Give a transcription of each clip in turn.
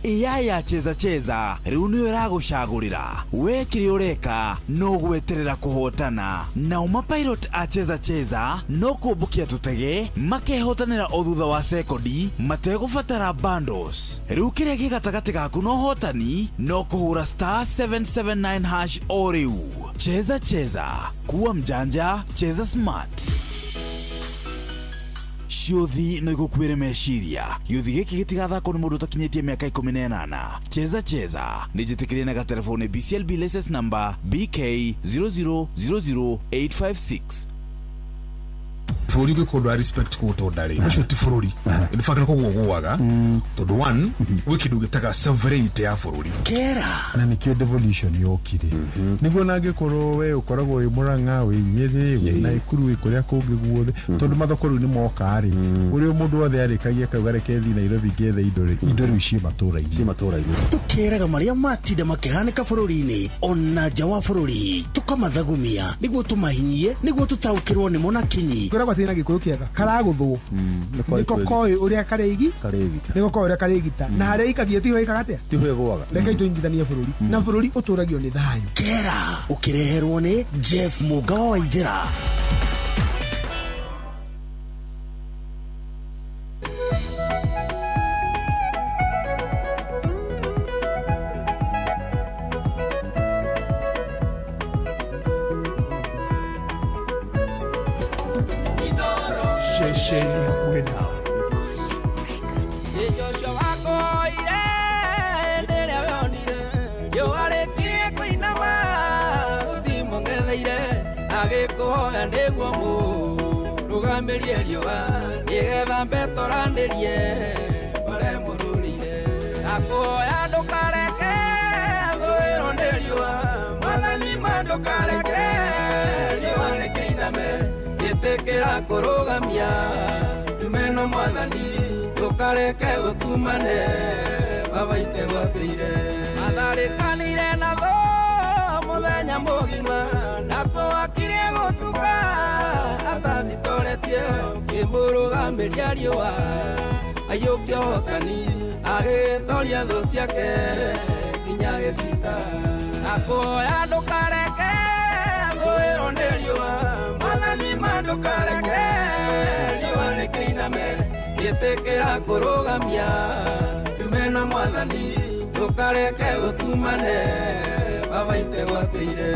cheza ya cheza riu niyo iragucagurira we kiri ureka no gweterera kuhotana na uma pilot a cheza no kumbukia tutege makehotanira o thutha wa sekondi mategubatara bundles riu kiria gigatagati gaku no hotani no kuhura star 779 hash o riu cheza kuwa mjanja cheza smart Ciuthi no igukwire meciria giuthi giki gitigathako ni mundu takinyitie miaka 18 cheza ni njitikirie na gatelefone BCLB license number BK0000856 Furori ko kodwa respect ko to dare ucio ti furori in fact ko gugwaga to the one wikidu gitaka sovereignty ya furori kera na nikio devolution yokire niguo nangikoro we ukoragwo wi Murang'a wi Nyeri na Ikuru wi kuria kungi guothe tondu mathoko ru ni moka ri uri mundu wothe arikagia kaugare kethi Nairobi gethe indo riu ci maturaini tukeraga maria matinde makihanika furori-ini ona nja wa furori tukamathagumia niguo tumahinyie niguo tutaukirwo ni mona kinyi na gikuyu kiega karaguthwo niko koi uria kareigi niko koi uria karegita na haria ikagie tiho ikagatia tiho gwaga reka ituingithanie bururi na bururi uturagio ni thayu kera ukireherwo ni Jeff Mugawa wa Ithira kurugamia tumeno mwathani tukareke gutumane babaite gwateire atharikanire na tho muthenya mugima na twakire gutuka atacitoretie kimurugamĩria riũa aiyũkia ũhotani agĩtoria thũ ciake nginya gĩcita akuoya ndũkareke thũĩrwo nĩ riũa mwathani mandũkareke riũa rĩkĩiname gĩtĩkĩra kũrũgamia tumena mwathani ndũkareke gũtumane babaite gwateire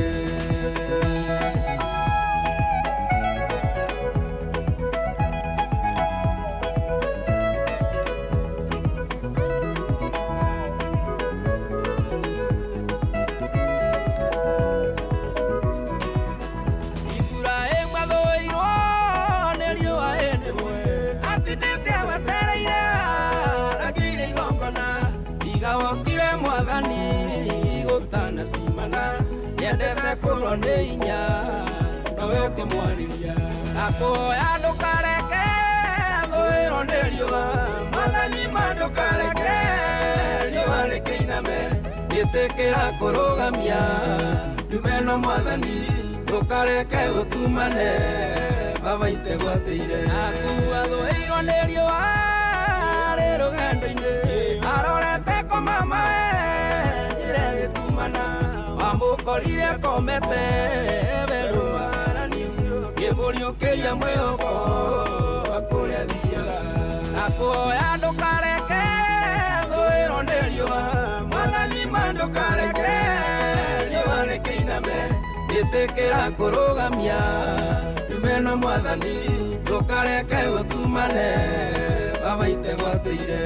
Neinya nowe kemwariria akuoya ndukareke thũĩrwo nĩ riũa mwathani mandũkareke riũa rĩkĩiname gĩtĩkĩra kũrũgamia tumeno mwathani ndũkareke gũtumane babaite gwateire akua thũĩrwo nĩ riũa rĩ rũgendo-inĩ arorete kũmama njĩra gĩtumana wamukorire komete beruarani kĩmũriũkĩria mwĩhoko akũrĩa thiaga akuoya ndũkareke thũĩrwo nĩ riũa mwathani mandũkareke riũa rĩkĩiname gĩtĩkĩra kũrũgamia tumeno mwathani ndũkareke gũtumane babaite gwateire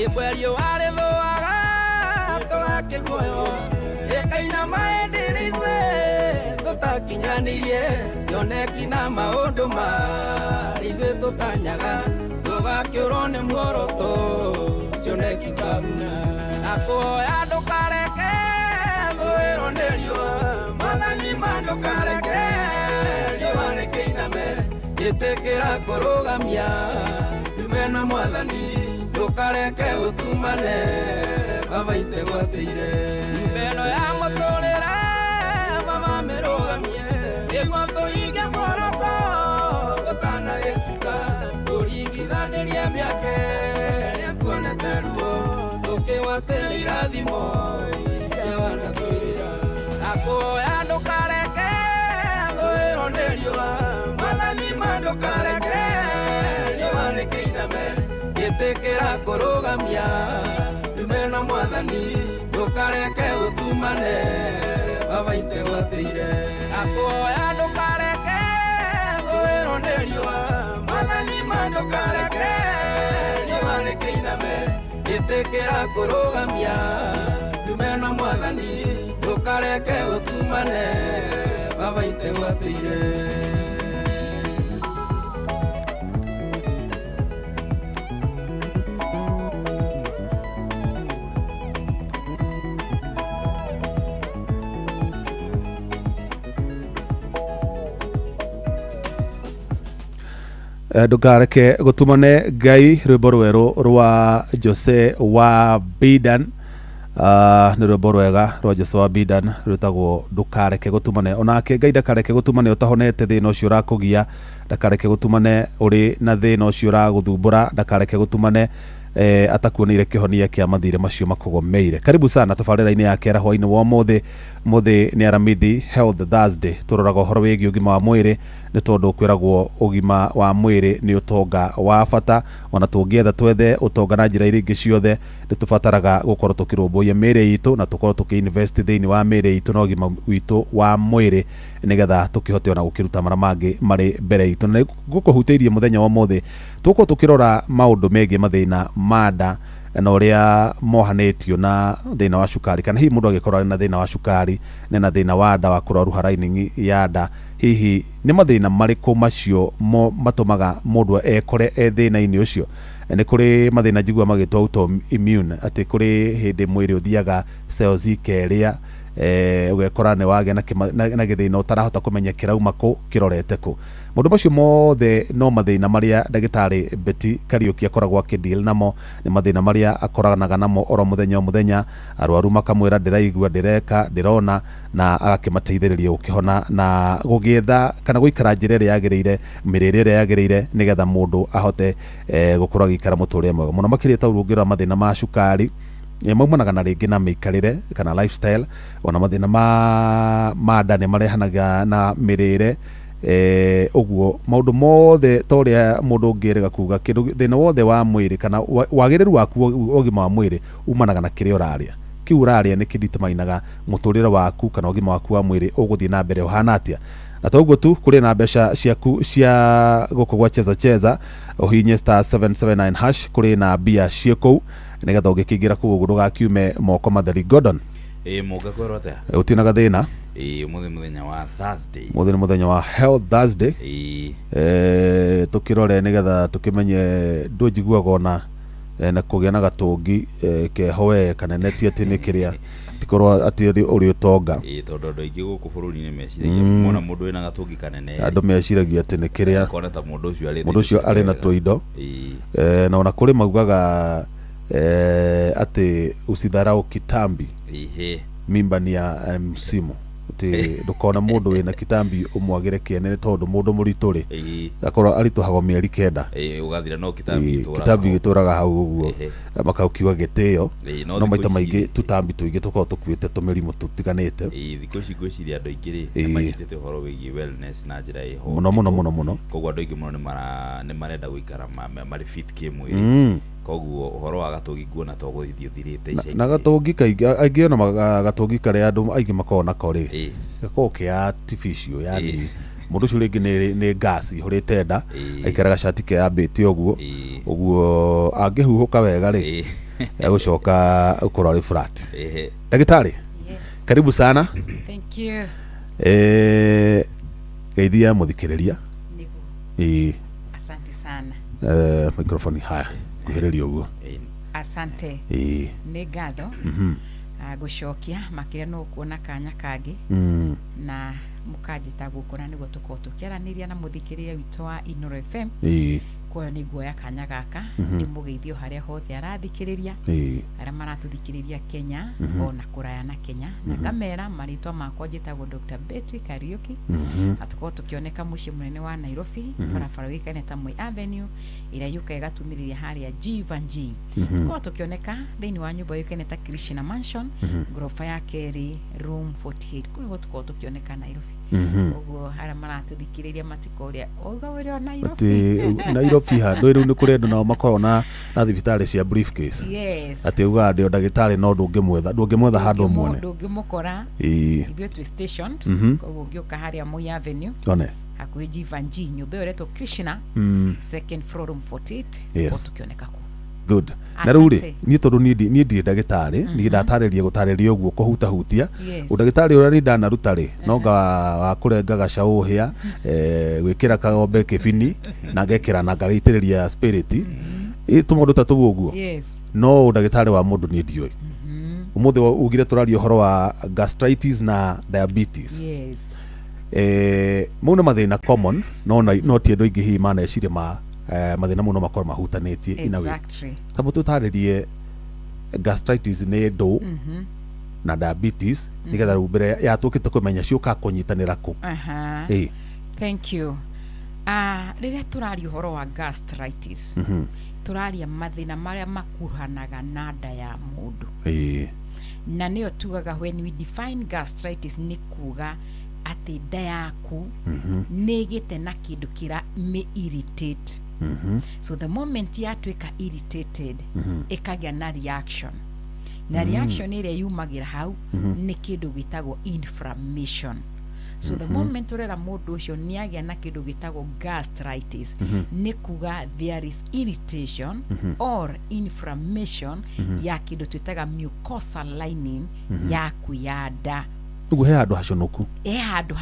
Ibwerio arithũaga tũgakĩguoyo ĩkainama ĩndĩrĩithwe tũtakinyanĩirie cioneki na maũndũ marĩithwe tũtanyaga tũgakĩũrwo nĩ muoroto cioneki kahuna akuoya ndũkareke thũĩrwo nĩ riũa mwathani mandũkareke riũa rĩkĩiname gĩtĩkĩra kũrũgamia tumena mwathani ndukareke utumane babaite gwatire mbeno ya muturire baba merugamie niguo tuige muoroto gutana gituka turingithanirie miake niatuonete ruo tukiwatĩra irathimo iria wanatwĩrĩra nakuoya ndukareke thũĩrwo nĩ riũa mwathani ma ndukareke riũa rĩkĩiname gĩtĩkĩra kũrũgamia nyumena mwathani ndukareke utumane babaite gwatĩire nakuoya ndukareke thũĩrwo nĩ riũa mwathani ma ndukareke riũa rĩkĩiname gĩtĩkĩra kũrũgamia nyumena mwathani ndukareke utumane babaite gwatĩire ndukareke gutumane ngai rwimbo rweru rwa Jose wa Bidan nĩ rwimbo rwega rwa Jose wa Bidan rwĩtagwo ndukareke gutumane onake ngai ndakareke gutumane utahonete thĩna ũcio ũrakũgia ndakareke gutumane ũrĩ na thĩna ũcio ũragũthumbũra ndakareke gutumane atakuoneire kĩhonia kĩa mathire macio makũgomeire karibu sana tabarĩra-inĩ ya kera hwainĩ wa mũthĩ nĩ aramithi health Thursday tũroraga ũhoro wĩgiĩ ũgima wa mwĩrĩ nĩ tondũ kwĩragwo ũgima wa mwĩrĩ nĩ ũtonga wa bata ona tũngĩetha twethe ũtonga na njĩra iria ingĩ ciothe nĩ tũbataraga gũkorwo tũkĩrũmbũiya mĩĩrĩ itũ na tũkorwo tũkĩinvest thĩinĩ wa mĩĩrĩ itũ na ũgima witũ wa mwĩrĩ nĩgetha tũkĩhote ona gũkĩruta marĩa mangĩ marĩ mbere itũ na gũkũhutĩirie mũthenya wa mũthĩ tũkorwo tũkĩrora maũndũ megiĩ mathĩna ma nda na ũrĩa mohanĩtio na thĩna wa cukari kana hihi mũndũ agĩkorwo arĩ na thĩna wa cukari na thĩna wa nda wa kũrwaruha lining ya nda hihi nĩ mathĩna marĩkũ macio matũmaga mũndũ ekore thĩna-inĩ ũcio nĩ kũrĩ mathĩna njigua magĩtwo autoimmune atĩ kũrĩ hĩndĩ mwĩrĩ ũthiaga cells ikerĩa ugekora nĩ wagĩa na gĩthĩna ũtarahota kũmenya kĩrauma kũ kĩrorete kũ maũndũ macio mothe no mathĩna marĩa ndagĩtarĩ Betty Kariuki akoragwo akĩdeal namo nĩ mathĩna marĩa akoranaga namo oro mũthenya o mũthenya arwaru makamwĩra ndĩraigua ndĩreka ndĩrona na agakĩmateithĩrĩria gũkĩhona na gũgĩetha kana gũikara njĩra ĩrĩa yagĩrĩire mĩrĩre ĩrĩa yagĩrĩire nĩgetha mũndũ ahote gũkorwo agĩikara mũtũrĩre mwega mũno makĩria ta ũrũngĩra mathĩna ma cukari maumanaga na rĩngĩ na mĩikarĩre kana lifestyle ona mathĩna ma nda nĩ marehanaga na mĩrĩre ũguo maũndũ mothe ta ũrĩa mũndũ ũngĩrega kuga kĩndũ thĩna wothe wa mwĩrĩ kana wagĩrĩru waku ũgima wa mwĩrĩ umanaga na kĩrĩa ũrarĩa kĩu ũrarĩa nĩ kĩnditĩmainaga mũtũrĩre waku kana ũgima waku wa mwĩrĩ ũgũthiĩ na mbere ũhana atĩa na to ũguo tu kũrĩ na mbeca ciaku cia gũkũ gwa cheza ũhihinye star 779 hash kũrĩ na mbia ciĩkũu nĩgetha ũngĩkĩingĩra kũu ũguo ndũgakiume moko matheri Gordon mũnga kwĩrwo atĩa ũtinaga thĩna mũthenya wa Thursday mũthĩ nĩ mũthenya wa health Thursday tũkĩrore nĩgetha tũkĩmenye ndũnjiguaga ona na kũgĩa na gatũngi kehoe kana neti atĩ nĩ kĩrĩa tikorwo atĩ ũrĩ ũtonga tondũ andũ aingĩ gũkũ bũrũri-inĩ meciragia mona mũndũ wĩna gatũngi kanene andũ meciragia atĩ nĩ kĩrĩa akona ta mũndũ ũcio arĩ na tũindo na ona kũrĩ maugaga ati usidharau kitambi mimba ni ya msimu ati ndukona mundu wina kitambi umwagire kiene tondu mundu murituri akorwo arituhagwo mieri kenda ugathira no kitambi gituraga hau uguo makaukiwa gitio no maita maingi tutambi tuingi tukorwo tukuite tumirimu tutiganite thikũ ici ngwĩciria andũ aingĩ rĩ manyitĩte ũhoro wĩgiĩ wellness na njĩra ĩho mũno koguo andũ aingĩ mũno nĩ marenda gũikara marĩ fit kĩmwĩrĩ koguo ũhoro wa gatũngi nguona to gũthithio thirĩte ica na gatũngi kaingĩ aingĩ ona gatũngi karĩa andũ aingĩ makoragwo nako rĩ gakoragwo ke artificial yani mũndũ ũcio rĩngĩ nĩ gas ihũrĩte nda aikara gacati keambĩte ũguo angĩhuhũka wega rĩ egũcoka ũkorwo arĩ flat ndagĩtarĩ karibu sana thank you geithia mũthikĩrĩria asante sana microphone haya kuhĩrĩria ũguo asante nĩ ngatho gũcokia makĩria no kuona kanya kangĩ na mũkanjĩta gũkũ na nĩguo tũkorwo tũkĩaranĩria na mũthikĩrĩria witũ wa Inooro FM kwa ni guoya kanya gaka ndimugeithio haria hothe arathikiriria aria maratuthikiriria Kenya ona kuraya na Kenya na kamera maritwa makwa njitagwo Dr. Betty Kariuki atuko tukioneka muci munene wa Nairobi barabara wikane ta Moi Avenue ira yuka igatumiriria haria Jivanji tuko tukioneka thini wa nyumba yukene ta Krishna Mansion gorofa ya Kerry room 48 kwa tuko tukioneka Nairobi ogo haria maratuthikiriria matikoria oga wero Nairobi handu riu ni kuri andu nao makorwo na thibitari cia briefcase ati uga ndio ndagitari no ndungimwetha handu mwone ndungimukora ithuĩ twi stationed koguo ngĩũka harĩa Moi Avenue hakuhĩ Jivanji nyũmba ĩyo ĩretwo Krishna second floor room 48 tukioneka ku good na rĩu rĩ niĩ tondũ niĩ ndirĩ ndagĩtarĩ niĩ ndatarĩria gũtarĩria ũguo kũhutahutia ũndagĩtarĩ ũrĩa nĩ ndanaruta rĩ nonga wa kũrenga gacaũ hĩa gwĩkĩra kagombe kĩbini na ngekĩra na ngagĩitĩrĩria spirit tũmaũndũ ta tũu ũguo no ũndagĩtarĩ wa mũndũ niĩ ndiũĩ ũmũthĩ ugire tũraria ũhoro wa gastritis na diabetes mau nĩ mathĩna common no ti andũ aingĩ hihi maneciria mathina muno makorwo mahutanĩtie inawe tabu tutarĩrie gastritis nĩ ndũ na diabetes nigetha rĩu mbere ya tũkĩte kũmenya ciũka kũnyitanĩra kũ thank you rĩrĩa tũraria ũhoro wa gastritis tũraria mathina marĩa makuruhanaga na nda ya mũndũ na nĩyo tugaga when we define gastritis nĩ kuga atĩ nda yaku nĩgĩte na kĩndũ kĩra me irritate so the moment yatuĩka irritated ĩkagĩa na reaction na reaction ĩrĩa yumagira hau nĩ kĩndũ gĩtagwo inflammation so the moment ũrera mũndũ ũcio nĩagĩa na kĩndũ gĩtagwo gastritis nĩ kuga there is irritation or inflammation ya kĩndũ twĩtaga mucosal lining yaku ya nda ugu he handu haconoku handu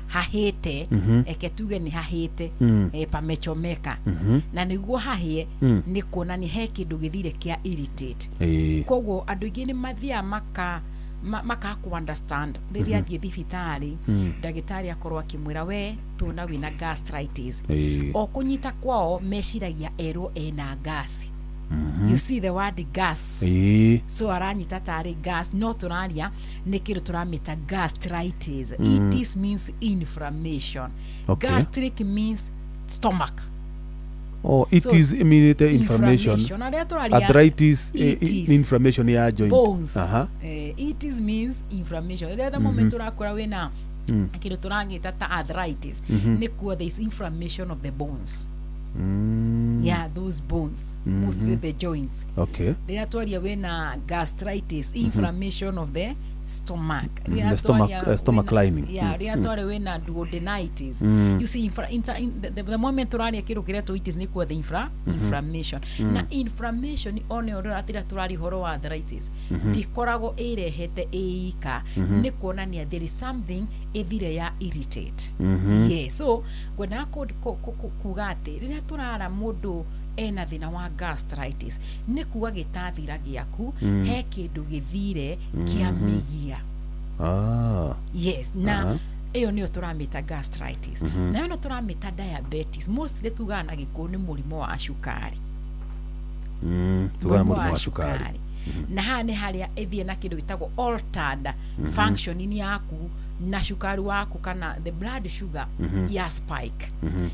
hahĩte eke tuge nĩ hahĩte pamechomeka na nĩguo hahĩe nĩ kuonania he kĩndũ gĩthire kĩa irritate koguo andũ aingĩ nĩ mathiaga maka ku understand rĩrĩa athiĩ thibitarĩ ndagĩtarĩ akorwo akĩmwĩra we tuona wĩna gastritis o kũnyita kwao meciragia erwo ena gas you see the word gas so aranyita tarĩ gas no tũraria nĩ kĩndũ tũramĩta gastritis it means inflammation gastric means stomach it is immediate inflammation arthritis inflammation ya joint it means inflammation the moment urakora wena kĩndũ tũrangĩta ta arthritis nĩ kuwa there is inflammation of the bones yeah those bones mostly the joints rĩrĩa twaria wena gastritis inflammation of the stomach the stomach lining rĩrĩa twaria wena duodenitis you see the moment tũraria kĩndũ kĩrĩa tũitis nĩ kuwa the inflammation na inflammation one ũrĩa atĩra tũraria ũhoro wa arthritis ndikoragwo ĩrehete ĩika nĩ kuonania there is something ĩthire ya irritate so kwenda kuga atĩ rĩrĩa tũrara mũndũ ena thina wa gastritis nĩ kuga gĩtathira gĩaku he kĩndũ gĩthire kĩa mĩgia na ĩyo nĩyo tũramĩta gastritis na ĩyo tũramĩta diabetes mostly tugaga na gĩkũyũ nĩ mũrimũ wa cukari mũrimũ wa cukari na haha nĩ harĩa ĩthiĩ na kĩndũ gĩtagwo altered functioning yaku na cukari waku kana the blood sugar ya spike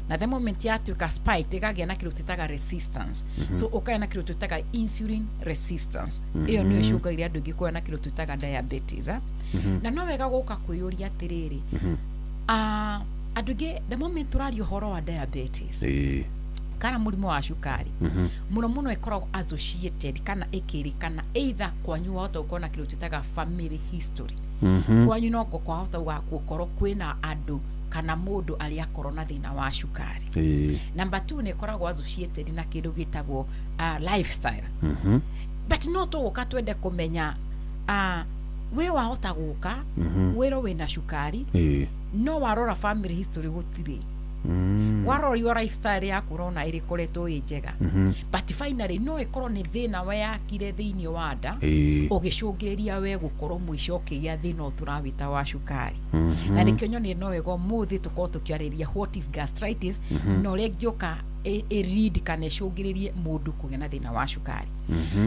na the moment yatuĩka spike ĩkagĩa na kĩndũ twĩtaga resistance so ũkagĩa na kĩndũ twĩtaga insulin resistance ĩyo nĩyo ĩcũngagĩrĩria andũ aingĩ kũgĩa na kĩndũ twĩtaga diabetes na no wega gũka kwĩyũria atĩrĩrĩ andũ aingĩ the moment tũraria ũhoro wa diabetes kana mũrimũ wa cukari mũno mũno ĩkoragwo associated kana ĩkĩrĩkana either kwanyu wahota gũkorwo na kĩndũ twĩtaga family history kwanyu no kwahota gũkorwo kwĩna andũ kana mũndũ arĩa akorwo na thĩna wa cukari number 2 nĩ ĩkoragwo associated na kĩndũ gĩtagwo lifestyle but no tũgũka twende kũmenya we wahota gũka wĩrwo wĩna cukari no warora family history gũtirĩ warora your lifestyle yaku rona ĩrĩkoretwo ĩ njega but finally no ĩkorwo nĩ thĩna we yakire thĩinĩ wa nda ũgĩcũngĩrĩria we gũkorwo mũico ũkĩgĩa thĩna tũrawĩta wa cukari na nĩkĩo nyonire no wega ũmũthĩ tũkorwo tũkĩarĩria what is gastritis na ũrĩa ngĩũka lead kana icungiririe mundu kugĩa na thĩna wa cukari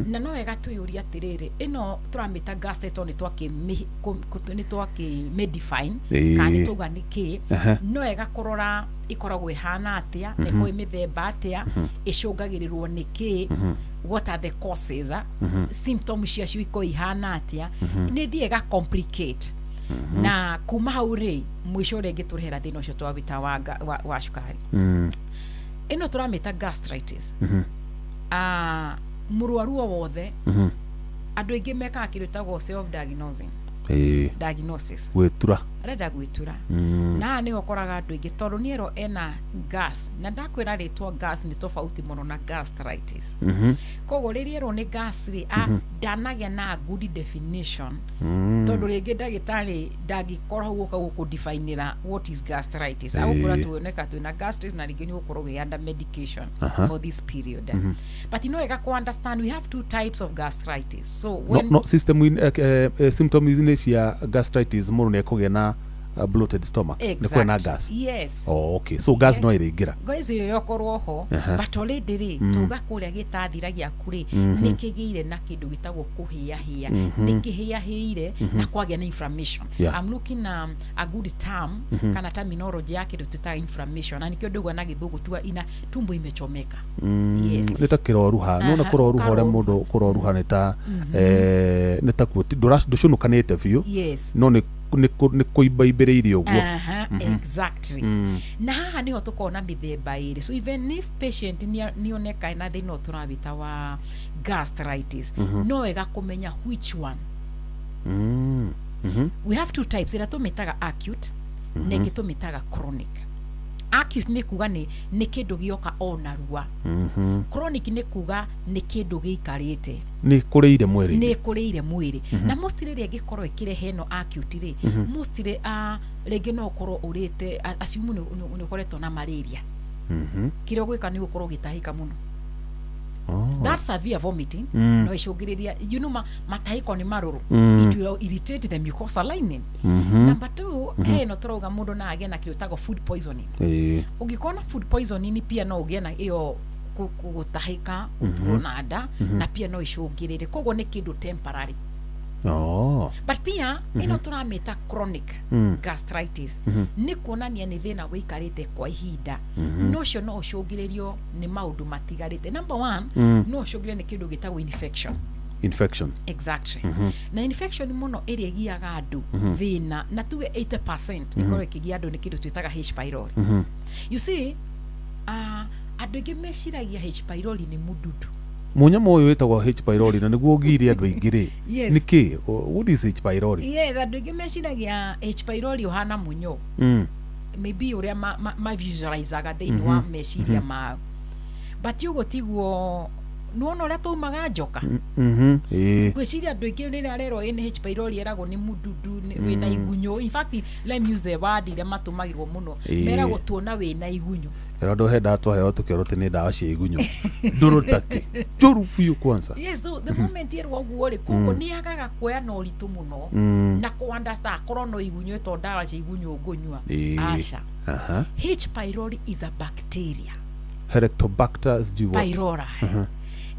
na no wega twĩyũria atĩrĩrĩ ĩno tũramĩta gastrit nĩ twakĩ-define kana nĩ tauga nĩ kĩ no wega kũrora ikoragwo ihana atĩa nĩho mĩthemba atĩa icũngagĩrĩrwo nĩ kĩ what are the causes symptoms ciacio iko ihana atĩa nĩ thiega complicate na kuma hau rĩ mwisho rĩngĩ tũrehera thĩna ũcio twawĩta wa cukari ĩno tũramĩta gastritis mũrwaru o wothe andũ aingĩ mekaga kĩndũ gĩtagwo self diagnosing diagnosis gwĩtura arenda gwĩtura na nĩ ũkoraga andũ aingĩ tondũ nĩero ena gas na ndakwĩra rĩtwa gas nĩ tofauti mũno na gastritis koguo rĩrĩa erwo nĩ gas rĩ ndanagĩa na good definition tondũ rĩngĩ ndagĩtarĩ ndangĩkorwo gũka gũkũ-define-ĩra what is gastritis agũkora tuoneka twĩna gastritis na rĩngĩ nĩ gũkorwo wĩ under medication for this period but no wega ku-understand we have two types of gastritis so when symptoms cia gastritis mũndũ nĩ ekũgĩa na bloated stomach nĩ kwena gas yes okay so gas no ĩrĩingĩra gas ĩrĩkorwo ho but already rĩ tuga kũrĩa gĩtathira gĩaku rĩ nĩ kĩgĩire na kĩndũ gĩtagwo kũhĩahĩa nĩ kĩhĩahĩire na kwagĩa na inflammation I'm looking a good term kana terminology ya kĩndũ tũtaga inflammation na nĩkĩo ndũgwa na gĩthũngũ tuga ina tumbo imechomeka yes nĩ ta kĩroruha no na kũroruha ũrĩa mũndũ kũroruha nĩ ta nĩ ta ndũcunukanĩte biũ no nĩ kũimbaimbĩrĩirie ũguo exactly na haha nĩho tũkona mĩthemba ĩrĩ so even if patient nĩoneka ena thĩna tũrawĩta wa gastritis no wega kũmenya which one we have two types ĩrĩa tũmĩtaga acute na ĩngĩ tũmĩtaga chronic acute nĩ kuga nĩ kĩndũ gĩoka o narua chronic nĩ kuga nĩ kĩndũ gĩikarĩte nĩ kũrĩire mwĩrĩ na mostly rĩrĩa ĩngĩkorwo ĩkĩrehe ĩno acute rĩ mostly rĩngĩ no ũkorwo ũrĩte assume nĩ ũkoretwo na malaria kĩrĩa ũgwĩka nĩ gũkorwo gĩtahĩka mũno that severe vomiting no icũngĩrĩria you know matahĩko nĩ marũrũ it will irritate the mucosa lining number 2 no tũrauga mũndũ na agĩa na kĩndũ gĩtagwo food poisoning ũngĩkorwo na food poisoning pia no ũgĩe na ĩyo gũtahĩka ũturwo na nda na pia no icũngĩrĩre koguo nĩ kĩndũ temporary but pia ĩno tũramĩta chronic gastritis nĩ kuonania nĩ thĩna wĩikarĩte kwa ihinda no ũcio no ũcũngĩrĩrio nĩ maũndũ matigarĩte number 1 no ũcũngĩrĩrio nĩ kĩndũ gĩtagwo infection exactly na infection mũno ĩrĩa ĩgiaga andũ thĩna na tuge 80% ĩkorwo ĩkĩgia andũ nĩ kĩndũ twĩtaga H pylori you see andũ aingĩ meciragia H pylori nĩ mũdudu munyama ũyũ wĩtagwo H pylori na nĩguo ũgiire andũ aingĩ rĩ nĩkĩ what is H pylori yes andũ aingĩ meciragia H pylori ũhana mũnyo maybe ũrĩa visualizaga thĩinĩ wa meciria mao but ũguo tiguo nuona ũrĩa taumaga njoka gwĩciria andũ aingĩ rĩrĩa arerwo ĩna H pylori eragwo nĩ mũdudu wĩna igunyũ in fact let me use the word iria matũmagĩrwo mũno meragwo tuona wĩna igunyũ Erado henda twaheo tukĩrwo atĩ nĩ ndawa cia igunyũ ndũrũtake njũru biũ kwanza yes the moment yerwo guo rĩ koguo nĩ agaga kuoya na ũritũ mũno na ku-understand akorwo no igunyũ to ndawa cia igunyũ ngũnyua aca H pylori is a bacteria Helicobacter pylori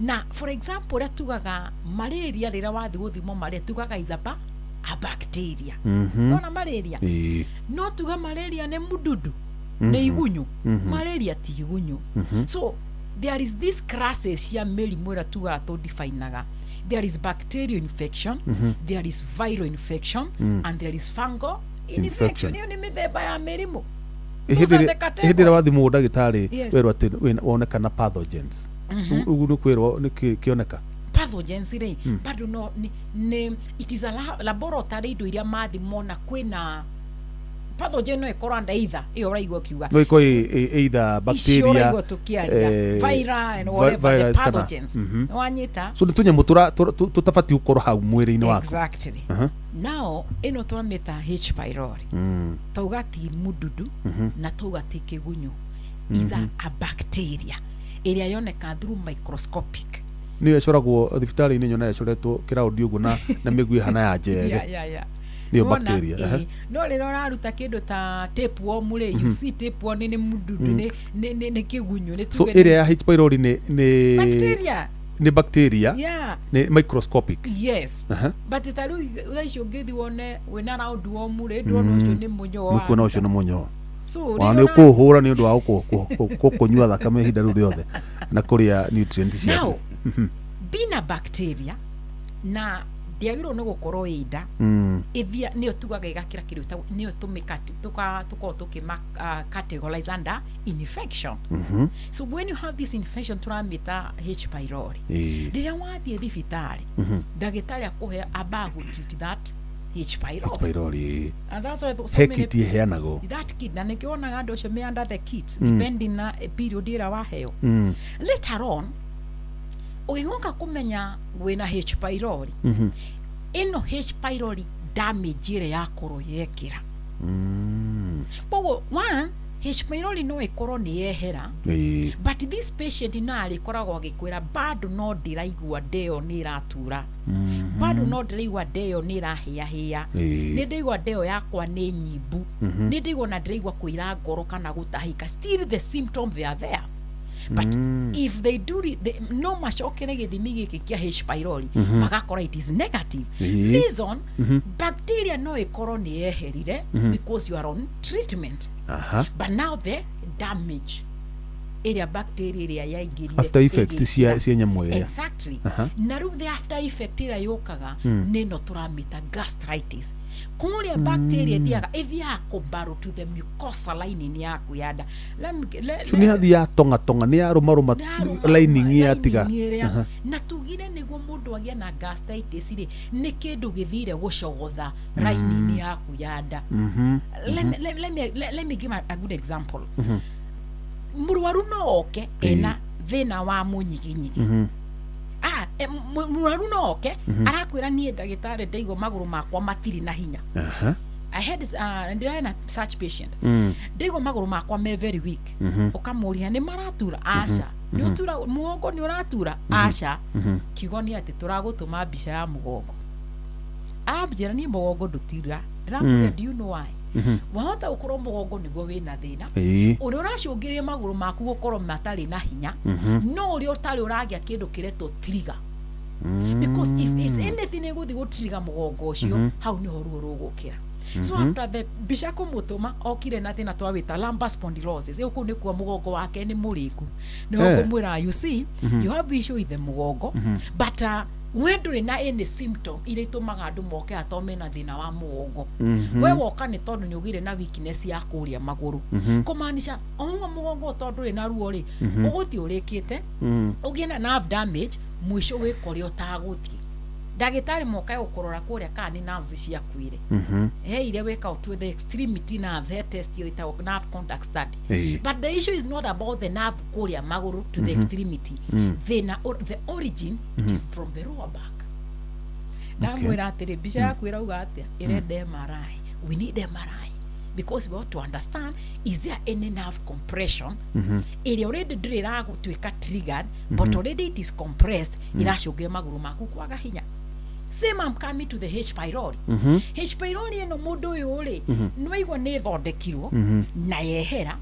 na for example rĩa tugaga malaria rĩrĩa wathi gũthimwo malaria tugaga is a bacteria nona malaria no tuga malaria nĩ mũdudu nĩ igunyũ malaria ti igunyũ so there is this classes ya mĩrimũ ĩrĩa tugaga tũdifainaga there is bacterial infection there is viral infection and there is fungal infection ĩyo nĩ mĩthemba ya mĩrimũ hĩndĩ ĩrĩa wathimwo ndagĩtarĩ werwo atĩ wonekana pathogens ũguo nĩ kwĩrwo nĩ kĩoneka pathogens rĩ bado no it is a laboratory indo iria mathimwo na kwĩna pathogen no ikorwo under either iyo raigwa kiuga no iko either bacteria viral and whatever the pathogens wanyita so nitunyamũ tũtabati gũkorwo hau mwĩrĩ-inĩ waku exactly now ino tũramĩta H pylori tauga ti mũdudu na tauga ti kĩgunyũ is a bacteria ĩrĩa yoneka through microscopic nĩ yacoragwo thibitarĩ-inĩ nyona yacoretwo kĩraũndi ũguo na mĩguĩ hana ya njege Ndio Wona, bacteria, no rä raruta kä ndå ta tapeworm rä you see tapeworm nä mundudu nä kä gunyo so area ya H pylori ni bacteria ni bacteria yeah ni microscopic. yes but ta rä u tha icio ngä thi wone wä na roundworm rä ndårona å cio nä må nyo Nukuona ucio ni munyo. so Wa ni kuhura ni undu wa kunyua thakame ihinda riu riothe na kuria nutrients cia. now bina bacteria na ndiagirwo nä gå korwo ida ithia nä o tugaga igakä ra kä rä nä o tåkorwo tå kä categorize under infection so when you have this infection turamita H pylori rä rä a wathiä thibitarä ndagä tarä akå he abagu treat that H pylori and that's why so many Hekiti heanago that kit na nä kä wonaga andå acio me under the kits depending na period ä rä a waheo later on ũgĩgoka kũmenya wĩna H pylori ĩno H pylori damage ĩrĩa yakorwo yekĩra koguo one H pylori no ĩkorwo nĩ yehera but this patient narĩ koragwo agĩkwĩra bado no ndĩraigua ndeo nĩ ĩratura bado no ndĩraigua ndeo nĩ ĩrahĩahĩa nĩ ndĩraigua ndeo yakwa nĩ nyimbu nĩ ndĩraigua na ndĩraigua kũira ngoro kana gũtahĩka still the symptoms they are there but if they do no macokere gĩthimi gĩkĩ kĩa H pylori magakora it is negative reason bacteria no ĩkorwo nĩ yeherire because you are on treatment but now the damage area bacteria ĩrĩa yaingĩrire after effect cia nyamũ ĩrĩa exactly na rĩu the after effect ĩrĩa yũkaga nĩ no tũramĩta gastritis kũrĩa bacteria ithiaga kũmbarũ to the mucosa lining yaku ya nda so nĩ hathi ya tonga nĩ ya rũmarũma lining ya tiga na tugire nĩguo mũndũ agĩe na gastritis rĩ nĩ kĩndũ gĩthire gũcogotha lining yaku ya nda let me give a good example mũrwaru no oke ena thĩna wa mũnyiginyigi mũrwaru no oke arakwĩra niĩ ndagĩtarĩ ndaigua magũrũ makwa matirĩ na hinya I had ndĩrarĩ such patient ndaigua magũrũ makwa me very weak ũkamũria nĩ maratura aca nĩ ũtura mũgongo nĩ ũratura aca kiugo nĩ atĩ tũragũtũma mbica ya mũgongo ambĩra niĩ mũgongo ndũtira ndĩramũria do you know why wahota gũkorwo mũgongo nĩguo wĩna thĩna ũrĩa ũracũngĩrĩria magũrũ maku gũkorwo matarĩ na hinya no ũrĩa ũtarĩ ũragĩa kĩndũ kĩretwo trigger because if it's anything ĩgũthiĩ gũtrigger mũgongo ũcio hau nĩho ruo rũgũkĩra so after the mbica kũmũtũma okire na thĩna twawĩta lumbar spondylosis kũu nĩkuo mũgongo wake nĩ mũrĩku nĩho kũmwĩra you see you have issue with the mũgongo but we ndũrĩ na any symptom iria itũmaga andũ moke atao mena thĩna wa mũgongo we woka nĩ tondũ nĩ ũgire na weakness ya kũrĩa magũrũ kũmaanisha oũguo mũgongo tondũ ndũrĩ na ruo rĩ ũgũthiĩ ũrĩkĩte ũgĩe na nerve damage mũico wĩkore ũtagũthiĩ ndagĩtarĩ moka gũkũrora kũrĩa kana nĩ nerves ciakuire he iria weka to the extremity nerves he test yo ĩtagwo nerve contact study but the issue is not about the nerve kũrĩa magũrũ to the extremity the origin it is from the lower back ndamwĩra atĩrĩ mbica yaku ĩrauga atĩa ĩrenda MRI we need MRI because we want to understand is there any nerve compression area already ndĩrĩ ragũtuĩka triggered but already it is compressed iracũngĩra magũrũ maku kwaga hinya same I'm coming to the H pylori H pylori ĩno mũndũ ũyũ rĩ nĩ waigua nĩ thondekirwo na yehera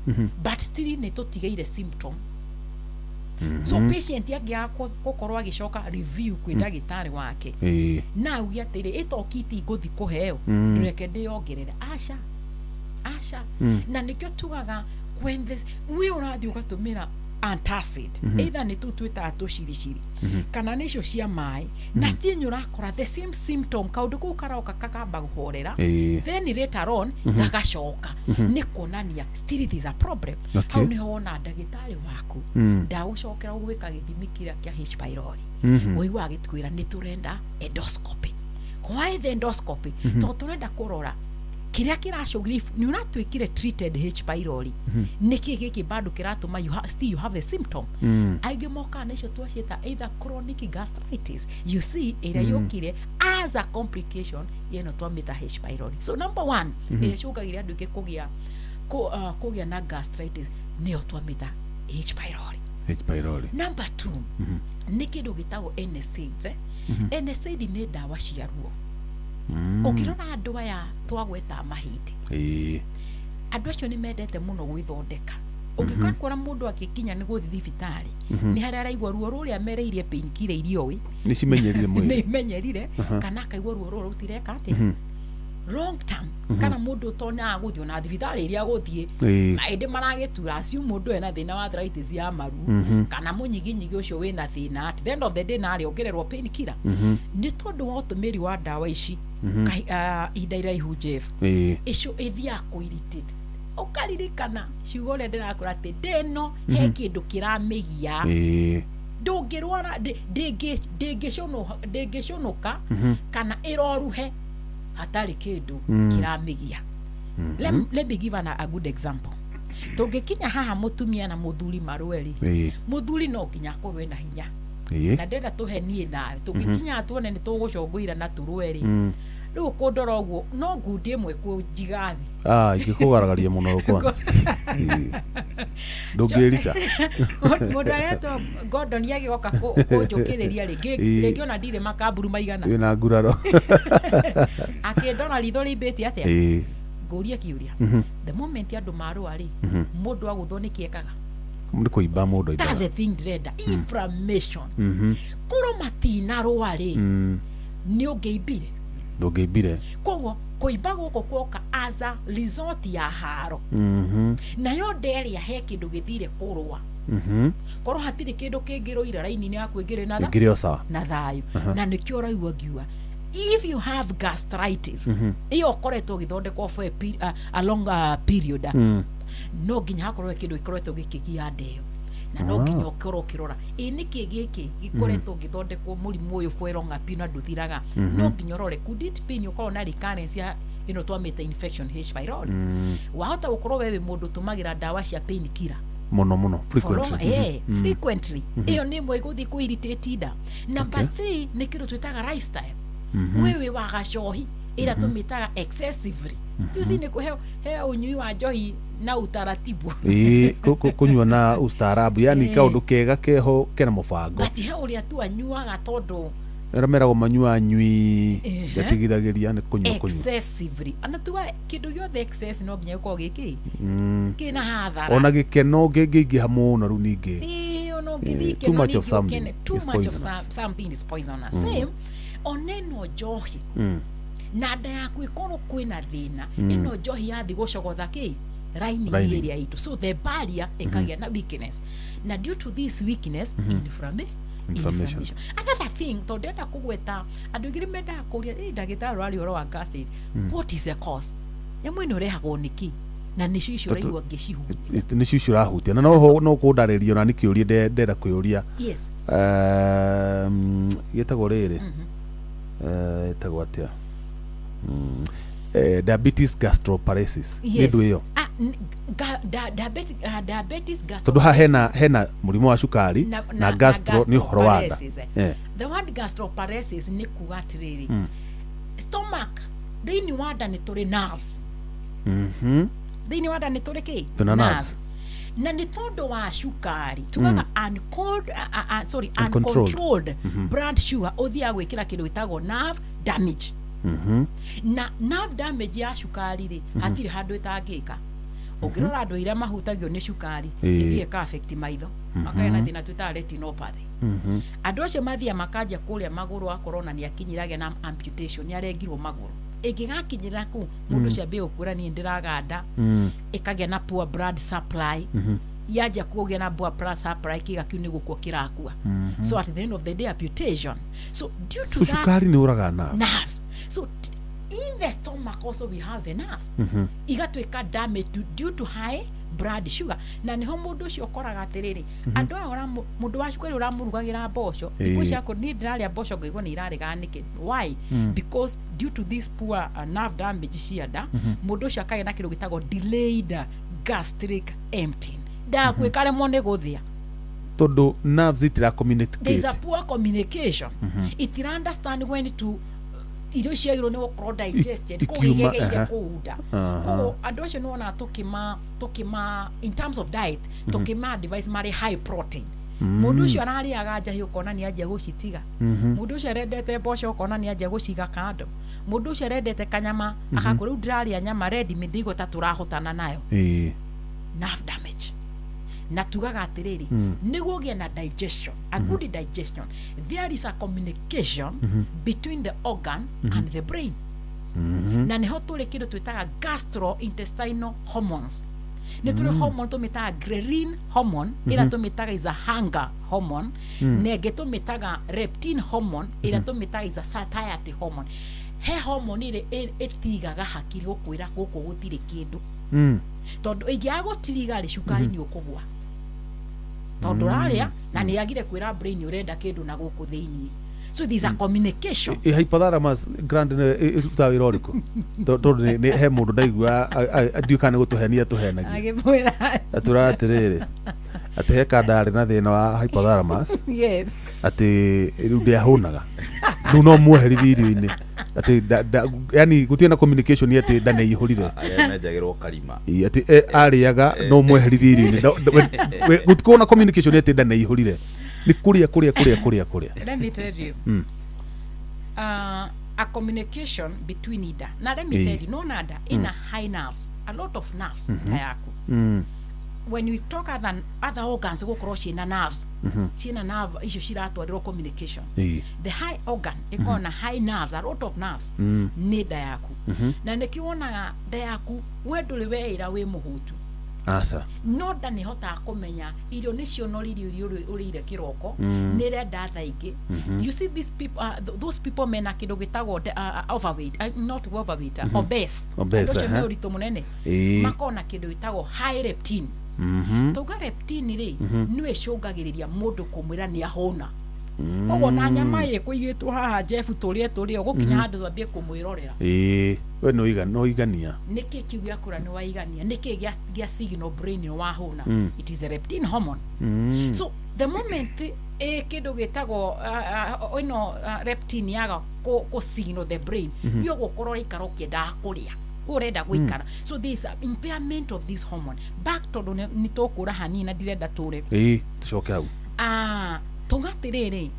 but still nĩ tũtigaire symptom so patient angĩaga gũkorwo agĩcoka review kwĩ ndagĩtarĩ wake na auge atĩrĩ ĩtokiti ngũthi kũheo reke ndĩyongerere aca na nĩkĩo tugaga when this we ũrathiĩ ũgatũmĩra antacid either nĩ tũtwĩtaga tũciriciri kana nĩcio cia maĩ na still nĩ ũrakora the same symptom kaũndũ kũu karoka kakamba gũhorera then later on gagacoka nĩ kuonania still it is a problem hau nĩho wona ndagĩtarĩ waku ndagũcokera gwĩka gĩthimi kĩrĩa kĩa H pylori ũigua agĩtwĩra nĩ tũrenda endoscopy why the endoscopy tondũ tũrenda kũrora kĩrĩa kĩracũngĩrĩria nĩ ũratwĩkire treated H pylori nĩkĩ gĩkĩ bado kĩratũma still you have a symptom aingĩ moka nĩcio twaciĩta either chronic gastritis you see ĩrĩa yũkire as a complication yeno twamĩta H pylori so number one ĩrĩa cũngagĩrĩria andũ aingĩ kũgĩa na gastritis nĩyo twamĩta H pylori number two nĩ kĩndũ gĩtagwo NSAIDs NSAID nĩ ndawa cia ruo ukirona andu aya twagweta mahindi andu acio ni mendete muno gwithondeka ukika kuona mundu akikinya ni guthi thibitari ni haria araigua ruo ruria mereirie painkiller irio wi ni cimenyerire mwiri ni menyerire kana akaigua ruo ruo rutireka ati long term kana mundu tona guthio na thibitari iria guthie mainde maragitura acio mundu ena thina wa arthritis ya maru kana munyiginyigi ucio wina thina at the end of the day na ari ongererwo painkiller ni tondu wa utumiri wa dawa ici idaira ihu Jeff icio ithia kuirritate ukaririkana ciugo ria ndirakora ati ndeno he kindu kiramigia ndungirwara ndingiconoka kana iroruhe hatari kindu kiramigia. Let me give a good example. Tungikinya haha mutumia na muthuri marweri muthuri no nginya korwe na hinya na ndenda tuhenie nawe tungikinya tuone ni tugucongoira na turweri riu kundora uguo no ngundi imwe kunjigathi ingikugaragaria muno kwanza ndungirisa mundu aretwo Gordon yagigoka kunjukiriria ringi ona ndire makaburu maigana wina nguraro akindona ritho rimbiti atia nguria kiuria the moment andu marwari mundu aguthwo ni kiekaga ni kuimba mundu iba that's a thing direnda inflammation kuro matina rwari ni ungiimbire ndungiimbire koguo kuimba guko kuoka as a result ya haro nayo nderia he kindu githire kurwa korwo hatiri kindu kingiroira raini ni yakwingire na ngire sawa na thayo na nikio raigua ngiuga if you have gastritis iyo koretwo githondekwo for a long period no nginya hakorwo kindu gikoretwo gikigia ndeo na no nginya ukorwo kirora niki giki gikoretwo githondekwo murimu uyu for a long period nduthiraga no nginya rore could it be ni ukorwo na recurrence ya twamita infection H pylori wahota gukorwo wewe mundu tumagira dawa cia painkiller muno frequently frequently iyo ni mwe guthi ku irritate da number 3 ni kindu twitaga lifestyle wewe wagacohi ira tumitaga excessively yusi ni kuheo unyui wa njohi na utaratibu kunywa na ustaarabu yani kaundu kega keho kena mubango ati he uria tu anyuaga tondu ramerago manyua nyui yatigithagiria ni kunywa excessively anatuga kindu giothe excess no nginya uko giki kina hathara ona gikeno ngingiha muno ru ningi no ngithike too much of something is poisonous same oneno njohi na nda yaku ikorwo kwina thina ino njohi yathi gucogotha ki raini area itu so the barrier ikagia na weakness na due to this weakness inflammation. Another thing to ndenda kugweta andu ngiri menda kuria ndagitari rari oro wa gastritis what is the cause yamwe no rehagwo niki na ni cicio raigua ngicihutia ni cicio rahutia na no kundaririo na nikiuria ndenda kuyuria yes yetagwo riri yetagwo atia diabetes gastroparesis ndu iyo diabetes tondu hena murimu wa cukari na gastro ni horo wa nda the word gastroparesis ni kuga atiriri stomach thini wa nda ni turi nerves thini wa nda ni turi ki nerves na ni tondu wa cukari tugaga uncontrolled blood sugar uthia gwikira kindu gitagwo nerve damage na nerve damage ya cukari ri hatiri handu itangika ukirora andu iria mahutagio ni cukari ithie ka affect maitho makagĩa thĩna twĩtaga retinopathy andu acio mathia makanja kuria maguru akorona ni akinyiragia na amputation yarengirwo maguru ingigakinyira ku mundu cia be ukura ni ndiraganda ikagĩa na poor blood supply yaja kugia na poor blood supply kigakiu ni gukua kirakua so at the end of the day amputation so due to that cukari ni uraga nerves so in the stomach also we have the nerves igatwika damage due to high blood sugar na niho mundu ucio koraga atiriri andu ora mundu wa cukari uramurugagira mboco ikucia ko ni ndiraria mboco ngoigwa ni irarega niki why because due to this poor nerve damage cianda mundu ucio akagĩa na kindu gitagwo delayed gastric emptying ndakwikare mone guthia tondu nerves itira communicate there is a poor communication it understand when to irio ciagirwo ni gukorwo digested kugigegeire kuuda ko andu acio no na tukima in terms of diet tukima device mari high protein mundu ucio ararĩaga njahi ukona ni anjia gucitiga mundu ucio arendete mboco ukona ni anjia guciga kando mundu ucio arendete kanyama akakora u ndĩrarĩa nyama ready midigo ta turahotana nayo nerve damage na tugaga atiriri niguo gie na digestion a good digestion there is a communication between the organ and the brain na neho tuli kindu twitaga gastrointestinal hormones ni tuli hormone tumitaga ghrelin hormone ila tumitaga is a hunger hormone nege tumitaga leptin hormone ila tumitaga is a satiety hormone he hormone ile etigaga hakiri gukwira guku gutire kindu tondu ingiago tiriga ri cukari ni ukugwa tondu raria na ni agire kwira brain urenda kindu na guku thiini so these are communication hypothalamus grand ita wira uriku tondu ni he mundu ndaigua ndiukane gutuhenia tuhenagia agimwira aturatiriri ati he kandari na thina wa hypothalamus yes ati riu ndiahunaga riu no muoherithie irio-ini ati yani gutie na communication ni ati ndane ihurire menjagirwo karima ati ariaga no muoherithie irio-ini gutiko na communication ni ati ndane ihurire ni kuria let me tell you a communication between ida na let me tell you no nada in a high nerves a lot of nerves tayaku when we talk other organs go cross in nerves china nerve issue shiratwariro communication the high organ ikona high nerves a lot of nerves ni dayaku na nikiona dayaku weduli weira we muhutu asa no da ni hota kumenya irio nicio no irio urire kiroko ni renda thaingi you see these people those people mena kindu gitagwo overweight not overweight obese ndio rito munene makona kindu gitagwo high leptin tuga leptin ri niwe cungagiriria mundu kumwira ni ahona kogo na nyama ye kuigitwo haha Jeff turie gukinya handu twambie kumwirorera we no igania niki kiugia kura ni waigania niki gia signal brain wa hona it is a leptin hormone so the moment kindu gitagwo leptin yaga ko signal the brain yo gukorwo ikaro kienda kuria urenda guikara so there is impairment of this hormone back to ni tokura hanina direnda ture tucoke hau tungatiriri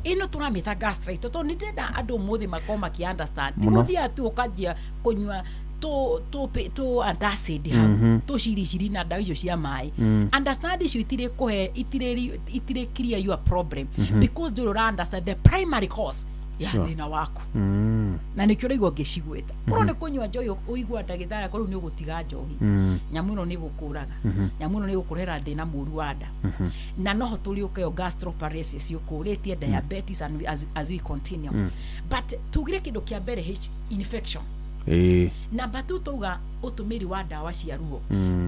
ino turamita gastrite to ni ndenda andu muthi makoma ki understand muthia tu ukajia kunywa to antacid ha to shiri na dawa icio cia mai understand icio itire kuhe itire clear your problem because do you understand the primary cause ya thina waku na nikio raigwa ngicigweta koro ni kunywa njohi uigwa ndagithara koro ni ugutiga njohi nyamu ino ni gukuraga nyamu ino ni gukurera thina muru wa nda na noho tuli ukayo gastroparesis yukuritie diabetes and as we continue but tugire kindu kia mbere infection namba 2 tuga utumiri wa dawa cia ruo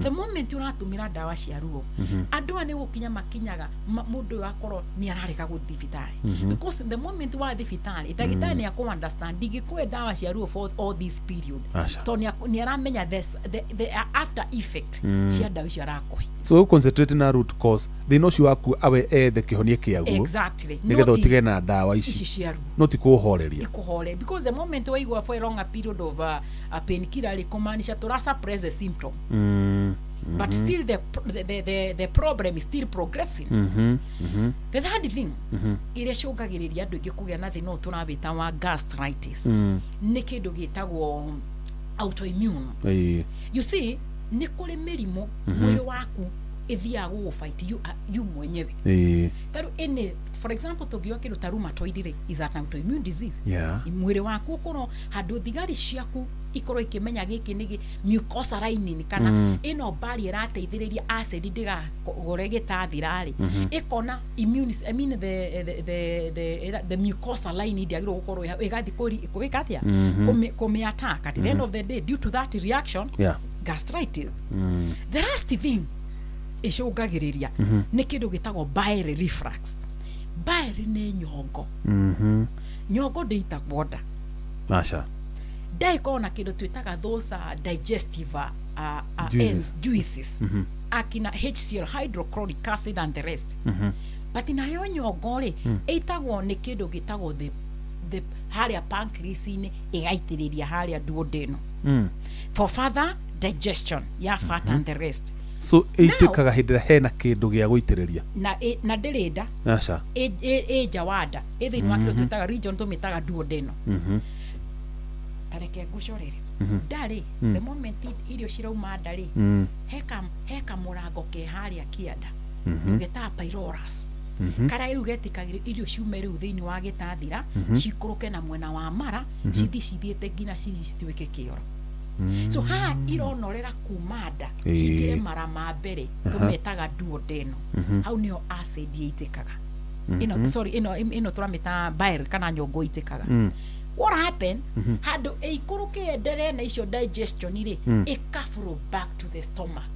the moment uratumira dawa cia ruo andu ani gukinya makinyaga mundu wakoro ni arareka guthibitari because the moment wa thibitari itagitani ya ku understand digikwe dawa cia ruo for all this period to ni aramenya the after effect cia dawa cia rakwe so concentrate na root cause they know you aku awe the kihonie kiaguo exactly nigetha utige na dawa ici cia ruo no tikuhoreria ikuhore because the moment wa igwa for a long period of a painkiller ikumanisha to suppress the symptom but still the problem is still progressing the third thing ile shogagiriria andu ingi kugia na thina tunabita wa gastritis ni kindu gitagwo autoimmune you see ni kuri mirimu mwiri waku ithia go fight you mwenyewe taru ene for example tugio kindu ta rheumatoid is an autoimmune disease mwiri waku kono handu thigari ciaku ikoro ikimenya giki ni mucosa lining kana ino barrier ateithiriria acid ndiga gore gitathirari ikona immune I mean the mucosa lining ndiagiro gukorwo igathi kuikatia kumi attack at the end of the day due to that reaction gastritis the last thing icungagiriria ni kindu gitagwo bile reflux bile ni nyongo nyongo nditagwo nda asha daikona kindu twitaga those digestive juices akina HCl hydrochloric acid and the rest but nayo nyongo ri itagwo ni kindu gitagwo the haria pancreas ni igaitiriria haria duodenum for further digestion ya fat and the rest so ituikaga hindira hena kindu gia guitiriria na ndirida acha jawada thini wa kindu twitaga region tumitaga duodenum tareke ngucorere ndari the moment irio cirauma ndari heka murango ke haria kianda tugeta pylorus kara iru getikagire irio ciume riu thini wa gitathira cikuruke na mwena wa mara cithiite ngina citwike kioro so ha ironorera kumanda cikire mara ma mbere tumetaga duodenum hau nio acid itikaga ino turameta bile kana nyongo itikaga what happened had ikuruke endere na icio digestion ire ikaflow back to the stomach.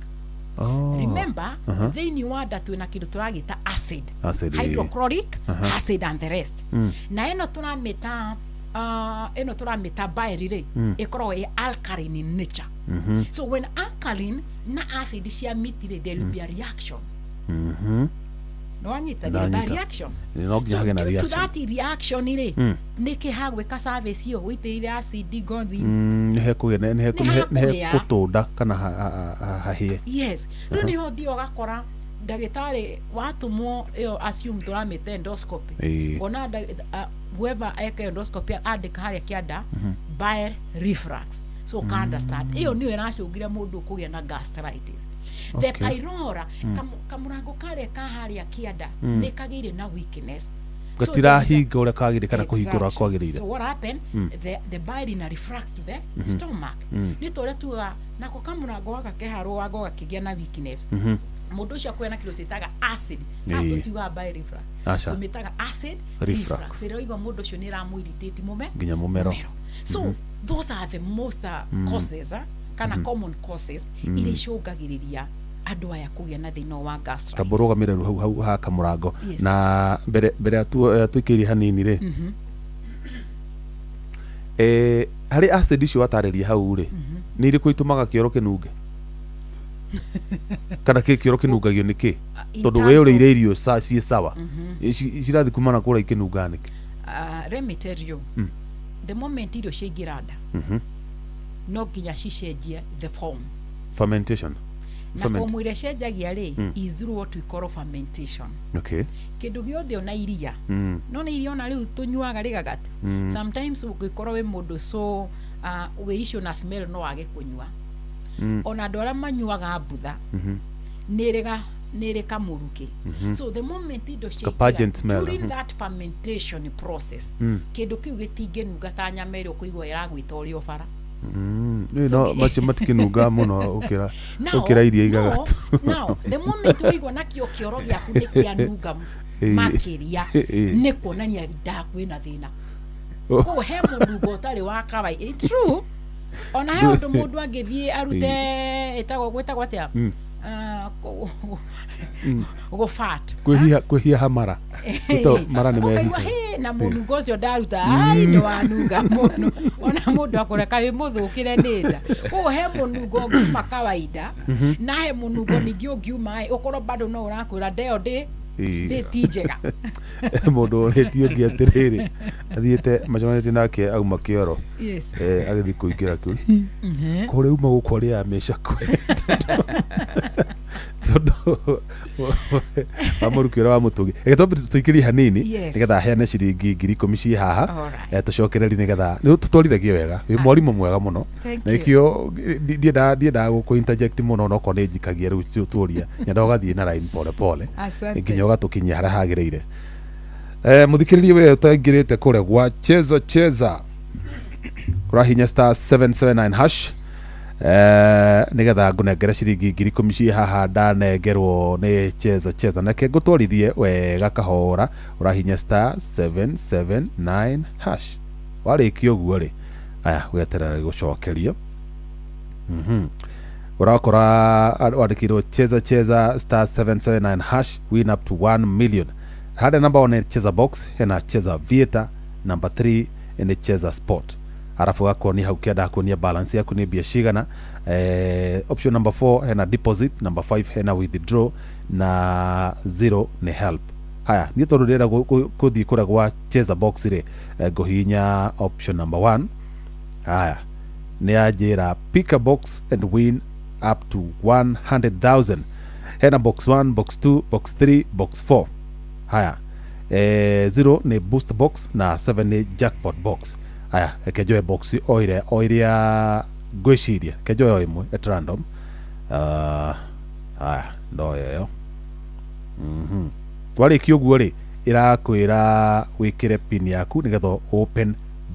Remember thini wa nda twina kindu turagita acid hydrochloric acid and the rest na ino turameta bile ire ikorwo alkaline in nature so when alkaline na acid cia meet there will be a reaction no anyita the reaction so to that reaction ire niki hagwe ka service yo witire acid gothi ne kutunda kana hahie yes ni hodi ogakora ndagitari watumwo iyo assume turamete endoscopy ona whoever eke endoscopy andika haria kianda bile reflux so can understand iyo niwe nacungira mundu kugia na gastritis. The pylora kamurango kare ka haria kianda nikagire na weakness gatira hinga ule kagire kana kuhingura kwagirire so what happened the bile in reflux to the stomach ni tore tuga nako kamurango waka keharo wago gakigia na weakness mundu ucio kwena kilo titaga acid ato tuga bile reflux tumitaga acid reflux ero igo mundu ucio ni ramu irritate nginya mumero so those are the most causes kana common causes ile icungagiriria andu aya kugia na thina wa gastritis taburuga mireru hau ha kamurango na mbere tuikiri hanini ri hari acid icio watariria hau ri ni iri kuitumaga kioro kinunge kana kioro kinungagio niki tondu we urire irio cie sawa cirathi kumana kura ikinunga niki let me tell you the moment irio ciingiranda no nginya cicenjie the form fermentation na form ire cenjagia ri is through what we call fermentation kindu giothe ona iria no na irio na riu tunyuaga rigagati sometimes ugikorwo we mundu so we icio na smell no age kunyua ona ndora manyuaga mbutha nireka muruki so the moment indo during that fermentation process kindu kiu gitingenuga ta nyamero kuigwa iragwita urio bara no matikinunga muno ukira iria igagatu now the moment uigwa nakio kioro giaku nikianunga makiria nikuonania ndakwina thina ko he mundu gotari wa kawai true ona he undu mundu angithie arute etago gwetagwo atia go fat kwihia hamara ito mara ni mehi na mundu gocio ndaruta ai ni wanuga muno ona mundu akoreka wi muthukire nida ko he mundu go nguma kawaida na he mundu go ningio ngiuma ukoro bado no urakwira ndeo ndi tijega mundu uretio ngiatiriri athiete macamanite nake auma kioro agithi kuingira kiu kore uma gukoria amesha kwe todo amurukira wa mutugi tuikiri hanini nigetha heane ciringi 10,000 haha tucokereri nigetha ni tutorithagie wega wi mwarimu mwega muno na ikio ndienda guku interject muno no kone njikagia riu tuturia nyenda ugathie na line pole pole nginya ugatukinyia hara hagirire muthikiririe we utangirite kuregwa cheza urahinya star 779 hash nigetha ngunengera ciringi 10,000 haha ndanengerwo ni cheza nake ngutwarithie wega kahora urahinya star 779 hash warikio guo ri aya weterera gucokerio urakora wandikirwo cheza star 779 hash win up to 1 million hada number 1 cheza box hena cheza vieta number 3 ene cheza sport arafu gako ni haukienda kunia balance yaku ni bia cigana option number 4 hena deposit number 5 hena withdraw na 0 ni help haya ni tondu ndira kuthii kuragwa cheza box ri nguhinya option number 1 haya ni ajira pick a box and win up to 100,000. Hena box 1, box 2, box 3, box 4. Haya 0 ni boost box na 7 ni jackpot box. Haya kejoe box oiria gweciria kejoe imwe at random. Haya ndo yo. Wale kiuguo ri irakwira wikire pin yaku nigetho open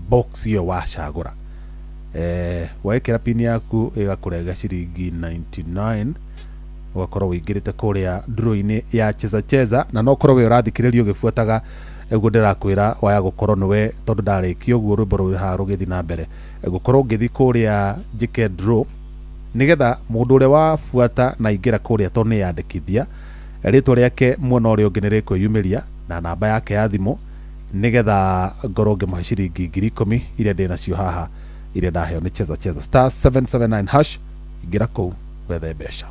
box yo wacagura. Waikira pin yaku igakurega ciringi 99 ugakorwo wingirite kuria draw-ini ya cheza na no korwo we urathikiririo gifuataga ego ndirakwira waya gukorwo niwe tondu ndarikio guo rwimbo ruri ha rugithi na mbere gukorwo ngithi kuria njike draw nigetha mundu ure wafuata na ingira kuria tondu ni yandikithia ritwa riake mwona uria ungi nirikwiyumiria na namba yake ya thimu nigetha ngorwo ngimuhe ciringi 10,000 iria ndina cio haha iria ndaheo ni cheza *779# ingira kuu wethe mbeca.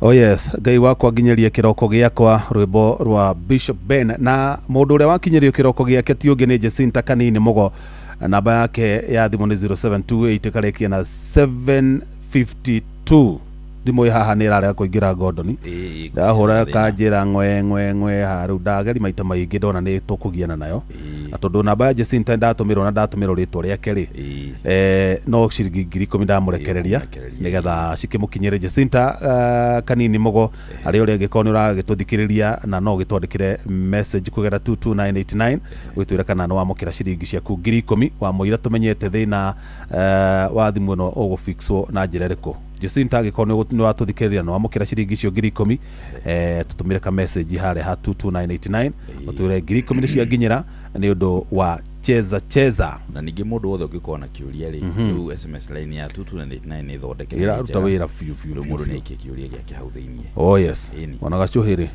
Oh yes, Ngai wakwa nginyeria kiroko giakwa rwimbo rwa Bishop Ben na mundu uria wakinyerio kiroko giake ti ungi ni Jacinta Kanini Mugo. Namba yake ya thimu ni 0728 karekia na 752. Thimu haha ni rarega kuingira Gordon. Ndahura kanjira ngwe haru ndageri maita maingi ndona ni tukugiana nayo. Na tondu namba ya Jacinta ndatumirwo ritwa riake ri. No ciringi 10,000 ndamurekereria nigetha cikimukinyire Jacinta Kanini Mugo ari uri angikoni uragituthikiriria na no gitwandikire message kugera 22989 gwitwira kana no wamukira ciringi ciaku 10,000 wa muira tumenyete thina wa thimu no ugufixwo na njira riku. Jacinta agikoni ni watuthikiriria no wamukira ciringi cio 10,000 tutumire ka message hare ha 22989 utwire 10,000 ni cianginyira ni undu wa cheza na ningi mundu wothe ukikona kiuria ri ru SMS line ya 22989 ni thondekere ira ruta wira fiu mundu ni kiuria giake hau thiini. Oh yes, ona gacuhiri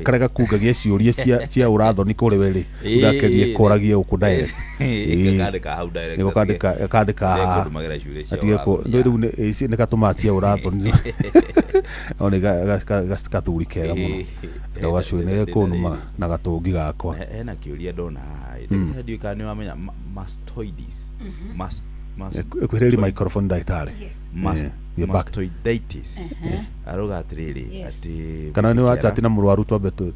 karega kuga gie ciuria cia urathoni kuri weri ndakerie koragie uku direct ikandika hau direct ikandika atige ko ndu ni katuma cia urathoni oni gathuri kega muno ndawacwine kunuma na gatungi gakwa ena kiuria ndona ndio kana wamenya mastoides ekwireri microphone daitare mastoiditis aroga atiriri ati kana ni wacha atina murwaru twambe tu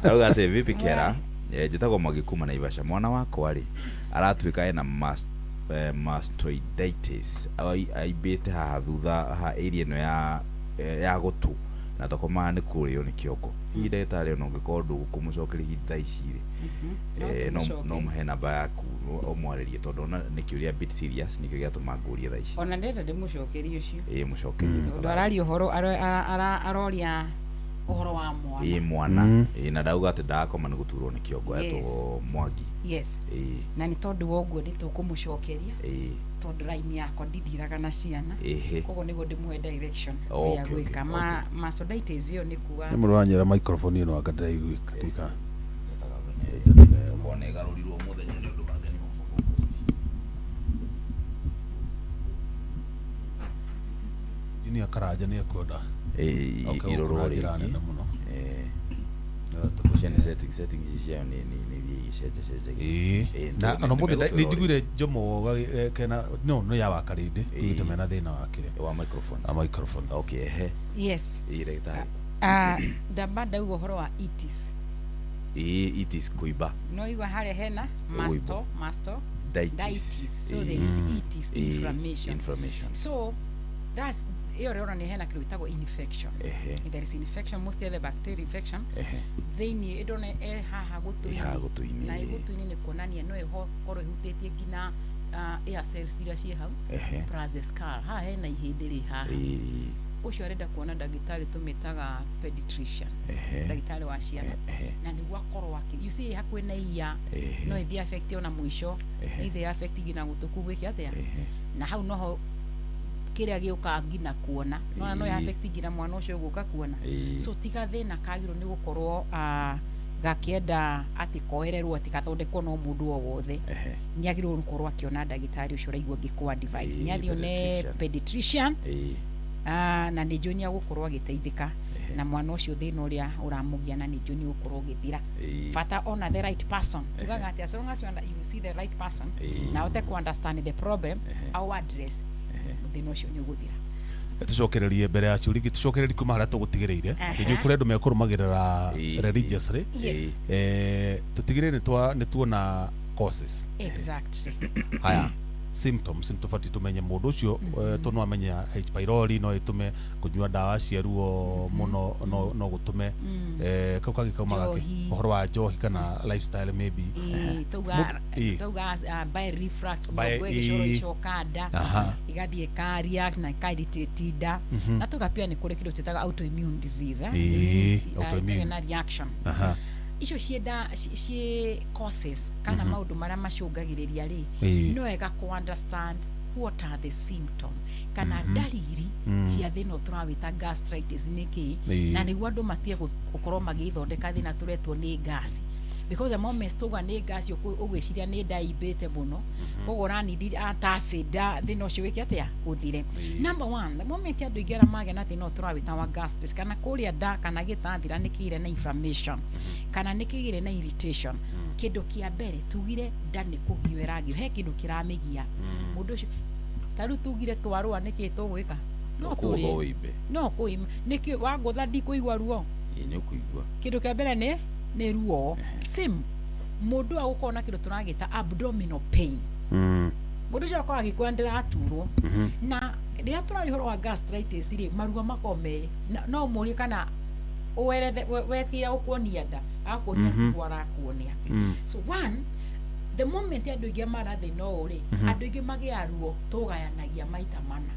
aroga ati vipi kera jitagwo Magikuma na Ivasha mwana wako ari aratuika ena mastoiditis aibete ha thutha ha area no ya gutu na tokoma ni kurio ni kiongo idetare no ngikordo kumucokeri hitha iciri no muhe namba yaku omwarerie tondu ni kiuria bit serious nikio giatumanguria tha ici ona ndenda ndimucokerie ucio mucokerie tondu arari uhoro aroria uhoro wa mwana mwana na ndauga ati ndakoma ni guturwo ni kiongo eto Mwangi yes na ni tondu woguo ni tukumucokeria tondu line yako ndithiraga na ciana koguo niguo ndimuhe direction ya gwika mastoiditis iyo ni kuwa ni murwanyira microphone ino akadaiguika tika bone garurirwo muthenya ni undu wake ni jini akaraja ni akoda irororira nene muno setting cia ni na no muthe ni njiguire Jomo kena no ya wakarinde gwitemena thina wakire wa microphone okay yes iregta ndamba ndauga uhoro wa itis kuiba no igwa hare hena mastoiditis so there is itis inflammation so that's iyo rero ni hena kitu itago infection there is infection most of the bacteria infection then idone haha gutu-ini na gutu-ini ni konania no eho koro hutete kina air cells ira cie hau plus scar ha hena ihindiri ha ucio arenda kuona ndagitari tumitaga pediatrician ndagitari wa ciana na ni gwakoro wake you see hakwe na iya no ithi affect ona mwisho ithi affect gina gutuku gwiki atia na hau noho kiria giuka ngina kuona no affect ngira mwana ucio guka kuona so tiga thina kagiro ni gukorwo gakienda ati koererwo ati kathondekwo no mundu o wothe niagirwo gukorwo akiona ndagitari ucio raigwa ngikwa device nyathio ne pediatrician na ni jonia gukorwo agiteithika na mwana ucio thina uria uramugia na ni joni gukorwo githira fata ona the right person tugaga ati as long as you see the right person na uta ku understand the problem au address thina ucio ni guthira tucokererie mbere ya ciuringi tucokererie kuma haria tugutigireire ndio kure andu mekurumagirira religiously tutigire ni tuona causes exactly haya symptoms tufati tumenye mundu ucio tono amenya H pylori no itume kunyua dawa cia ruo muno no gutume kauka gikaumagake uhoro wa njohi kana lifestyle maybe tuga by reflux gwegicoro icokanda igathie karia na kairite da na tuga pia ni kuri kitu tutaga autoimmune disease autoimmune na reaction icio cie causes kana maundu maria macungagiriria ri no ega ku understand what are the symptom kana dalili cia thina turawita gastritis niki na niguo andu matie gukorwo magithondeka thina turetwo ni gas because the moment tuga nä gas å ciria nä ndaimbä muno koguo ranidi antacid thä å cio wä kä atä a å thire. Number one, the moment andå ingä ara magä na thä na å tå rawä ta wa gastritis kana kå rä a nda kana gä tathira nä kä gire na inflammation kana nä kä gire na irritation, kä ndå kä a mbere tugire nda nä kå gio äragio he kä ndå kä ramä gia må ndå å cio tarä u tugire twarå nä kä tå gwä ka no tå rä no kå ima nä kä wangå tha ndikå igua ruo kä ndå kä a mbere nä ruo sim må ndå agå korwo na kä ndå tå ragä ta abdominal pain må ndå å cio akorwo agä kwä ndä raturwo na rä rä a tå rarä horo wa gastritis rä marua makome no må rie kana wekä ra gå kuonia nda akuonia tiguo arakuonia. So one, the moment andå ingä mara thä na å rä andå ingä magä a ruo tå gayanagia maita mana.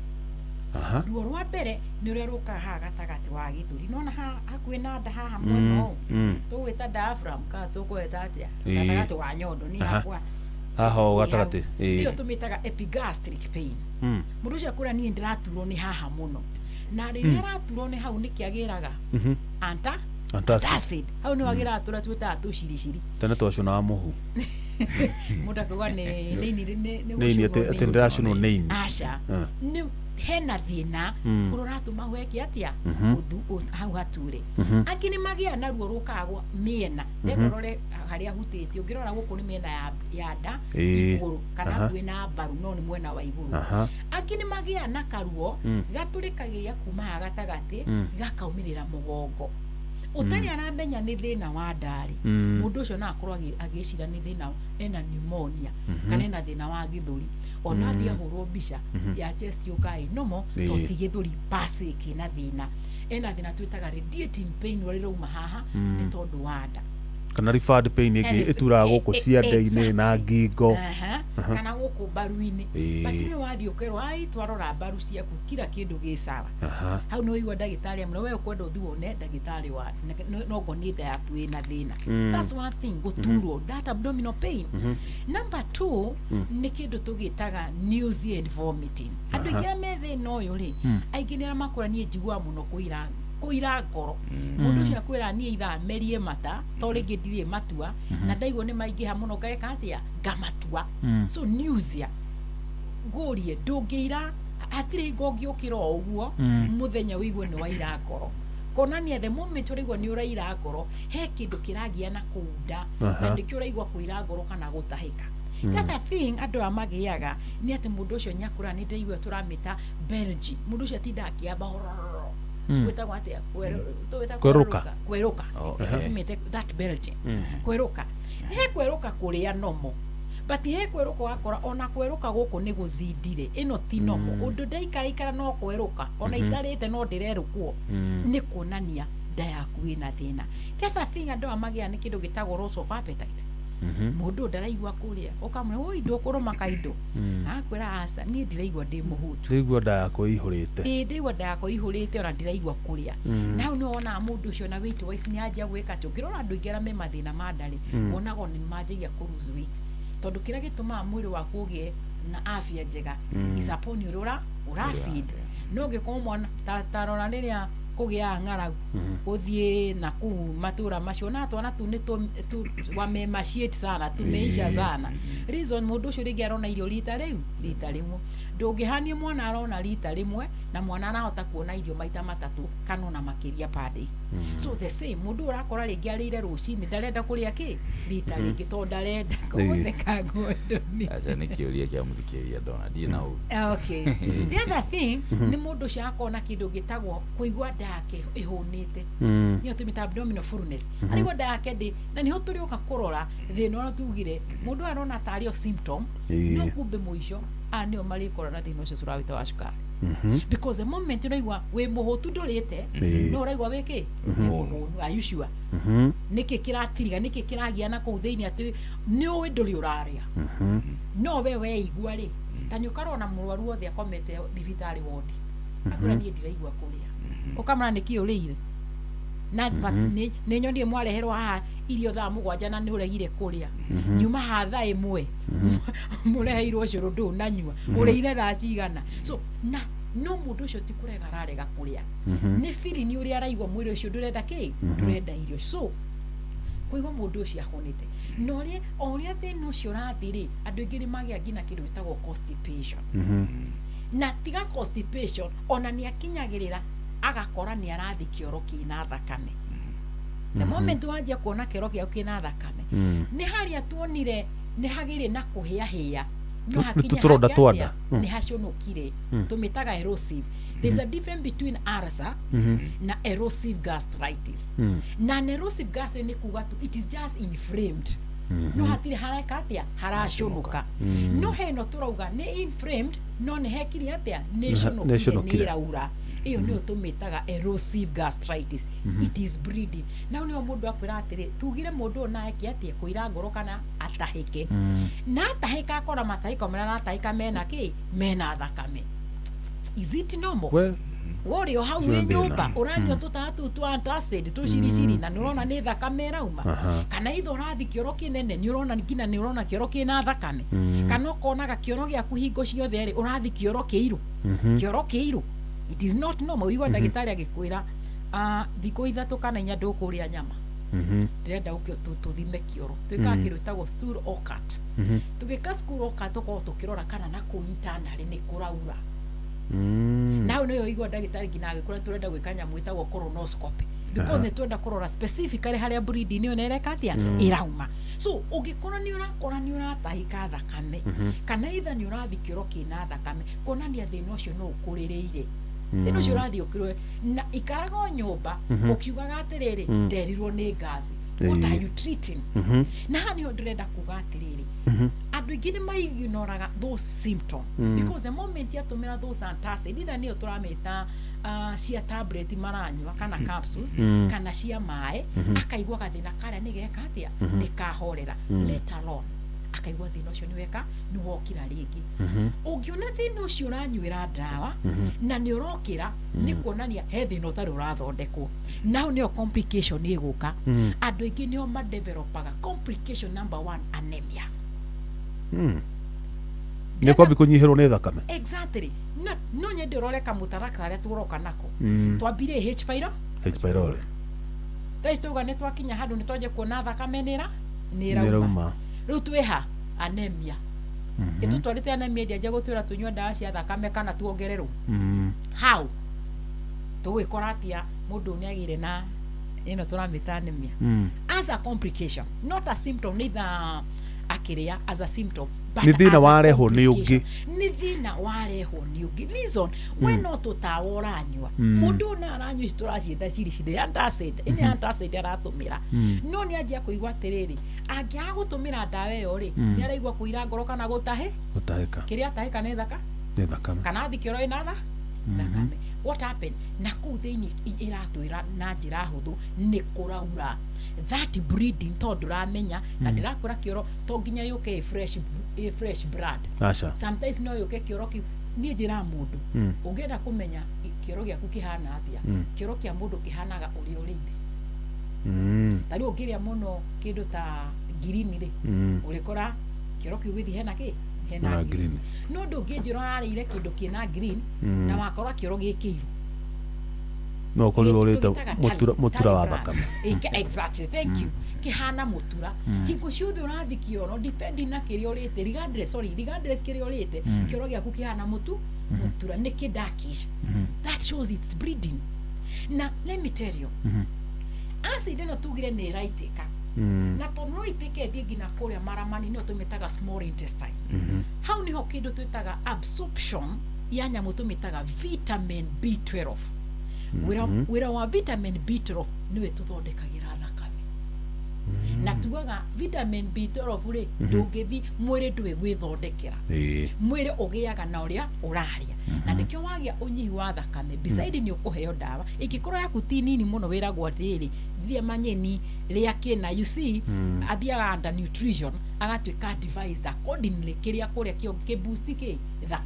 Ruo rwa mbere nä å rä a rå kaga haha gatagatä wa gä thå ri nona hakuä na nda haha mwena å tå gwä ta diaphragm kana tå kweta atä a gatagatä wa nyondo nä hakwa aho gatagatä ä yo tå mä taga epigastric pain. Må ndå å cio akwä ra niä ndä raturwo nä haha må no na rä rä a raturwo nä hau nä kä agä raga antacid hau nä wagä raga tå rä a twä taga tå ciriciri tene twacunaga må hu må ndå akauga atä ndä racinwo nä ini aca hena thina uratuma weke atia hau hature angĩ nĩ magĩa na ruo rũkagwo mĩena ndekorore harĩa hutĩte ũngĩrora gũkũ nĩ mĩena ya nda igũrũ kana kwĩ na mbaru no nĩ mwena wa igũrũ. Angĩ nĩ magĩa na karuo gatũrĩkagĩria kuma haha gatagatĩ gakaumĩrĩra mũgongo ũtarĩ aramenya nĩ thĩna wa ndarĩ mũndũ ũcio no akorwo agĩcira nĩ thĩna ena pneumonia kana ena thĩna wa gĩthũri ona thiĩ ahũrwo mbica ya chest yũkaĩ nomo to ti gĩthũri basic na thĩna ena thĩna twĩtaga radiating pain ũrĩa ũrauma haha nĩ tondũ wa nda kana referred pain ĩngĩ ĩturaga gũkũ ciande-inĩ na ngingo kana gũkũ mbaru-inĩ but nĩ wathiĩ ũkerwo ai twarora mbaru ciaku kila kĩndũ gĩ sawa hau nĩ ũigua ndagĩtarĩ amwe we ũkwenda ũthiĩ wone ndagĩtarĩ wa nogo nĩ nda yaku ĩna thĩna. That's one thing, gũturwo that abdominal pain. Number two nĩ kĩndũ tũgĩtaga nausea and vomiting. Andũ aingĩ arĩa me thĩna ũyũ rĩ aingĩ nĩ arĩa makora niĩ njiguaga mũno kũira ngoro mũndũ ũcio akwĩra niĩ ithaa merie mata to rĩngĩ ndirĩ matua na ndaigua nĩ maingĩha mũno ngeka atĩa ngamatua. So nausea ngũrie ndũngĩira hatirĩ ngo ngĩũkĩra o ũguo mũthenya wĩigue nĩ waira ngoro konania the moment ũraigua nĩ ũraira ngoro he kĩndũ kĩragia na kũu nda na nĩkĩo ũraigua kũira ngoro kana gũtahĩka. The other thing andũ aya magĩaga nĩ atĩ mũndũ ũcio nyakũra nĩ ndaigua tũramĩta belgi mũndũ ũcio atinda akĩamba gwĩtagwo atĩa kwerũka tumĩte that belgi kwerũka he kwerũka kũrĩa nomo but he kwerũka wakora ona kwerũka gũkũ nĩ gũzindire ĩno ti nomo ũndũ ndaikaraikara no kwerũka ona itarĩte no ndĩrerũkwo nĩ kuonania nda yaku ĩna thĩna. The other thing andũ aya magĩa nĩ kĩndũ gĩtagwo loss of appetite mũndũ ndaraigua kũrĩa ũkamwe oi ndũkũrũma kaindo akwĩra aca niĩ ndiraigua ndĩ mũhutu ndĩraigua nda yakwa ihũrĩte ndĩraigua nda yakwa ihũrĩte ona ndiraigua kũrĩa na hau nĩ wonaga mũndũ ũcio na weight wise nĩ anjia gwĩka atĩ ũngĩrora andũ aingĩ arĩa me mathĩna ma nda rĩ wonaga nĩ manjagia kũ lose weight tondũ kĩrĩa gĩtũmaga mwĩrĩ waku ũgĩe na afya njega is upon ũrĩa ũrafeed no ũngĩkorwo mwana tarora rĩrĩa kũgĩa ng'aragu ũthiĩ na kũu matũra macio na twana tu nĩ wamemaciate sana tumeisha sana reason mũndũ ũcio rĩngĩ arona irio rita rĩmwe ndũngĩhania mwana arona rita rĩmwe na mwana arahota kuona irio maita matatũ kana ona makĩria per day. So the same mũndũ ũrakora rĩngĩ arĩire rũcinĩ ndarenda kũrĩa kĩ rita rĩngĩ tondũ ndarenda kũhũthĩka ngondoni. Aca nĩ kĩũria kĩa mũthikĩrĩria ndona ndiĩ na ũũ. Okay. The other thing nĩ mũndũ ũcio akona kĩndũ gĩtagwo kũigua nda yake ĩhũnĩte nĩyo tũmĩta abdominal fullness arĩgua nda yake ndĩ na nĩho tũrĩũka kũrora thĩna ũrĩa tugire mũndũ arona tarĩ o symptom no kumbe mũico nĩo marĩkora na thĩna ũcio tũrawĩta wa cukari. Because the moment ũraigua wĩ mũhũtu ndũrĩte no ũraigua wĩkĩ mũhũnu are you sure nĩkĩ kĩratiriga nĩkĩ kĩragia na kũu thĩinĩ atĩ nĩ ũĩ ndũrĩ ũrarĩa no we weigua rĩ ta nĩ ũkarona mũrwaru wothe akomete thibitarĩ wondi akwĩra niĩ ndiraigua kũrĩa ũkamana nĩkĩ ũrĩire na nĩ nyonire mwareherwo haha irio thaa mũgwanja na nĩ ũregire kũrĩa nyuma haha thaa ĩmwe mũreheirwo ũcũrũ ndũnanyua ũrĩire thaa cigana. So na no mũndũ ũcio ti kũrega ararega kũrĩa nĩ feeling ũrĩa araigua mwĩrĩ ũcio ndũrenda kĩ ndũrenda irio. So kuigua mundu ucio ahonete no oria thina ucio urathiri andu aingi ni magia ngina kindu gitagwo constipation na tiga constipation ona ni akinyagirira agakora ni arathi kioro kina thakame the moment wanjia kuona kioro kiao kina thakame ni haria tuonire ni hagire na kuhia no tuturonda twanda ni haconokire tumitaga erosive. There's a difference between ulcer na erosive gastritis. Na erosive gastritis ni kuga tu it is just inflamed. No hatire haraka atia haraconoka. No heno turauga ni inflamed no ni hekiri atia ni conokire ni raura. Iyo ni utumitaga erosive gastritis. It is bleeding. Na ni mundu akwira atiri tugire mundu na eki atia kuira ngoro kana atahike. Na atahika akora matahika mena atahika mena thakame. Is it normal? Well, wori o hau ni nyumba uranyo tutatu tu antacid tu ciri na nurona ni thakame rauma kana itho rathi kioro kinene ni urona ngina ni urona kioro kina thakame kana ukonaga kioro giaku hingo ciothe ri urathi kioro kiiru it is not normal. Wiwa ndagitari agikwira thiko ithatu kana inya ndukuria nyama ndirenda ukio tuthime kioro twika kirutagwo stool occult tugika stool occult tuko tukirora kana na ku internal ni kuraura now no igwa ndagitari ngina agikura turenda gwika nyamu itagwo colonoscopy because ne twenda kurora specifically haria bleeding ni onereka atia irauma. So ugikora ni urakora ni uratahika thakame kana itha ni urathi kioro kina thakame konania thina ucio no ukurireire thina ucio urathi ukirwe na ikaraga nyumba ukiugaga atiriri nderirwo ni gazi. What are you treating? Na hani ndurenda kuga atiriri andu ingi ni maignoraga those symptoms because the moment yatumira those antacid either ni turameta cia tablet maranywa kana capsules kana cia mae akaigwa gathina karia ni geka atia ni kahorera let alone akaigwa thina ucio ni weka ni wokira ringi ungiona thina ucio uranywira ndawa na ni urokira ni kuonania he thina utari urathondekwo now ni complication iguka andu ingi ni o ma developaga complication number 1 anemia ni kwambi kunyihirwo ni thakame. Exactly. No nyende uroreka mutaraka aria turoka nako twambire H pylori taistuga ni twakinya handu ni twaje kuona thakame ni rauma riu twiha anemia itu twarite anemia ndia jago twira tunywa ndawa cia thakame kana tuongererwo how tugikora atia mundu ni agire na ino turamita anemia as a complication not a symptom neither akiria as a symptom ni thina wareho ni ungi reason we no tutaworanywa mundu na aranywa istoracitha ciri antacid ini antacid aratumira no ni anjia kuigwa atiriri angia gutumira ndawa iyo ri ni araigwa kuira ngoro kana gutahika kiria tahika ni thakame kana thikioro ina thakame. What happened na ku thiini iratwira na njira huthu ni kuraura that bleeding to duramenya na ndirakura kioro to nginya yuke fresh blood sometimes no yuke kioro ki ni njira mundu ungenda kumenya kioro giaku kihana atia kioro kia mundu kihanaga uri tari ungiria muno kindu ta green ri urikora kioro kiu githi hena green no ndungijira arire kindu kina green na wakora kioro gikiru no kuri urite mutura wa thakame. Exactly, thank you. Kihana mutura hingo ciothe urathi kioro depending na kiria urite regardless kiria urite kioro giaku kihana mutura ni kidakish that shows it's bleeding. Now let me tell you acid no tugire ni raitika na tono itike thigina kuria maramani no tumitaga small intestine how ni hokindo twitaga absorption ya nyamu tumitaga vitamin B12 wira wa vitamin B12 niwe tuthondekagira thakame na tugaga vitamin B12 ri ndungithi mwiri ndwi gwithondekera mwiri ugiaga na uria uraria na nikyo wagia unyihi wa thakame beside ni ukuheo dawa ikikoro yaku ti nini muno wira gwatiri thia manyeni ria kina you see athiaga under nutrition agatwika device accordingly kiria kuria kio ke boost ki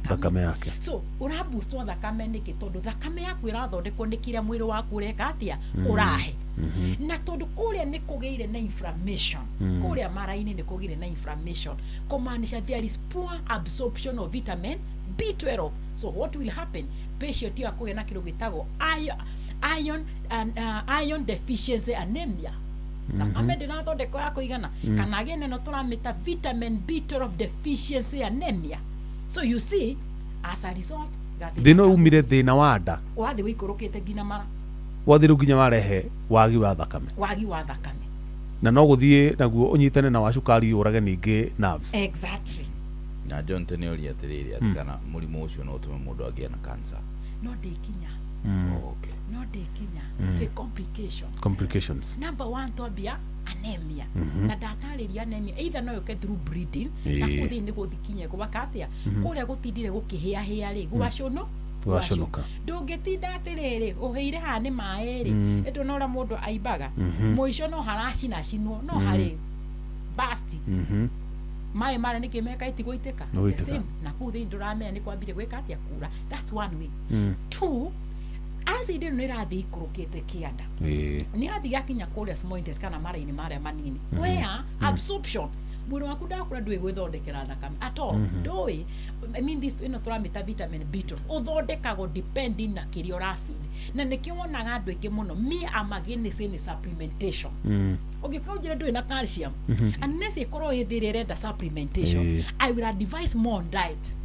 thakame yake. So ura boost wa thakame ni kitondu thakame yaku irathondekwo ni kiria mwiri waku ureka atia urahe na tondu kuria ni kugeire na inflammation kuria maraini ni kugeire na inflammation kumaanisha there is poor absorption of vitamin B12. So what will happen? Patient ya kugena kiru gitago iron deficiency anemia thakame ndĩrathondekwo ya kũigana kana agĩe neno tũramĩta vitamin B12 deficiency anemia. So you see, as a result, thĩna umire thĩna wa nda wathi wĩikũrũkĩte nginya mara wathi rĩu nginya warehe wagi wa thakame na no gũthiĩ naguo ũnyitane na wa cukari ũrage ningĩ nerves. Exactly. Na John tene ũria atĩrĩrĩ ati kana mũrimũ ũcio no ũtũme mũndũ agĩe na cancer. No ndĩkinya. Okay. No ndĩkinya. To complications. Number 1 twambia anemia. Na ndatarĩria anemia either no yoke through breeding na kũthi nĩ gũthikinye gũbaka atĩa kũrĩa gũtindire gũkĩhĩa rĩ gũgaconoka ndũngĩtinda atĩrĩrĩ ũhĩire haha nĩ maĩ rĩ ndũna ũrĩa mũndũ aimbaga mũico no haracinacinwo no harĩ basti maĩ marĩa nĩkĩ meka itigũitĩka the same na kũu thĩinĩ ndũramenya nĩ kwambire gwĩka atĩa kura. That's one way. 2, acid ĩno nĩ ĩrathiĩ ikũrũkĩte kĩanda nĩ ĩrathiĩ gakinya kũrĩa small intestine kana mara-inĩ marĩa manini where absorption mwĩrĩ waku ndakũra ndũĩ gwĩthondekera thakame at all. Ndũĩ I mean this ĩno tũramĩta vitamin B12 ũthondekagwo depending na kĩrĩa ũrafeed na nĩkĩo wonaga andũ aingĩ mũno me am against any supplementation. Ũngĩkorwo njĩra ndũĩ na calcium unless ĩkorwo ĩthĩrĩ ĩrenda supplementation I will advise more on diet.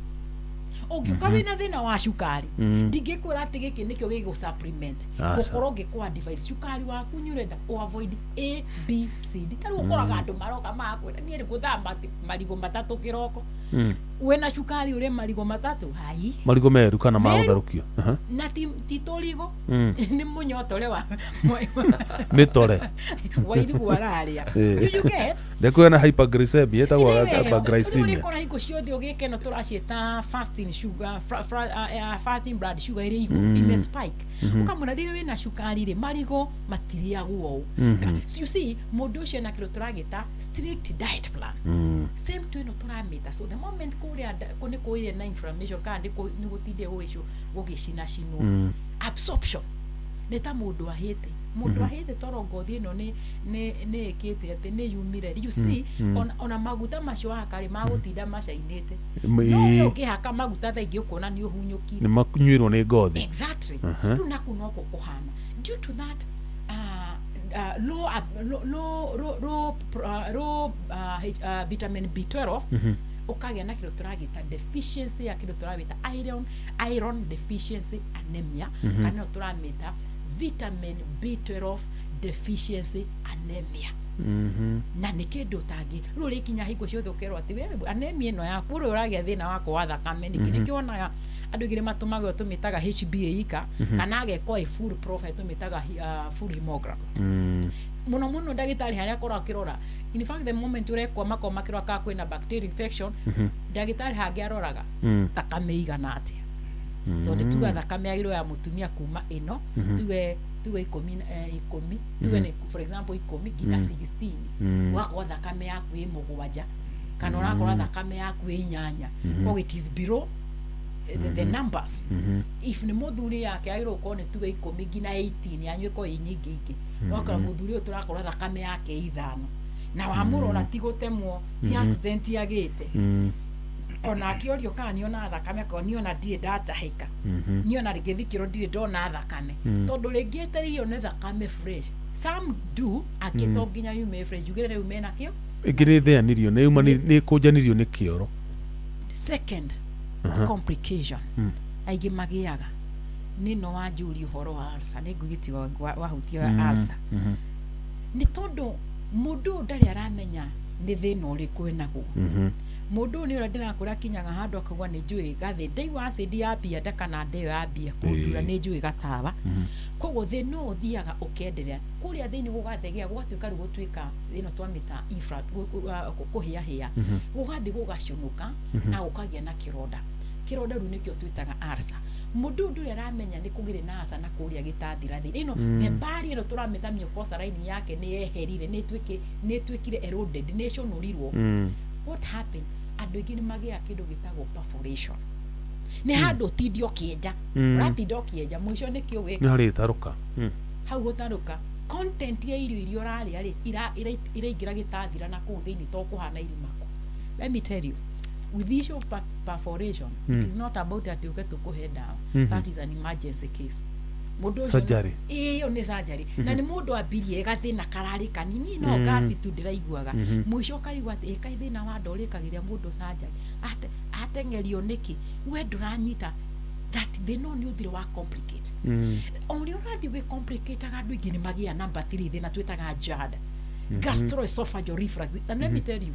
Ũngĩũka wĩna thĩna wa cukari ndingĩkwĩra atĩ gĩkĩ nĩkĩo gĩgũ supplement gũkorwo ngĩkwa advice cukari waku nĩ ũrenda avoid A, B, C, D. Tarĩ ũkoraga andũ maroka makwĩra niĩ nĩ gũthamba marigũ 3 kĩroko wĩna cukari ũrĩa marigũ 3 hai marigũ meru kana magũtherũkio na ti tũrigũ nĩ mũnyotore wa mĩtore wa irigũ ararĩa you get ndekuona hyperglycemia etagwo hyperglycemia ũrĩkora hingo ciothe ũgĩke no tũraciĩta fasting sugar fasting blood sugar ĩrĩa ime spike ũkamũra rĩrĩa wĩna cukari rĩ marigũ matirĩagwo ũũ. You see mũndũ ũcio na kĩrĩa tũragĩta strict diet plan same to ĩno tũramĩta. So the moment kũrĩa nĩ kũire na inflammation kana nĩ gũtinde gũgĩcinacinwo absorption nĩ ta mũndũ ahĩte toro ngothi ĩno nĩ ĩkĩte atĩ nĩ yumire. You see ona maguta macio hakarĩ magũtinda macainĩte no ũngĩhaka maguta thaa ingĩ ũkona nĩ ũhunyũkire nĩ makunyuĩrwo nĩ ngothi. Exactly. Rĩu naku no kũhana due to that low vitamin B12 ukagĩa na kĩrĩa tũragĩta deficiency ya kĩrĩa tũragĩta iron deficiency anemia kana tũramĩta vitamin B12 deficiency anemia. Na nĩ kĩndũ tangĩ rĩu rĩkinya hingo ciothe ũkerwo atĩ we anemia ĩno yaku ũrĩa ũragĩa thĩna wako wa thakame nĩkĩ nĩkĩonaga andũ aingĩ matũmagwo tũmĩtaga HbA kana agekwo full profile tũmĩtaga full hemoglobin. Mũno ndagĩtarĩ harĩa akorwo akĩrora in fact the moment ũrekwo makoma kĩrora ka kwĩna bacterial infection ndagĩtarĩ hangĩ aroraga thakame igana atĩa tondũ tuga thakame yagĩrĩrwo ya mũtumia kuma ĩno tuge 10 tuge for example 10 nginya 16 wakorwo thakame yaku ĩ 7 kana ũrakorwo thakame yaku ĩ 8 or it is below the numbers. If nĩ mũthuri yake agĩrĩrwo gũkorwo nĩ tuge 10 nginya 18 yanyu ĩkorwo ĩ nyingĩ wakora mũthuri ũyũ tũrakorwo thakame yake 5 na wamũrona ti gũtemwo ti accident yagĩte ona akĩorio kana niona thakame kana niona ndirĩ ndatahĩka niona rĩngĩ thikĩro ndirĩ ndona thakame tondũ rĩngĩ etereirio nĩ thakame fresh. Some do akĩto nginya yume fresh jugĩre rĩu mena kĩo ĩngĩ thĩanirio nĩ uma nĩ kũnjanirio nĩ kĩoro. Second complication aingĩ magĩaga nĩ no wanjũri ũhoro wa ulcer nĩ ngũgĩti wahutia ulcer nĩ tondũ mũndũ ndarĩ aramenya nĩ thĩna ũrĩkũ wĩnaguo. Mũndũ nĩ ũrĩa ndĩrakũra kinyaga handũ akauga nĩ njũĩ gathĩ ndaigua acid yambia nda kana ndeyo yambia kũndura nĩ njũĩ gatawa koguo thĩna ũthiaga ũkenderea kũrĩa thĩinĩ gũgathegea gũgatuĩka rĩu gũtuĩka ĩno twamĩta kũhĩahĩa gũgathiĩ gũgaconoka na gũkagĩa na kĩronda rĩu nĩkĩo twĩtaga ulcer. Mũndũ ndũrĩa aramenya nĩ kũgĩrĩ na ulcer na kũrĩa gĩtathira thĩ ĩno the barrier ĩno tũramĩta mucosa line yake nĩ yeherire nĩ ĩtuĩkire eroded nĩ ĩconorirwo. What happened? Andũ aingĩ nĩ magĩaga kĩndũ gĩtagwo perforation. Nĩ handũ ũtindio kĩenja ũratinda ũkĩenja mũico nĩkĩo gĩka nĩ harĩ tarũka hau gũtarũka content ya irio iria ũrarĩa rĩ iraingĩra gĩtathira na kũu thĩinĩ to kũhana irimako. Let me tell you with issue of perforation it is not about atĩ ũke tũkũhe ndawa that is an emergency case mundu Surgery. iyo ni surgery na ni mundu ambirie gathina karari kanini no gasi tu ndiraiguaga mwisho kaigua ati kaithina wa ndorikagiria mundu surgery atengerio niki we nduranyita that they know ni uthire wa complicate only urathi we complicate andu ingi ni magia number 3 thina twitaga JAD gastroesophageal reflux and let me tell you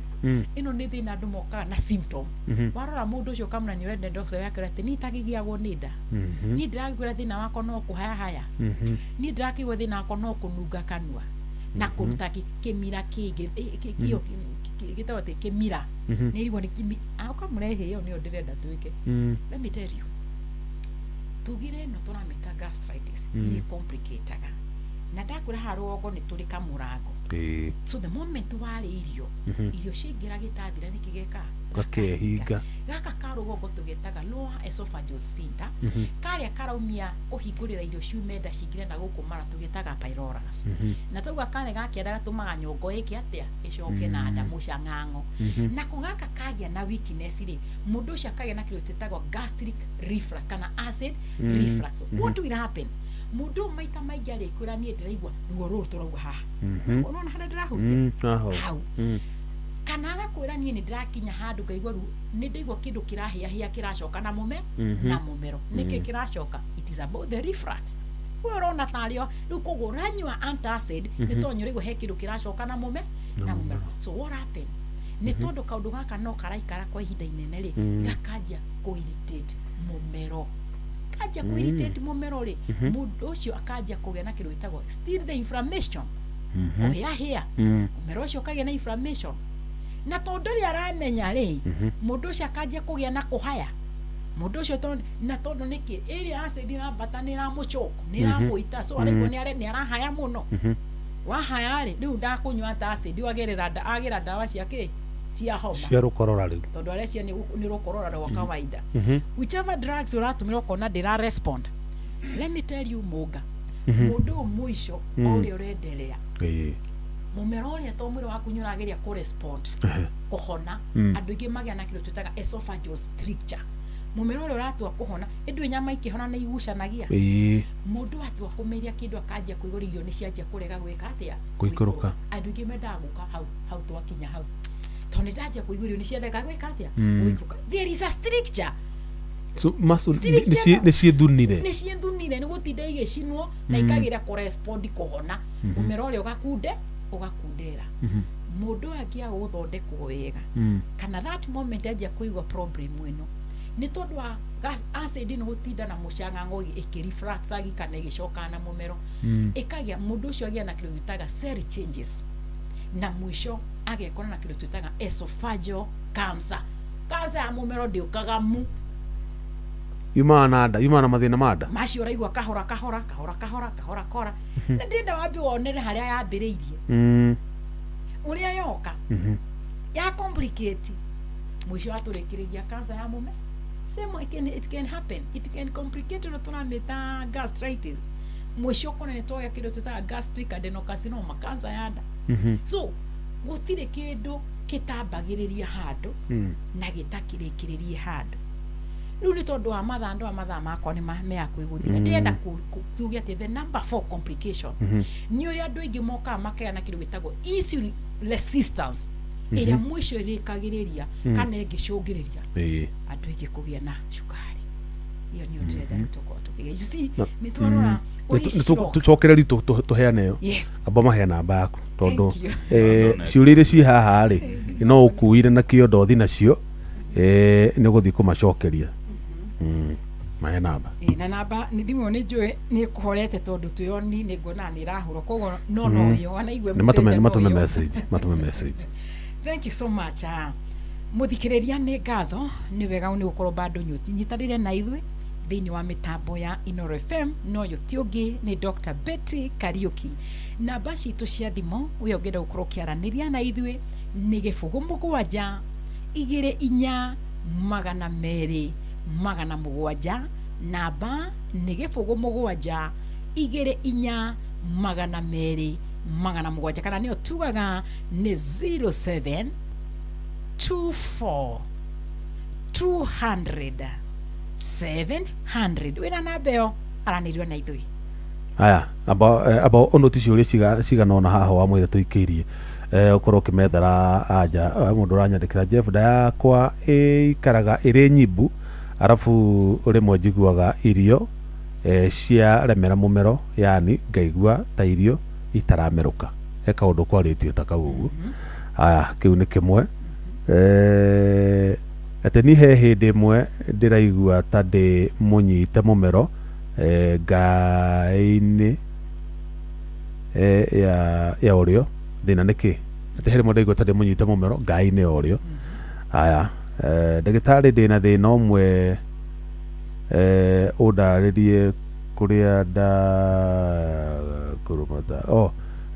ino ni thina andu moka na symptom warora mundu ucio kamuna ni urende ndoso yake ati ni tagigiagwo ni nda ni ndiragwira thina wako no kuhaya haya ni ndirakigwa thina wako no kununga kanua na kuruta kimira kingi kio gitawa te kimira ni igwa ni kimi aka murehe yo ni ndirenda twike let me tell you tugire no turameta gastritis ni complicated na ndakura haruogo ni turi kamurago so the moment wale irio shigira gitathira nikigeka gakehinga gaka karuogo tugetaga lower esophageal sphincter karia karaumia kuhingurira irio ciumenda shigire na gukumara tugetaga pylorus na tauga kane gakienda gatumaga nyongo iki atia icoke na nda mucang'ang'o na kugaka kagia na weakness ri mundu ucio kagia na kiro tetagwo gastric reflux kana acid reflux what will happen mundu maita maingi arikwira nie ndiraigua ruo ruru turauga haha unaona hana ndirahutia hau kana agakwira nie ni ndirakinya handu ngaigua ruo ni ndaigua kindu kirahia kiracoka na na mumero niki kiracoka it is about the reflux urona tario riu koguo ranyua antacid ni tonyurigo he kindu kiracoka na mumero so what happened ni tondu kaundu gaka no karaikara kwa ihinda inene ri gakanja kuirritate mumero kaja kuirritate mumero ri mundu ucio akaja kugia na kindu gitagwo still the inflammation here mumero ucio kagia na inflammation na tondu ri aramenya ri mundu ucio akaja kugia na kuhaya mundu ucio na tondu niki iri acid na batanira muchoko nira muita so ariko ni arahaya muno wahaya ri riu ndakunywa ta acid agira dawa ciake cia homa cia rukorora riu tondu arecia ni rukorora rwa kawaida whichever drugs uratumira kona ndira respond let me tell you muga mundu mwisho uri urendelea mumero uria tomwiro waku nyurageria ku respond kuhona andu ingi magia na kiro tutaga esophageal stricture mumero uria uratua kuhona endu nyama ikihona na igucanagia mundu atua kumeria kindu akajia kuiguririo ni cianjia kurega gwika atia kuikuruka andu ingi mendaguka hau twakinya hau tone ndaje kuigurio ni ciendaga gwika atia guikuruka there is a stricture so maso ni ciethunire ni gutinda igicinwo na ikagira correspond kuhona mumero uria ugakundera mundu agia guthondekwo wega kana that moment agia kuigwa problem ino ni tondu wa acid no gutinda na mucang'ang'o ikireflux agikana igicoka na mumero ikagia mundu ucio agia na kiro gitaga cell changes na mwisho agekora na kiro twitaga esophageal cancer ya mumero ndiukagamu yumana mathina mada macio raigwa kahora ndinda wambi wonere haria yambiriirie uria yoka ya complicate mwisho aturikiria cancer ya mume same it can happen it can complicate no tunameta gastritis mwisho kona ni toya kido tuta gastric adenocarcinoma cancer ya nda so gutire kindu kitambagiriria handu na gitakirikiria handu riu ni tondu wa mathaa makwa ni meakwiguthira ndirenda kuugia ati the number 4 complication ni uria andu ingi moka makaya na kindu gitagwo insulin resistance iria mwisho irikagiriria kana ingicungiriria andu ingi kugia na cukari iyo ni ndirenda tukiga you see ni twarora tucokereri tuheane yo amba mahe namba yaku tondu ciurire ci haha ri no ukuire na kiondo thi nacio ni guthi kumacokeria mahe namba na namba ni thimu ni njue ni kuhorete tondu tuyoni ni ngona ni rahuro kogo no yo wanaigwe matume message thank you so much muthikiriria ni ngatho ni wega ni gukorwo bado nyitarire na ithui thiini wa mitambo ya Inooro FM no yo tiungi ni Dr. Betty Kariuki na bashi tu cia thimo uyo ngenda gukorwo kiaraniria na ithui ni gibugu mugwanja 24,200 namba ni gibugu mugwanja 24,200 kana niyo tugaga ni 07 24 200 700 wina nabeo aranirio na ithui aya aba onoti cio ciganona haha wa mwire tuikirie ukorwo kimethera aja mundu uranyandikira Jeff da yakwa ikaraga iri nyibu arafu rimwe njiguaga irio cia remera mumero yani ngaigua ta irio itarameruka eka undu kwaritio ta kaugu aya kiu ni kimwe ate ni he hindi imwe ndiraigua ta ndi munyite mumero ngai-ini ya urio thina niki ate here mundu igua ta ndi munyite mumero ngai-ini urio aya ndagitari ndina thina umwe udaririe kuria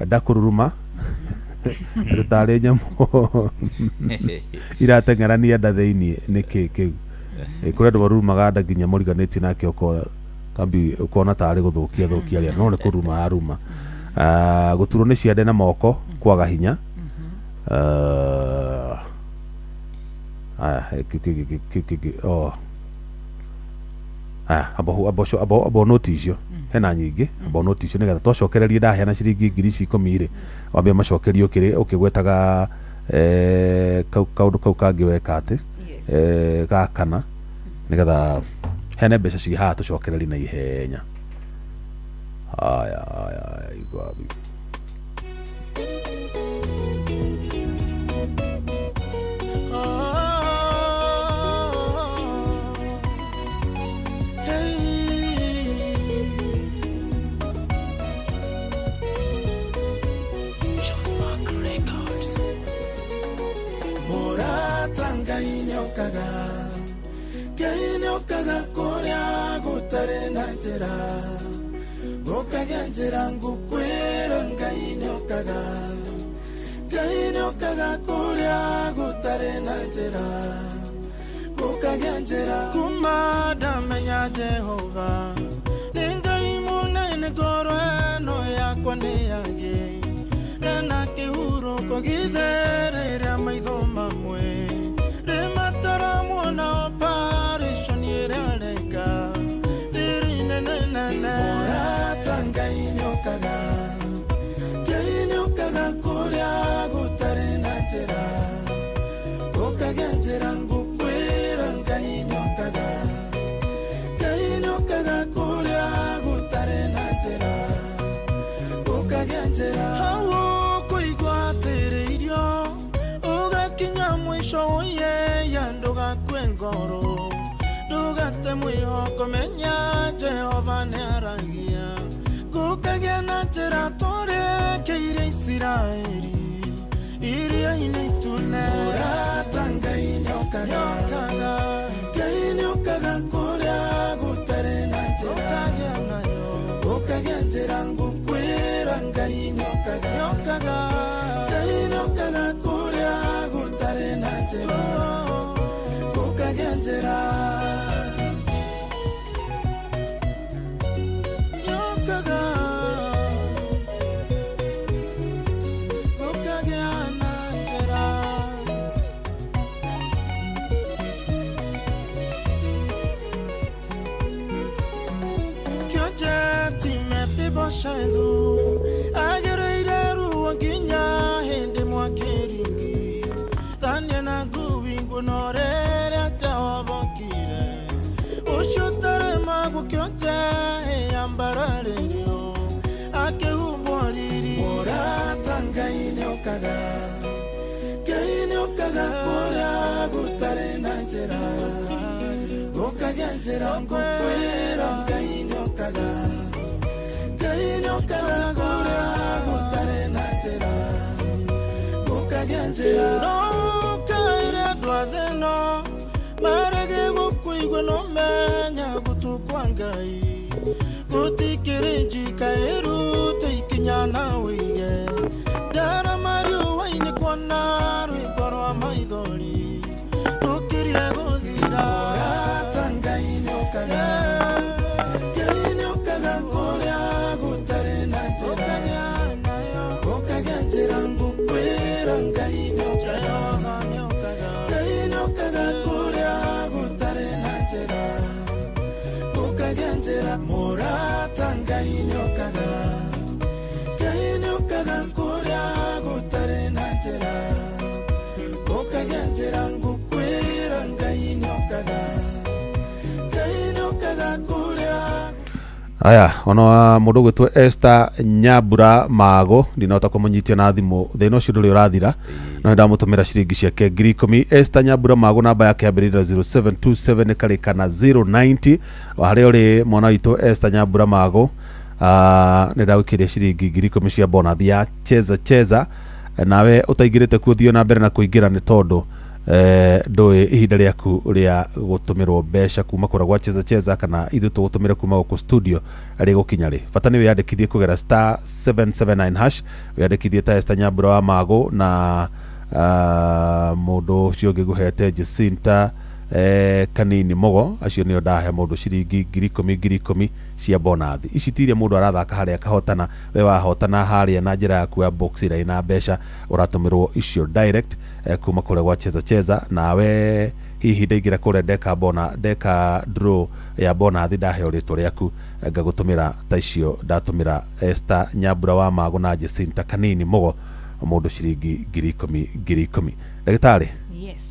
ndakururuma ndagitari nyamu irateng'erania nda thiini niki kiu kuria andu marurumaga nda nginya muriganĩtie nake ukona tarĩ gũthũkia ria no nĩ kũruma aruma gũturwo nĩ ciande na moko kwaga hinya abo noti icio hena nyingĩ abo noti icio nĩgetha twacokererie ndaheana ciringi 10,000 wambia macokerio ũkĩgwetaga kaũndũ kau kangĩ weka atĩ gakana nĩgetha hene mbeca ciĩ haha tũcokererie na ihenya aya igwa Gainyokaga kuria gutare na njira gukagia njira ngukwira gainyokaga kuria gutare na njira gukagia njira kuma ndamenya Jehova ni ngai munene ngoro eno yakwa ni yagi na kihuruko githerera maitho mamwe rimatara muona operation yerareka gainyokaga kuria gutare na njira gukagia njira ngukwira gainyokaga kuria gutare na njira gukagia njira hawo kuigwa teririo ugakinya mwisho ye yanduga kwengoro ndugate mwihoko menya Jehova nĩaragia gukagia na njĩra tũrĩkĩire Isiraeli iria-inĩ itune gainyokaga kũrĩa gũtarĩ na njĩra gukagia njĩra ngukwĩra gainyokaga kũrĩa gũtarĩ na njĩra gukagia njĩra Shaidu agereire ruo nginya hindi mwakiringi thania na nguvingu norere Jehova-kire ucio tarema gukionje ambararerio akihumbwo riri gainyokaga kuria gutare na njira gukagia njira ngukwira gainyokaga kuria gutare na njira gukagia njira no kaire ndwatheno marege gukuigwe no menya gutukwa ngai gutikiri njikairu teikinya na wige ndara mario waini kuona rwimbo rwa maithori rukirie guthira gainyokaga kuria gutare na njira gukagia njira ngukwira gainyokaga kuria gutare na njira gukagia njira murata gainyokaga aya ona mundu gwitwo Esther Nyambura Mago ndinota kumunyitio na thimu thina ucio nduri urathira no ndamutumira ciringi ciake 10,000. Esther Nyambura Mago namba yake yambirira 0727 karikana 090 wahari uri mwana witũ Esther Nyambura Mago nä ndagwä ciringi 10,000 cia bonus ya cheza nawe utaingirite kuthio na mbere na kuingira ni tondu ndå ihinda rĩaku rĩa gũtũmĩrwo mbeca kuma kũra gwa cheza kana ithu tũgũtũmĩra kuma gũkũ studio rĩgũkinya rĩ bata nĩ wĩyandĩkithie kũgera star 779 hash wĩyandĩkithie ta Esther Nyambura wa Mago na mũndũ ũcio ũngĩ gũhete Jacinta Kanini Mogo acio nĩo ndahe mũndũ ciringi 10,000 cia bonathi ici tiria mũndũ arathaka harĩa kahotana we wahotana harĩa na njĩra yaku ya box ĩrĩa ina mbeca ũratũmĩrwo icio direct kuma kũrĩa gwa cheza nawe hihi ndaingĩra kũrĩa deka draw ya bonathi ndahe rĩtwa rĩaku ngagũtũmĩra ta icio ndatũmĩra Esther Nyambura wa Mago na Jacinta Kanini Mogo mũndũ ciringi 10,000. Ndagĩtarĩ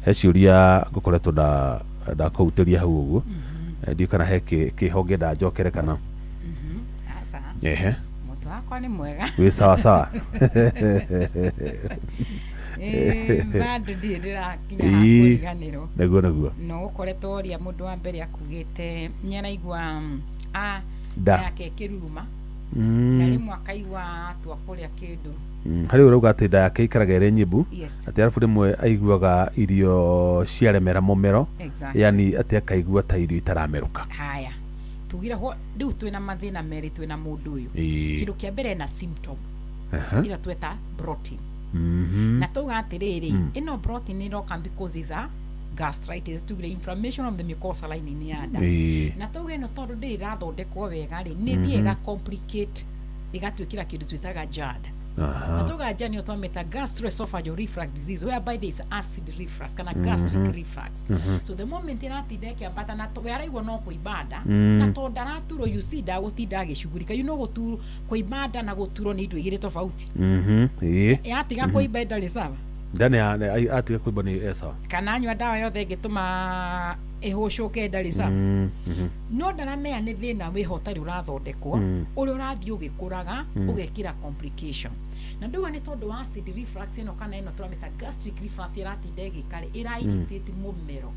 he ciũria ngũkoretwo ndakũutĩria hau ũguo ndiũ kana he kĩhonge ndanjokere kana mũtu wakwa nĩ mwega wĩ sawa bado ndirĩ ndĩrakinya ha kũriganĩrwo naguo no ũkoretwo ũria mũndũ wa mbere akugĩte nĩaraigua yake ĩkĩruruma na rĩmwe akaigua twa kũrĩa kĩndũ harĩ ũrauga atĩ nda yake ikaraga ĩrĩ nyimbu atĩ arabu rĩmwe aiguaga irio ciaremera mũmero yani atĩ akaigua ta irio itaramerũka. Haya tugire rĩu twĩna mathĩna merĩ twĩna mũndũ ũyũ kĩndũ kĩa mbere na symptom ĩrĩa tweta bloating na tauga atĩrĩrĩ ĩno bloating nĩ ĩroka because is a gastritis tugire inflammation of the mucosa lining ya nda na tauga ĩno tondũ ndĩrĩ ĩrathondekwo wega rĩ nĩ thiĩ ĩga complicate ĩgatuĩkĩra kĩndũ twĩtaga GERD. Natoga jani otometa gastroesophageal reflux disease whereby there is acid reflux kana gastric reflux. So the moment iratindeke ambata na to yaraigwo no kuibada na to ndaraturo you see da gutinda gicugurika you know guturo kuibada na guturo ni indu igire tofauti. Atiga kuibada ri sawa ndani atiga kuiba ni sawa kana anywa dawa yothe ingituma ihucuke ndari sawa no ndaramenya ni thina wihotari urathondekwo uri urathii ugikuraga ugekira complication na nduga ni tondu wa acid reflux ino kana ino turamita gastric reflux iratinda igikare irairritate mumero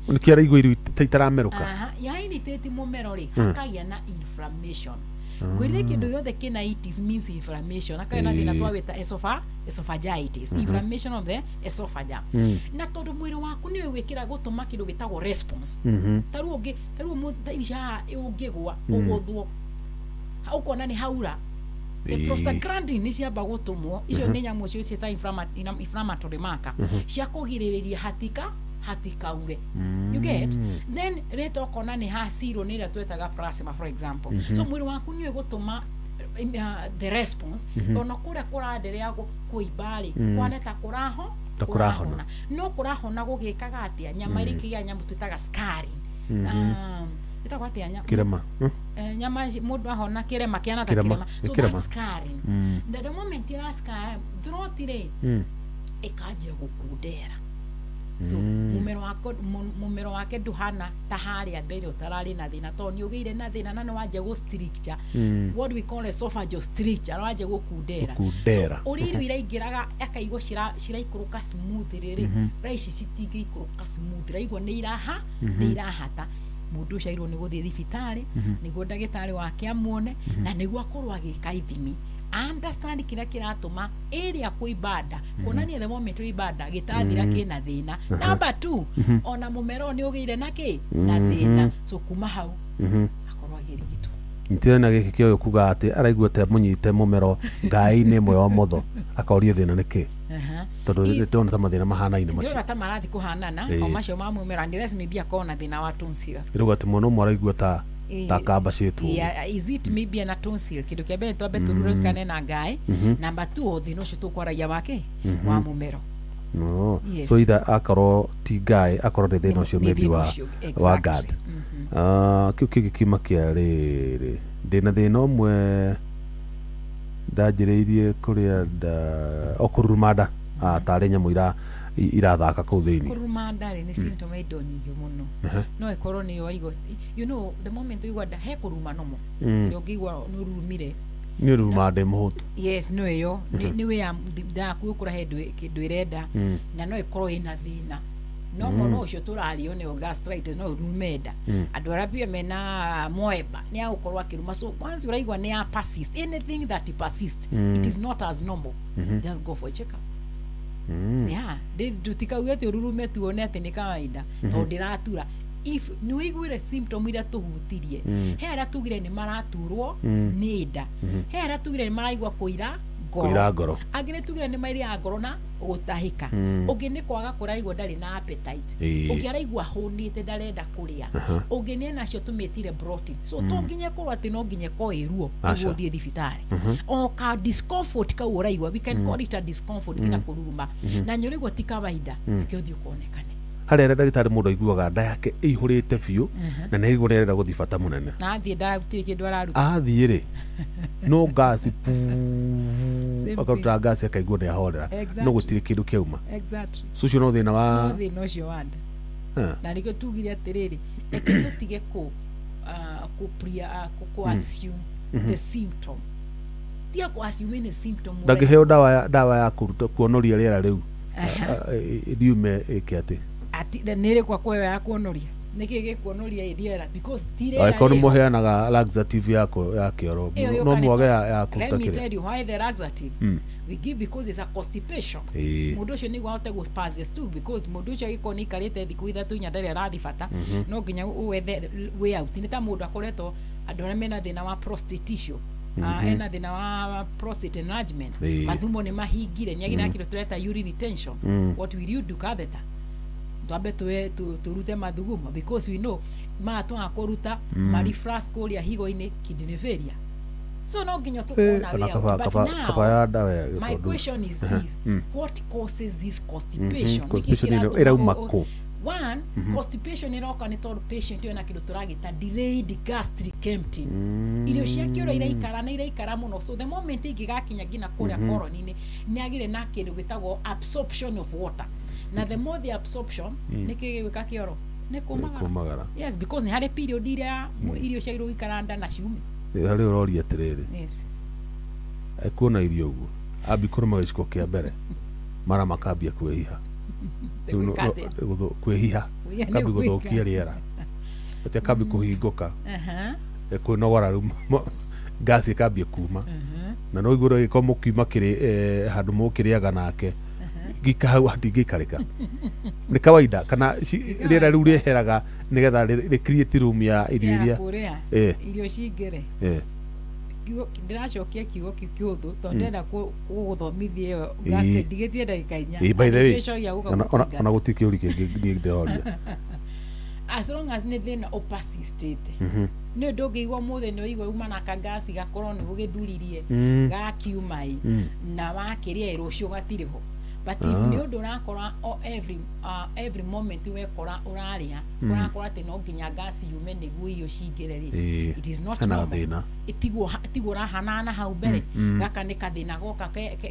nikiara igwa irio itarameruka ya irritate mumero ri hakagia na inflammation gwire kindu yothe kina itis means inflammation akaina thina twawita esophagitis inflammation of the esophagus na tondu mwiri waku ni wikira gutuma kindu gitagwo response taru mutaisha ugigwa uguthwo ukona ni haura the prostaglandin ni ciamba gutumwo icio ni nyamu cio cieta inflammatory marker cia kugiririria hatikaure you get then rate okona ni ha zero ni ria twetaga plasma for example so mwiri waku ni gutuma the response ona kuria kuraendelea kuibari kwaneta kurahona no kurahona gugikaga atia nyama irikiga nyamu twetaga scarring itakuwa atia nyama kirema nyama mundu ahona kirema kiana ta kirema so that's scarring the moment you ask drotire ikaje gukudera so mumero wake nduhana ta haria mbere utarari na thina to ni ugeire na thina na wanje go stricture what we call esophageal stricture wanje go kudera so uriru iraingiraga akaigwo ciraikuruka smooth riri raici citingi ikuruka smooth raigwo ni irahata mundu shairo ni guthii thibitari niguo ndagitari wake amuone na niguo akorwo agika ithimi understand kila kiratuma area kuibada kuonania the moment ibada gitathira kina thina number 2 ona mumero ni ugeire naki na thina so kuma hau akorwo agirigitwo ntena giki kio kuga ati araigua te munyite mumero ngai-ini mwe wa motho akorio thina niki tondu ndona ta mathina mahana-ine macio ndona ta marathi kuhanana o macio ma mumero unless maybe akona thina wa tonsil iruga ati muno mwaraigua ta takamba citu is it maybe an tonsil kidu kia bento abetu rurikane na ngai number 2 thino cio tukwaragia wake wa mumero no so either akoro ti ngai akoro de thino cio maybe wa god kiu kigikima kia riri ndina thina umwe ndanjiriirie kuria okurumada tari nyamu irathaka kå thä inä kuruma ndari ni symptom indo nyingĩ mũno no ikorwo nĩ waigua you know the moment waigua nda he kuruma nomo ndio ngĩigua nĩ urumire nä å ruma ndä må hå tu yes no ĩyo nĩ wĩa ndaku ũkũrahe kĩndũ ĩrenda na no ĩkorwo ĩna thĩna no mono ũcio tũrario nĩyo gastritis no ũrume nda andũ arĩa pia mena moeba nĩ agũkorwo akĩruma so once ũraigua nĩ ya persist anything that persist it is not as normal just go for a check up yeah tutikauge atĩ ũrurume tuone atĩ nĩ kawaida tondũ ndĩratura if nĩ wĩiguire symptom iria tũhutirie he arĩa tugire nĩ maraturwo nĩ nda he arĩa tugire nĩ maraigua kũira ngoro angĩ nĩ tugire nĩ mairĩa ngoro na gũtahĩka ũngĩ nĩ kwaga kũraigua ndarĩ na appetite ũngĩ araigua hũnĩte ndarenda kũrĩa ũngĩ nĩ nacio tũmĩtire bloating so to nginya korwo atĩ no nginya ko ĩruo nĩguo thiĩ thibitarĩ o ka discomfort kau ũraigua we can call it a discomfort kina kũruma na nyũrĩgwo ti kawaida nĩkĩo thiĩ ũkonekane harĩa ndagĩtarĩ mũndũ aiguaga nda yake ĩihũrĩte biũ na nĩ aigua nĩarenda gũthiĩ bata mũnene na athiĩ ndarutire kĩndũ araruta athiĩ rĩ no ngasi akaruta ngasi akaigua nĩ ahorera no gũtirĩ kĩndũ kĩauma so ũcio no thĩna wa thĩna ũcio wa nda na nĩkĩo tugire atĩrĩrĩ reke tũtige assume the symptom tia assume the symptom ndangĩheo ndawa ya kũruta kuonoria rĩera rĩu riume ĩke atĩ ati nĩrĩ kwa kwewe ya kuonoria nĩkĩ gĩkuonoria ĩriera because tirera ĩkorwo nĩ mũheanaga laxative ya kĩoro no mwage ya kũruta let me tell you why the laxative we give because it's a constipation mũndũ ũcio nĩguo ahote gũspaces too because mũndũ ũcio agĩkorwo nĩ ikarĩte thikũ ithatũ inya ndarĩ arathi bata no nginya ũwethe way out nĩ ta mũndũ akoretwo andũ arĩa mena thĩna wa prostate issue ena thĩna wa prostate enlargement mathumo nĩ mahingire nĩagina kĩndũ tũreta urine retention what will you do catheter twambe turute mathugumo because we know matwa kũruta marifras kũrĩa higo-inĩ kidney failure so no nginya tukona wea but now my question is this what causes this constipation irauma kũ one constipation iroka nĩ tondũ patient ena kĩndũ tũragĩta delayed gastric emptying irio ciake ũrĩa iraikara mũno so the moment ingĩgakinya nginya kũrĩa koroni-inĩ nĩ agire na kĩndũ gĩtagwo absorption of water na the more the absorption nĩkĩ gĩgwĩka kĩoro nĩ kũmagara yes because nĩ harĩ period iria irio ciagĩrĩirwo gũikara nda na ciume harĩ ũroria atĩrĩrĩ yes kuona irio ũguo ambi kũrũma gĩciko kĩa mbere mara makambia kwĩhiha kwĩhiha kambi gũthũkia rĩera atĩ kambi kũhingũka kwĩnogora rĩu ngasi ĩkambia kuma na no igũrũ gĩkorwo mũkiuma kĩrĩ handũ mũkĩrĩaga nake gikahau hatingĩikarĩka nĩ kawaida kana rĩera rĩu rĩeheraga nĩgetha rĩ create room ya irio iria irio cingĩre ndĩracokia kiugo kĩu kĩũthũ tondũ ndĩrenda gũgũthomithia ĩyo gaste ndigĩtie ndagĩka inya by the way ona gũtirĩ kĩũri kĩngĩ ndĩroria as long as nĩ thĩna ũpersistĩte nĩ ũndũ ũngĩigua mũthĩ nĩ ũigua uma na kangasi gakorwo nĩ gũgĩthuririe gakiuma-ĩ na wakĩrĩa rũciũ gatirĩ ho but if nĩ ũndũ ũrakora every moment wekora ũrarĩa ũrakora atĩ no nginya gasi yume nĩguo irio cingĩre it is not normal tigwo ũrahanana hau mbere gaka nĩ kathĩna goka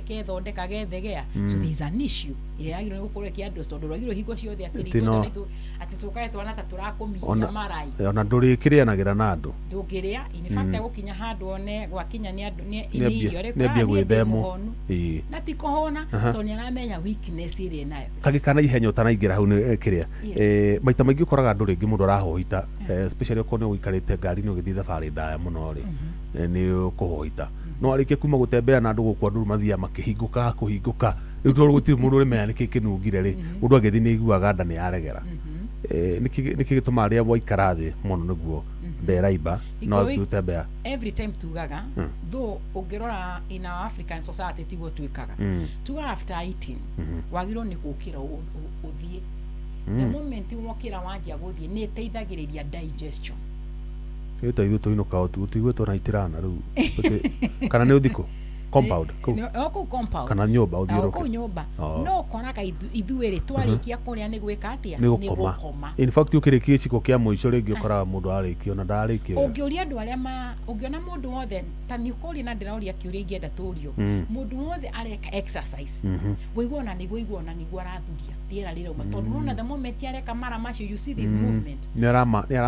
kethondeka gethegea so there is an issue yagĩrĩirwo gũkorwo ĩkĩandress tondũ rwagĩrwo hingo ciothe atĩ tũkae twana ta tũrakũmia marai ona ndũrĩkĩrĩanagĩra na andũ ndũngĩrĩa in fact gũkinya handũ one gwakinya nĩ irio rĩkora na ti kũhũna tondũ nĩaramenya weakness ĩrĩa nayo kagĩkana ihenya ũtanaingĩra hau nĩ kĩrĩa maita maingĩ ũkoraga andũ rĩngĩ mũndũ arahohita especially okorwo nĩ ũikarĩte ngari-inĩ ũgĩthiĩ thabarĩ ndaya mũno rĩ nĩ ũkũhohita no arĩkia kuma gũtembea na andũ gũkũ andũ mathiaga makĩhingũka kũhingũka rĩu tondũ gũtirĩ mũndũ ũrĩmenya nĩkĩ kĩnungire rĩ mũndũ agĩthiĩ nĩ aiguaga nda nĩ yaregera nĩkĩ gĩtũmaga rĩrĩa gwaikara thĩ mũno nĩguo nderaimba no gũtembea every time tugaga though ũngĩrora in our African society tiguo twĩkaga tuga after eating wagĩrĩirwo nĩ gũkĩra ũthiĩ the moment wokĩra wanjia gũthiĩ nĩ ĩteithagĩrĩria digestion ĩta ithuĩ tũinũka ũtiguĩtwo na itirana rĩu kana nĩ ũthikũ compound kuu Oko compound. kana nyumba Oko uthiuruke nyumba. Oh. No konaga ithuĩrĩ twarikia kũrĩa nĩ gwĩka atĩa? nĩ gũkoma in fact ukirikia ciko kia muico ringi ukora mundu arikio na ndarikio Ũngĩũria andũ arĩa ũngĩona mũndũ wothe ta nĩ ũkũria na ndĩroria kĩũria ingĩenda tũrio. Mũndũ wothe areka exercise. Wĩigua ona nĩguo arathuria rĩera rĩrauma tondũ nona the moment areka mara macio you see this movement. nĩ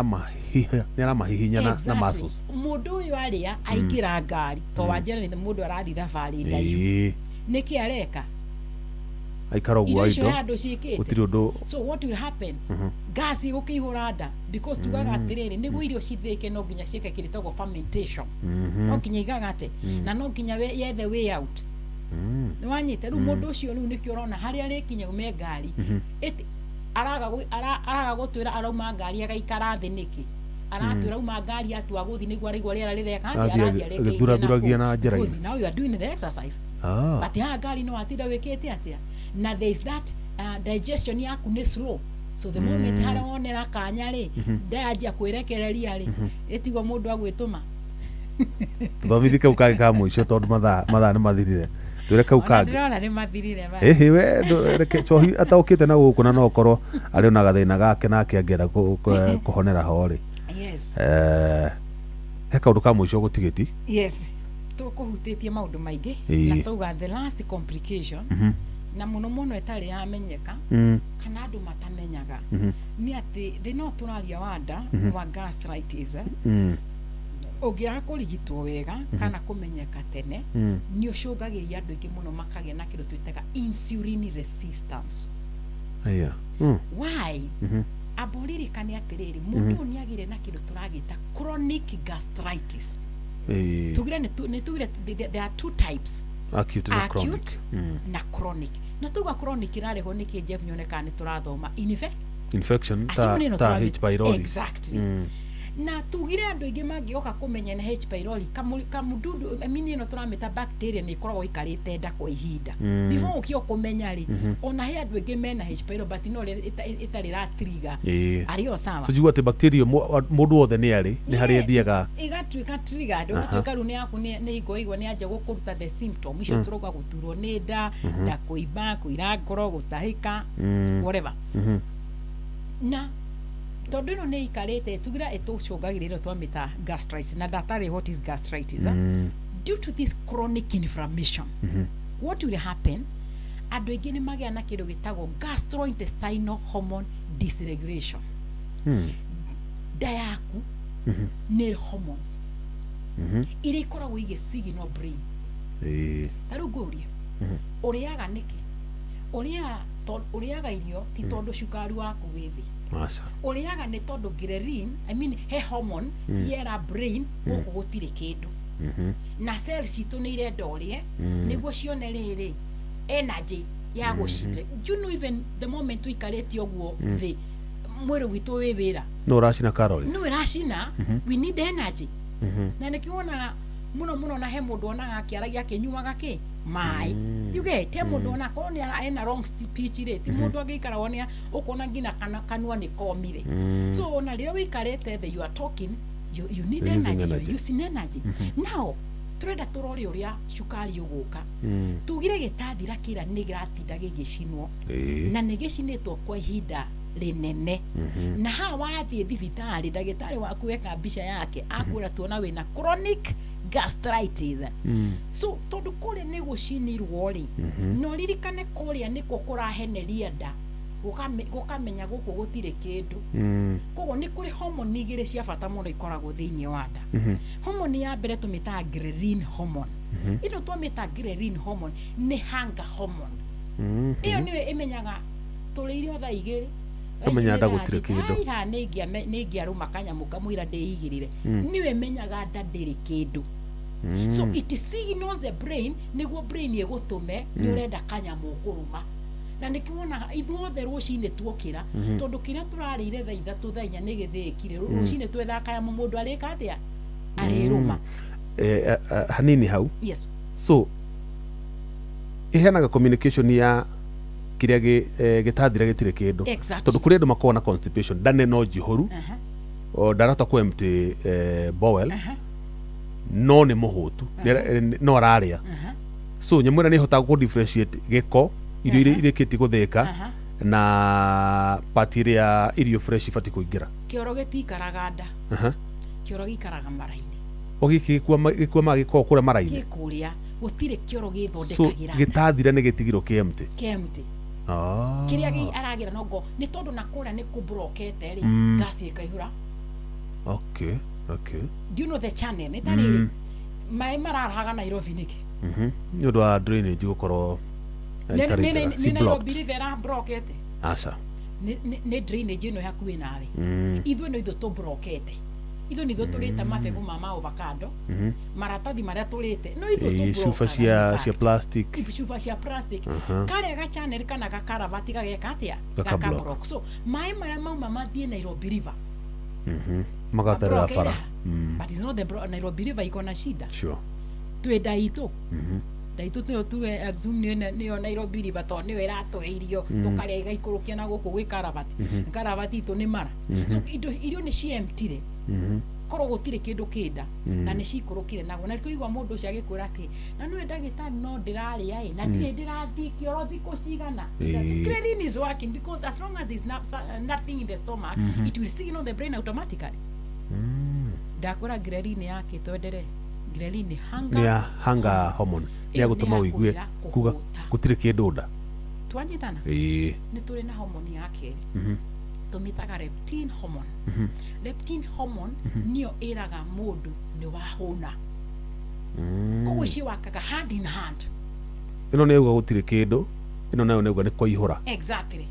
aramahihinya na muscles. Mũndũ ũyũ arĩa aingĩra ngari to wanjĩra nĩ mũndũ arathi thabarĩ ndaihu. Nĩkĩ areka? Aikara ũguo indo indo gũtirĩ ũndũ. So what will happen? Gas igũkĩihũra nda because tugaga atĩrĩrĩ nĩguo irio cithĩke no nginya ciĩke kĩrĩa gĩtagwo fermentation. No nginya igagate na no nginya yethe way out. Nĩwanyita rĩu mũndũ ũcio rĩu nĩkĩo ũrona harĩa arĩkinya ume ngari araga gũtwĩra arauma ngari agaikara thĩ nĩkĩ aratwĩra uma ngari atua gũthi nĩguo araigua rĩera rĩreka thurathuragia na njĩra because now you are doing the exercise. But ya ngari no atinda wĩkĩte atĩa na there is that digestion yaku nĩ slow. So the moment haronera kanya rĩ ndayanjia kwĩrekereria rĩ ĩtigwo mũndũ agwĩtũma thomithie kau kage ka mũico tondũ mathaa nĩ mathirire twĩre kau kage ndĩrona nĩ mathirire we reke cohi ataũkĩte na gũkũ na no ũkorwo arĩ ona gathĩna gake nake angĩenda kũhonera ho rĩ he kaũndũ ka mũico gũtigĩti tũkũhutĩtie maũndũ maingĩ na tauga the last complication na mũno ĩtarĩ yamenyeka kana andũ matamenyaga nĩ atĩ thĩna tũraria wa nda wa gastritis ũngĩaga kũrigitwo wega kana kũmenyeka tene nĩ ũcũngagĩria andũ aingĩ mũno makagĩa na kĩndũ twĩtaga insulin resistance. Why? Aboririkane atĩrĩrĩ mũndũ nĩ agire na kĩndũ tũragĩta chronic gastritis. Tugire nĩ tugire there are two types, acute na chronic. Na tuga chronic ĩrarehwo nĩ kĩ Jeff nyoneka nĩ tũrathoma infection ta H pylori. Exactly. Na tugire andũ aingĩ mangĩoka kũmenya na H pylori kamududu mini ĩno tũramĩta bacteria nĩ ikoragwo ikarĩte nda kwa ihinda before ũkĩo kũmenya rĩ ona he andũ aingĩ mena H pylori but no itarĩ ra trigger arĩo sawa. So jigua atĩ bacteria mũndũ wothe nĩ arĩ nĩ harĩa thiaga igatuĩka trigger ũgatuĩka rĩu nĩ yaku nĩ igwa nĩ anja gũkũruta the symptom icio tũroga gũturwo nĩ nda kũimba kũira ngoro gũtahĩka whatever na tondũ ĩno nĩ ikarĩte tugira ĩtũcũngagĩrĩria twamĩta gastritis na ndatarĩ what is gastritis due to this chronic inflammation what will happen andũ aingĩ nĩ magĩa na kĩndũ gĩtagwo gastrointestinal hormone dysregulation nda yaku nĩ hormones iria ikoragwo igĩsignal brain ta rĩu ngũria ũrĩaga nĩkĩ ũrĩaga irio ti tondũ cukari waku wĩ thĩ ũrĩaga nĩ tondũ ghrelin he hormone yera brain gũkũ gũtirĩ kĩndũ na cells citũ nĩ irenda ũrĩe nĩguo cione rĩrĩ energy ya gũcinde you know even the moment ũikarĩte ũguo thĩ mwĩrĩ witũ wĩ wĩra no ũracina calories no ũracina we need energy na nĩkĩwona mũno na he mũndũ onaga akĩaragia akĩnyuaga kĩ maĩ yuge te mũndũ ona korwo nĩ ena wrong speech rate mũndũ angĩikara wona ũkona ngina kanua nĩ komire so ona rĩrĩa wĩikarĩte the you are talking you need energy you using energy now turenda turori ũrĩa cukari ũgũka tugire gĩtathira kĩra nĩ gĩratinda gĩgĩcinwo na nĩ gĩcinĩtwo kwa ihinda rĩnene na ha wathiĩ thibitarĩ ndagĩtarĩ waku weka mbica yake akwĩra tuona wĩna chronic gastritis so tondũ kũrĩa nĩ gũcinirwo rĩ no ririkane kũrĩa nĩko kũraheneria nda gũkamenya gũkũ gũtirĩ kĩndũ koguo nĩ kũrĩ hormone igĩrĩ cia bata mũno ikoragwo thĩinĩ wa nda hormone ya mbere tũmĩtaga ghrelin hormone ĩno tũmĩta ghrelin hormone nĩ hunger hormone ĩyo nĩyo ĩmenyaga tũrĩire thaa igĩrĩ kamenya nda gũtirĩ kĩndũ ha nĩ ingĩarũma kanyamũ kamũira ndĩigĩrĩre nĩwe menyaga nda ndĩrĩ kĩndũ so it signals the brain nĩguo brain ĩgũtũme nĩ ũrenda kanyamũ kũrũma na nĩkĩwona ithuothe rũcinĩ tuokĩra tondũ kĩrĩa tũrarĩire thaa ithatũ thaa inya nĩ gĩthĩĩkire rũcinĩ twetha kanyamũ mũndũ arĩka atĩa arĩrũma hanini hau yes so iheanaga communication ya kĩrĩa gĩtathira gĩtirĩ kĩndũ tondũ kũrĩ andũ makoragwo na constipation ndane no njihũru o ndarata kũ empty bowel no nĩ mũhũtu no araria so nyamũ ĩrĩa nĩ ĩhotaga kũ differentiate gĩko irio irĩkĩtie gũthĩka na pati ĩrĩa irio fresh ibatiĩ kũingĩra. Kĩoro gĩtikaraga nda, kĩoro gĩikaraga mara-inĩ. Gĩkua gĩkoragwo kũrĩa mara-inĩ gĩkũrĩa gũtirĩ kĩoro gĩthondekagĩra nda. Gĩtathira nĩ gĩtigirwo kĩemte kĩrĩa aragira nongo nĩ tondũ na kũrĩa nĩ kũbrokete rĩ gasi ĩkaihũra. Okay. Do you know the channel nĩ tarĩrĩ maĩ mararahaga Nairobi nĩkĩ nĩ ũndũ wa drainage gũkorwo nĩ Nairobi river brokete aca nĩ drainage ĩno hakuhĩ nawe ithuĩ no ithuĩ tũbrokete ithuĩ nĩ ithuĩ tũrĩte mabegũ ma avocado maratathi marĩa tũrĩte no ithuĩ cuba cia plastic karĩa ga channel kana gakaravati gageka atĩa gakabrok so maĩ marĩa mauma mathiĩ Nairobi river magatarĩra bara but it's not the Nairobi river iko na shida sure twĩ Daito Daito nĩyo tuge Exum nĩyo Nairobi river tondũ nĩyo ĩratũhe irio tũkarĩa igaikũrũkia na gũkũ gwĩ karavati itũ nĩ mara so irio nĩ ciemtire korwo gũtirĩ kĩndũ kĩnda na nĩ cikũrũkire naguo na kũigua mũndũ ũcio agĩkwĩra atĩ na nĩwe ndagĩtarĩ no ndĩrarĩa na ndirĩ ndĩrathiĩ kĩoro thikũ cigana. Ghrelin is working because as long as there's nothing in the stomach it will signal the brain automatically. Ndakora ghrelin yake twendere ghrelin ni hunger hormone ya gũtũma ũigue kuga gũtirĩ kĩndũ nda. Twanyitana nĩ tũrĩ na hormone yake tũmĩtaga leptin hormone. Leptin hormone nĩyo ĩraga mũndũ nĩ wahũna koguo ciwakaga hand in hand. Ĩno nĩ uga gũtirĩ kĩndũ, ĩno nayo nĩ uga nĩ kũihũra. Exactly.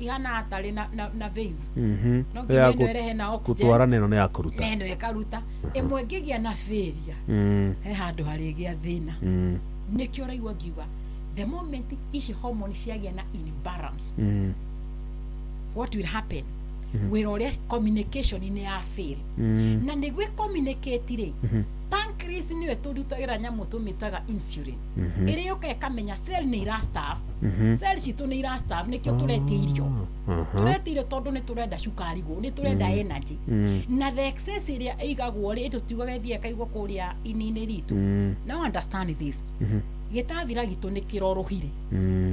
Ihana atarĩ na veins no nginya ĩno ĩrehe na oxygen gũtwara neno nĩ ya kũruta ĩno ĩkaruta ĩmwe ngĩgĩa na failure he handũ harĩ gĩa thĩna nĩkĩo ũraigua ngiuga the moment ici hormone ciagĩa na imbalance what will happen wĩra ũrĩa communication nĩ ya fail na nĩguo communicate rĩ pancreas nĩyo tũrutagĩra nyamũ tũmĩtaga insulin ĩrĩa yoka ĩkamenya cell nĩ irastarve cell citũ nĩ irastarve nĩkĩo tũretie irio tũretie tondũ nĩ tũrenda cukari gũ nĩ tũrenda energy na the excess ĩrĩa ĩigagwo rĩ tũtiugaga ĩthiĩ ĩkaigwo kũrĩa ini-inĩ ritũ now understand this gĩtathira gitũ nĩ kĩrorohire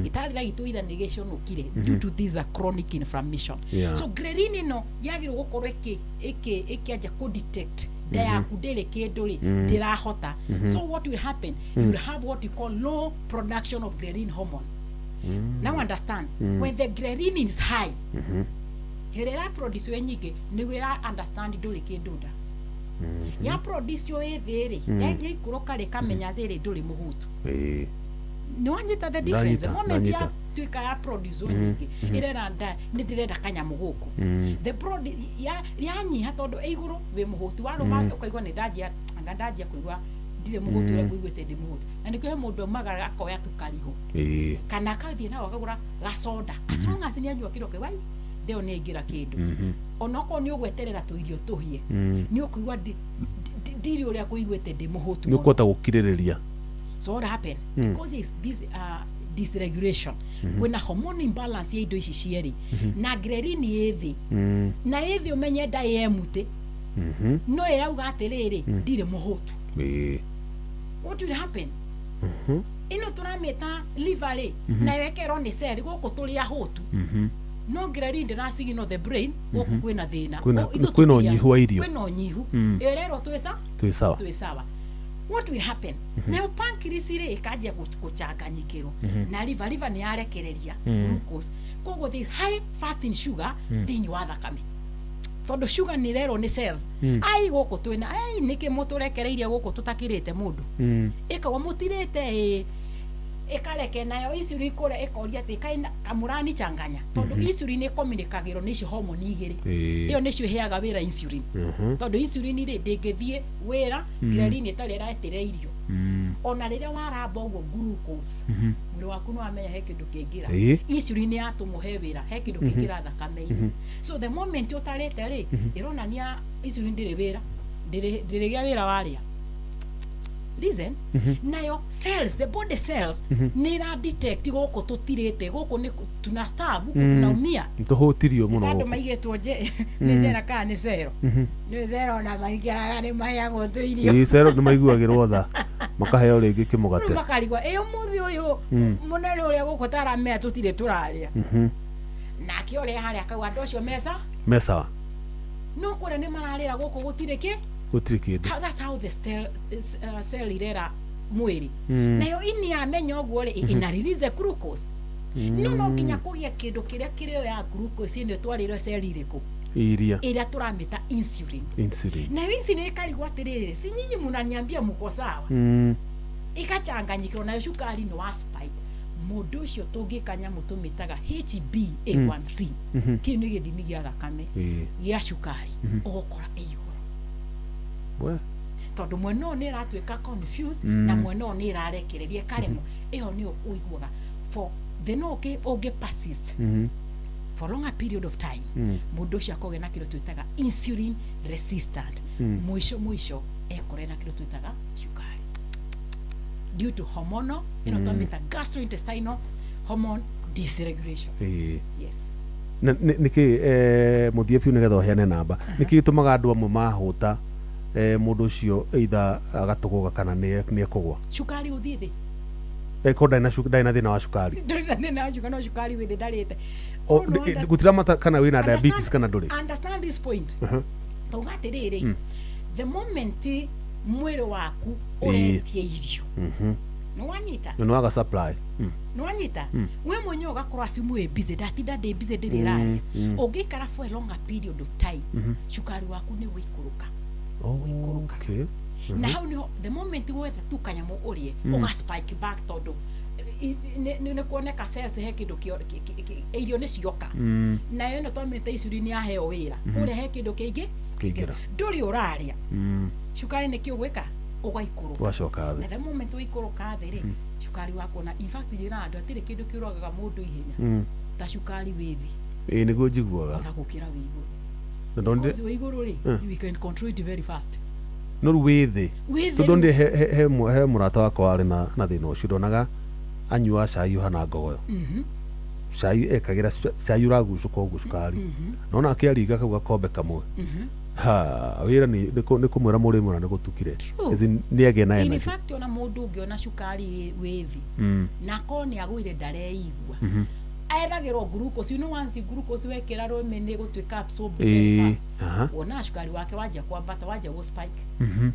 gĩtathira gitũ either nĩ gĩconokire due to this a chronic inflammation so ghrelin ĩno yagĩrĩirwo gũkorwo ĩkĩanjia kũ detect nda yaku ndĩrĩ kĩndũ rĩ ndĩrahota so what will happen you will have what you call low production of ghrelin hormone now understand when the ghrelin is high hĩrĩa ĩra produce we nyingĩ nĩguo ĩra understand ndũrĩ kĩndũ nda ya produce ĩ thĩ rĩ yaikũrũka rĩ kamenya thĩ ndũrĩ mũhutu nĩ wanyita the difference the moment ya tuika ya produce nyingĩ ĩrera nda nĩ ndĩrenda kanyamũ gũkũ the produce yanyiha tondũ igũrũ wĩ mũhutu warũma ũkaigua nĩ ndanjia kũigua ndirĩ mũhutu ũrĩa ngũiguĩte ndĩ mũhutu na nĩkĩo mũndũ aumaga akoya tukarigũ kana akathiĩ nao akagũra gacoda as long as nĩ anyua kĩro kĩu ndeo nĩ aingĩra kĩndũ onokorwo nĩ ũgweterera tũirio tũhie nĩ ũkũigua ndirĩ ũrĩa ngũiguĩte ndĩ mũhutu nĩ ũkũhota gũkirĩrĩria. So what happened because it's this dysregulation when a hormone imbalance ya indo ici cierĩ na ghrelin ĩthĩ na ĩthĩ ũmenye nda ĩemute no ĩrauga atĩrĩrĩ ndirĩ mũhutu what will happen ĩno tũramĩta liver rĩ nayo ĩkerwo nĩ cell gũkũ tũrĩ ahũtu no ghrelin ndĩrasignal the brain gũkũ kwĩna thĩna kwĩna ũnyihu wa irio kwĩna ũnyihu ĩrerwo twĩ sawa what will happen nayo pancreas rĩ ĩkanjia gũchanganyikĩrwo na liver nĩ yarekereria glucose koguo there is high fasting sugar thĩinĩ wa thakame tondũ sugar nĩ rerwo nĩ cells ai gũkũ twĩna ai nĩkĩ mũtũrekereirie gũkũ tũtakĩrĩte mũndũ ĩkagwo mũtirĩte ĩkareke nayo insulin kũrĩa ĩkoria atĩ kaina kamũrani changanya tondũ insulin ĩkominikagĩrwo nĩ ici hormone igĩrĩ ĩyo nĩcio ĩheaga wĩra insulin tondũ insulin rĩ ndĩngĩthiĩ wĩra ghrelin ĩtarĩ ĩraetere irio ona rĩrĩa waramba ũguo glucose mwĩrĩ waku nĩ wamenya he kĩndũ kĩngĩra insulin yatũmũhe wĩra he kĩndũ kĩngĩra thakame-inĩ so the moment ũtarĩte rĩ ĩronania insulin ndĩrĩ wĩra ndĩrĩ gĩa wĩra warĩa listen nayo cells the body cells nira detect goko tutirite goko ni tuna starve goko tunaumia tuhutirio muno tando maigetwo je ni jera kana ni zero ni zero na maigeraga ni mayago tu irio ni zero ni maiguagirwo tha makaheo ringi kimugate makarigwa eyo muthi uyu munene uria goko taramea tutire turaria na kiore haria kau andu acio mesa no kore ni mararira goko gutire ki that's how the cell irera mwiri nayo ini amenya ogwo ri ina release glucose no kinya kugia kindu kiria kirio ya glucose ni twariro cell iriko iria turamita insulin nayo insulin ikarigwa atiriri si nyinyi munaniambia muko sawa ikachanganyikiro nayo cukari no wa spike mundu ucio tungikanya mutumitaga HbA1c kinu githimi gia thakame gia cukari ugokora tondu mweno ni ratwika confused na mweno ni rarekereria karemo eho ni uiguaga for the no okay persist for longer period of time mundu cia kogena kiro twitaga insulin resistant mwisho ekore na kiro twitaga cukari due to hormonal tumita gastrointestinal hormone dysregulation yes niki muthie fiu nigetha heane namba niki tumaga andu amwe mahuta mundu ucio either agatuguga kana ni ekugwa cukari uthithi ko daina thina wa cukari daina wa cukari no cukari withi darite gutira mata kana wina diabetes kana nduri understand this point tugatiriri the moment mwiri waku uretie irio no wanyita no waga supply no wanyita we mwenye ugakorwa simu e busy datinda de busy ndiriraria ungikara for a longer period of time cukari waku ni wikuruka okay now no the moment wetha tu kanyamo urie uga spike back todo ni kuoneka cells he kindu irio ni cioka na yo no twamete insulin ya heo wira uri he kindu kingi nduri uraria cukari ni kiugwika ugaikuru wacoka the moment uikuruka thiri cukari wako na in fact jira andu atire kindu kirogaga mundu ihenya ta cukari withi niguo njiguaga na gukira wigu ndonde wigu ri we can control it very fast no withi ndonde he murata wako ari na thina ucio ndonaga anyua cai hana ngogoyo cai ekagira cai uragucuka ugu cukari nona akiariga kau gakombe kamwe wira ni kumwira murimu na nigutukire ni age na in fact ona mundu ungi ona cukari withi na koni agwire ndareigua aethagirwo glucose you know once glucose wekira rome ni gutwika absorbed very fast ona cukari wake wanja kwambata wanja go spike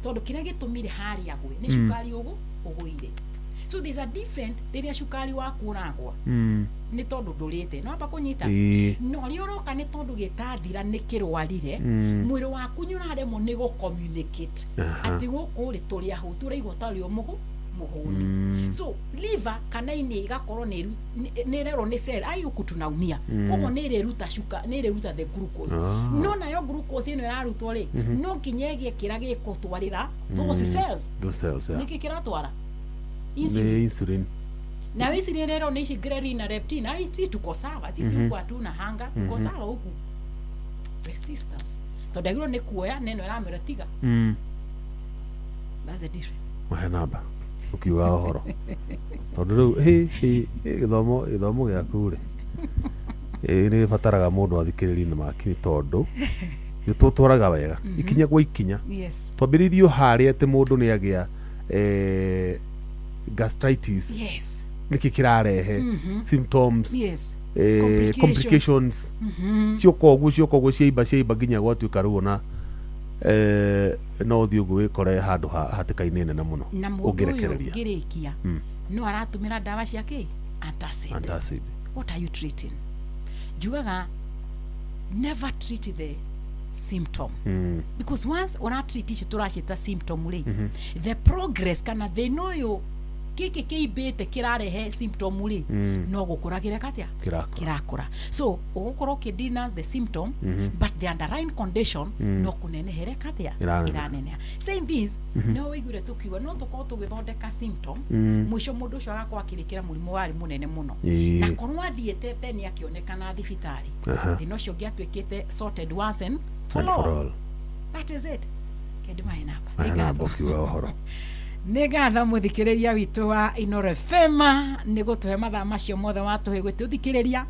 tondu kiria gitumire hari agwe ni cukari uguire so there's a different riria cukari waku uragwa ni tondu ndurite no amba kunyita no ri uroka ni tondu gitathira ni kirwarire mwiri waku nyuraremo ni go communicate ati guku ri turi ahu turaigwa tari umugu muhuni so liver kana ini igakorwo ni rero ni cell ayu kutunaumia kogo ni reruta shuka ni reruta the glucose no na yo glucose ino irarutwo ri no kinyegie kirage kutwarira those cells niki kiratwara insulin na insulin rero ni ghrelin na leptin ai si tuko sawa sisi huko hatuna hanga tuko sawa huku resistance to dagiro ni kuoya neno ramera tiga that's a different mahenaba ukiuga horo tondu githomo giaku ri ni fataraga mundu athikiririe na makini tondu nitutwaraga wega ikinya gwa ikinya twambiririo haria ati mundu ni agia gastritis niki kirarehe symptoms complications cioko ciaiba nginya gwatuika ruona no thiugu wikore handu hatikaine nene muno ungirekereria ngirikia no aratumira dawa ciake antacid what are you treating jugaga never treat the symptom because once ona treat icio turacita symptom ri the progress kana they know you kiki kiibete kirarehe symptom ri no gukuragira katia kirakura so ugukora kidina the symptom but the underlying condition no kunenehere katia iranenea same things no wigure tukiwa no tuko tugithondeka symptom mwisho mundu ucio agakwa kirikira murimu wari munene muno na konwa thietete ni akionekana thibitari thino cio giatwikite sorted once and for all that is it kedima inapa kiuga horo nä gatha må thikä rä ria witå wa Inoro FM nä gå tå he mathaa macio mothe watå he gwä tå thikä rä ria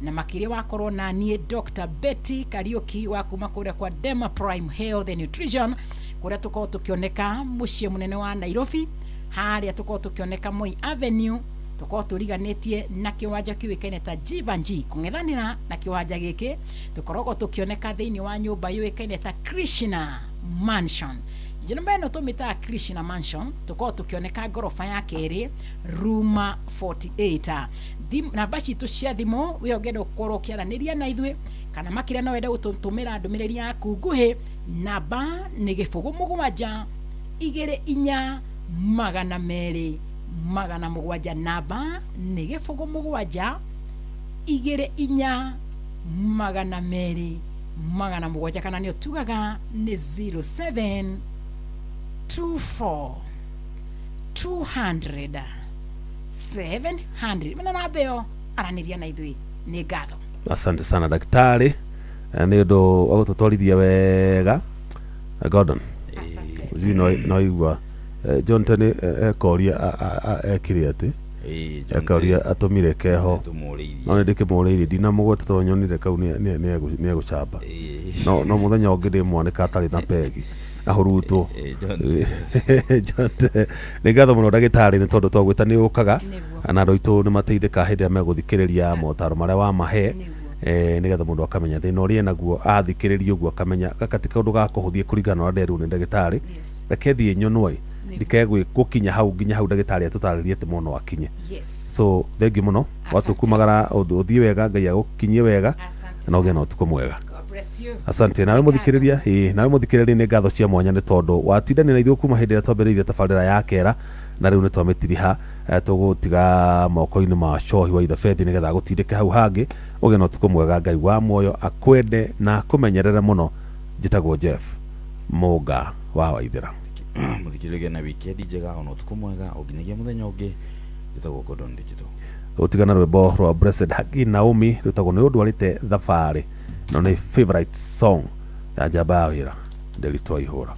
na makä rä wakorwo na niä Dr. Betty Kariuki wa kuma kå rä a kwa Dema Prime Health and Nutrition kå rä a tå korwo tå kä oneka må ciä må nene wa Nairobi harä a tå korwo tå kä oneka Moi Avenue tå korwo tå riganä tie na kä wanja kä wä kaine ta Jivanji kå ng'ethanä ra na kä wanja gä kä tå koragwo tå kä oneka thä inä wa nyå mba yå wä kaine ta Krishna Mansion njĩnũmba ĩno tũmĩtaga Krishna Mansion tũkorwo tũkĩoneka ngoroba ya kerĩ room 48 namba citũ cia thimũ wĩ ũngĩenda gũkorwo ũkĩaranĩria na ithuĩ kana makĩria no wende gũtũmĩra ndũmĩrĩri yaku nguhĩ namba nĩ 0724 200 namba nĩ 0724 200 kana nĩ ũtugaga nĩ 07 24 200 700 mena namba ĩyo aranĩria na ithuĩ nĩ ngatho. Asante sana daktari nĩ ũndũ wa gũtũtwarithia wega Gordon no igua John Tene ekoria ekire atĩ ekoria atũmire keho no nĩ ndĩkĩmũrĩirie ndinamũgweta tondũ nyonire kau nĩ egũcamba no mũthenya ũngĩ ndĩmwanĩka atarĩ na pegi ahurutwo nĩ ngatho mũno ndagĩtarĩ nĩ tondũ twagwĩta nĩ ũkaga na andũ aitũ nĩ mateithĩka hĩndĩ ĩrĩa megũthikĩrĩria motaro marĩa wamahe nĩgetha mũndũ akamenya thĩna ũrĩa naguo athikĩrĩria ũguo akamenya gaka ti kaũndũ ga kũhũthia kũringana na ũrĩa nderĩrwo nĩ ndagĩtarĩ reke thiĩ nyonwe ndikegwe gũkinya hau nginya hau ndagĩtarĩ atũtarĩrie atĩ mũno akinye so thengi mũno watũkumagara ũthiĩ wega Ngai agũkinyie wega na ũgĩe na ũtukũ mwega. Asante nawe muthikiriria nawe muthikiriria nĩ ngatho cia mwanya nĩ tondũ watindania na ithuĩ kuma hĩndĩ ĩrĩa twambĩrĩirie tabarĩra ya kera na rĩu nĩ twamĩtiriha tũgũtiga moko-inĩ ma cohi wa ithe Bethi nĩgetha gũtindĩke hau hangĩ ũgĩe na ũtukũ mwega Ngai wa muoyo akwende na akũmenyerere mũno. Njĩtagwo Jeff Mũnga wa Waithĩra. Muthikiriria na wikendi njega ona ũtukũ mwega o nginyagia mũthenya ũngĩ. Njĩtagwo Gordon Digital. Gũtigana rwĩmbo rwa Blessed Hagi Naomi rũtagwo nĩ ũndwarĩte thabarĩ no nĩ favorite song ya njamba ya wĩra Nderitu Ihũra.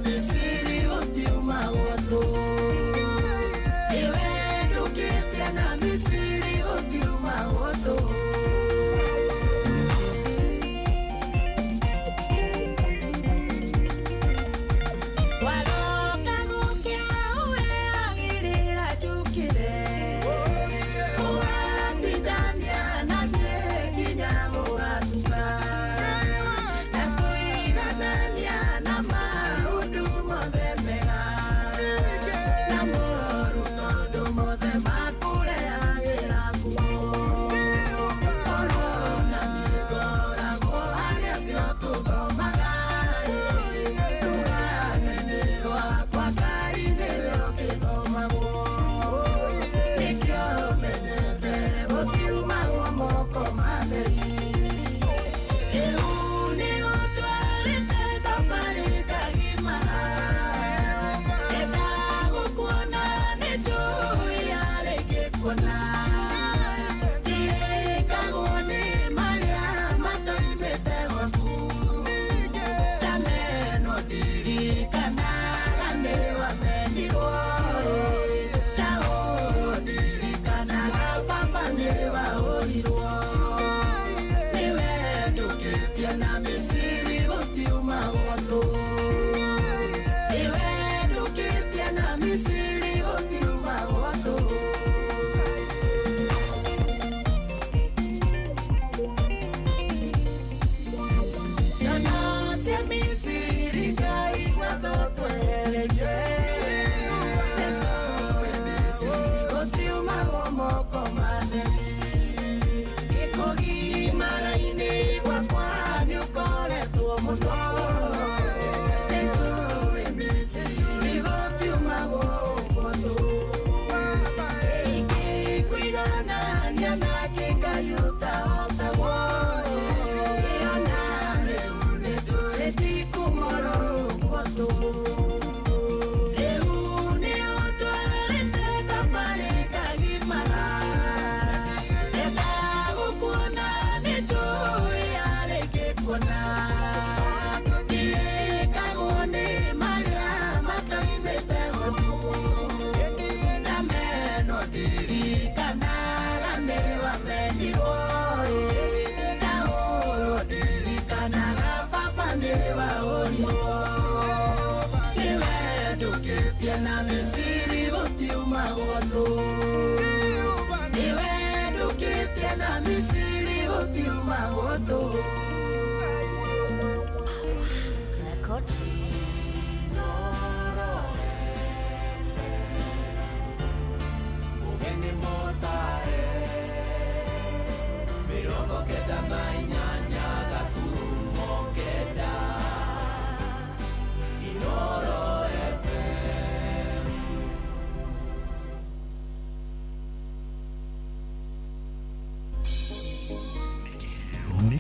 Misiri utiuma woto. Iwe ndukitia na Misiri utiuma woto.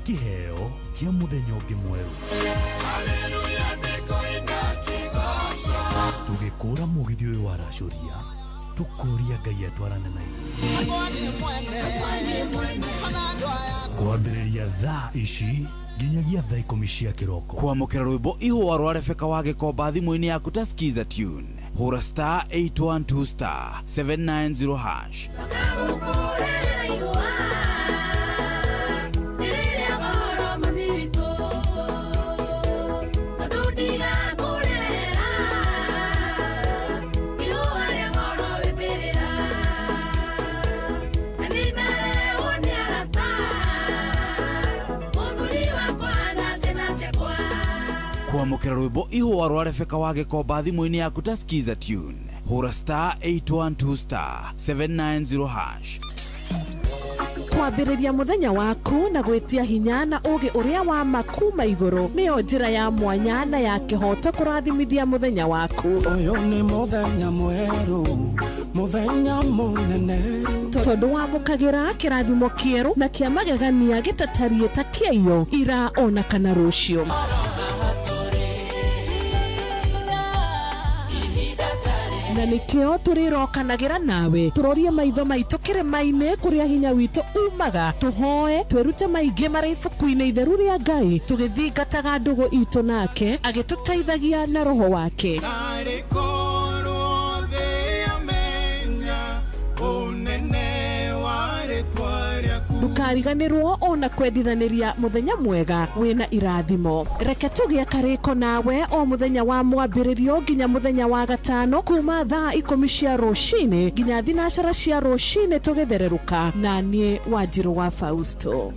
Kiheo kia muthenya ungi mweru. Tugikura mugithi uyu wa racuria tukuria Ngai atwarane na kwambiriria thaa ici nginyagia thaa 10 cia kiroko. Kwamukira rwimbo ihwa rwa Rebeka wa Gikomba thimu-ini yaku ta skiza tune hura star 812 star 790 hash. Kwamukira rwimbo ihwa rwa Rebeka wa Gikomba thimu-ini yaku ta skiza tune hura star 812 star 790 hash. Kwambiriria muthenya waku na gwitia hinya na ugi uria wa makuma iguru niyo njira ya mwanya na ya kihoto kurathimithia muthenya waku. Uyu ni muthenya mweru, muthenya munene, tondu wamukagira kirathimo kieru na kia magegania gitatarie ta kieyo ira ona kana rucio. na nikio turirokanagira nawe turorie maitho maitũ kĩrĩma-inĩ kũrĩa hinya witũ umaga tuhoe twĩrute maingĩ marĩ ibuku-inĩ itheru rĩa Ngai tũgĩthingataga ndũgũ itũ nake agĩtũteithagia na roho wake. Ndukariganĩrwo ona kwendithanĩria mũthenya mwega wĩna irathimo. Reke tũgĩe karĩko nawe o mũthenya wa mwambĩrĩrio nginya mũthenya wa gatano kuma thaa 10 cia rũcinĩ nginya thinacara cia rũcinĩ tũgĩthererũka na niĩ Wanjirũ wa Fausto.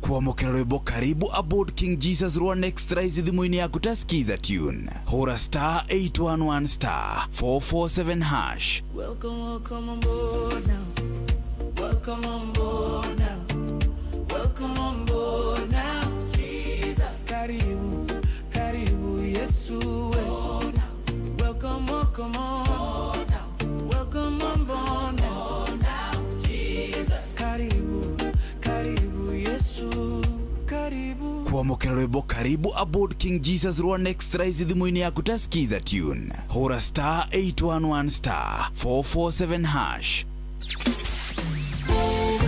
Kuamukira rwimbo karibu aboard King Jesus Rwan Extra thimũ-inĩ yaku tasikiza tune. Hora star 811 star 447 hash. Welcome, welcome on board now. Welcome on board now. Welcome on board now. Jesus. Karibu, karibu Yesu. Welcome, welcome on. Welcome on board now. Jesus. Karibu, karibu Yesu. Karibu. Kuamukira rwimbo karibu aboard King Jesus Rwan Extra thimũ-inĩ yaku tasikiza tune. Hora star 811 star 447 hash.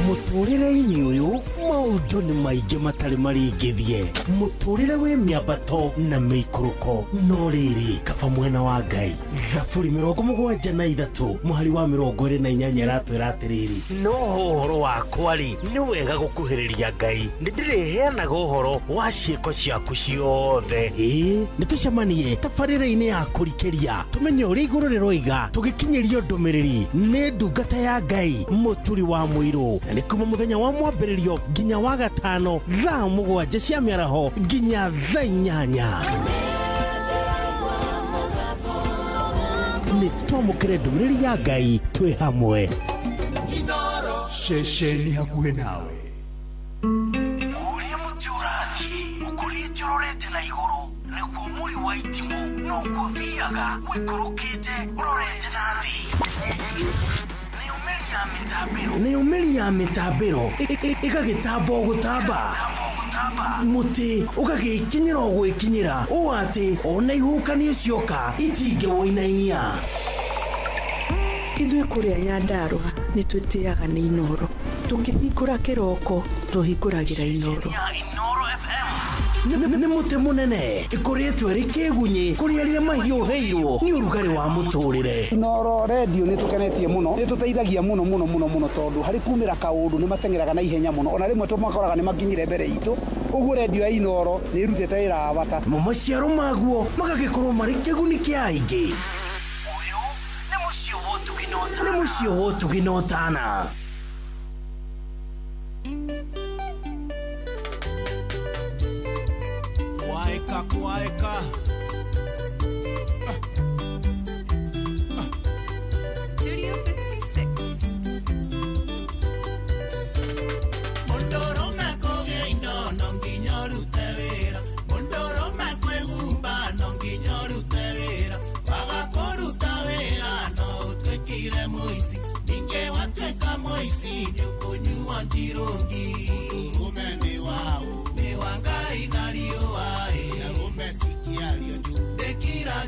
Mũtũrĩre-inĩ ũyũ maũndũ nĩ maingĩ matarĩ maringithie. Mũtũrĩre wĩ mĩambato na mĩikũrũko no rĩrĩ kaba mwena wa Ngai. Thaburi 73 mũhari wa 28 ratwĩra atĩrĩrĩ, no ũhoro wakwa rĩ nĩ wega gũkuhĩrĩria Ngai, nĩ ndĩrĩheanaga ũhoro wa ciĩko ciaku ciothe. Nĩ tũcemanie tabarĩra-inĩ ya kũrikĩria tũmenye ũrĩa igũrũ rĩroiga tũgĩkinyĩrio ndũmĩrĩri nĩ ndungata ya Ngai mũturi wa mũirũ. Na nĩ kuma mũthenya wa mwambĩrĩrio nginya wa gatano thaa 7 cia mĩaraho nginya thaa 8. Nĩ twamũkĩre ndũmĩrĩri ya Ngai twĩ hamwe. Ceceni hakuhĩ nawe. Ũrĩa mũtĩ ũrathiĩ ũkũrĩte ũrorete na igũrũ nĩguo mũri wa itimũ no gũthiaga wĩkũrũkĩte ũrorete na thĩ. Nĩ ũmeri ya mĩtambĩro ĩgagĩtamba o gũtamba mũtĩ ũgagĩkinyĩra o gwĩkinyĩra ũũ atĩ ona ihuhũkanio cioka itingĩwoinainia. Ithuĩ kũrĩa Nyandarũa nĩ twĩtĩaga nĩ Inooro, tũkĩhingũra kĩroko tũhingũragĩra Inooro. Nĩ mũtĩ mũnene ĩkoretwo ĩrĩ kĩgunyĩ kũrĩ arĩa mahiũhĩirwo nĩ ũrugarĩ wa mũtũrĩre. Inooro radio nĩ tũkenetie mũno, nĩ tũteithagia mũno tondũ harĩ kumĩra kaũndũ nĩ matengeraga na ihenya mũno, ona rĩmwe tũmakoraga nĩ makinyire mbere itũ. Ũguo radio ya Inooro nĩ ĩrutĩte wĩra wa bata. Maciaro maguo magagĩkorwo marĩ kĩguni kĩa aingĩ. Ũyũ nĩ mũciĩ wa Ũtugi na Ũtana. Kuaeka Studio 56 Mondoro makoge ino nonginya rutewera Mondoro makwehumba nonginya rutewera Waga koruta wera no twekire moisi Ninge wateka moisi nyukunyua njirongi Umeni wao ni wangai naliwa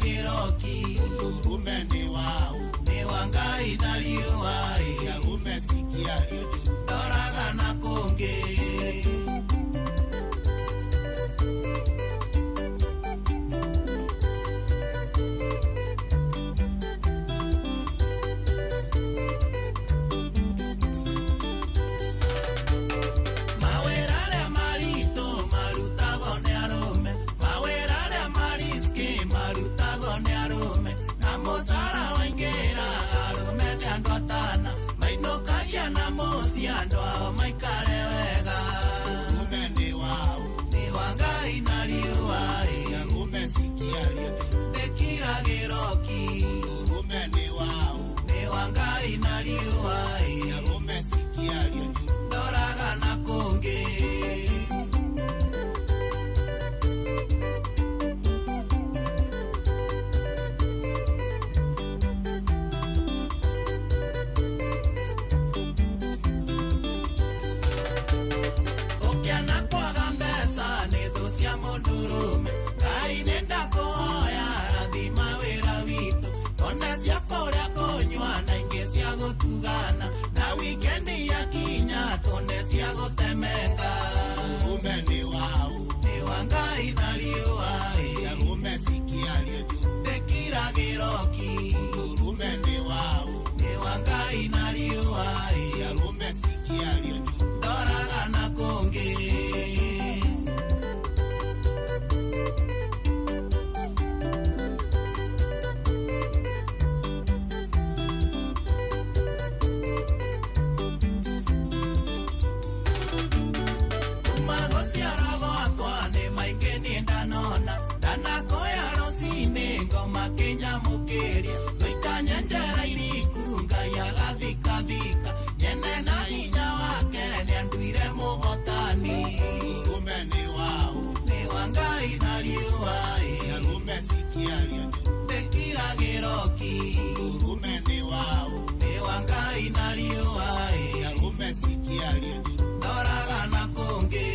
Kiroki urumeni wao ni wangai naliwa ya umesikia leo doraga na konge Mawerale marito marutago ne arome Mawerale mariski marutago ne arome na mozara wengera arome ne andotana mainokagia na mosi ando maikale wega umende wao ni wangai naliwa ya umesikia leo dekira geroki umende wao ni wangai naliwa ya umesikia leo doraga na konge Okiana kwa gambesa ni thucia mundurume Ngai nenda kuhoya umesikia aliyojuu ndekiragĩro ki urume ni wao ni wa Ngai na riũa umesikia aliyojuu ndoraga na kũngĩ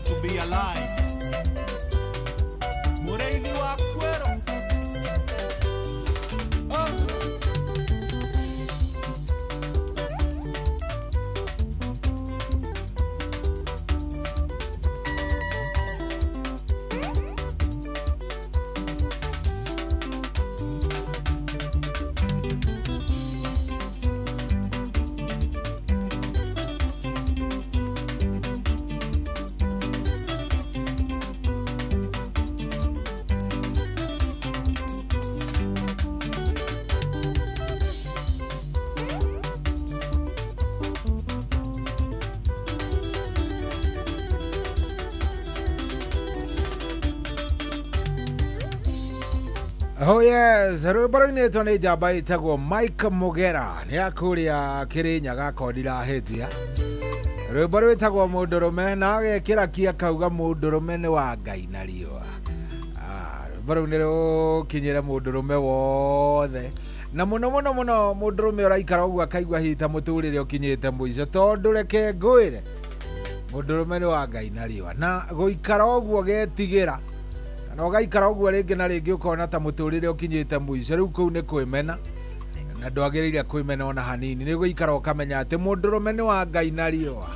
to be alive. Mureini wa Kwero. Oh yes, rwĩmbo-inĩ nĩ njamba ĩtagwo Mike Mugera nĩ akũrĩa Kĩrĩnyaga kodira hĩtia. Rwĩmbo rwĩtagwo mũndũrũme na agekĩra kia kauga mũndũrũme nĩ wa Ngai na riũa. Rwĩmbo rũu nĩ rũkinyĩre mũndũrũme wothe na mũno mũndũrũme ũraikara ũguo akaigua hita mũtũrĩre ũkinyĩte mũico tondũ reke ngwĩre mũndũrũme nĩ wa Ngai na riũa na gũikara ũguo getigĩra na ũgaikara ũguo rĩngĩ na rĩngĩ ũkona ta mũtũrĩre ũkinyĩte mũico rĩu kũu nĩ kwĩmena na ndwagĩrĩire kwĩmena ona hanini nĩ gũikara ũkamenya atĩ mũndũrũme nĩ wa Ngai na riũa.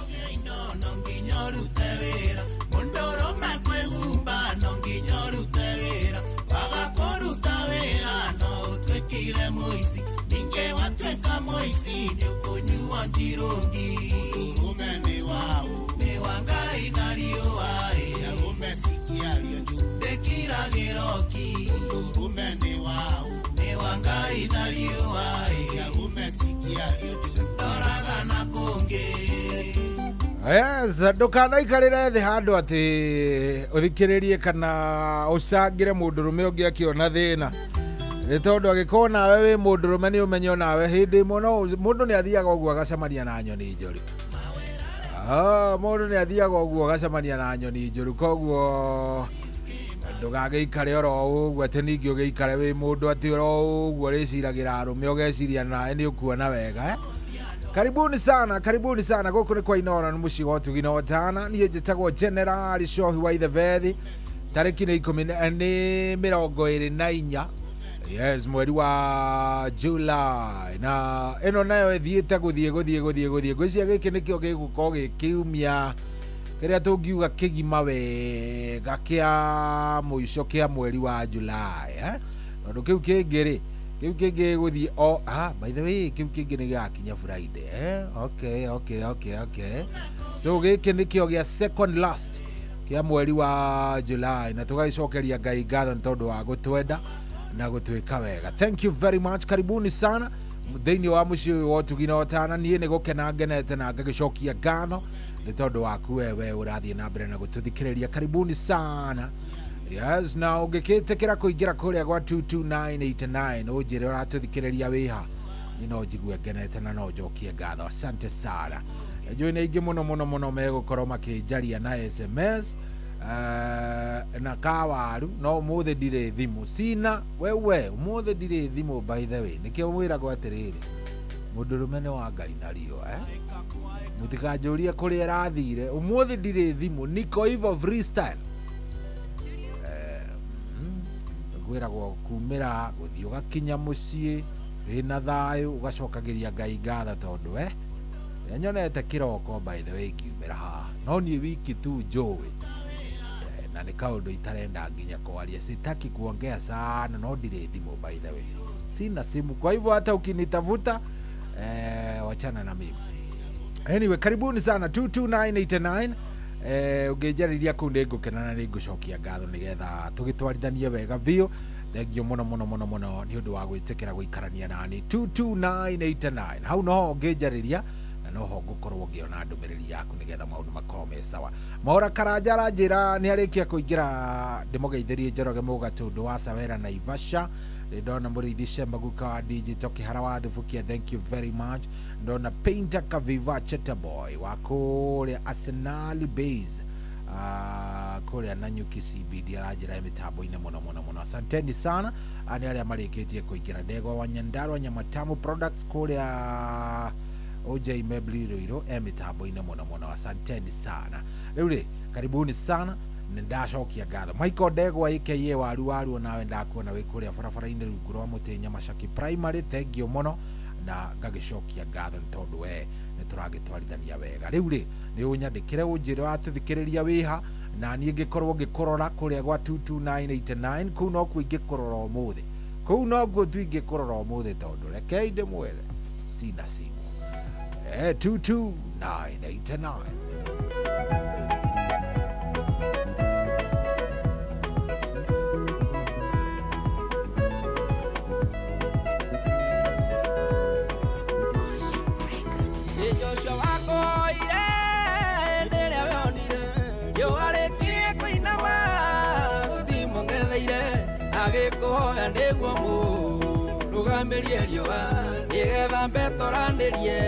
Yes, ndũkanaikarĩre thĩ handũ atĩ ũthikĩrĩrie kana ũcangĩre mũndũrũme ũngĩ akĩona thĩna nĩ tondũ angĩkorwo nawe wĩ mũndũrũme nĩ ũmenye nawe hĩndĩ ĩmwe no mũndũ nĩ athiaga ũguo agacemania na nyoni njũru. Mũndũ nĩ athiaga ũguo agacemania na nyoni njũru koguo ndũgagĩikare oro ũguo atĩ ningĩ ũgĩikare wĩ mũndũ atĩ oro ũguo rĩciragĩra arũme ũgeciria nawe nĩ ũkuona wega. Karibuni sana gũkũ nĩ kwa Inoro nĩ mũciĩ wa Ũtugi na Ũtana niĩ njĩtagwo General Shohi wa Ithebethi tarĩki nĩ 24 yes mweri wa July na ĩno nayo ĩthiĩte gũthiĩ ngwĩciria gĩkĩ nĩkĩo gĩgũkorwo gĩkiumia kĩrĩa tũngiuga kĩgima wega kĩa mũico kĩa mweri wa July tondũ kĩu kĩngĩ gũthiĩ by the way kĩu kĩngĩ nĩ gĩgakinya Friday okay so gĩkĩ nĩkĩo gĩa second last kĩa mweri wa July na tũgaicokeria Ngai ngatho nĩ tondũ wa gũtwenda na gũtwĩka wega. Thank you very much, karibuni sana thĩinĩ wa mũciĩ wa Ũtugi na Ũtana niĩ nĩ gũkena ngenete na ngagĩcokia ngatho nĩ tondũ waku wewe ũrathiĩ na mbere na gũtũthikĩrĩria. Karibuni sana. Yes, na ũngĩkĩtĩkĩra kũingĩra kũrĩa gwa 22989 ũnjĩre ũratũthikĩrĩria wĩha niĩ no njigue ngenete na no njokie ngatho. Asante sana. Njũĩ nĩ aingĩ mũno megũkorwo makĩnjaria na SMS na kawaru no ũmũthĩ ndirĩ thimũ sina wewe ũmũthĩ ndirĩ thimũ by the way nĩkĩo mwĩragwo atĩrĩrĩ mũndũrũme nĩ wa Ngai na riũa mũtikanjũrie kũrĩa ĩrathire ũmũthĩ ndirĩ thimũ Nico Ivo freestyle gwĩragwo kumĩra gũthiĩ ũgakinya mũciĩ wĩna thayũ ũgacokagiria Ngai ngatho tondu nyonete kĩroko by the way kiumĩra haha no niĩ wiki tu njũĩ na nĩ kaũndũ itarenda nginya kwaria, sitaki kuongea sana, no ndirĩ thimũ by the way, sina simu, kwa hivyo hata ukinitafuta wachana na mimi. Anyway, karibuni sana 22989 ũngĩnjarĩria kũu nĩ ngũkena na nĩ ngũcokia ngatho nĩgetha tũgĩtwarithanie wega biũ. Thengio mũno nĩ ũndũ wa gwĩtĩkĩra gũikarania nani 22989 hau noho ũngĩnjarĩria na noho ngũkorwo ngĩona ndũmĩrĩri yaku nĩgetha maũndũ makorwo me sawa. Maura Karanja aranjĩra nĩ arĩkia kũingĩra ndĩmũgeithĩrie Njoroge Mũgatũndũ wa Sawera na Ivasha. Ndona Mũrĩithi Shembaguka wa Digital Kĩhara wa Thubukia, thank you very much. Ndona Painter Kaviva Cheta Boy wa kũrĩa Arsenal Base kũrĩa Nanyuki CBD aranjĩra mĩtambo-inĩ mũno, asanteni sana. Nĩ arĩa marĩkĩtie kũingĩra. Ndegwa wa Nyandarua Nyamatamu Products kũrĩa OJ Mebli Ruiro mĩtambo-inĩ mũno, asanteni sana. Rĩu rĩ, karibuni sana, ndacokia ngatho. Michael Ndegwa aka waru nawe ndakuona wĩ kũrĩa barabara-inĩ rungu rwa mũtĩ Nyamashaki Primary, thank you mũno na ngagĩcokia ngatho nĩ tondũ nĩ tũragĩtwarithania wega. Rĩu rĩ, nĩ ũnyandĩkĩre ũnjĩre watũthikĩrĩria wĩha na niĩ ngĩkorwo ngĩkũrora kũrĩa gwa 22989 kũu no kuo ingĩkũrora ũmũthĩ, kũu no kuo tu ingĩkũrora ũmũthĩ tondũ rekei ndĩmwĩre sina simu. 22989 agĩkũhoya nĩguo mũrũgamĩrie riũa nĩgetha mbetoranĩrie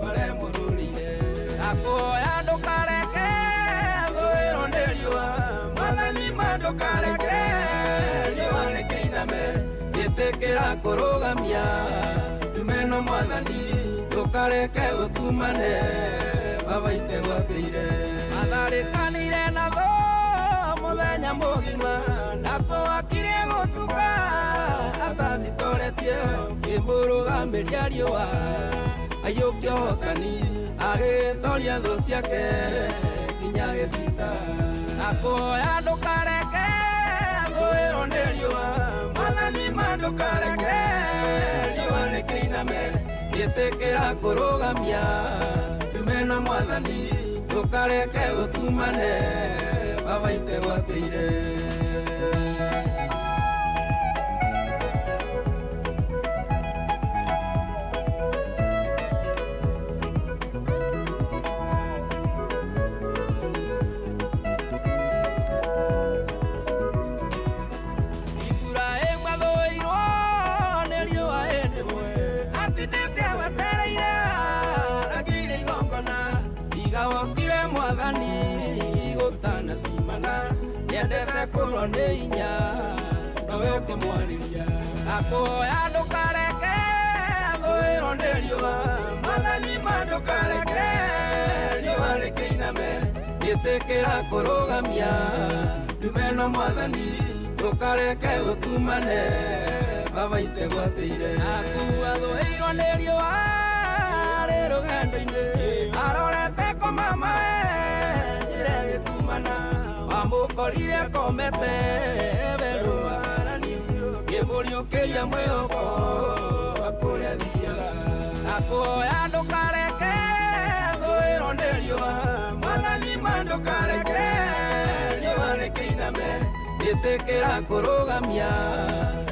marĩa mũrũrire. Akũhoya ndũkareke thũĩrwo nĩ riũa, Mwathani ma ndũkareke riũa rĩkĩiname, gĩtĩkĩra kũrũgamia ndumeno Mwathani, ndũkareke ũtumane baba itegwatĩire. Matharĩkanĩire na thũ mũthenya mũgima na tũwakirie gũtuka atacitoretie kĩmũrũgamĩria riũa, aiyũkia ũhotani agĩtoria thũ ciake nginya gĩcita. Akũhoya ndũkareke thũĩrwo nĩ riũa, Mwathani ma ndũkareke riũa rĩkĩiname, gĩtĩkĩra kũrũgamia ndumeno Mwathani, ndũkareke ũtumane baba itegwatĩire. Nyendete kũrwo nĩ inya nowe ũkĩmwarĩria. Akũhoya ndũkareke thũĩrwo nĩ riũa, Mwathani ma ndũkareke riũa rĩkĩiname, gĩtĩkĩra kũrũgamia ndumeno Mwathani, ndũkareke ũtumane baba itegwatĩire. Akua thũĩrwo nĩ riũa rĩ rũgendo-inĩ, arorete kũmama njĩra ĩgĩtumana, wamũkorire komete werũarani, kĩmũriũkĩria mwĩhoko akũrĩa thiaga. Akũhoya ndũkareke thũĩrwo nĩ riũa, Mwathani ma ndũkareke riũa rĩkĩiname, gĩtĩkĩra kũrũgamia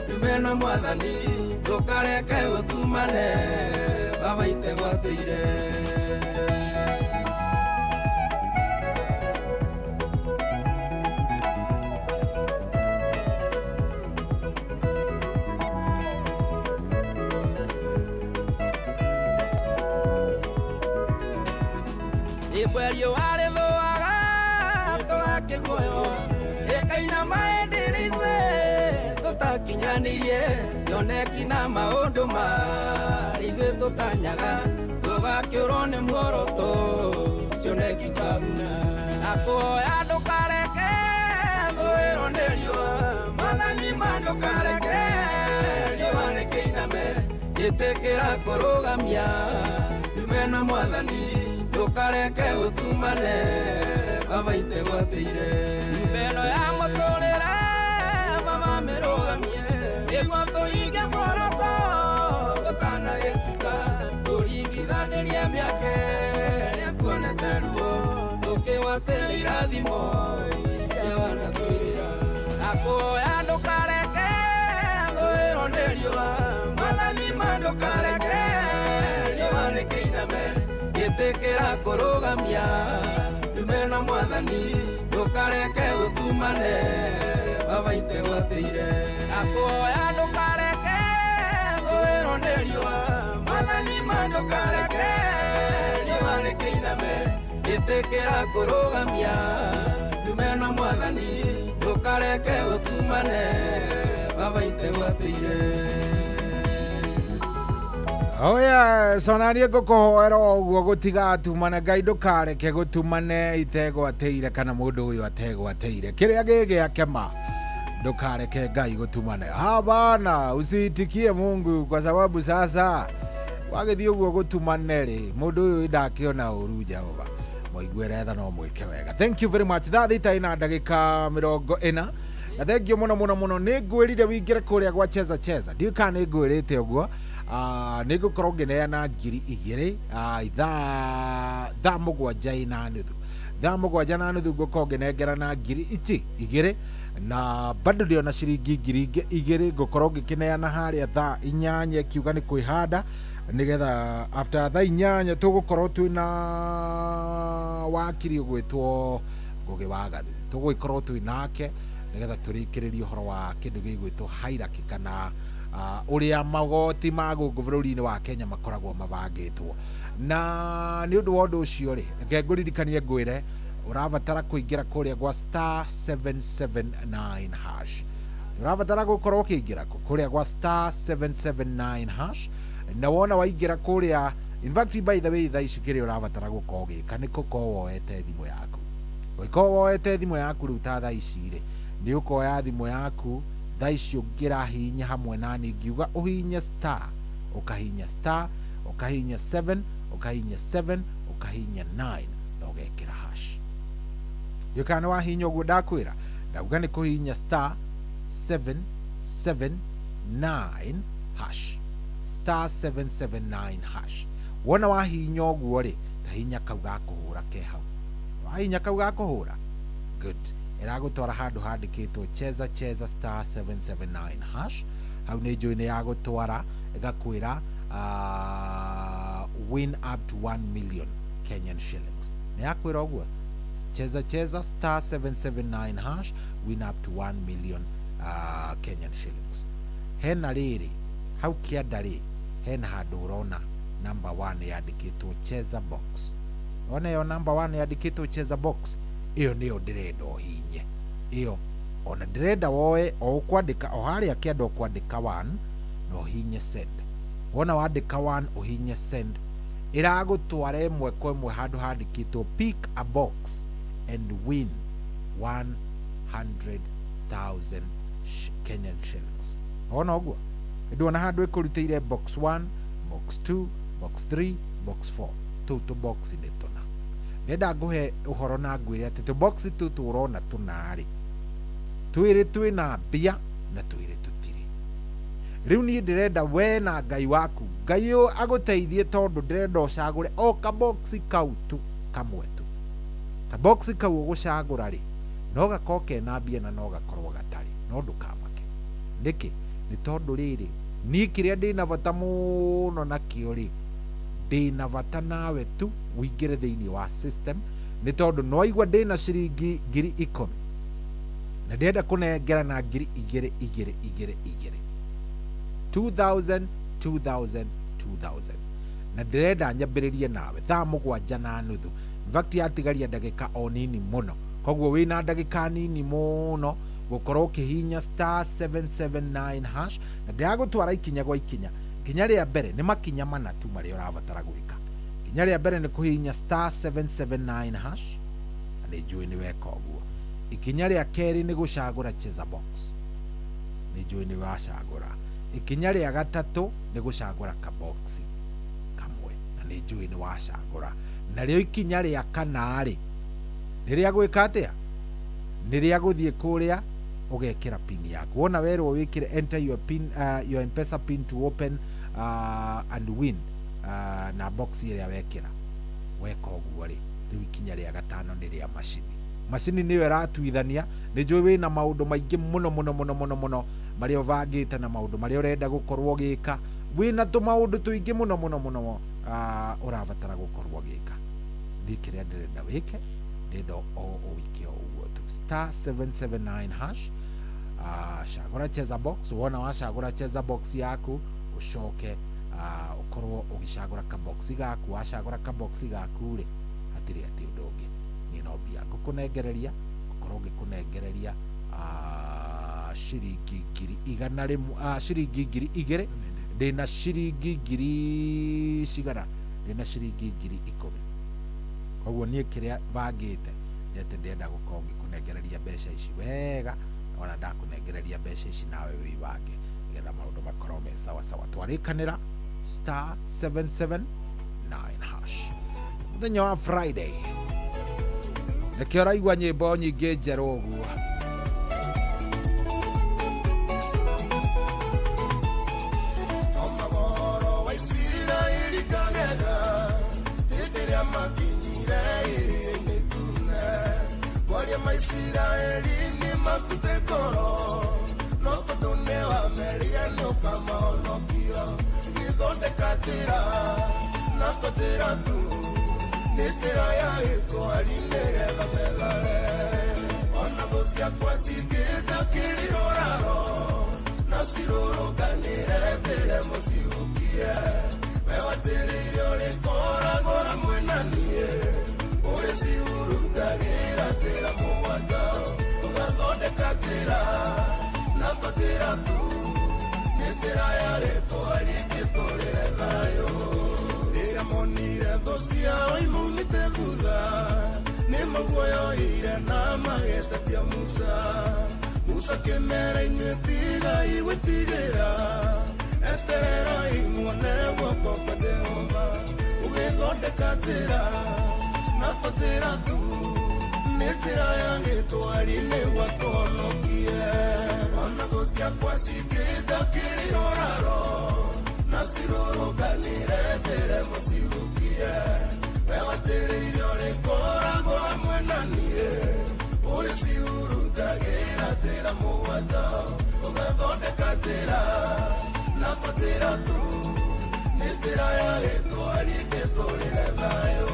ndumeno Mwathani, ndũkareke ũtumane baba itegwatĩire. Riũa rĩthũaga tũgakĩguoyo, rĩkainama hĩndĩ ĩrĩa ithuĩ tũtakinyanĩirie cioneki na maũndũ ma ithuĩ tũtanyaga, tũgakĩũrwo nĩ muoroto cioneki kahuna. Akũhoya ndũkareke thũĩrwo nĩ riũa, Mwathani ma ndũkareke riũa rĩkĩiname, itikira kurugamia numena mwathani ndukareke utumane baba itegwatire mbeno ya muturire mama mirugamie niguo tuige muoroto gutana gituka turingithanirie miake ria tuonete ruo tukiwatĩra irathimo iria wanatwĩrĩra nakuoya ndukareke thũĩrwo nĩ riũa mwathani ma ndukareke riũa rĩkĩiname gĩtĩkĩra kũrũgamia numena mwathani ndukareke ũtumane baba itegwatĩire nakuoya ndukareke thũĩrwo nĩ riũa mwathani ma ndukareke riũa rĩkĩiname gĩtĩkĩra kũrũgamia numena mwathani ndukareke ũtumane baba itegwatĩire oya sonanie ngũkũhoera ũguo gũtigatumane Ngai ndũkareke gũtumane itegwatĩire kana mũndũ ũyũ ategwatĩire kĩrĩa gĩgĩake ma ndũkareke Ngai gũtumane hapana usitikie Mungu kwa sababu sasa wagĩthiĩ ũguo gũtumane rĩ mũndũ ũyũ ndakĩona ũru Jehova moiguĩre tha no mwĩke wega. Thank you very much. Thaa thita ina ndagĩka 40 na thank you mũno nĩ ngwĩrire wĩingĩre kũrĩa gwa cheza ndiũ kana nĩ ngwĩrĩte ũguo nĩ ngũkorwo ngĩneana 2,000 thaa mũgwanja na nuthu ngũkorwo ngĩnengerana 2,000 na bado ndio na ciringi 2,000 ngũkorwo ngĩkĩneana harĩa thaa 8 kiuga nĩ kwĩhanda nigetha after thaa 8 tũgũkorwo twĩna wakiri ũgwĩtwo Ngũgĩ wa Gathu tũgũkorwo twĩnake nigetha tũrĩkĩrĩrie ũhoro wa kĩndũ gĩgwĩtwo hierarchy kana ũrĩa magoti ma gũkũ bũrũri-inĩ wa Kenya makoragwo mabangĩtwo na nĩ ũndũ wa ũndũ ũcio rĩ reke ngũririkanie ngwĩre ũrabatara kũingĩra kũrĩa gwa star 779 hash ũrabatara gũkorwo ũkĩingĩra kũrĩa gwa star 779 hash na wona waingĩra kũrĩa in fact by the way thaa ici kĩrĩa ũrabatara gũkorwo gĩka nĩ gũkorwo woete thimũ yaku ũkorwo woete thimũ yaku rĩu ta thaa ici rĩ nĩ ũkoya thimũ yaku thaa ici ũngĩrahihinya hamwe na niĩ ngiuga ũhihinye star ũkahihinya star ũkahihinya 7 ũkahihinya 7 ũkahihinya 9 na ũgekĩra hash ndĩkana wahihinya ũguo ndakwĩra ndauga nĩ kũhihinya star 779 hash star 779 hash wona wahihinya ũguo rĩ tahihinya kau ga kũhũra ke hau wahihinya kau ga kũhũra good iragũtwara handũ handĩkĩtwo cheza star 779 hash hau nĩ njũĩ nĩ yagũtwara ĩgakwĩra win up to 1 million Kenyan shillings nĩ yakwĩra ũguo cheza star 779 hash win up to 1 million Kenyan shillings hena rĩrĩ hau kĩanda rĩ hena handũ ũrona number 1 yandĩkĩtwo cheza box ona yo number 1 yandĩkĩtwo cheza box iyo niyo ndĩrenda ũhinye iyo ona ndĩrenda woe o kwandĩka o harĩa kĩanda ũkwandĩka 1 no hinye send wona wandĩka 1 ũhinye send ĩragũtwara ĩmwe kwa ĩmwe handũ handĩkĩtwo pick a box and win 100,000 Kenyan shillings ona ũguo ndona handũ ĩkũrutĩire box 1 box 2 box 3 box 4 tu box nĩ tũna nenda ngũhe ũhoro na ngwĩre atĩ tu box tu tũrona tũnarĩ twĩrĩ twĩna mbia na twĩrĩ tũtirĩ rĩu niĩ ndĩrenda we na Ngai waku Ngai agũteithie tondũ ndĩrenda ũcagũre o ka box kau tu kamwe tu ka box kau ũgũcagũra rĩ no gakorwo kena mbia na no gakorwo gatarĩ no ndũkamake nĩkĩ nĩ tondũ rĩrĩ niĩ kĩrĩa ndĩna bata mũno nakĩo rĩ ndĩna bata nawe tu wĩingĩre thĩinĩ wa system nĩ tondũ no aigua ndĩna ciringi 10,000 na ndĩrenda kũnengera na 2,000 2,000 na ndĩrenda nyambĩrĩrie nawe thaa 7:30 in fact yatigaria ndagĩka o nini mũno koguo wĩna ndagĩka nini mũno gũkorwo ũkĩhihinya star 779 hash na ndĩragũtwara ikinya gwa ikinya rĩa mbere nĩ makinya mana tu marĩa ũrabatara gwĩka ikinya rĩa mbere nĩ kũhihinya star 779 hash na nĩ njũĩ nĩ weka ũguo ikinya rĩa kerĩ nĩ gũcagũra cheza box nĩ njũĩ nĩ wacagũra ikinya rĩa gatatũ nĩ gũcagũra kaboksi kamwe, na nĩ njũĩ nĩ wacagũra. Narĩo ikinya rĩa kana rĩ nĩ rĩa gwĩka atĩa? Nĩ rĩa gũthiĩ kũrĩa ũgekĩra pin yaku. Wona werwo wĩkĩre enter your pin, your M-Pesa pin to open and win na box ĩrĩa wekĩra, weka ũguo rĩ, rĩu ikinya rĩa gatano nĩ rĩa macini nĩyo ĩratuithania. Nĩ njũĩ wĩna maũndũ maingĩ mũno marĩa ũbangĩte na maũndũ marĩa ũrenda gũkorwo gĩka. Wĩna tũmaũndũ tũingĩ mũno ũrabatara gũkorwo gĩka. Niĩ kĩrĩa ndĩrenda wĩke, ndĩrenda ũike ũguo tu *779# cagũra cheza box. Wona wacagũra cheza box yaku ũcoke ukorwo ugicagũra kaboxi gaku. Wacagũra kaboxi gaku rĩ, hatirĩ atĩ ũndũ ũngĩ, niĩ no mbia ngũkũnengereria, ngũkorwo ngĩkũnengereria ciringi ngiri igana rĩmwe, ciringi ngiri igĩrĩ. Ndĩna ciringi ngiri cigana, ndĩna ciringi ngiri 10. Koguo niĩ kĩrĩa bangĩte nĩ atĩ ndĩrenda gũkorwo ngĩkũnengereria mbeca ici wega, ona ndakũnengereria mbeca ici nawe wĩbange nĩgetha maũndũ makorwo me sawa. Twarĩkanĩra *779#. Mũthenya wa Friday nĩkĩo ũraigua nyĩmbo nyingĩ njerũ ũguo. Israeli ni makute koro no tondune wa meria no kama onokio githonde katira na totira tu nitira ya iko alinega melale ona bosia kwa sigeta kiliroraro na siroro kanire tere mosiukie mewa tere yole kora gora mwenanie ore si urugagira tera muwata ugadonde katera na katera tu netera ya leto alike tolera nayo era monire dosia imunite duda ne magoyo ire na mageta tia Musa que mera inetiga y wetigera eterera imune wako de oma ugadonde katera natotera tu netera yange toarine watonokie ona gosia kwa siketa kiroraro nasiroro kanire tere mosirukie wewa tere yole kora goa mwenanie ore siuru tagera tera muwata ugadonde katera natotera tu netera yange toarine tolera nayo.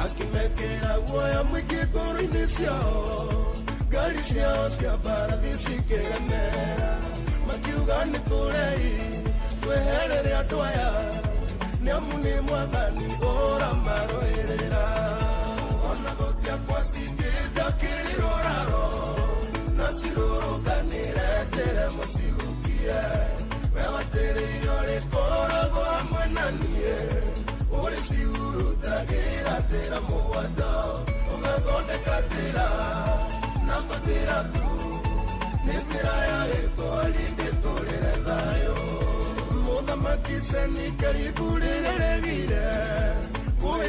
Akimekera guoya mwingi ngoro-inĩ ciao ngari ciao cia mbarathi cikĩremera makiuga nĩ tũrei tweherere andũ aya nĩamu nĩ mwathani ũramarũĩrĩra ona thũ ciakwa cingĩnja kĩrirũraro na cirũrũnganĩre njĩre mũcihukie we watĩrĩire ũrĩkoragwo hamwe na niĩ uri ciurutagira tera muwata ugathondeka tera na patera tu netera ya etorinde torere thayo muthamaki Senikeribu rĩrĩgire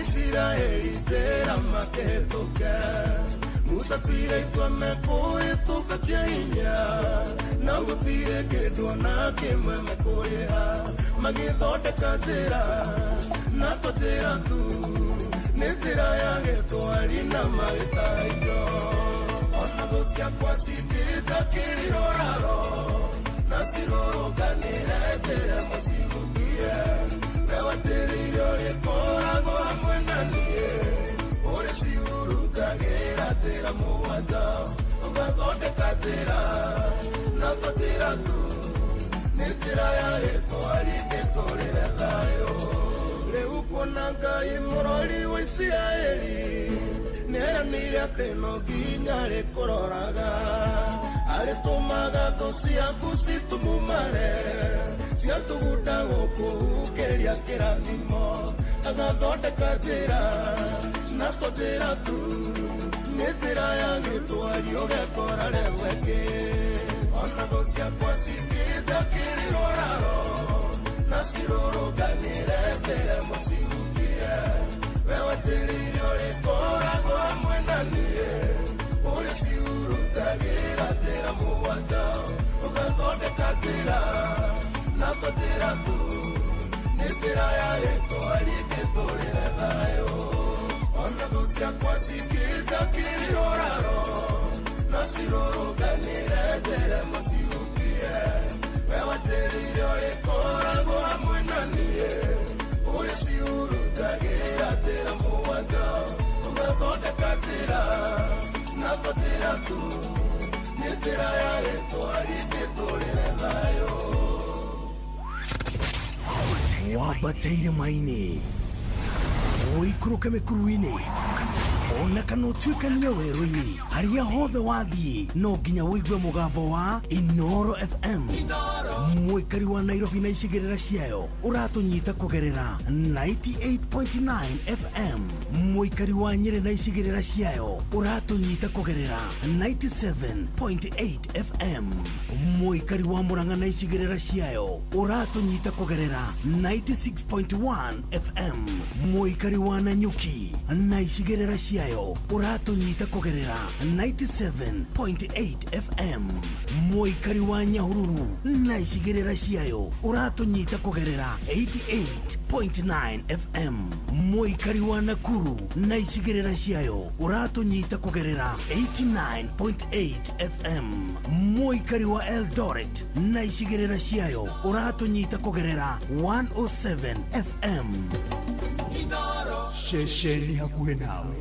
Israeli tera makehĩtũke Musa twire itwa mekũhĩtũka kĩhinya na gũtirĩ kĩndũ ona kĩmwe mekũrĩha magĩthondeka tera na totera tu netera yange toari na magĩtaindo ona thũ ciakwa cingĩnja kĩrirũraro na cirũrũnganĩre tere mũcihukie we watĩrĩire ũrĩkoragwo hamwe na niĩ ũrĩ ciurutagĩra tera mũgwanja ũgathondeka tera na totera tu netera yange toari ndĩtũrĩre thayo rĩu kuona Ngai mũrori wa Isiraeli nĩeranĩire atĩ no nginya rĩkũroraga arĩtũmaga thũ ciaku citumumare ciatũgunda gũkũ ũkĩria kĩrathimo agathondeka njĩra na tũnjĩra tu nĩ njĩra ya gĩtwario gĩakora rĩgweke ona thũ ciakwa cingĩnja kĩrĩroraro na cirũrũnganĩre mbere mũcihukie wewe tĩrĩire ũrĩkoragwo hamwe na niĩ ũrĩ ciurutagĩra njĩra mũgwanja ũgathondeka njĩra na tũnjĩra tu nĩ njĩra ya gĩtwari ngĩtũrĩre thayũ ona thũ ciakwa cingĩnja kĩrĩroraro na cirũrũnganĩre mbere mũcihukie wewe tĩrĩire ũrĩkoragwo hamwe na niĩ ũrĩ ciurutagĩra njĩra mũgwanja ũgathondeka njĩra na tũnjĩra tu nĩ njĩra ya gĩtwari ngĩtũrĩre thayũ wambatĩire maini ũikũrũke mĩkuru-inĩ ona kana ũtuĩkanie werũ-inĩ harĩa hothe wathiĩ no nginya wĩigue mũgambo wa Inooro FM mũikari wa Nairobi na icigĩrĩra ciayo ũratũnyita kũgerera 98.9 FM mũikari wa Nyĩrĩ na icigĩrĩra ciayo ũratũnyita kũgerera 97.8 FM mũikari wa Murang'a na icigĩrĩra ciayo ũratũnyita kũgerera 96.1 FM mũikari wa Nanyuki na icigĩrĩra ciayo ũratũnyita kũgerera 97.8 FM mũikari wa Nyahururu na icigĩrĩra ciayo ũratũnyita kũgerera 88.9 FM mũikari wa Nakuru na icigĩrĩra ciayo ũratũnyita kũgerera 89.8 FM mũikari wa Eldoret na icigĩrĩra ciayo ũratũnyita kũgerera 107 FM Shesheni hakuhe nawe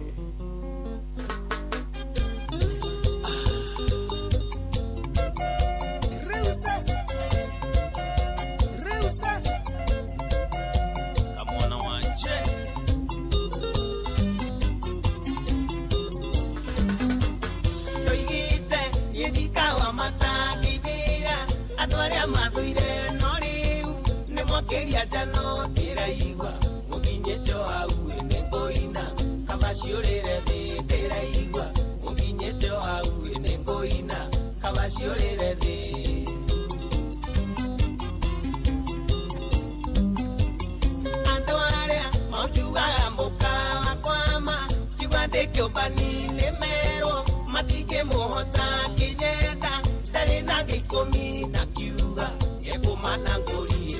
Keria jano tiraigwa muginyeto au nengoina kabashiorere de tiraigwa muginyeto au nengoina kabashiorere de Andoarea mokiwa moka kwama kiwande kyobani nemero matike mohota kinyenda dale nange komi na kiuga yekomana ngoli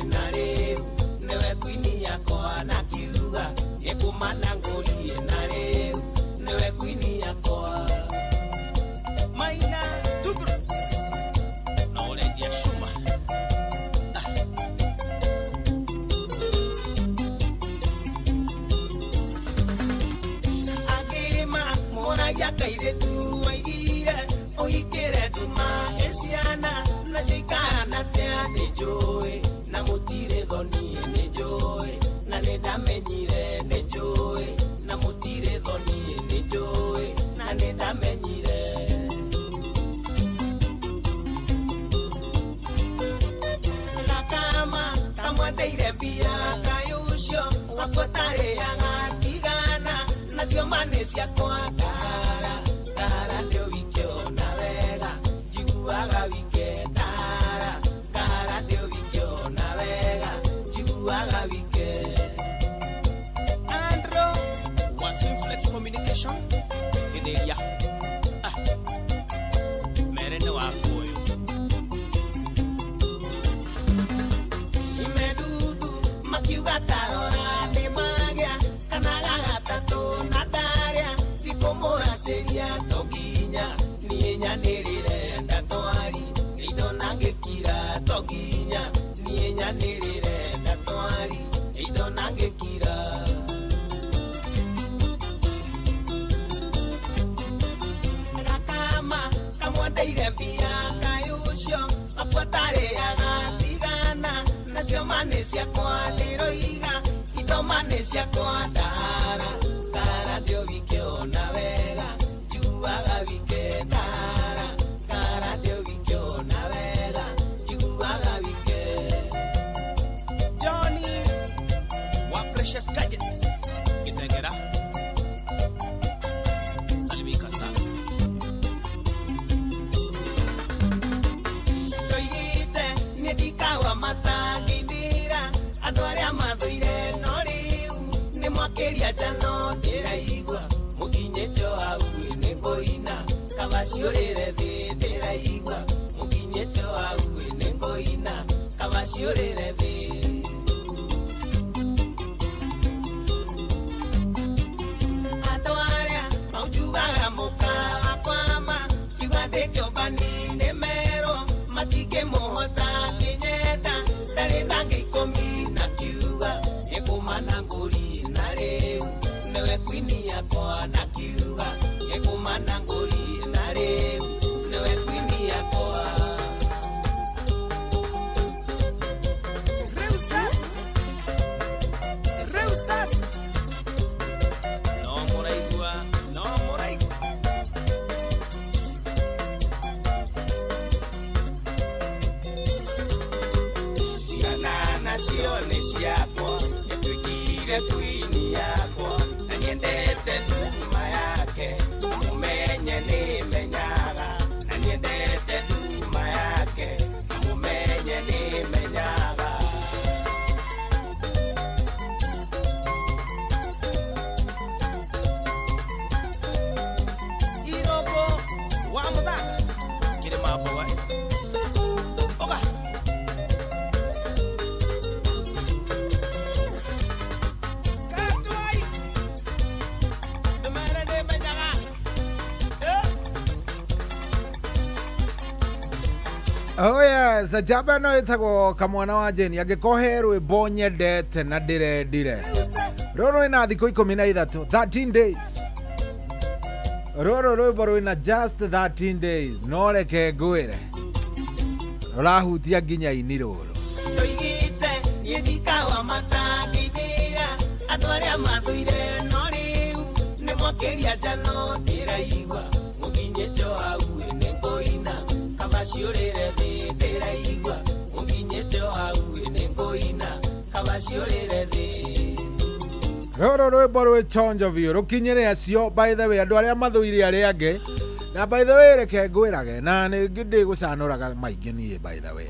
newe kwini yako anakiuga yekumana ngoli na leo newe kwini yako maina tubros na ole dia shuma agirima mona yakaire tu waigire oikere tuma esiana na shikana tea de joy na mutire dhoni ne joy na nenda menyire ne joy na mutire dhoni ne joy na nenda menyire la kama kamwandeire mbia kayusho wakotare yanga tigana na sio manesia kwa kara ndio wikyo na vega jiguaga wike kara ndio wikyo na vega jiguaga wike Andro was Flex Communication Idelia merene wako imedudu makiuga tarora de magia kanaga gatatu na daria dikomora seria toginya nienya nirire ndatwari idonangekira toginya nienya nirire ndatwari idonangekira rakama kamwandeire mbia kayusho akwatare agatigana nacio manecia kwa liroiga idoma nĩ ciakwa ndara kara ndio gĩkĩona wega njiguaga wike ndara kara ndio gĩkĩona wega njiguaga wike Johnny wa Precious Gadgets Gitengera Salimika sana Toigite nĩndikawa matangithira andũ arĩa mathũire no rĩu nĩ mwakĩria njano ndĩraigua mũkinyĩte hau nĩ ngũina kaba ciũrĩre thĩ ndĩraigua mũkinyĩte hau nĩ ngũina kaba ciũrĩre thĩ andũ arĩa maunjugaga mũkawa kwama kiuga ndĩkĩũmbani nĩ merwo matingĩmũhota kĩnyenda ndarĩ na ngĩikũmi na kiuga gĩkũmana ngũri na rĩu nĩwe kwini yakwa na kiuga gĩkũmana ngũri na rĩu nĩwe kwini yakwa rĩu sasa no mũraigua nacio nĩ ciakwa nĩtwĩkire kwini yakwa na nyendete nduma yake mũmenye nĩmenyaga na nyendete nduma yake mũmenye nĩmenyaga Iroko wa mũthaka kĩrĩ mambo wa oga Oh yes, ajaba no ĩtagwo kamwana wa Jeni angĩkohe rwĩmbo nyendete na ndĩrendire rũrũ ĩna thikũ 13 13 days rũrũ rwĩmbo rwĩna just 13 days no reke ngwĩre rũrahutia nginya ini rũrũ Toigite nĩndikawa matangithira andũ arĩa mathũire no rĩu nĩ mwakĩria njano ndĩraigua mũkinyĩte hau nĩ ngũina kaba ciũrĩre thĩ ndĩraigua mũkinyĩte hau nĩ ngũina kaba ciũrĩre thĩ rũrũ rwĩmbo rwĩ chonjo biũ rũkinyĩre acio by the way andũ arĩa mathũire arĩa angĩ na by the way reke ngwĩrage na nĩ ndĩgũcanũraga maingĩ niĩ by the way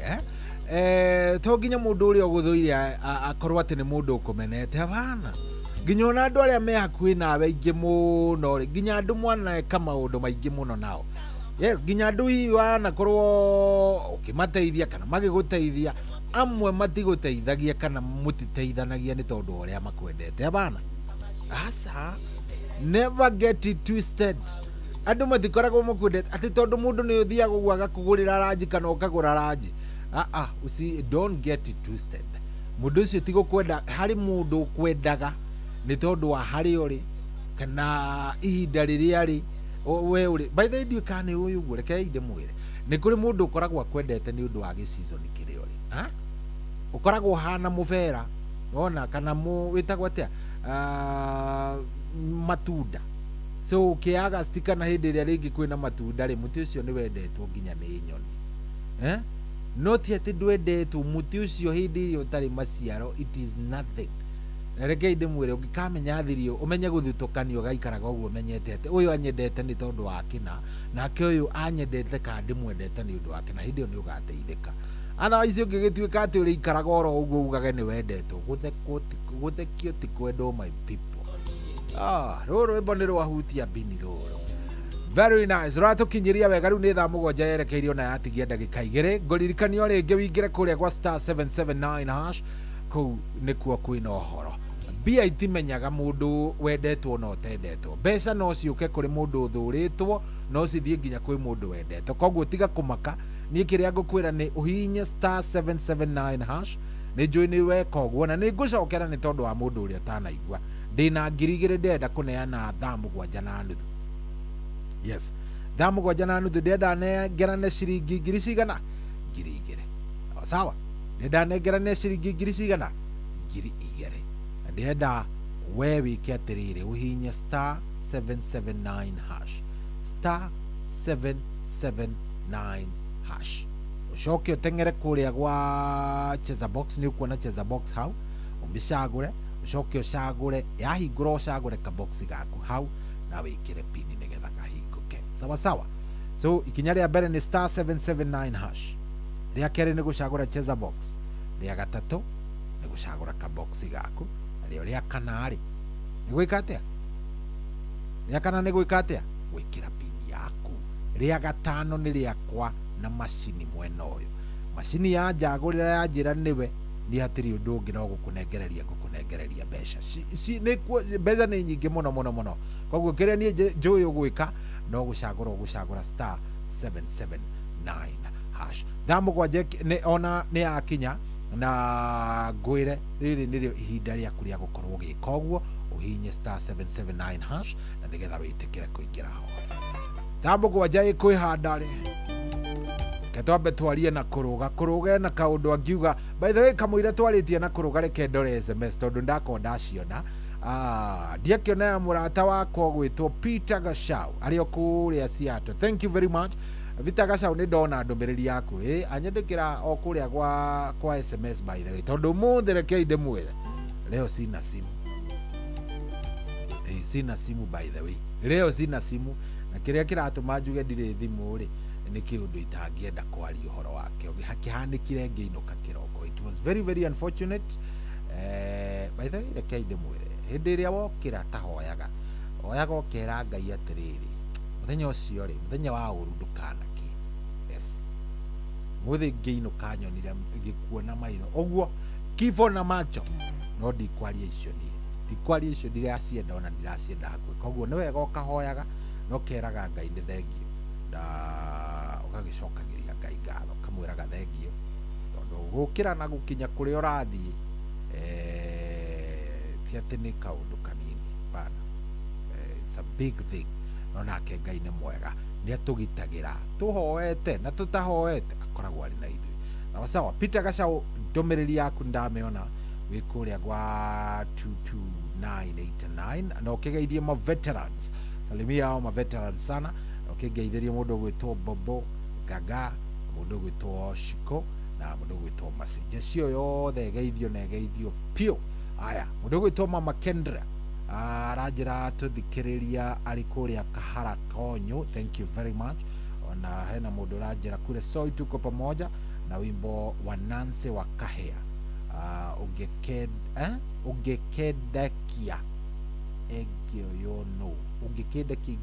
to nginya mũndũ ũrĩa ũgũthũire akorwo atĩ nĩ mũndũ ũkũmenete hapana nginya ona andũ arĩa me hakuhĩ nawe aingĩ mũno rĩ nginya andũ mwaneka maũndũ maingĩ mũno nao yes nginya andũ hihi wanakorwo ũkĩmateithia kana magĩgũteithia amwe matigũteithagia kana mũtiteithanagia nĩ tondũ ũrĩa makwendete hapana asa never get it twisted andũ matikoragwo mũkwendete atĩ tondũ mũndũ nĩ ũthiaga ũguo agakũgũrĩra ranji kana ũkagũra ranji don't get it twisted mũndũ ũcio ti gũkwenda harĩ mũndũ ũkwendaga nĩ tondũ wa harĩ ũrĩ kana ihinda rĩrĩa rĩ we ũrĩ by the way ndiũka nĩ ũyũ ũguo reke ndĩmwĩre nĩ kũrĩ mũndũ ũkoragwo akwendete nĩ ũndũ wa gĩcizo nĩ kĩrĩa ũrĩ ũkoragwo hana mũbera ona kana wĩtagwo atĩa matunda so ũkĩaga stika na hĩndĩ ĩrĩa rĩngĩ kwĩna matunda rĩ mũtĩ ũcio nĩ wendetwo nginya nĩ nyoni no ti atĩ ndwendetwo mũtĩ ũcio hĩndĩ ĩrĩa ũtarĩ maciaro it is nothing reke ndĩmwĩre ũngĩkamenya thirio ũmenye gũthutũkania ũgaikaraga ũguo menyete atĩ ũyũ anyendete nĩ tondũ wa kĩna nake ũyũ anyendete kana ndĩmwendete nĩ ũndũ wa kĩna hĩndĩ ĩyo nĩ ũgateithĩka otherwise ũngĩgĩtuĩka atĩ ũrĩikaraga oro ũguo ugage nĩ wendetwo gũthekio ti kwendwo my people rũrũ rwĩmbo nĩ rwahutia bini rũrũ very nice rũratũkinyĩria wega rĩu nĩ thaa mũgwanja yerekeirio na yatigia ndagĩka igĩrĩ ngũririkanio rĩngĩ wĩingĩre kũrĩa gwa star 779 hash kũu nĩkuo kwĩna ũhoro mbia itimenyaga mũndũ wendetwo na ũtendetwo mbeca no ciũke kũrĩ mũndũ ũthũrĩtwo no cithiĩ nginya kwĩ mũndũ wendetwo koguo tiga kũmaka niĩ kĩrĩa ngũkwĩra nĩ ũhihinye star 779 hash nĩ njũĩ nĩ weka ũguo na nĩ ngũcokera nĩ tondũ wa mũndũ ũrĩa ũtanaigua ndĩna 2,000 ndĩrenda kũneana thaa 7:30 yes thaa 7:30 ndĩrenda nengerane ciringi 2,000 cigana 2,000 sawa ndĩrenda nengerane ciringi 2,000 cigana 2,000 ndienda we wike atiriri uhinye star 779 hash star 779 hash ucoke utengere kuria gwa cheza box ni ukuona cheza box hau umbicagure ucoke ucagure yahingura ucagure ka box gaku hau na wikire pini nigetha kahinguke sawa sawa. So ikinya ria mbere ni star 779 hash, ria keri ni gucagura cheza box, ria gatatu ni gucagura ka box gaku, ria ria kana ri ni gwika atia, ria kana ni gwika atia gwikira pini yaku, ria gatano ni riakwa na macini mwena uyu, macini ya njagurira ya njira niwe ni hatiri undu ungi no gukunengereria mbeca ni mbeca ni nyingi muno koguo kiria ni njui ugwika no gucagura star 779 hash ndamugwanje ni ona ni akinya na ngwire riri nirio ihinda riaku ria gukorwo gika uguo uhinye star 779 hash na nigetha witikire kuingira ho ndamugwanje ikwihanda ri ketwambe twarie na kuruga na kaundu angiuga by the way kamwire twaritie na kuruga reke ndore SMS tondu ndakonda aciona ndiakiona ya murata wakwa gwitwo Peter Gashau ari okuria Seattle. Thank you very much Peter Gashau, ni ndona ndumiriri yaku anyandikira okuria kwa SMS by the way tondu muthe reke inde mwire leo sina simu sina simu by the way leo sina simu na kiria kiratuma njuge ndire thimu ri ni kiundu itangienda kwaria uhoro wake hakihanikire ngeinuka kiroko. It was very very unfortunate by the way reke inde mwire hindi iria wokira tahoyaga ukera Ngai atiriri muthenya ucio ri muthenya wa uru ndukanaki yes muthi ngeinuka nyonire ngikuona maitho uguo kifo na macho no ndikwaria icio ndiracienda ona ndiracienda hakwe koguo ni wega ukahoyaga no keraga Ngai ni thengio na ugagicokagiria Ngai ngatho kamwiraga thengio tondu gukira na gukinya kuria urathii ati ni kaundu kanini bana it's a big thing no nake Ngai ni mwega ni atugitagira tuhoete na tutahoete akoragwo ari na ithu na sawa. Peter Gashau ndomereri yaku ndameona wikuria gwa 22989 na ukigeithie ma veterans salimia ao ma veterans sana ukigeithirie mundu gwitwo Bobo Gaga mundu gwitwo Shiko na mundu gwitwo Masije cio yothe geithio pio. Aya mundu gwitwo Mama Kendra arajira tuthikiriria ari kuria Kahara Konyo. Thank you very much. Ona hena mundu rajira kule Soi tuko pamoja na wimbo wa Nancy wa Kahea ungekedakia egioyono ungikedakia.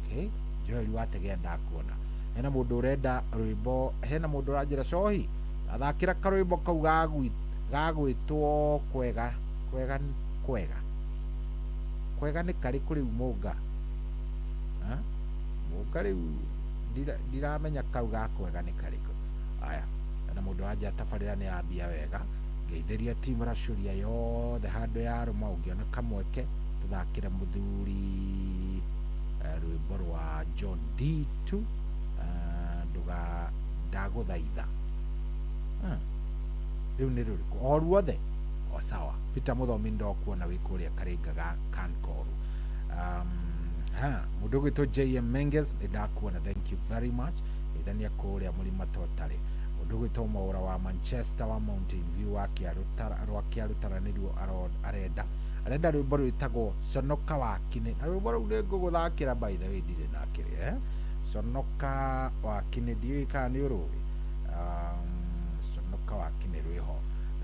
Okay, Joel wategenda kuona hena mundu urenda rwimbo, hena mundu rajira Sohi athakira karwimbo kau gagwitwo kwega ni kari kuri umuga muga riu ndiramenya kau gakwega ni kariko. Aya na mundu aja tafarira ni ambia wega ngeithiria timu racuria yothe handu ya ruma ungiona kamweke tuthakire muthuri rwimbo rwa John D2 nduga ndaguthaitha riu ni ruriku o ruothe o sawa. Peter Muthomi ndokuona wikuria karingaga Kankoru mundu gwitwo JM Menges ndakuona. Thank you very much ithania kuria mulima totally mundu gwitwo Maura wa Manchester wa Mountain View wa Kiarutara niruo arenda rwimbo rwitagwo Sonoka Wakine na rwimbo ruu ni nguguthakira by the way ndire nakire Sonoka Wakine ndiika ni uruwi Sonoka Wakine rwiho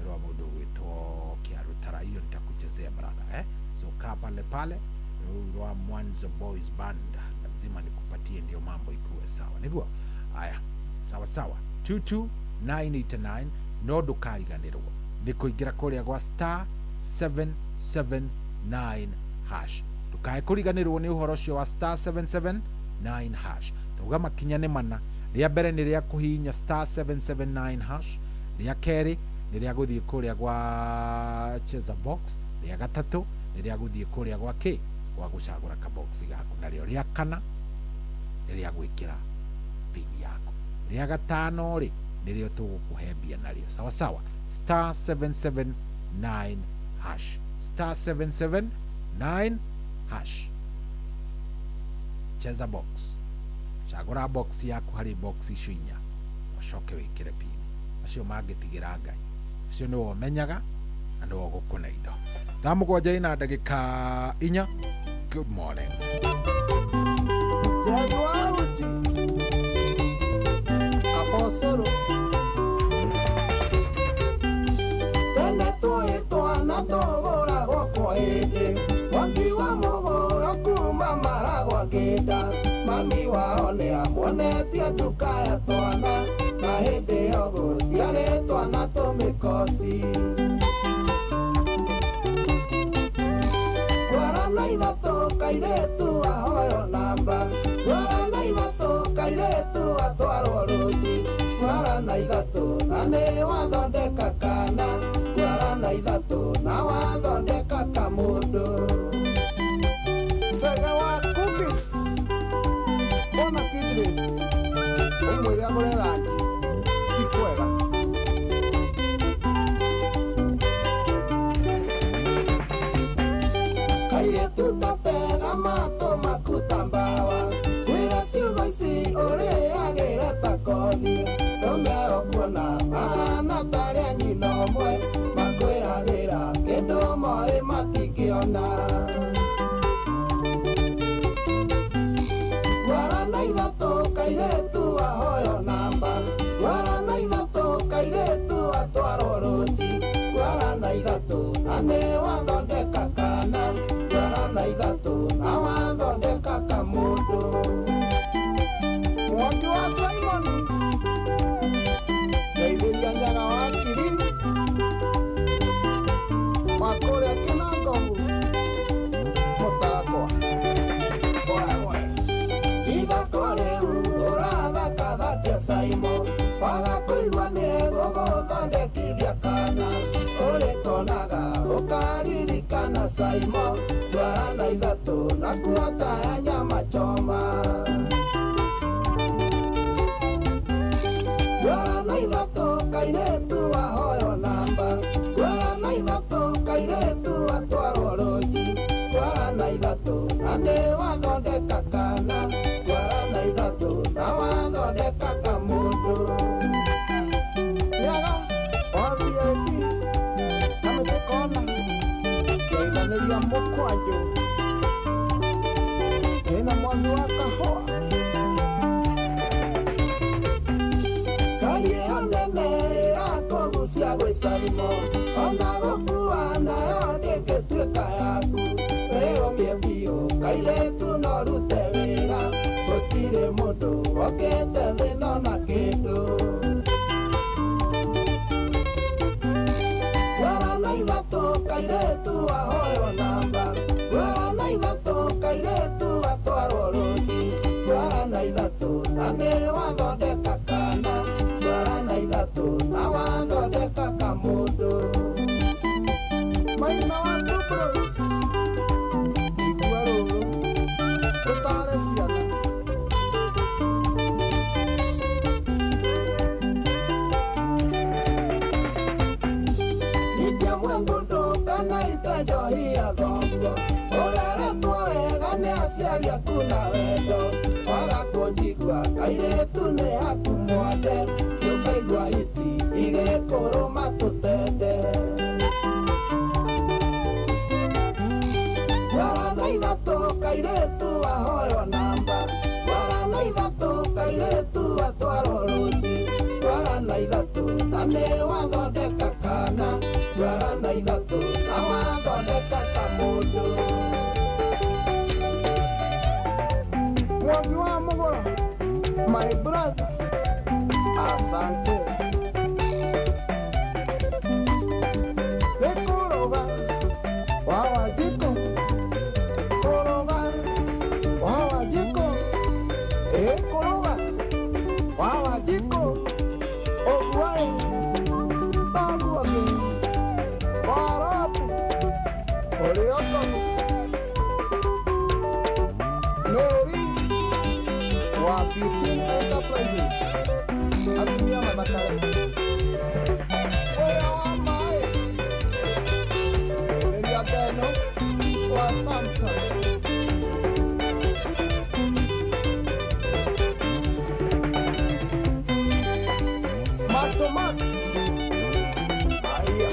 rwa mundu gwitwo Kiarutara, hiyo nitakuchezea brother so kaa pale rwa Mwanzo Boys Band lazima nikupatie ndio mambo ikuwe sawa niguo. Haya sawa 22989 no ndukariganirwo ni kuingira kuria gwa star 779 hash ndukae kuriganirwo ni uhoro cio wa star 779 hash tuga makinya ni mana. Ria mbere ni ria kuhinya star 779 hash, ria keri ni ria guthie kuria gwa cheza box, ria gatatu ni ria guthie kuria gwa gwa gucagura ka box gaku, na ria kana ni ria gwikira pini yaku, ria gatano ri ni rio tugukuhembia nario sawa star 779 hash star 779 hash cheza box cagura box yaku hari box icio inya ucoke wikire pini acio mangitigira Ngai acio ni womenyaga na ni wogukuna indo thaa mũgwanja ina ndagĩka 4. Good morning. Jaguauti Aposoro Tene tũĩtwana tũgũragwo kwa hĩndĩ wakiwa mũgũro kuma maragwa kĩnda mami wao nĩ amuonetie nduka ya twana na hĩndĩ ĩyo gũtiarĩ twana tũmĩkoci Warana ithatũ kairĩtu ahoyo namba Warana ithatũ kairĩtu atwarwo rũnji Warana ithatũ na nĩ wathondeka kana Warana ithatũ na wathondeka kamũndũ Sega wa cookies Ona Kidris Ũmwĩre agũre ranji ti kwega Tutatega mato makutambawa Wira ciugo ici ũrĩagĩre ta kothi Tũmĩayo kuona mahana tarĩa nyina ũmwe Makwĩragĩra kĩndũ moĩ matingĩona Warana ithatũ kairĩtu ahoyo namba Warana ithatũ kairĩtu atwarwo rũnji Warana ithatũ na nĩ wathondeka kana Warana ithatũ na wathondeka kamũndũ Mwangi wa Simon Ndeithĩria nyaga wa kiri wa kũrĩa Kĩnangobu Mũtarakwa Ithako rĩu ũrathakathakia Simon Waga kũigua nĩ gũgũthondekithia kana Ũrĩkonaga ũkaririkana Simon Warana ithatũ na kuota ya nyama choma Warana ithatũ kairĩtu ahoyo namba Warana ithatũ kairĩtu atwarwo rũnji Warana ithatũ na nĩ wathondeka kana Warana ithatũ na wathondeka kamũndũ Nyaga OBAD Kamĩtekona Ndeithanĩria mũkwanjũ Ĩna mwangi wa kahũa Ngari ĩyo nene ĩrakũgucia gwĩ Simon Ona gũkua nayo ndĩngĩtuĩka yaku Wĩyũmie biũ kairĩtu no rute wĩra Gũtirĩ mũndũ okĩte thĩna na kĩndũ Warana ithatũ kairĩtu ahoyo namba Warana ithatũ kairĩtu atwarwo rũnji Warana ithatũ na nĩ wathondeka kana Warana ithatũ na wathondeka kamũndũ Maina wa Tubros Igua rũrũ Tũtare ciana Njohia thongo Ũreretwo wega nĩ aciari aku na wendo Waga kũnjigua kairĩtu nĩ aku mwende Ndũkaigua hiti igĩkũrũma tũtende Warana ithatũ kairĩtu ahoyo namba Warana ithatũ kairĩtu atwarwo rũnji Warana ithatũ na nĩ wathondeka kana Warana ithatũ na wathondeka kamũndũ Mwangi wa mũgũro My brother Asante Nĩkũrũga wa Wanjikũ Kũrũga wa Wanjikũ Kũrũga wa Wanjikũ Ũguaĩ Taguagĩ Warabu Ũrĩotogu Mary wa Beauty Enterprises Atumia mathakare Oya wa maĩ Eria Max. Aya.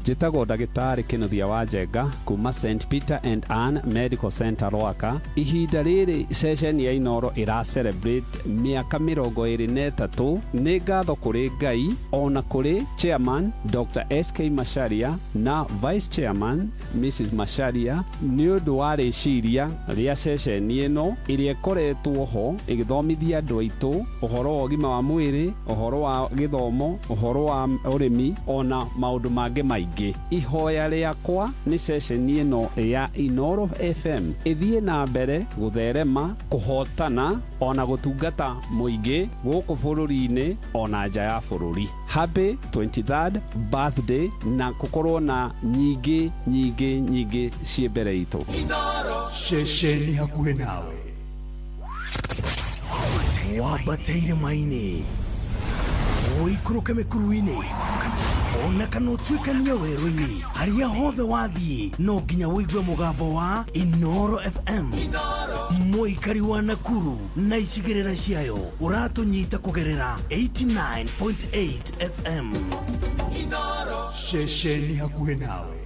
Njĩtagwo ndagĩtarĩ Kĩnuthia wa Njenga kuma St Peter and Anne Medical Center Rwaka. Ihinda rĩrĩ session ya Inoro ĩra celebrate mĩaka 23. Nĩ ngatho kũrĩ Ngai ona kũrĩ chairman Dr. SK Macharia na vice chairman Mrs. Macharia nĩ ũndũ wa rĩciria rĩa session ĩno ĩrĩa ĩkoretwo ho ĩgĩthomithia andũ aitũ ũhoro wa ũgima wa mwĩrĩ, ũhoro wa gĩthomo, ũhoro wa ũrĩmi ona maũndũ mangĩ maingĩ. Ihoya rĩakwa nĩ session ĩno ya Inoro FM ĩthiĩ na mbere gũtherema, kũhotana ona gũtungata mũingĩ gũkũ bũrũri-inĩ ona nja ya bũrũri. Happy 23rd birthday na gũkorwo na nyingĩ ciĩ mbere itũ. Ceceni hakuhĩ nawe wabateire maini ũikũrũke mĩkuru-inĩ ona kana ũtuĩkanie werũ-inĩ harĩa hothe wathiĩ no nginya wĩigue mũgambo wa Inoro FM. Mũikari wa Nakuru na icigĩrĩra ciayo ũratũnyita kũgerera 89.8 FM. Ceceni hakuhĩ nawe.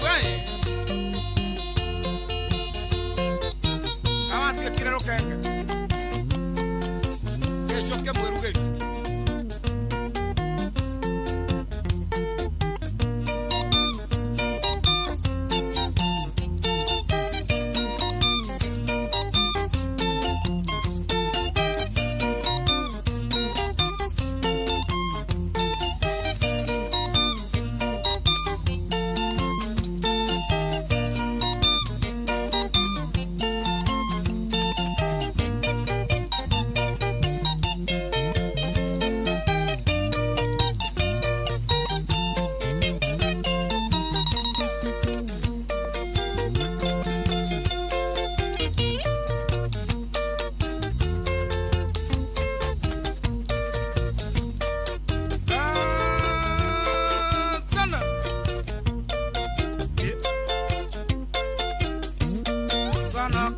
Right.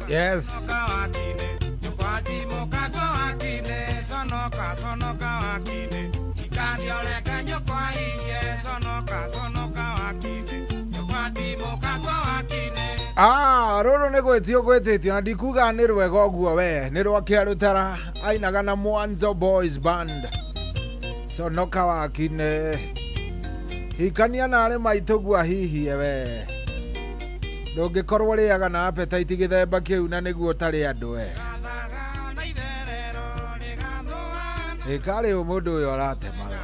Yes. Rũrũ nĩ gwĩtio gwĩtĩtio na ndikuga nĩ rwega ũguo we nĩ rwakĩa rũtara ainaga na Mwanzo Boys Band Sonoka wakine hikania narĩ maitũ gua hihi we ndũngĩkorwo rĩaga na appetite gĩthemba kĩu na nĩguo ũtarĩ andũ we ĩkarĩ mũndũ ũyũ aratemaga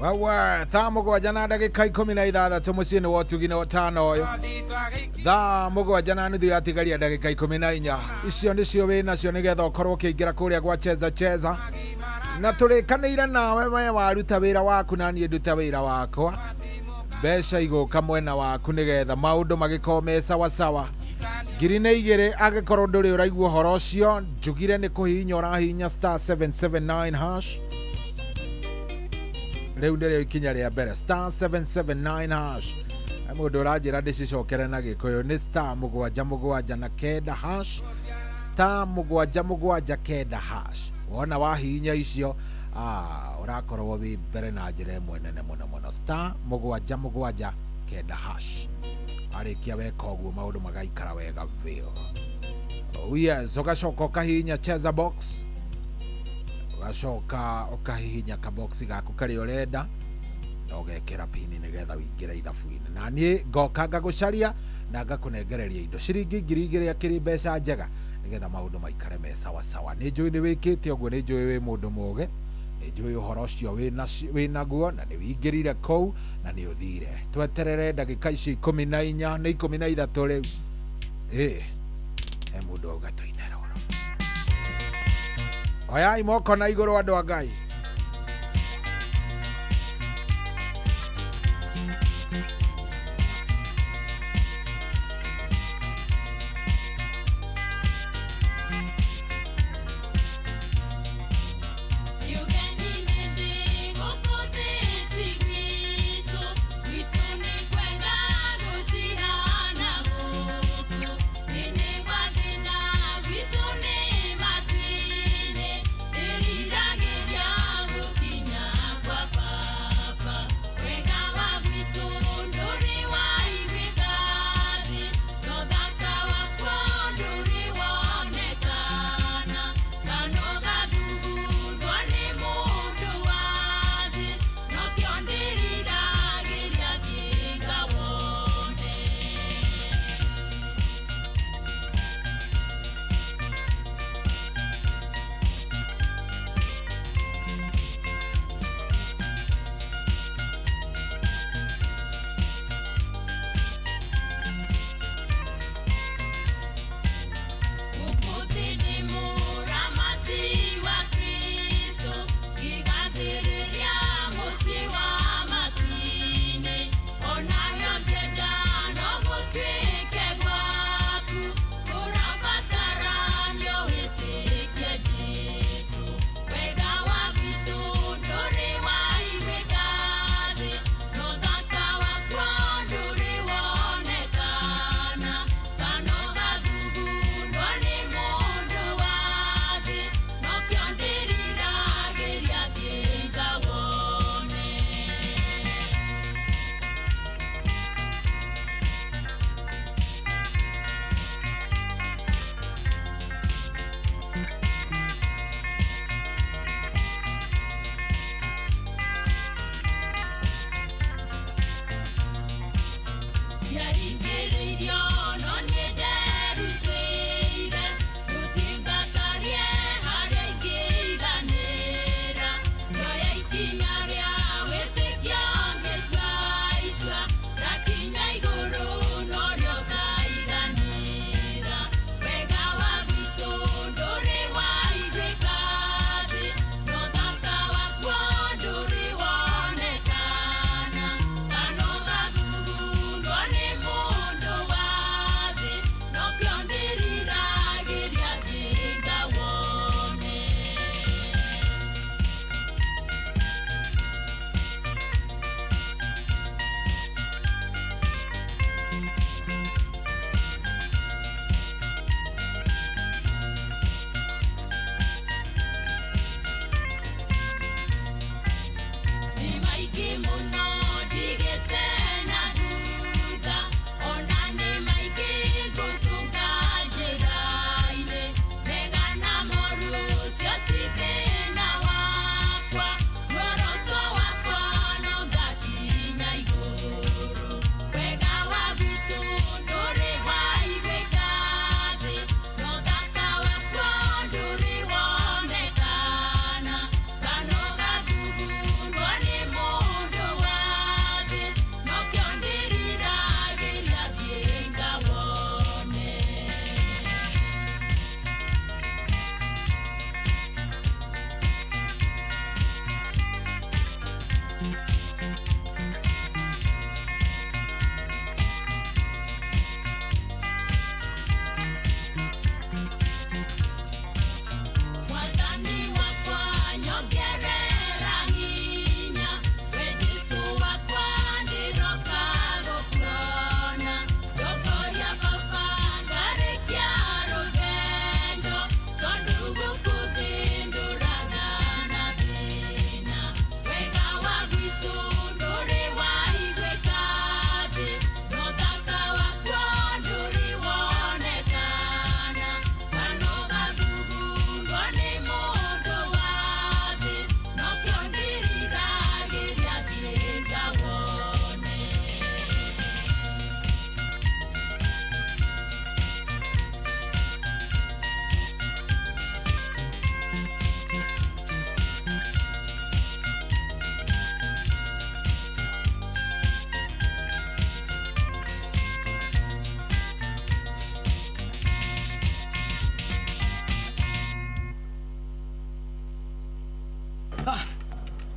wawa thaa mũgwanja na ndagĩka 16 mũciĩ-inĩ wa ũtugi na ũtano ũyũ thaa mũgwanja na nuthu yatigaria ndagĩka 14 icio nĩcio wĩ nacio nĩgetha ũkorwo ũkĩingĩra kũrĩa gwa cheza na tũrĩkanĩire nawe we waruta wĩra waku na niĩ ndute wĩra wakwa mbeca igũka mwena waku nĩgetha maũndũ magĩkorwo me sawa ngiri nĩ igĩrĩ agĩkorwo ndũrĩ ũraigua ũhoro ũcio njugire nĩ kũhihinya ũrahihinya star 779 hash rĩu nĩrĩo ikinya rĩa mbere star 779 hash mũndũ ũranjĩra ndĩcicokere na gĩkũyũ nĩ star 779 hash star 779 hash wona wahihinya icio ũrakorwo wĩ mbere na njĩra ĩmwe nene mũno star 779 hash arĩkia weka ũguo maũndũ magaikara wega vĩo yes ũgacoka ũkahihinya cheza box ũgacoka ũkahihinya kaboxi gaku karĩa ũrenda na ũgekĩra pini nĩgetha wĩingĩre ithabu-inĩ na niĩ ngoka ngagũcaria na ngakũnengereria indo ciringi 2,000 akĩrĩ mbeca njega nĩgetha maũndũ maikare me sawa nĩ njũĩ nĩ wĩkĩte ũguo nĩ njũĩ wĩ mũndũ mũũgĩ nĩ njũĩ ũhoro ũcio wĩ naguo na nĩ wĩingĩrire kũu na nĩ ũthire tweterere ndagĩka ici 14 nĩ 13 rĩu he mũndũ au gatoine rũrũ oyai moko na igũrũ andũ a Ngai Riragĩria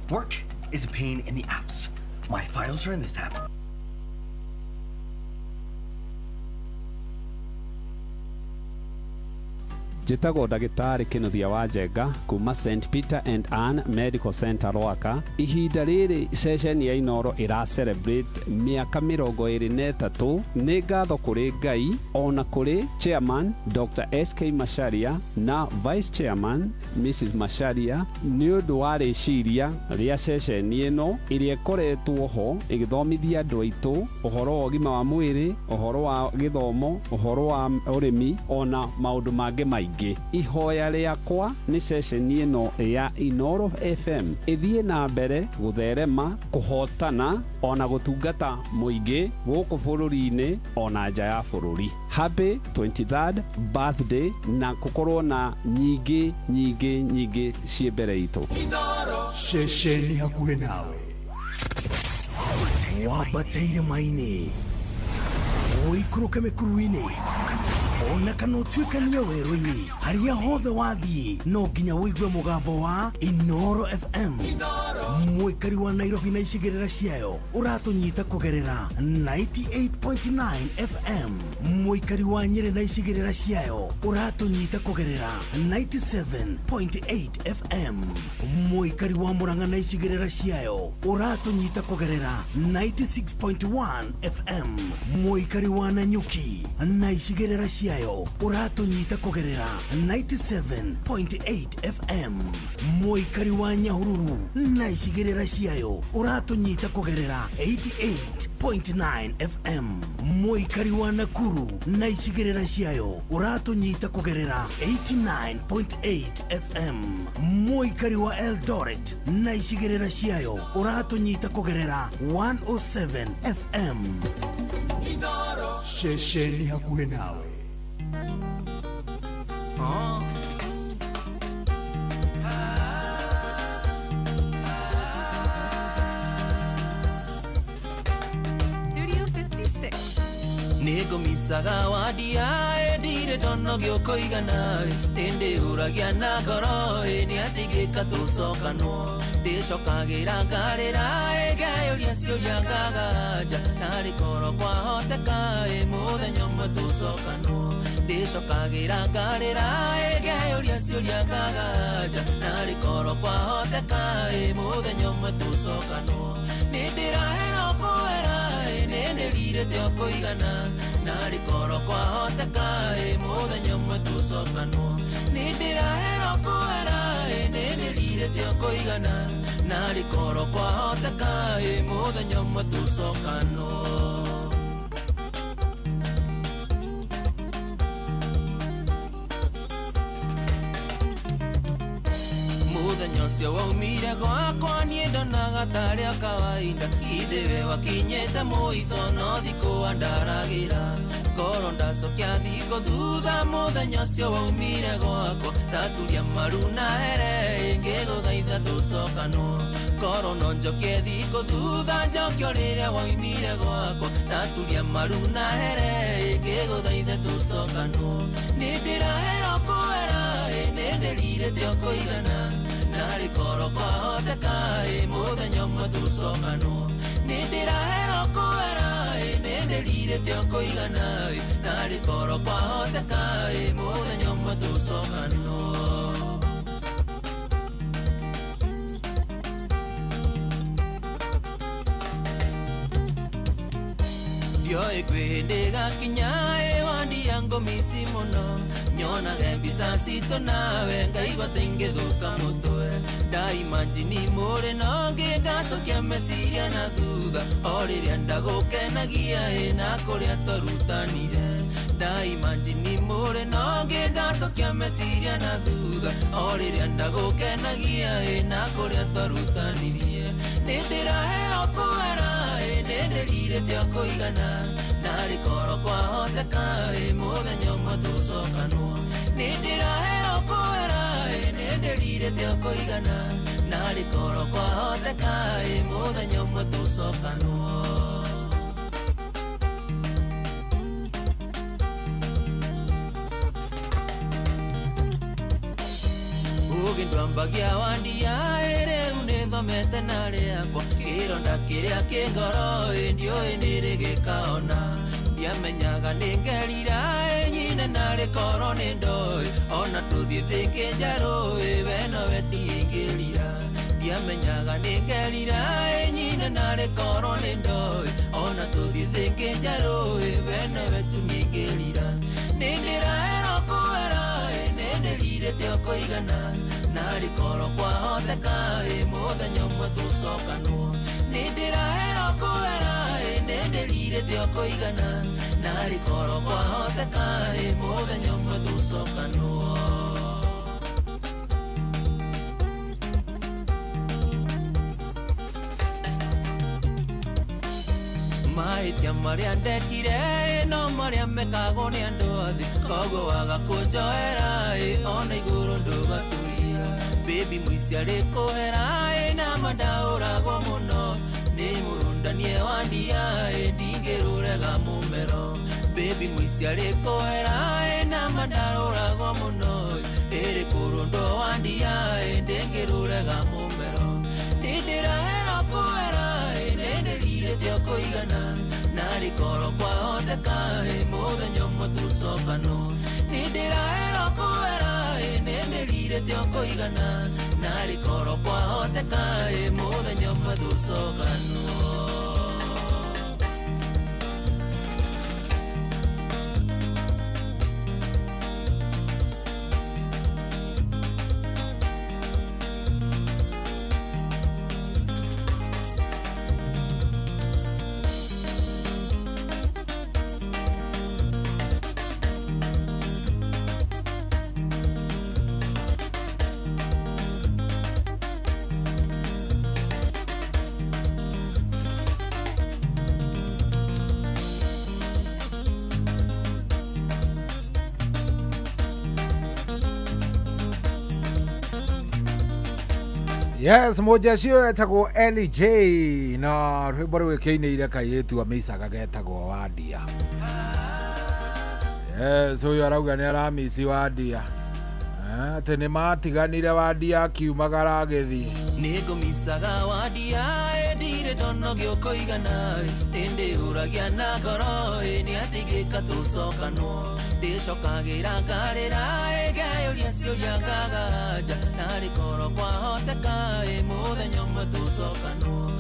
Work is a pain in the apps. My files are in this app. Njĩtagwo ndagĩtarĩ Kĩnuthia wa Njenga kuma St Peter and Ann Medical Center Rwaka. Ihinda rĩrĩ session ya Inooro ĩra celebrate mĩaka 23. Nĩ ngatho kũrĩ Ngai ona kũrĩ Chairman Dr. SK Macharia na Vice Chairman Mrs. Macharia nĩ ũndũ wa rĩciria rĩa session ĩno ĩrĩa ĩkoretwo ho ĩgĩthomithia andũ aitũ ũhoro wa ũgima wa mwĩrĩ, ũhoro wa gĩthomo, ũhoro wa ũrĩmi ona maũndũ mangĩ maingĩ. Ihoya rĩakwa nĩ session ĩno ya Inooro FM ĩthiĩ na mbere gũtherema, kũhotana ona gũtungata mũingĩ gũkũ bũrũri-inĩ ona nja ya bũrũri. Happy 23rd birthday na gũkorwo na nyingĩ ciĩ mbere itũ. Ceceni hakuhĩ nawe wambatĩire maini ũikũrũke mĩkuru-inĩ ona kana ũtuĩkanie werũ-inĩ harĩa hothe wathiĩ no nginya wĩigue mũgambo wa Inooro FM. Mũikari wa Nairobi na icigĩrĩra ciayo ũratũnyita kũgerera 98.9 FM. Mũikari wa Nyĩrĩ na icigĩrĩra ciayo ũratũnyita kũgerera 97.8 FM. Mũikari wa Murang'a na icigĩrĩra ciayo ũratũnyita kũgerera 96.1 FM. Mũikari wa Nanyuki na icigĩrĩra ciayo ũratũnyita kũgerera 97.8 FM. Mũikari wa Nyahururu na icigĩrĩra ciayo ũratũnyita kũgerera 88.9 FM. Mũikari wa Nakuru na icigĩrĩra ciayo ũratũnyita kũgerera 89.8 FM. Mũikari wa Eldoret na icigĩrĩra ciayo ũratũnyita kũgerera 107 FM. Ceceni hakuhĩ nawe. Nĩngũmicaga wandia ndire ndono gĩũkũigana ndĩ ũragia na ngoro nĩ atigĩka tũcokanwo ndĩcokagĩra ngarĩra ngeyũria ciũria ngaganja narĩ koro kwahoteka mũthenya ũmwe tũcokanwo ndĩcokagĩra ngarĩra ngeyũria ciũria ngaganja narĩ koro kwahoteka mũthenya ũmwe tũcokanwo nĩndĩrahera kwera nĩnĩrirĩte kũigana narĩ koro kwahoteka mũthenya ũmwe tũcokanwo nĩndĩrahera kwera nĩnĩrirĩte kũigana narĩ koro kwahoteka mũthenya ũmwe tũcokanwo. Mũthenya ũcio waumire gwakwa niĩ ndonaga tarĩ o kawaida ithe we wakinyĩte mũico no thikũ andaragĩra ngoro ndacokia thikũ thutha mũthenya ũcio waumire gwakwa ndaturia maru na here ngĩgũthaitha tũcokanwo ngoro no njokie thikũ thutha njokio rĩrĩa waumire gwakwa ndaturia maru na here ngĩgũthaitha tũcokanwo nĩndĩrahera kwera nĩndĩrirĩte kũigana narĩ koro kwahoteka mũthenya ũmwe tũcokanwo nĩndĩrahera kwera nĩndĩrirĩte kũigana narĩ koro kwahoteka mũthenya ũmwe tũcokanwo. Ndioĩ kwĩhĩndĩ gakinya wandia ngũmici mũno nyonaga mbica citũ nawe ngaigua ta ingĩthũka mũtwe ndaimagini mũrĩ no ngĩgacokia meciria na thutha o rĩrĩa ndagũkenagia na kũrĩa tũrutanire ndaimagini mũrĩ no ngĩgacokia meciria na thutha o rĩrĩa ndagũkenagia na kũrĩa tũrutanirie nĩndĩraheo kwera nĩndĩrirĩte kũigana narĩ koro kwahoteka mũthenya ũmwe tũcokanwo nĩndĩraheo kwera nĩndĩrirĩte kũigana narĩ koro kwahoteka mũthenya ũmwe tũcokanwo. ũgĩndwambagia wandia rĩu nĩthomete na rĩakwa kĩronda kĩrĩa kĩ ngoro ndiũĩ nĩrĩgĩkaona ndiamenyaga nĩngerira nyine narĩ koro nĩ ndoĩ ona tũthiĩ thĩngĩ njarũĩ we nowe tingĩrira ndiamenyaga nĩngerira nyine narĩ koro nĩ ndoĩ ona tũthiĩ thĩngĩ njarũĩ we nowe tingĩrira nĩndĩraero kwera nĩndĩrirĩte kũigana narĩ koro kwahoteka mũthenya ũmwe tũcokanwo nĩndĩraero kwera nĩndĩrirĩte kũigana narĩ koro kwahoteka mũthenya ũmwe tũcokanwo mahĩtia marĩa ndekire no marĩa mekagwo nĩ andũ athĩ koguo waga kũnjoera ona igũrũ ndũgaturia baby mũici arĩ kũhera na mandaũragwo mũno nĩ mũrundanie wa ndia ndingĩrũrega mũmero baby mũici arĩ kũhera na mandaũragwo mũno ĩrĩ kũrũndwo wa ndia ndingĩrũrega mũmero ndĩndĩrahera kũhera nĩndĩrirĩte kũigana narĩ koro kwahoteka mũthenya ũmwe tũcokanwo nĩndĩrahera kũhera nĩndĩrirĩte kũigana narĩ koro kwahoteka mũthenya ũmwe tũcokanwo Yes, moja cio etagwo LJ na rwĩmbo rũu kĩinĩire kairĩtu amĩicaga getagwo Wandia. Yes, ũyũ arauga nĩ aramĩci Wandia. Atĩ nĩ matiganire Wandia akiumagara agĩthiĩ. nĩngũmicaga Wandia ndirĩ ndono gĩũkũigana ndĩndĩhũragia na ngoro nĩatigĩka tũcokanwo ndĩcokagĩra ngarĩra ngeyũria ciũria ngaganja narĩ koro kwahoteka mũthenya ũmwe tũcokanwo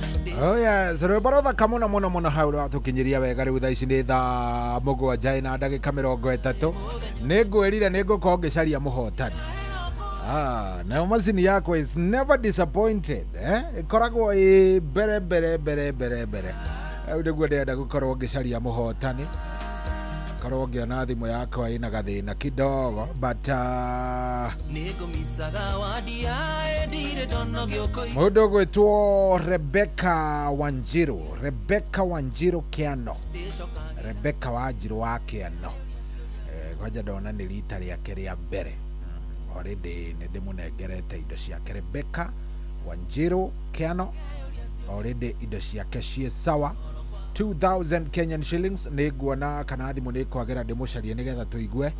Oh yes, rwĩmbo rũthaka mũno mũno mũno hau rwatũkinyĩria wega rĩu thaa ici nĩ thaa 7:30 nĩngwĩrire nĩngũkorwo ngĩcaria mũhotani. Na macini yakwa is never disappointed ikoragwo mbere rĩu nĩguo ndĩrenda gũkorwo ngĩcaria mũhotani korwo ngĩona thimũ yakwa ĩna gathĩna kidogo but mũndũ ũgwĩtwo Rebecca Wanjiru Kiano Rebecca Wanjiru wa Kiano kwanja ndona nĩ rita rĩake rĩa mbere already nĩndĩmũnengerete indo ciake Rebecca Wanjiru Kiano already indo ciake ciĩ sawa 2,000 Kenyan shillings nĩnguona kana thimũ nĩkwagera ndĩmũcarie nĩgetha tũigue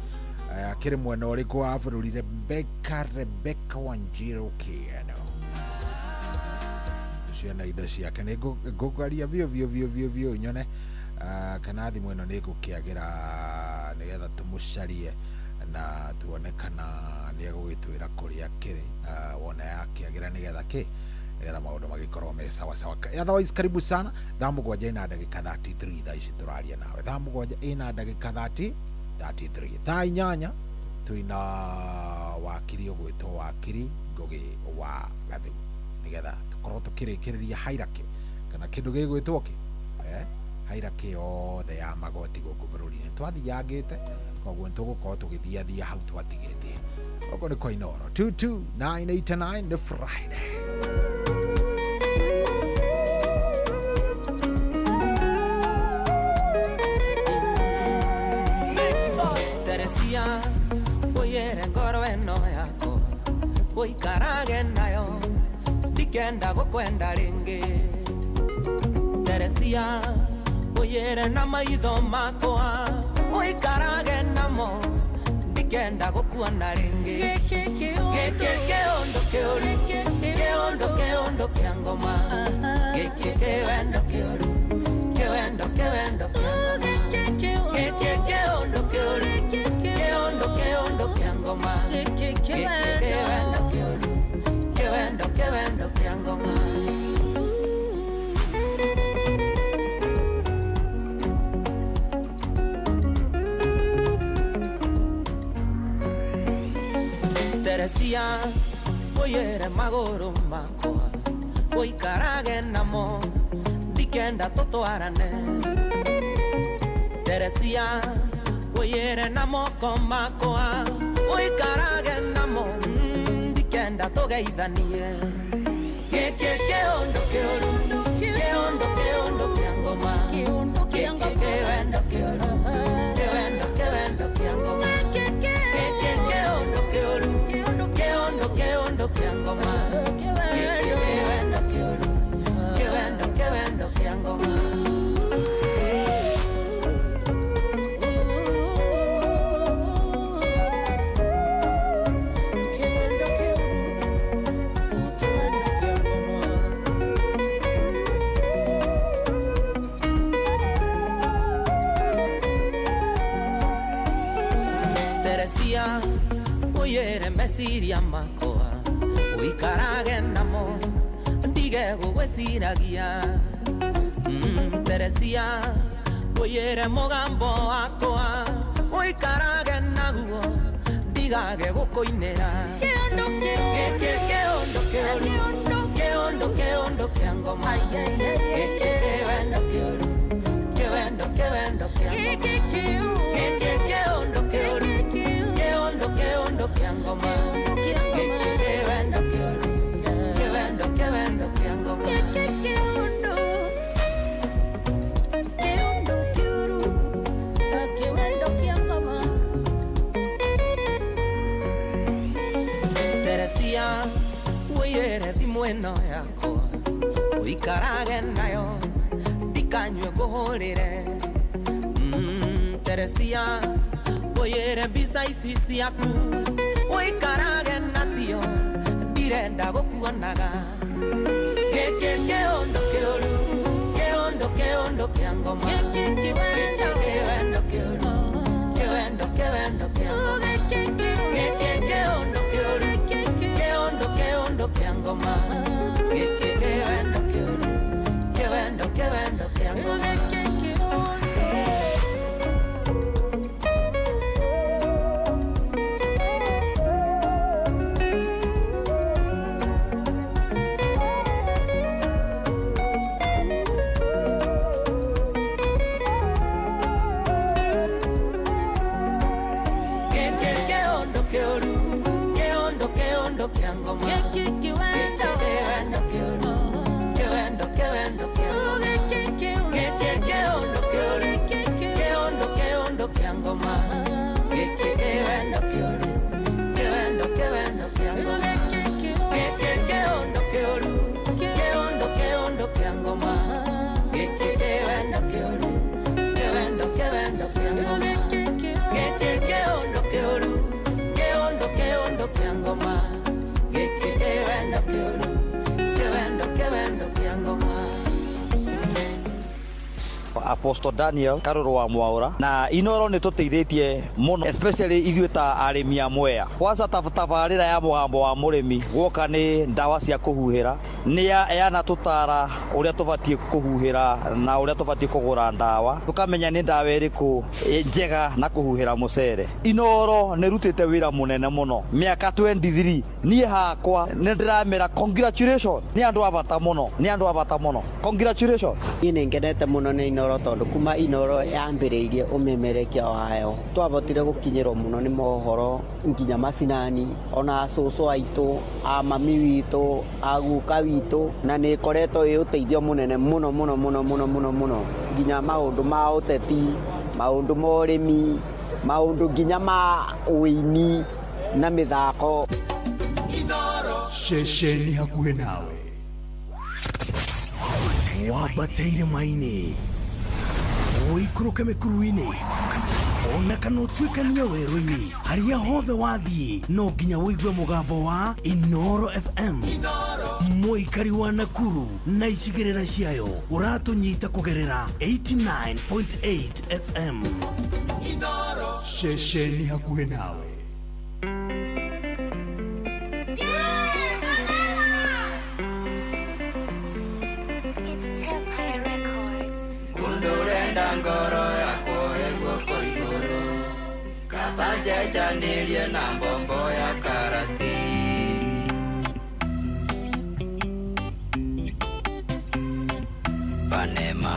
akĩrĩ mwena ũrĩkũ wa bũrũri Rebecca Wanjiru Kiano ciana indo ciake nĩngũgaria vio nyone kana thimũ ĩno nĩngũkĩagĩra nĩgetha tũmũcarie na tuone kana nĩegũgĩtwĩra kũrĩa kĩrĩ wona yakĩagĩra nĩgetha maũndũ magĩkorwo me sawa sawa. Otherwise karibu sana thaa 7:33 thaa ici tũraria nawe thaa 7:33 thaa 8 twĩna wakiri ũgwĩtwo wakiri Ngugi wa Gathigu nĩgetha tũkorwo tũkĩrĩkĩrĩria hairaki kana kĩndũ gĩgwĩtwo hairaki yothe ya magoti gũkũ bũrũri-inĩ twathiyangĩte koguo nĩtũgũkorwo tũgĩthiathia hau twatigĩtie ũguo nĩ kwa Inooro 22989 nĩ Friday. Teresia uyere ngoro eno yako uikarage nayo ndikenda gukwenda ringi Teresia uyere na maitho makwa uikarage namo ndikenda ndikienda gukuona ringi giki kiondo kioru kiondo kia ngoma giki kewendo kioru kewendo kia ngoma giki kiondo kioru kiondo kia ngoma giki kewendo kioru kewendo kia ngoma. Teresia, oyere magoro makwa, oikarage namo, dikenda totwarane. Teresia, oyere namo komakwa, oikarage namo, dikenda togeithanie. Keondo kiangoma, kewendo kiangoma. Keondo kiangoma kewendo kiangoma. Teresia, oyere mesiria makoa, oikarage namo, ndige gugweciragia. Teresia, oyere mugambo wakwa, oikarage naguo, ndigage gukoinera. Keondo kiangoma, kewendo kioru, kewendo kiangoma. Keondo kiangoma, kewendo kiangoma. Teresia, oyere thimweno yakwa, oikarage nayo, ndikanywe nguhurire. Teresia, oyere mbica ici ciaku, oikarage nacio, ndirenda gukuonaga. Giki kiondo kioru, kiondo kia ngoma, kewendo kioru, kewendo kia ngoma. Giki kiondo kioru, kiondo kia ngoma, giki kewendo kioru, kewendo kia ngoma. Apostle Daniel Karuru wa Mwaura na Inoro ni tuteithĩtie muno especially ithuĩ ta arĩmi a Mwea. Kwanza tabarĩra ya mũgambo wa mũrĩmi guoka nĩ ndawa cia kũhuhĩra nĩ yana tutara ũrĩa tũbatie kũhuhĩra na ũrĩa tũbatie kũgũra ndawa tukamenya nĩ ndawa ĩrĩkũ njega na kũhuhĩra mũcere. Inoro nĩ rutĩte wĩra mũnene mũno mĩaka 23 niĩ hakwa nĩ ndĩramera congratulations nĩ andũ a bata mũno congratulations. Niĩ nĩ ngenete mũno nĩ Inoro tondu kuma Inoro yambĩrĩirie ũmemerekia wayo twabotire gũkinyĩrwo mũno nĩ mohoro nginya macinani ona cũcũ aitũ a mami witũ a guka witũ na nĩ koretwo ĩ ũteithio mũnene mũno nginya maũndũ ma ũteti maũndũ ma ũrĩmi maũndũ nginya ma ũini na mĩthako. Ceceni hakuhĩ nawe wabateire maini oikũrũke mĩkuru-inĩ ona kana ũtuĩkanie werũ-inĩ harĩa hothe wathiĩ no nginya wĩigue mũgambo wa Inoro FM mũikari wa Nakuru na icigĩrĩra ciayo ũratũnyita kũgerera 89.8 FM Inoro ceceni hakuhĩ nawe. Ngoro yako egwoko igũrũ kaba njenjanĩrie na mbombo ya karati Panema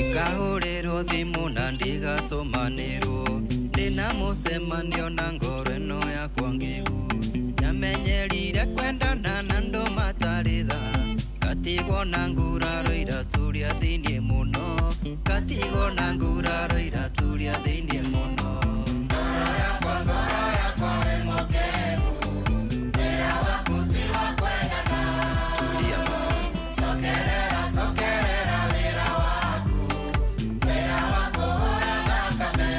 ikahũrĩrwo thimũ na ndigatũmanĩrwo ndĩna mũcemanio na ngoro ĩno yakwa ngĩgu nyamenyerire kwendana na andũ matarĩ tha ngatigwo na nguraro iraturia thĩinĩ mũno ngatigwo na nguraro iraturia thĩinĩ mũno ngoro yakwa wĩ mũkegu wĩra waku ti wa kwendana tulia sokerera wĩra waku hũra thakame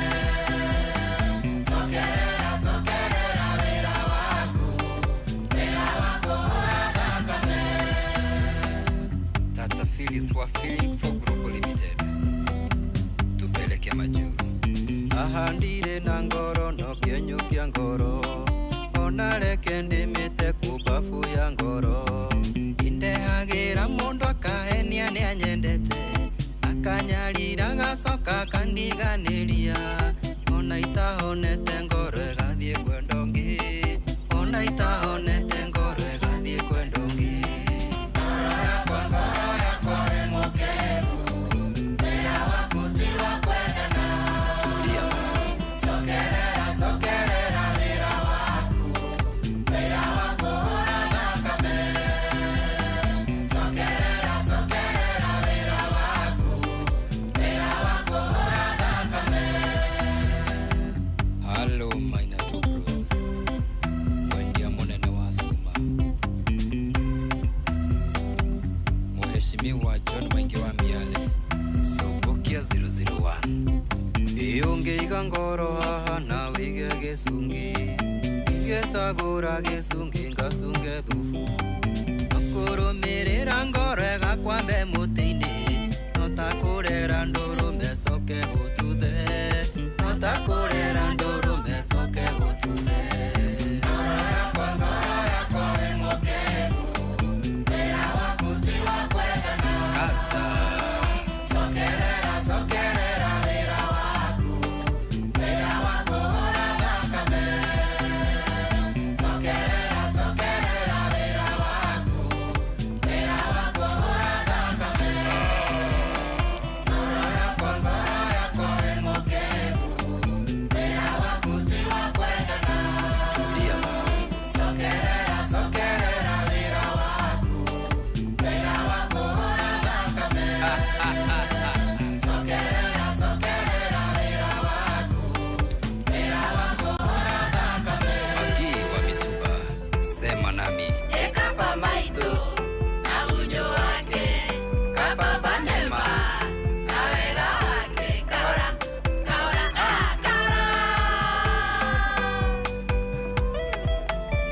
sokerera wĩra waku hũra thakame. Tata Phyllis wa Feeling for Global Limited tupeleke majuu ahandire na ngoro no kienyukia ngoro ona reke ndimite kubafu ya ngoro indehagira mundu akahenia ni anyendete akanyarira gacoka akandiganĩria ona itahonete ngoro ĩgathiĩ kwenda ũngĩ ona itahonete ngoro ĩgathiĩ kwenda ũngĩ ngoro yakwa wĩ mũkegu wĩra waku ti wa kwendana tulia sokerera wĩra waku hũra thakame sokerera wĩra waku hũra thakame. Hello Maina Tubros mwendia munene wa Suma Mheshimiwa John Maingi wa Miale Sobokia 001 Iyongeiga ngoro haha na wige gĩcungi ngesagũra gĩcungi ngasunge thubu akũrũmĩrĩra ngoro ĩgakwambe mũtĩ-inĩ no ta kũrera ndũrũme coke gũtuthe no ta kũrera ndũrũme coke gũtuthe ngoro yakwa wĩ mũkegu wĩra waku ti wa kwendana kasa sokerera wĩra waku hũra thakame sokerera wĩra waku hũra thakame ngoro yakwa wĩ mũkegu wĩra waku ti wa kwendana tulia sokerera wĩra waku hũra thakame sokerera wĩra waku hũra thakame. Magi wa Mituba sema nami ekapa maitu na unyo wake kapa Panema na wela wake kaora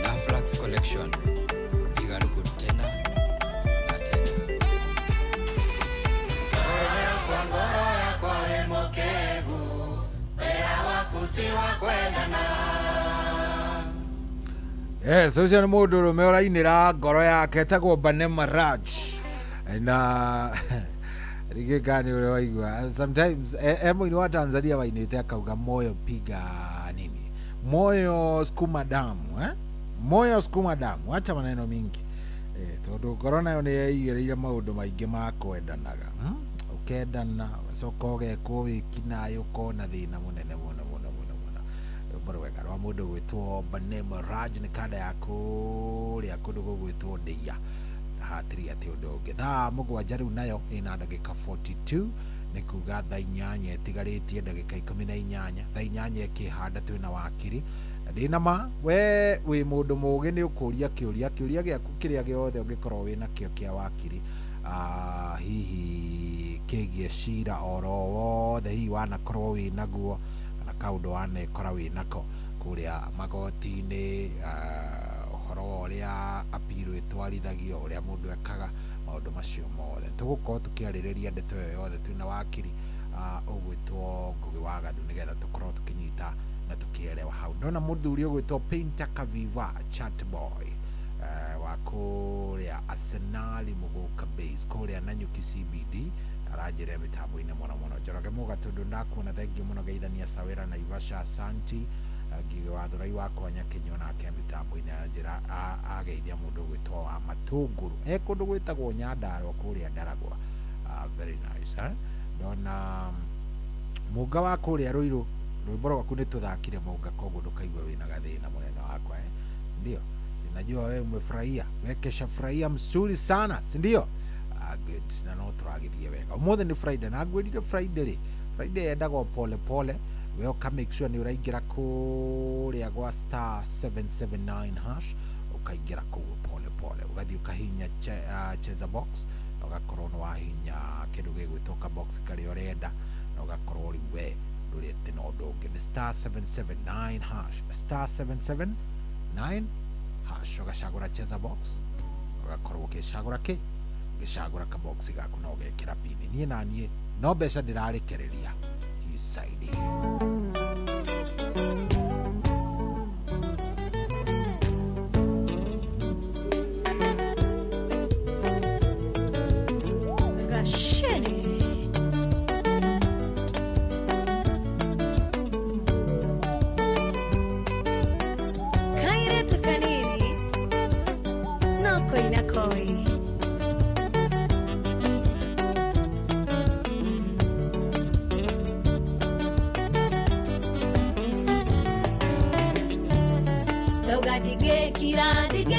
na Flax Collection igarugu tena na tena ngoro yakwa wĩ mũkegu wĩra waku ti wa kwendana. Yes, ucio nĩ mũndũ ũrũme ũrainĩra ngoro yake etagwo Panema Raj na rigĩkani ũrĩa waigua sometimes mũini wa Tanzania wainĩte akauga moyo piga nini moyo skuma damu moyo skuma damu acha maneno mingi tondũ ngoro nayo nĩ yaigĩrĩire maũndũ maingĩ ma kwendanaga ũkendana ũgacoka ũgekwo wĩkinaĩ ũkona thĩna mũnene mũno rwega rwa mũndũ gwĩtwo Panema Raj nĩ kanda ya kũrĩa kũndũ gũgwĩtwo Ndeia hatiri atĩ ũndũ ũngĩ thaa mũgwanja rĩu nayo ĩna ndagĩka 42 nĩ kuga thaa inyanya ĩtigarĩtie ndagĩka 18 thaa inyanya ĩkĩhanda twĩna wakiri ndina ma we wi mundu mugi ni ukuria kiuria giaku kiria giothe ungikorwo wina kio kia wakiri hihi kigie cira oro wothe hihi wanakorwo winaguo kana kaundu wanekora winako kuria magoti-ini uhoro uria apiro itwarithagio uria mundu ekaga maundu macio mothe tugukorwo tukiaririria ndeto yo yothe twina wakiri ugwitwo Ngugi wa Gathu nigetha tukorwo tukinyita na tukielewa hau ndona muthuri ugwitwo Painter Kaviva Chatboy wa kuria Arsenal Muguka Base kuria Nanyuki CBD arajire mitambo-ini muno Njoroge Muga tundu ndakuona thengiũ muno geithania Sawira na Ivasha asanti Ngigi wa Thurai wakwa Nyakinyo nake mitambo-ini arajira ageithia mundu ugwitwo wa Matunguru kundu gwitagwo Nyandarua kuria Ndaragwa very nice ndona Muga wa kuria Ruiru rwimbo rwaku ni tuthakire Muga koguo ndukaigwe wina gathina munene wakwa ndio sinajua wewe umefurahia wekesha furahia mzuri sana si ndio good na no turagithie wega umothe ni Friday na ngwirire Friday endagwo pole pole we oka make sure ni uraingira kuria gwa *779 hash ukaingira kuo pole pole ugathi ukahinya cheza box ugakorwo no wahinya kindu gigwitoka box kari urenda na ugakorwo ri we rurete no ndungi ni *779 hash *779 hash ugacagura cheza box ugakorwo ukicagura gicagura ka box gaku no gekira pini nie nanie no mbeca ndirarekereria hisaidi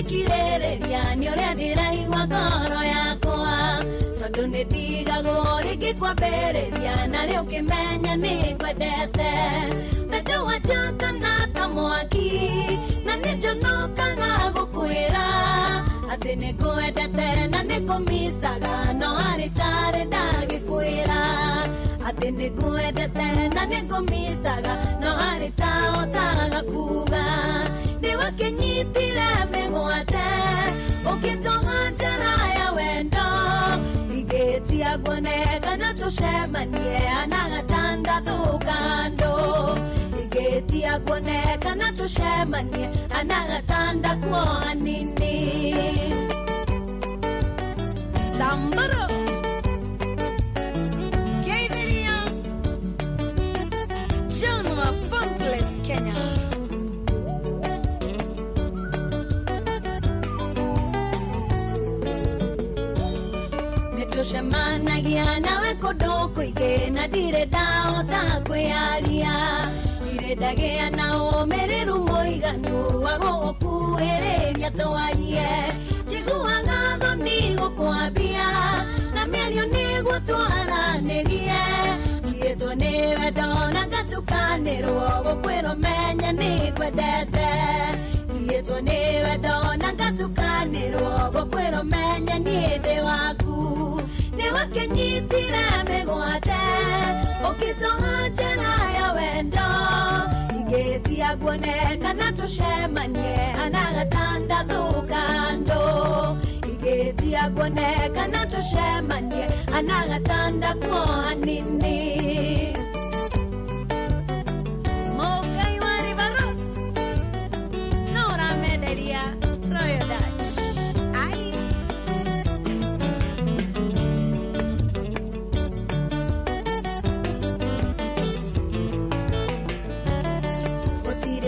kirereria ni uria ndiraigua ngoro yakwa tondu ni ndigagwo ringi kwambĩrĩria na rĩu ũkĩmenya nĩ ngwendete wendo wanjakana ta mwaki na nĩ njonokaga gũkwĩra atĩ nĩ ngwendete na nĩ ngũmicaga no harĩ tarĩ ndagĩkwĩra atĩ nĩ ngwendete na nĩ ngũmicaga no harĩ tahotaga kuga nĩ wakĩnyitire mĩgwate ũkĩnjoha njĩra ya wendo ingĩtia nguone kana tũcemanie ana gatandatũ kando ingĩtia nguone kana tũcemanie ana gatandatũ hanini Sambaro Geithiria John wa Funkless Kenya Nĩtũcemanagia nawe kũndũ kũingĩ na ndirĩ ndahota kwĩyaria ndirĩ ndagĩa na ũmĩrĩru mũiganu wa gũgũkuhĩrĩria twarie njiguaga thoni gũkwambia na mĩario nĩguo twaranĩrie thiĩtwo nĩ wendo na ngatukanĩrwo gũkwĩrwo menya nĩ ngwendete thiĩtwo nĩ wendo na ngatukanĩrwo gũkwĩrwo menya niĩ ndĩ waku nĩ wakĩnyitire mĩgwate ũkĩnjoha njĩra ya wendo ingĩtia nguone kana tũcemanie ana gatandatũ kando ingĩtia nguone kana tũcemanie ana gatandatũ hanini Mũngai wa Riveros no ũramenderia Royal Dutch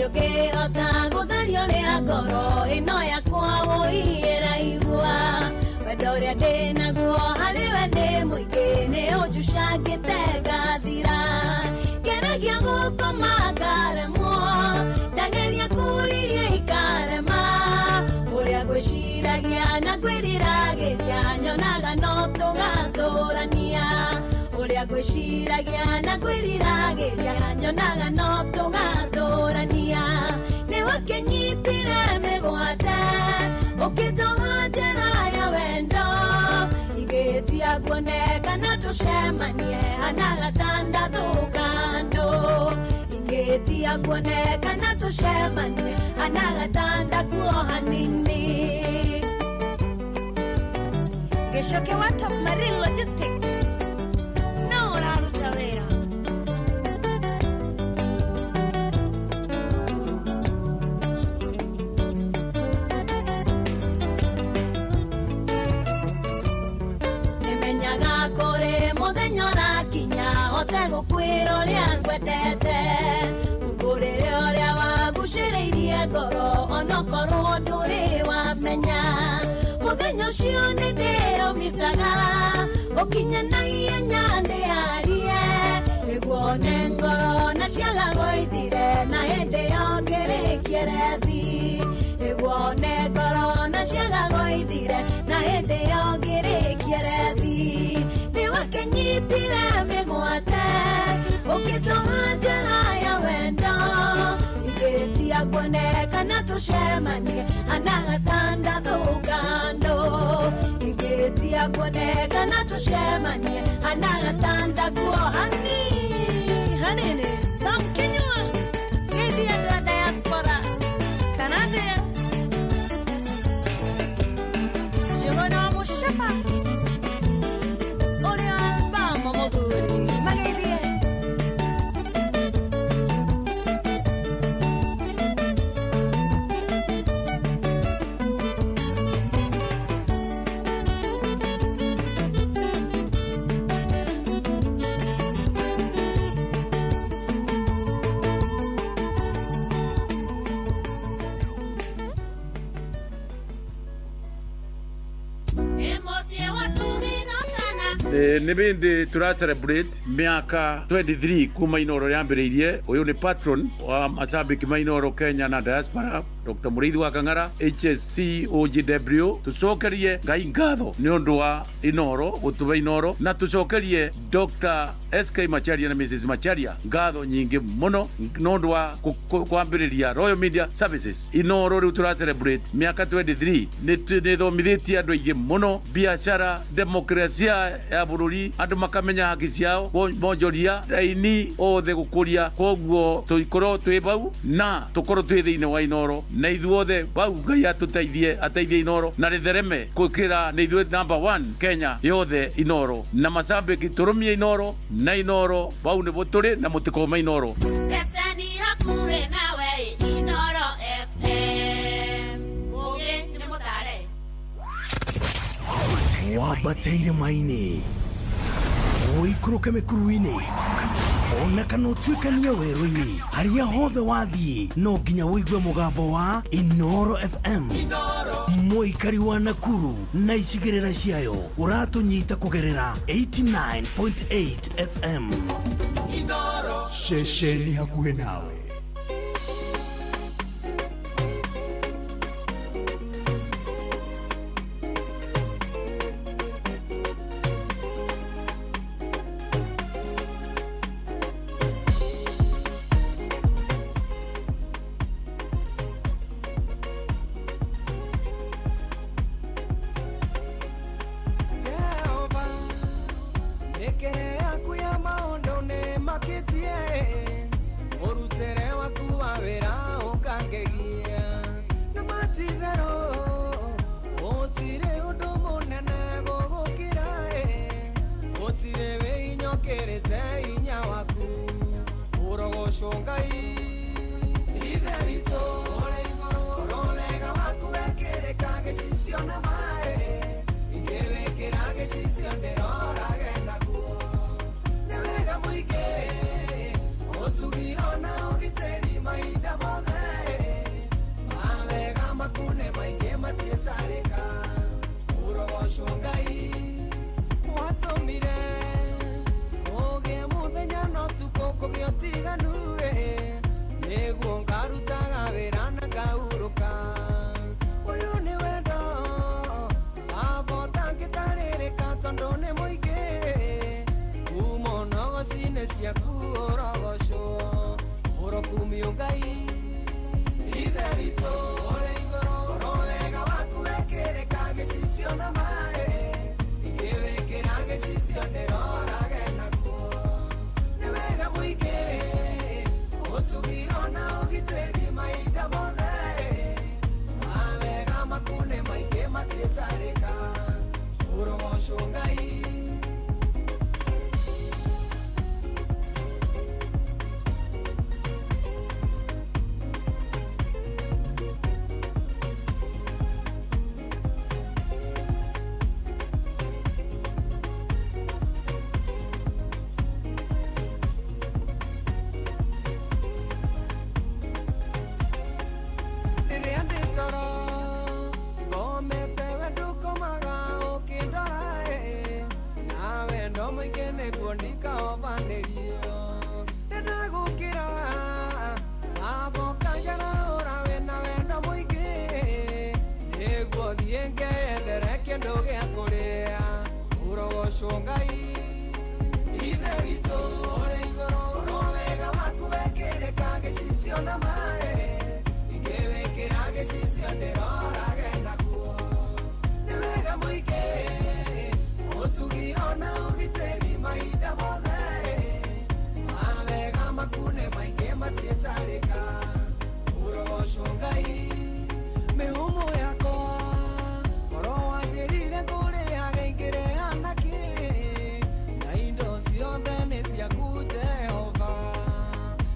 ũngĩhota gũtharia ũrĩa ngoro ĩno yakwa ũiraigua wendo ũrĩa ndĩ naguo harĩ we ndĩ mũingĩ nĩ ũnjucangĩte ngathira ngeragia gũkoma ngaremwo ndageria kũriria ikarema ũrĩa ngwĩciragia na ngwĩriragĩria nyonaga no tũgatũrania ũrĩa ngwĩciragia na ngwĩriragĩria nyonaga no tũgatũrania nĩ wakenyitire mĩgwate ũkĩtũha njĩra ya wendo igĩtia kuonekana tũcemanie hana gatandatũ kando igĩtia kuonekana tũcemanie hana gatandatũ hanini Geshoke wa Top Marine Logistics no ũraruta wĩra Nimenyaga kũrĩ mũthenya ũrakinya hote gũkwĩra ũrĩa ngwendete ngũrĩre ũrĩa wagucĩrĩirie ngoro onokorwo ndũrĩ wamenya mũthenya ũcio nĩndĩyũmisaga ũkinya na ihenya ndĩarie nĩguo one ngoro na ciaga gũithire na hĩndĩ ĩyo ngĩrĩkie rethi nĩguo one ngoro na ciaga gũithire na hĩndĩ ĩyo ngĩrĩkie rethi nĩwakenyitire mĩgwate ũkĩtũha njĩra ya wendo igĩtia kuonekana tũcemanie hana gatandatũ kando igĩtia kuonekana tũcemanie hana gatandatũ hanini samkinywa gĩthia andũ a diaspora kanaje Jehona mũcapa ũrĩa albamo mũthuri magĩithie nä bindi tura celebrate miaka 23 kuma Inoro yambĩrĩirie. Ũyũ nĩ patron wa mashabiki ma Inoro Kenya na diaspora Dr. Mũrĩithi wa Kang'ara HSC OGW. Tũcokerie Ngai ngatho nĩ ũndũ wa Inoro gũtũhe Inoro na tũcokerie Dr. SK Macharia na Mrs. Macharia ngatho nyingĩ mũno nĩ ũndũ wa kwambĩrĩria Royal Media Services. Inoro rĩu tura celebrate miaka 23 nĩ thomithĩtie andũ aingĩ mũno biacara demokrasia ya bũrũri andũ makamenya haki ciao bonjoria raini othe gũkũria koguo tũikorwo twĩ bau na tũkorwo twĩ thĩinĩ wa Inoro na ithuothe bau Ngai atũteithie ateithie Inoro na rĩthereme gũkĩra nĩ ithuĩ number 1 Kenya yothe Inoro na macambĩki tũrũmie Inoro na Inoro bau nĩ bũtũrĩ na mũtikoma Inoro Ceceni hakuhĩ nawe Inoro FM ũgĩ nĩ mũtare wabateire maini ũikũrũke mĩkuru-inĩ ona kana ũtuĩkanie werũ-inĩ harĩa hothe wathiĩ no nginya wĩigue mũgambo wa Inoro FM mũikari wa Nakuru na icigĩrĩra ciayo ũratũnyita kũgerera 89.8 FM Inoro ceceni hakuhĩ nawe Urogocungai ithe witũ ũrĩ igũrũ oro wega waku wekĩrĩka gĩcicio na maĩ ingĩwĩkĩra gĩcicio ndĩrorage nakuo nĩ wega mũingĩ ũtugi ona ũgitĩri mahinda mothe mawega makune maingĩ matiĩtarĩka Urogocungai mĩhũmũ yakwa oro wanjĩrire kũrĩaga ingĩre anake na indo ciothe nĩ ciaku Jehova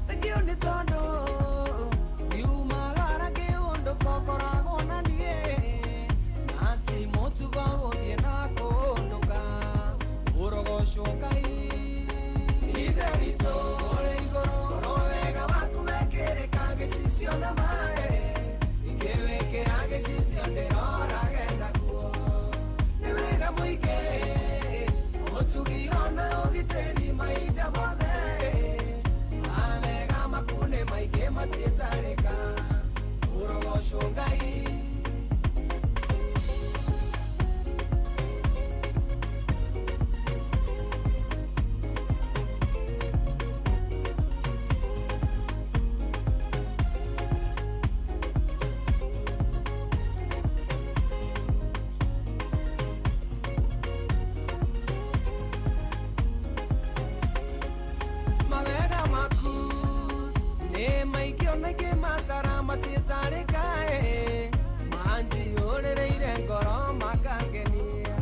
thengio nĩ tondũ niumagara kĩũndũ kokoragwo na niĩ na ti mũtugo gũthiĩ na kũndũka Urogocungai ithe witũ ũrĩ igũrũ oro wega waku wekĩrĩka gĩcicio na maĩ ingĩwĩkĩra gĩcicio ndĩrorage nakuo nĩ wega mũingĩ ũtugi ona ũgitĩri mahinda mothe mawega makune maingĩ matiĩtarĩka Urogocungai mawega maku nĩ maingĩ ona ingĩ matara matiĩtarĩka manjiũrĩrĩire ngoro makangenia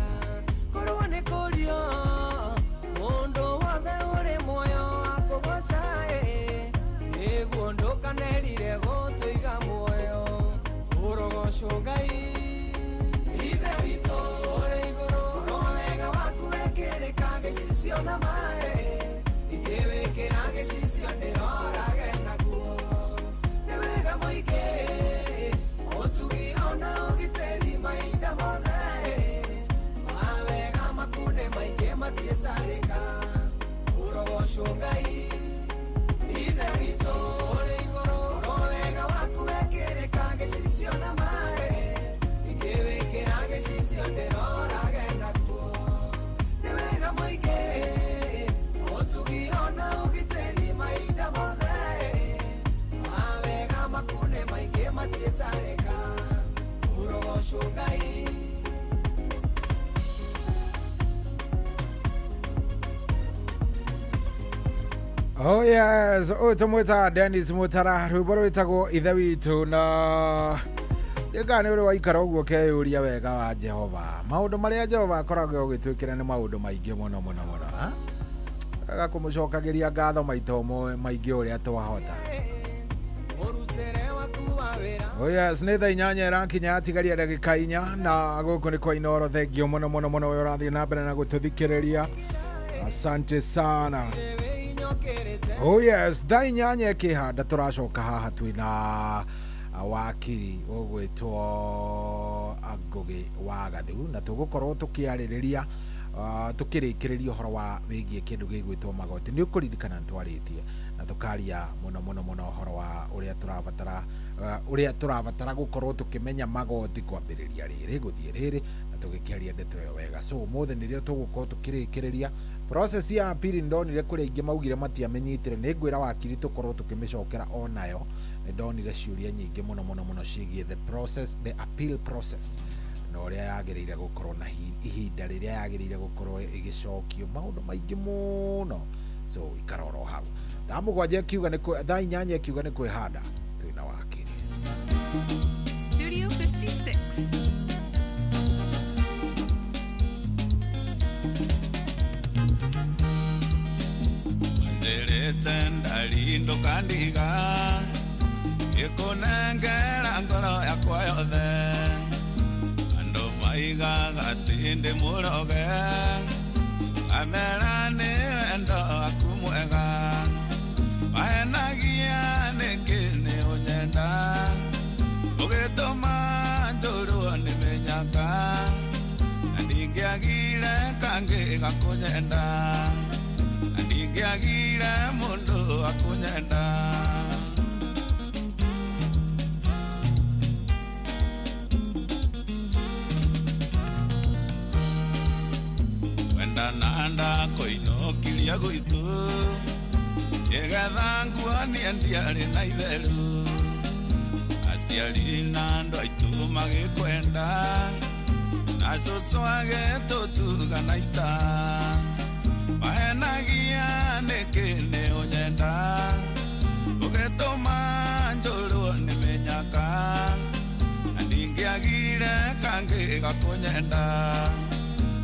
korwo nĩ kũrio mũndũ wothe ũrĩ muoyo wa kũgoca nĩguo ndũkanerire gũtũiga muoyo Urogocungai ithe witũ ũrĩ igũrũ oro wega waku wekĩrĩka gĩcicio na maĩ ingĩwĩkĩra gĩcicio ndĩrorage nakuo nĩ wega mũingĩ ũtugi ona ũgitĩri mahinda mothe mawega makune maingĩ matiĩtarĩka Urogocungai ithe witũ ũrĩ igũrũ oro wega waku wekĩrĩka gĩcicio na maĩ ingĩwĩkĩra gĩcicio ndĩrorage nakuo nĩ wega mũingĩ ũtugi ona ũgitĩri mahinda mothe mawega makune maingĩ matiĩtarĩka Urogocungai Oh yes, ũtũmwĩta Dennis Mutara rwĩmbo rwĩtagwo ithe witũ na ĩka nĩ ũrĩ waikara ũguo keyũria wega wa Jehova maũndũ marĩa Jehova akoragwo ũgĩtwĩkĩra nĩ maũndũ maingĩ mũno mũno mũno wega kũmũcokagĩria ngatho maita maingĩ ũrĩa twahota Oh yes, nĩ thaa 8 ĩrakinya atigaria ndagĩka 4 na gũkũ nĩ kwa Inooro thengio mũno mũno mũno ũrĩa ũrathiĩ na mbere na gũtũthikĩrĩria asante sana Oh yes, thaa 8 ĩkĩhanda tũracoka haha twĩna wakiri ũgwĩtwo Ngugi wa Gathu na tũgũkorwo tũkĩarĩrĩria tukirĩkĩrĩria ũhoro wa wĩgiĩ kĩndũ gĩgwĩtwo magoti nĩ ũkũririkana twarĩtie na tukaria mũno mũno mũno ũhoro wa ũrĩa tũrabatara gũkorwo tũkĩmenya magoti kwambĩrĩria rĩrĩ gũthiĩ rĩrĩ na tũgĩkĩaria ndeto ĩyo wega so ũmũthĩ nĩrĩo tũgũkorwo tũkĩrĩkĩrĩria process ya appeal ndonire kũrĩa aingĩ maugire matiamenyitire nĩ ngwĩra wakiri tũkorwo tũkĩmĩcokera onayo nĩ ndonire ciũria nyingĩ mũno mũno mũno ciĩgiĩ the appeal process na ũrĩa yagĩrĩire gũkorwo na ihinda rĩrĩa yagĩrĩire gũkorwo ĩgĩcokio maũndũ maingĩ mũno so ikaroro hau thaa 7 akiuga thaa 8 akiuga nĩ kwĩhanda twĩna wakiri Studio 56 Nderete ndalindo kandiga ikunengera ngoro yakwa yothe maiga gatinde muroge amera ni wendo akumwega aenagia nikini unyenda ugituma njuru ni menyaka ndingiagire kangi gakunyenda ndingiagire mundu akunyenda ngenda koinokiria gwitu yegetha nguonia ndiarĩ na itheru aciari na andũ aitũ magĩkwenda na cũcũ agĩtũtuga ita mahenagia nĩkĩ nĩ ũnyenda ũgĩtũma njũrwo nĩ mĩnyaka na ndingĩagire kangĩ gakũnyenda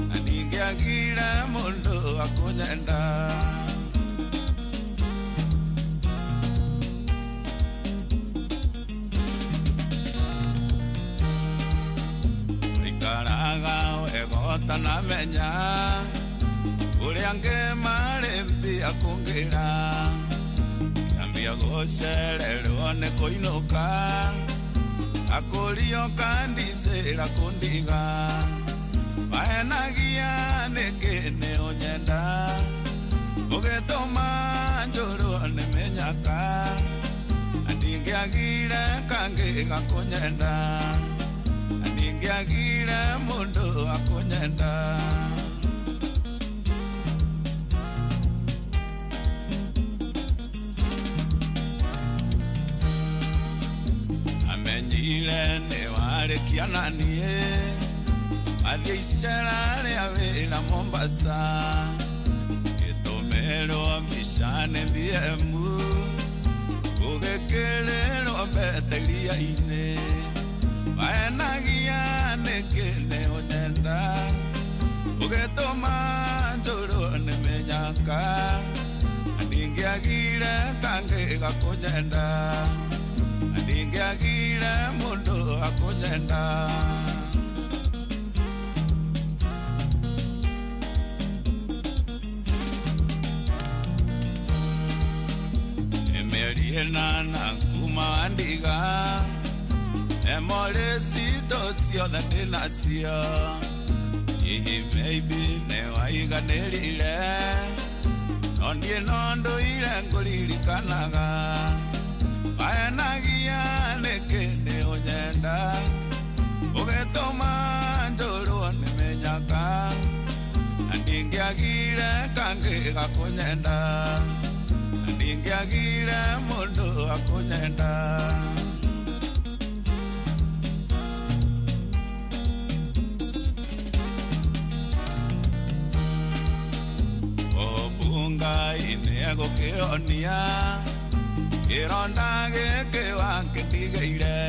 na ndingĩagire mũndũ akũnyenda ikaraga wegota na menya ũrĩa ngĩmarĩ mbia kũngĩra kĩambia gũcererwo nĩ kũinũka akũrio kandicĩra kũndiga mahenagia nĩkĩ nĩ ũnyenda ũgĩtũma njũrwo nĩ mĩnyaka na ndingĩagire kangĩ gakũnyenda na ndingĩagire mũndũ akũnyenda amenyire nĩ warĩkiana niĩ athiĩ icera rĩa wĩra Mombasa gĩtũmĩrwo mbica nĩ BM gũgĩkĩrĩrwo mbetĩria-inĩ mahenagia nĩkĩ nĩ ũnyenda ũgĩtũma njũrwo nĩ mĩnyaka na ndingĩagire kangĩ gakũnyenda na ndingĩagire mũndũ akũnyenda mĩeri ĩnana kuma wandiga emolesito ciothe ndĩnacio hihi maybe nĩ waiganĩrire no niĩ no ndũire ngũririkanaga mahenagia nĩkĩ nĩ ũnyenda ũgĩtũma njũrwo nĩ mĩnyaka na ndingĩagire kangĩ gakũnyenda na ndingĩagire mũndũ akũnyenda Ngai nĩ egũkĩhonia kĩronda gĩkĩ wakĩndigĩire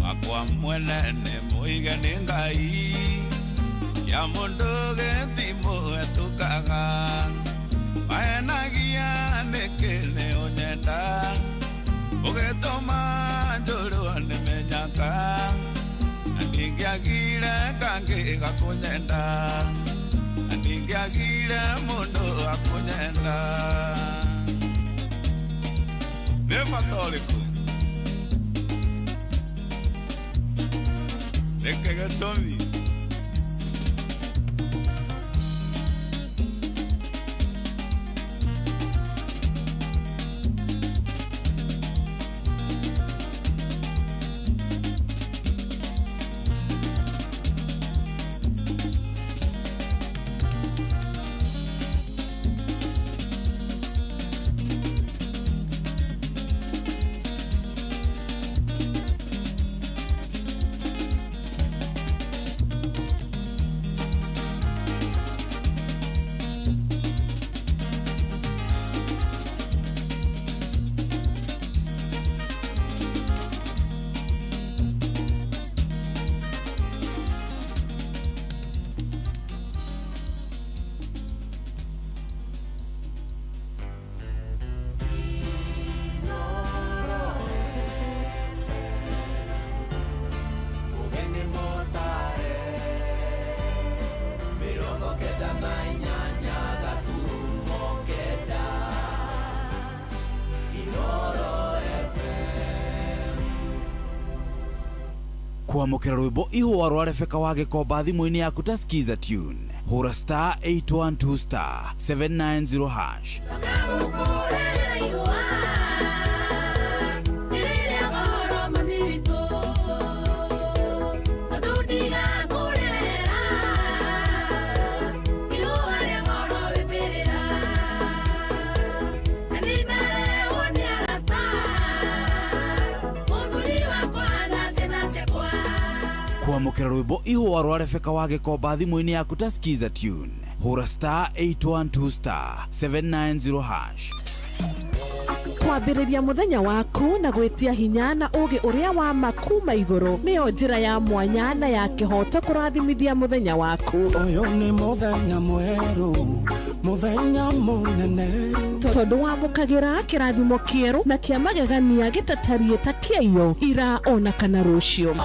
wakwa mwene nĩ mũige nĩ Ngai ya mũndũ gĩthimo etũkaga mahenagia nĩkĩ nĩ ũnyenda ũgĩtũma njũrwo nĩ mĩnyaka na ndingĩagire kangĩ gakũnyenda na ndingĩagire mũndũ akũnyenda nĩ bata ũrĩkũ reke gĩtũmi kwamũkĩra rwĩmbo ihũa rwa Rebeka wa Gĩkomba thimũ-inĩ yaku ta skiza tune hũra star 812 star 790 hash Ihuare kwamukira rwimbo ihwa rwa Rebecca wa Gikomba thimu-ini yaku ta skiza tune hura star 812 star 790 hash. Kwambĩrĩria mũthenya waku na gwĩtia hinya na ũgĩ ũrĩa wa makuma igũrũ nĩyo njĩra ya mwanya na ya kĩhoto kũrathimithia mũthenya waku. Ũyũ nĩ mũthenya mwerũ, mũthenya mũnene, tondũ wamũkagĩra kĩrathimo kĩerũ na kĩa magegania gĩtatariĩ ta kĩayo ira ona kana rũciũ.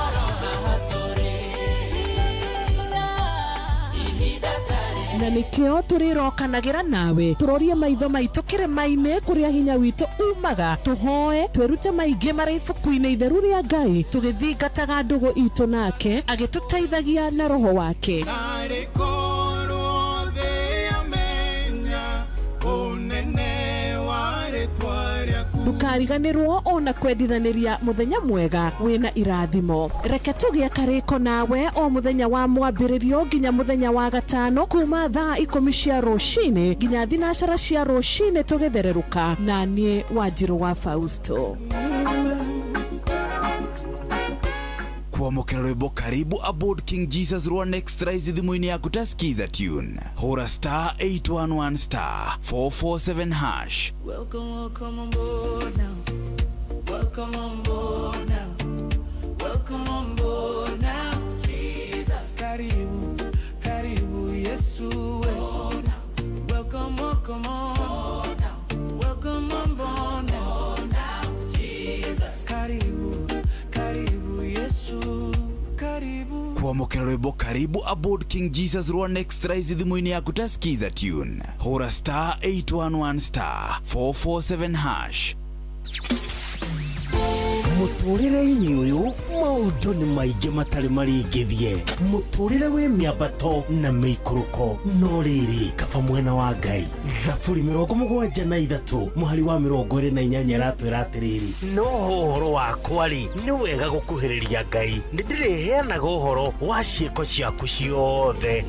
Na nĩkĩo tũrĩrokanagĩra nawe tũrorie maitho maitũ kĩrĩma-inĩ kũrĩa hinya witũ umaga tũhoe twĩrute maingĩ marĩ ibuku-inĩ itheru rĩa Ngai tũgĩthingataga ndũgũ itũ nake agĩtũteithagia na roho wake. Ndukariganĩrwo ona kwendithanĩria mũthenya mwega wĩna irathimo. Reke tũgĩe karĩko nawe o mũthenya wa mwambĩrĩrio nginya mũthenya wa gatano kuma thaa 10 cia rũcinĩ nginya thinacara cia rũcinĩ tũgĩthererũka na niĩ Wanjirũ wa Fausto. Kwamukira rwimbo karibu aboard King Jesus rwa Next Rise thimu-ini yaku ta skiza tune hura star 811 star 447 hash. Welcome, welcome on board now. Welcome on board now. Welcome on board now. Jesus. Karibu, karibu Yesu. Welcome, welcome on. Welcome on board now. Jesus. Karibu, karibu Yesu. Karibu. Kwamukira rwimbo karibu aboard King Jesus rwa Next Rise thimu-ini yaku ta skiza tune hura star 811 star 447 hash. Mũtũrĩre-inĩ ũyũ maũndũ nĩ maingĩ matarĩ maringithie, mũtũrĩre wĩ mĩambato na mĩikũrũko, no rĩrĩ kaba mwena wa Ngai. Thaburi 73 mũhari wa 28 ratwĩra atĩrĩrĩ, no ũhoro wakwa-rĩ nĩ wega gũkuhĩrĩria Ngai, nĩ ndĩrĩheanaga ũhoro wa ciĩko ciaku ciothe.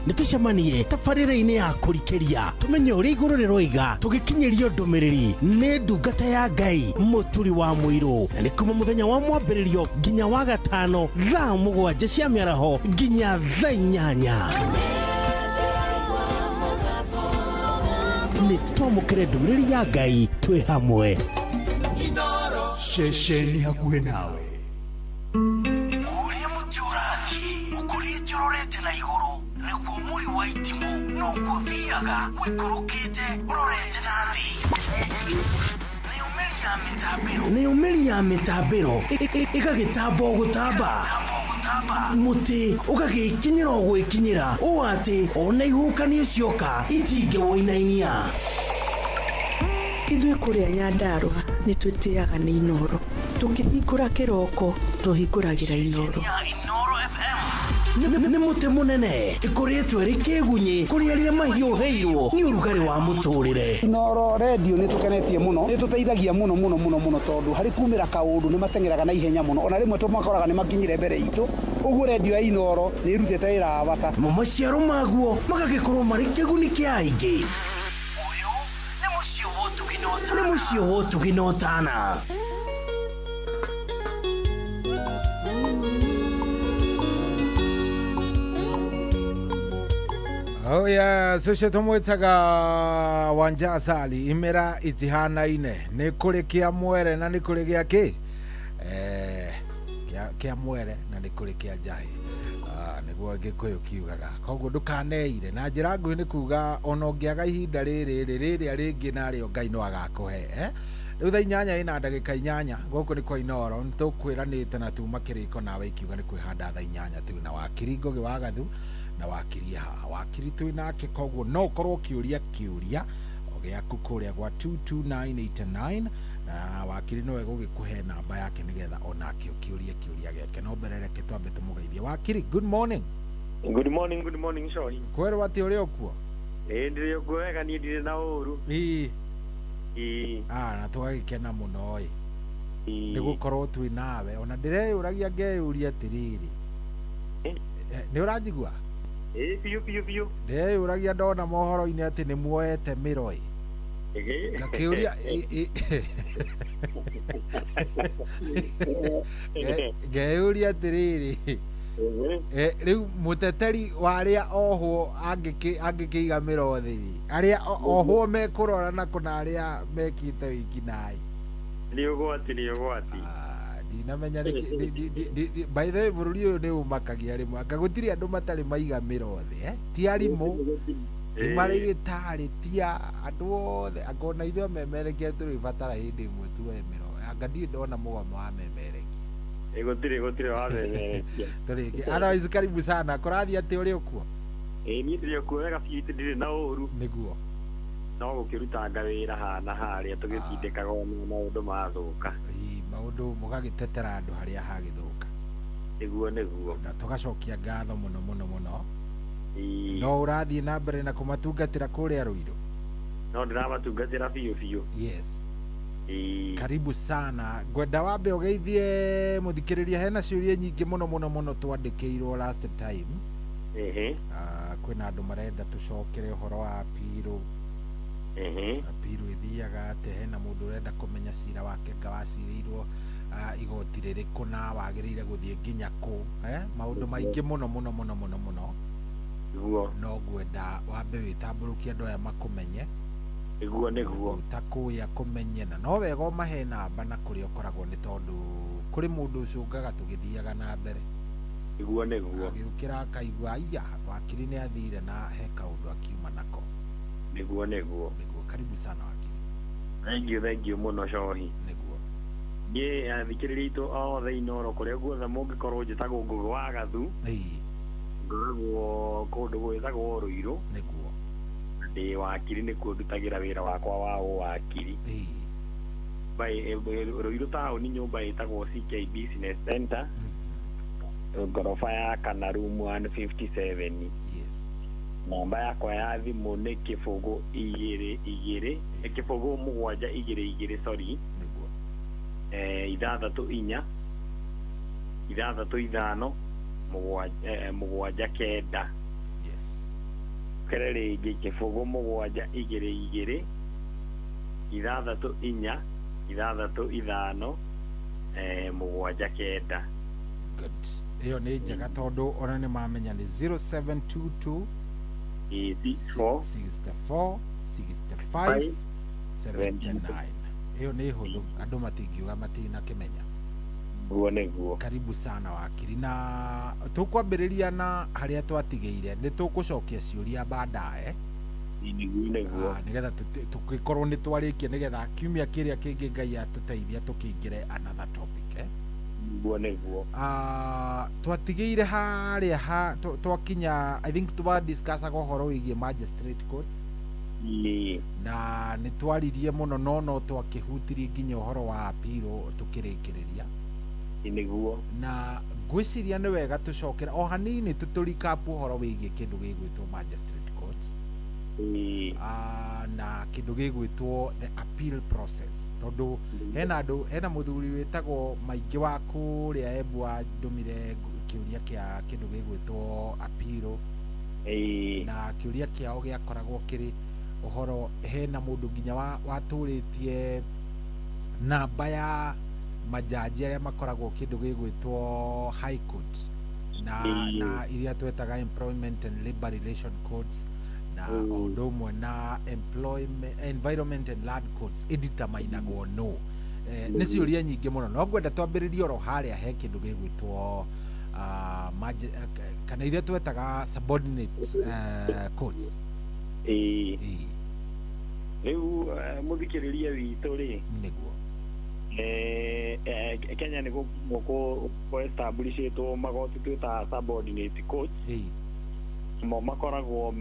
Nĩ tũcemanie tabarĩra-inĩ ya kũrikĩria tũmenye ũrĩa igũrũ rĩroiga tũgĩkinyĩrio ndũmĩrĩri nĩ ndungata ya Ngai mũturi wa mũirũ, na nĩ kuma mũthenya wa mwambĩrĩrio nginya wa gatano thaa 7 cia mĩaraho nginya thaa 8. Nĩ twamũkĩre ndũmĩrĩri ya Ngai twĩ hamwe. Ceceni hakuhĩ nawe. Ũrĩa mũtĩ ũrathiĩ ũkũrĩte ũrorete na igũrũ nĩguo mũri wa itimũ noguo ũthiaga wĩkũrũkĩte ũrorete na thĩ. Nĩ ũmĩri ya mĩtambĩro ĩgagĩtamba gũtamba, mũtĩ ũgagĩkinyĩra gwĩkinyĩra ũũ atĩ ona ihukanio cioka itingĩwoinainia. Ithuĩ kũrĩa Nyandarũa nĩ twĩtĩaga nĩ Inooro, tũkĩhingũra kĩroko tũhingũragĩra Inooro. Nĩ mũtĩ mũnene ĩkoretwo ĩrĩ kĩgunyi kũrĩ arĩa mahiũhĩirwo nĩ ũrugarĩ wa mũtũrĩre. Inooro radio nĩ tũkenetie mũno, nĩ tũteithagia mũno tondũ harĩ kumĩra kaũndũ nĩ mateng'eraga na ihenya mũno, ona rĩmwe tũmakoraga nĩ makinyire mbere itũ. Ũguo radio ya Inooro nĩ ĩrutĩte wĩra wa bata. Maciaro maguo magagĩkorwo marĩ kĩguni kĩa aingĩ. Ũyũ nĩ mũciĩ wa ũtugi na ũtana. Oh yeah, sucio tumwitaga Wanja Asali imera itihanaine nĩ kũrĩ kĩa mwere na nĩ kũrĩ gĩa kĩ kĩa mwere na nĩ kũrĩ kĩa njahi nĩguo Gĩkũyũ kiugaga. Koguo ndũkaneire na njĩra nguhĩ nĩ kuga ona ũngĩaga ihinda rĩrĩa rĩngĩ narĩo Ngai no agakũhe. Rĩu thaa 8 ĩna ndagĩka 8 gũkũ nĩ kwa Inooro nĩ tũkwĩranĩte na tuma kĩrĩko nawe ikiuga nĩ kwĩhanda thaa 8 tu na wakiri Ngũgĩ wa Gathu na wakiri haha wakiri twĩ nake, koguo no ũkorwo kĩũria gĩaku kũrĩa gwa 22989 na wakiri nowe gũgĩkũhe namba yake nĩgetha onake ũkĩũria kĩũria gĩake. No mbere reke twambe tũmũgeithie. Wakiri, good morning. Good morning Shoni. Kwerwo atĩ ũrĩ okuo? Ndĩrĩ okuo wega, niĩ ndirĩ na ũru. Na tũgagĩkena mũno nĩ gũkorwo twĩ nawe. Ona ndĩreyũragia ngeyũria atĩrĩrĩ, nĩ ũranjigua? Biũ. Ndeyũragia ndona mohoro-inĩ atĩ nĩ muoete mĩro ngakĩũria ngeyũria atĩrĩrĩ, riu muteteri waria ohwo angikiiga mirothiri aria ohwo mekurora na kuna aria mekite wiki nai ni ugwati ndinamenya by the way bururi uyu ni umakagia rimwe ngagutiri andu matari maiga mirothi ti arimu ti marigitari ti andu othe angona ithuĩ memerekia tũrĩbatara hĩndĩ ĩmwe tuoe mĩrothi anga ndirĩ ndona mũgomo wa memerekia gũtirĩ wa memerekia tũrĩngĩ otherwise karibu sana kũrathiĩ atĩ ũrĩ ũkuo niĩ ndĩrĩ kuo wega biũ ndirĩ na ũru nĩguo no gũkĩrutanga wĩra hana harĩa tũgĩtindĩkaga maũndũ mathũka maũndũ mũgagĩtetera andũ harĩa hagĩthũka nĩguo na tũgacokia ngatho mũno no ũrathiĩ na mbere na kũmatungatĩra kũrĩa Ruiru no ndĩramatungatĩra biũ yes karibu sana ngwenda wambe ũgeithie mũthikĩrĩria hena ciũria nyingĩ mũno twandĩkĩirwo last time kwĩna andũ marenda tũcokere ũhoro wa apiro apiro ithiaga atĩ hena mũndũ ũrenda kũmenya cira wake wacirĩirwo igoti rĩrĩkũ na wagĩrĩire gũthiĩ nginya kũ maũndũ maingĩ mũno no ngwenda wambe wĩtambũrũkie andũ aya makũmenye nĩguo takuya kũmenye na no wega ũmahe namba na kũrĩa ũkoragwo nĩ tondũ kũrĩ mũndũ ũcũngaga tũgĩthiaga na mbere nĩguo agĩũkĩra akaigua iya wakiri nĩ athire na he kaũndũ akiuma nako nĩguo karibu sana wakiri thank you mũno cohi nĩguo niĩ athikĩrĩria itũ othe Inooro kũrĩa guothe mũngĩkorwo njĩtagwo Ngũgĩ wa Gathu ngoragwo kũndũ gwĩtagwo Ruiru nĩguo ndĩ wakiri nĩkuo ndutagĩra wĩra wakwa wa ũwakiri Ruiru taũni nyũmba ĩtagwo CK Business Center ngoroba ya kana room 157 namba yakwa ya thimũ nĩ 722 sorry 634 635 729 kere rĩngĩ 722 634 635 729 ĩyo nĩ njega tondũ ona nĩ mamenya nĩ 0722 64 65 79 ĩyo nĩ hũthũ andũ matingiuga matinakĩmenya nĩguo karibu sana wakiri na tũkwambĩrĩria na harĩa twatigĩire nĩ tũgũcokia ciũria baadaye nĩgetha tũgĩkorwo nĩ twarĩkia nĩgetha kiumia kĩrĩa kĩngĩ Ngai atũteithia tũkĩingĩre another topic nĩguo twatigĩire harĩa twakinya I think tũbadiscussaga ũhoro wĩgiĩ magistrate courts na nĩ twaririe mũno no twakĩhutirie nginya ũhoro wa apiro tũkĩrĩkĩrĩria nĩguo na ngwĩciria nĩ wega tũcokera o hanini tũtũrikapu ũhoro wĩgiĩ kĩndũ gĩgwĩtwo magistrate courts na kĩndũ gĩgwĩtwo the appeal process tondũ hena mũthuri wĩtagwo Maingĩ wa kũrĩa Embu andũmire kĩũria kĩa kĩndũ gĩgwĩtwo appeal na kĩũria kĩao gĩakoragwo kĩrĩ ũhoro hena mũndũ nginya watũrĩtie namba ya majaji arĩa makoragwo kĩndũ gĩgwĩtwo high court na iria twetaga employment and labor relation codes na ũndũ ũmwe na environment and land codes editaminagwo no nĩ ciũria nyingĩ mũno no ngwenda twambĩrĩrie oro harĩa he kĩndũ gĩgwĩtwo kana iria twetaga subordinate codes rĩu mũthikĩrĩria witũ rĩ nĩguo Kenya nĩ gũkũ establishĩtwo magoti twĩtaga subordinate courts mo makoragwo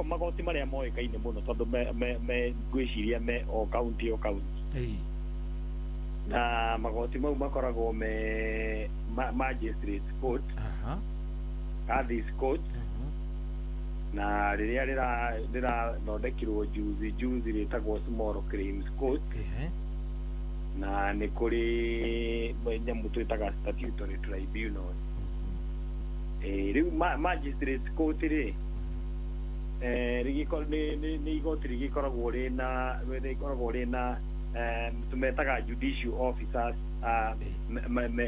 magoti marĩa moĩkaine mũno tondũ ngwĩciria me o county na magoti mau makoragwo me magistrate court Athis court na rĩrĩa rĩrathondekirwo juzi rĩtagwo small claims court na nĩ kũrĩ nyamũ twĩtaga statutory tribunal rĩu magistrate court rĩ nĩ igoti rĩgĩkoragwo rĩna tũmetaga judicial officers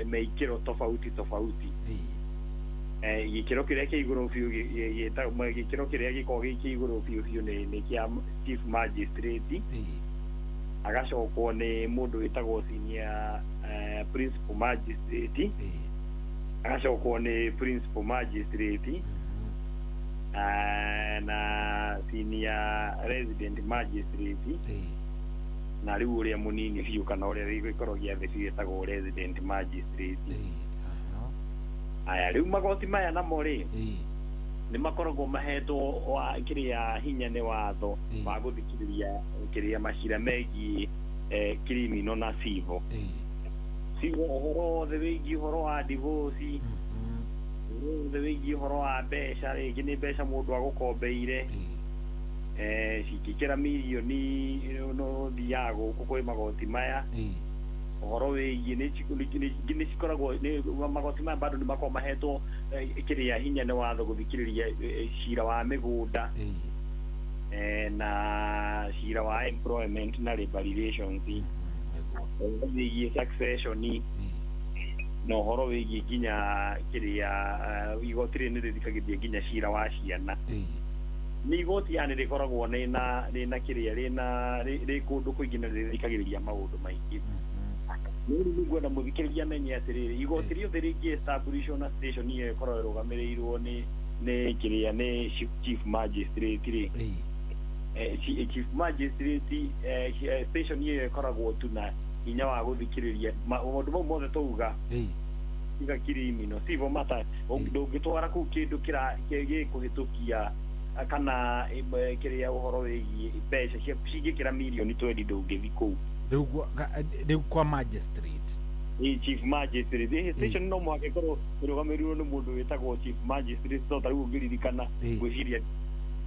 me ikĩro tofauti gikiro kiria ki iguru biu gitagwo gikiro kiria gikoragwo gi iguru biu ni kia chief magistrate agacokwo ni mundu witagwo senior principal magistrate agacokwo ni principal magistrate na senior resident magistrate na riu uria munini biu kana uria gikorwo giathe biu gitagwo resident magistrate aya riu magoti maya namo ri ni makoragwo mahetwo wa kiria hinya ni watho wa guthikiriria kiria macira megi criminal na civil uhoro the wigi uhoro wa divorce the wigi uhoro wa besha rigi ni besha mundu agukombeire cikikira milioni no thiago kukoi magoti maya uhoro wigi ni cikoragwo ni magoti maya bado ni makoragwo mahetwo kiria hinya ni watho guthikiriria cira wa migunda na cira wa employment na labor relations wigi succession no horo wigi ginya kiria igotire ni rithikagiria ginya cira wa ciana ni igoti yani rikoragwo na kiria ri kundu kuingina rithikagiria maundu maingi ni ngwenda muthikiriria menye atiriri igoti riothe ringi establish na station iyo ikorwo irugamirirwo ni kiria ni chief magistrate ri chief magistrate station iyo ikoragwo tu na hinya wa guthikiriria maundu mau mothe tuga iga criminal civil matter ndungitwara ku kindu gikuhitukia kana kiria uhoro wigi mbeca cingikira milioni 20 ndungithi kuu riu kwa magistrate chief magistrate station no mwake korwo irugamirirwo ni mundu witagwo chief magistrate so tariu ngiririkana gwiciria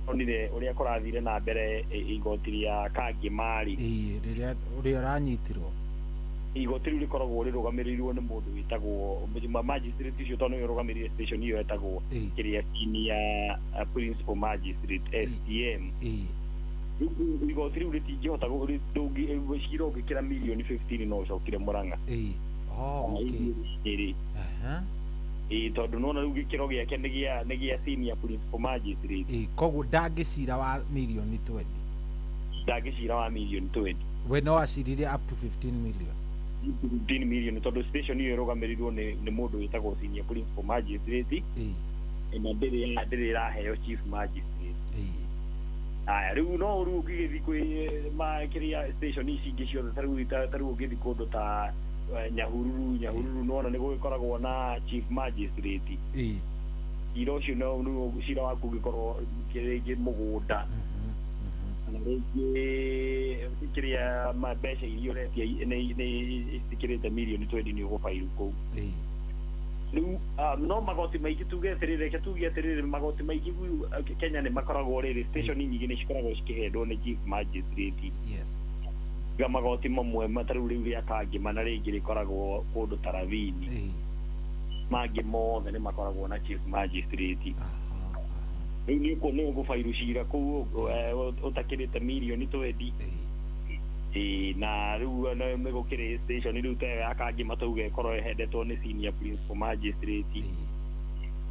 onire uria kurathire na mbere igoti ria Kangi Mari riria uranyitirwo igoti riu rikoragwo rirugamirirwo ni mundu witagwo magistrate ucio tondu irugamirire station iyo etagwo kiria senior principal magistrate STM igoti riu ritingihota cira ungikira milioni 15 no ucokire Murang'a tondu nona riu gikiro giake ni gia senior principal magistrate koguo ndangicira wa milioni 20 ndangicira wa milioni 20 we no acirire up to 15 million tondu station iyo irugamirirwo ni mundu witagwo senior principal magistrate na ndiri iraheo chief magistrate aya riu no riu ugithi kwi makiria station ici ingi ciothe tariu ugithi kundu ta Nyahururu nona ni gukoragwo na chief magistrate iro ucio no cira waku gikorwo kiringi mugunda na ringi kiria mbeca irio retia ni sikirite milioni 20 ni ugufairu kou riu no magoti maingi tuge atirire magoti maingi Kenya ni makoragwo riri station nyingi ni cikoragwo cikihendwo ni chief magistrate ga magoti mamwe matariu riu ria Kangi mana ringi rikoragwo kundu Taravini mangi mothe ni makoragwo na chief magistrate riu ni ugufairu cira kou utakirite milioni 20 na riu ni gukiri station riu tewe Kangi matauga ikorwo ihendetwo ni senior principal magistrate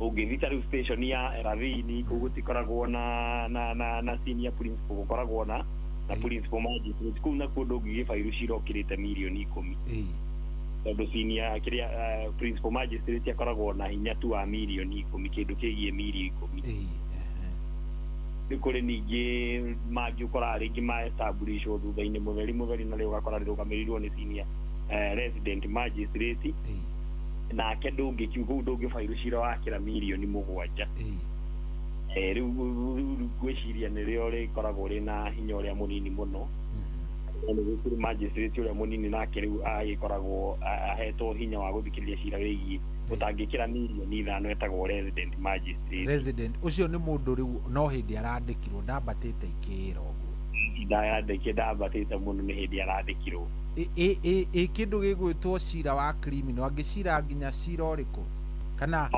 ungithita riu station ya Ravini kou gutikoragwo na senior principal gukoragwo na principal magistrate kou nakuo ndungigifairu cira ukirite milioni 10 tondu senior kiria principal magistrate akoragwo na hinya tu wa milioni 10 kindu kigie milioni 10 ni kuri ningi mangi ukora ringi ma establish thutha-ini mutheri na riu ugakora rirugamirirwo ni senior resident magistrate nake ndungikiuga ndungifairu cira wakira milioni 7 riu gwiciria nirio rikoragwo rina hinya uria munini muno ni gukuri magistrate uria munini nake riu agikoragwo ahetwo hinya wa guthikiriria cira wigi utangikira milioni 5 etagwo resident magistrate resident ucio ni mundu riu no hindi arandikirwo ndambatite ikira uguo ndambatite muno ni hindi arandikirwo kindu gigwitwo cira wa criminal angicira nginya cira uriku kana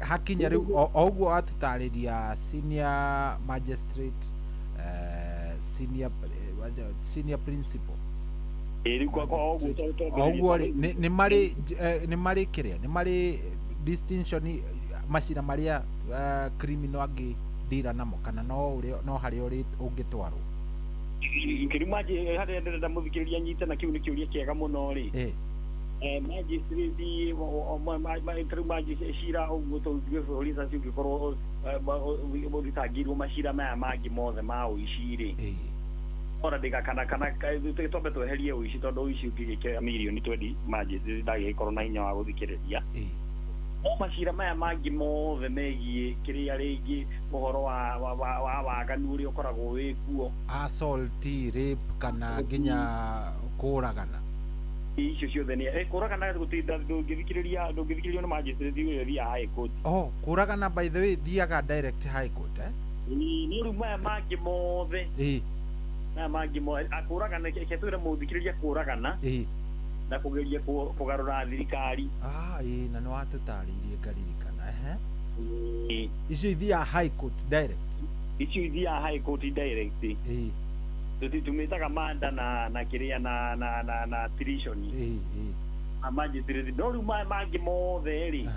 hakinya riu oguo watutariria senior magistrate senior principal riu kwa oguo ni mari kiria ni mari distinction macira maria criminal angi dira namo kana no hari uri ungitwarwo ngirimaje hari ndenda muthikiriria nyita na kiu ni kiuria kiega muno ri magistrate cira ũguo tũthiĩ bũrũri ta cingĩkorwo mũthitangĩirwo macira maya mangĩ mothe ma ũici rĩ ona ndĩgakana twambe tweherie ũici tondũ ũici ũngĩgĩkĩra mirioni 20 magistrate ndagĩkorwo na hinya wa gũthikĩrĩria no macira maya mangĩ mothe megiĩ kĩrĩa rĩngĩ ũhoro wa waganu ũrĩa ũkoragwo wĩ kuo assault rape kana nginya kũragana icio ciothe nĩ kũragana ndũngĩthikĩrĩria nĩ magistrate ũrĩa thiaga high court kũragana by the way thiaga direct high court nĩ rĩu maya mangĩ mothe maya mangĩ mothe kũragana ketwĩre mũthikĩrĩria kũragana na kũgeria kũgarũra thirikari na nĩ watũtarĩirie ngaririkana icio ithiaga high court direct icio ithiaga high court direct tumitaga manda na kiria na treason magistrate no riu mangĩ mothe ri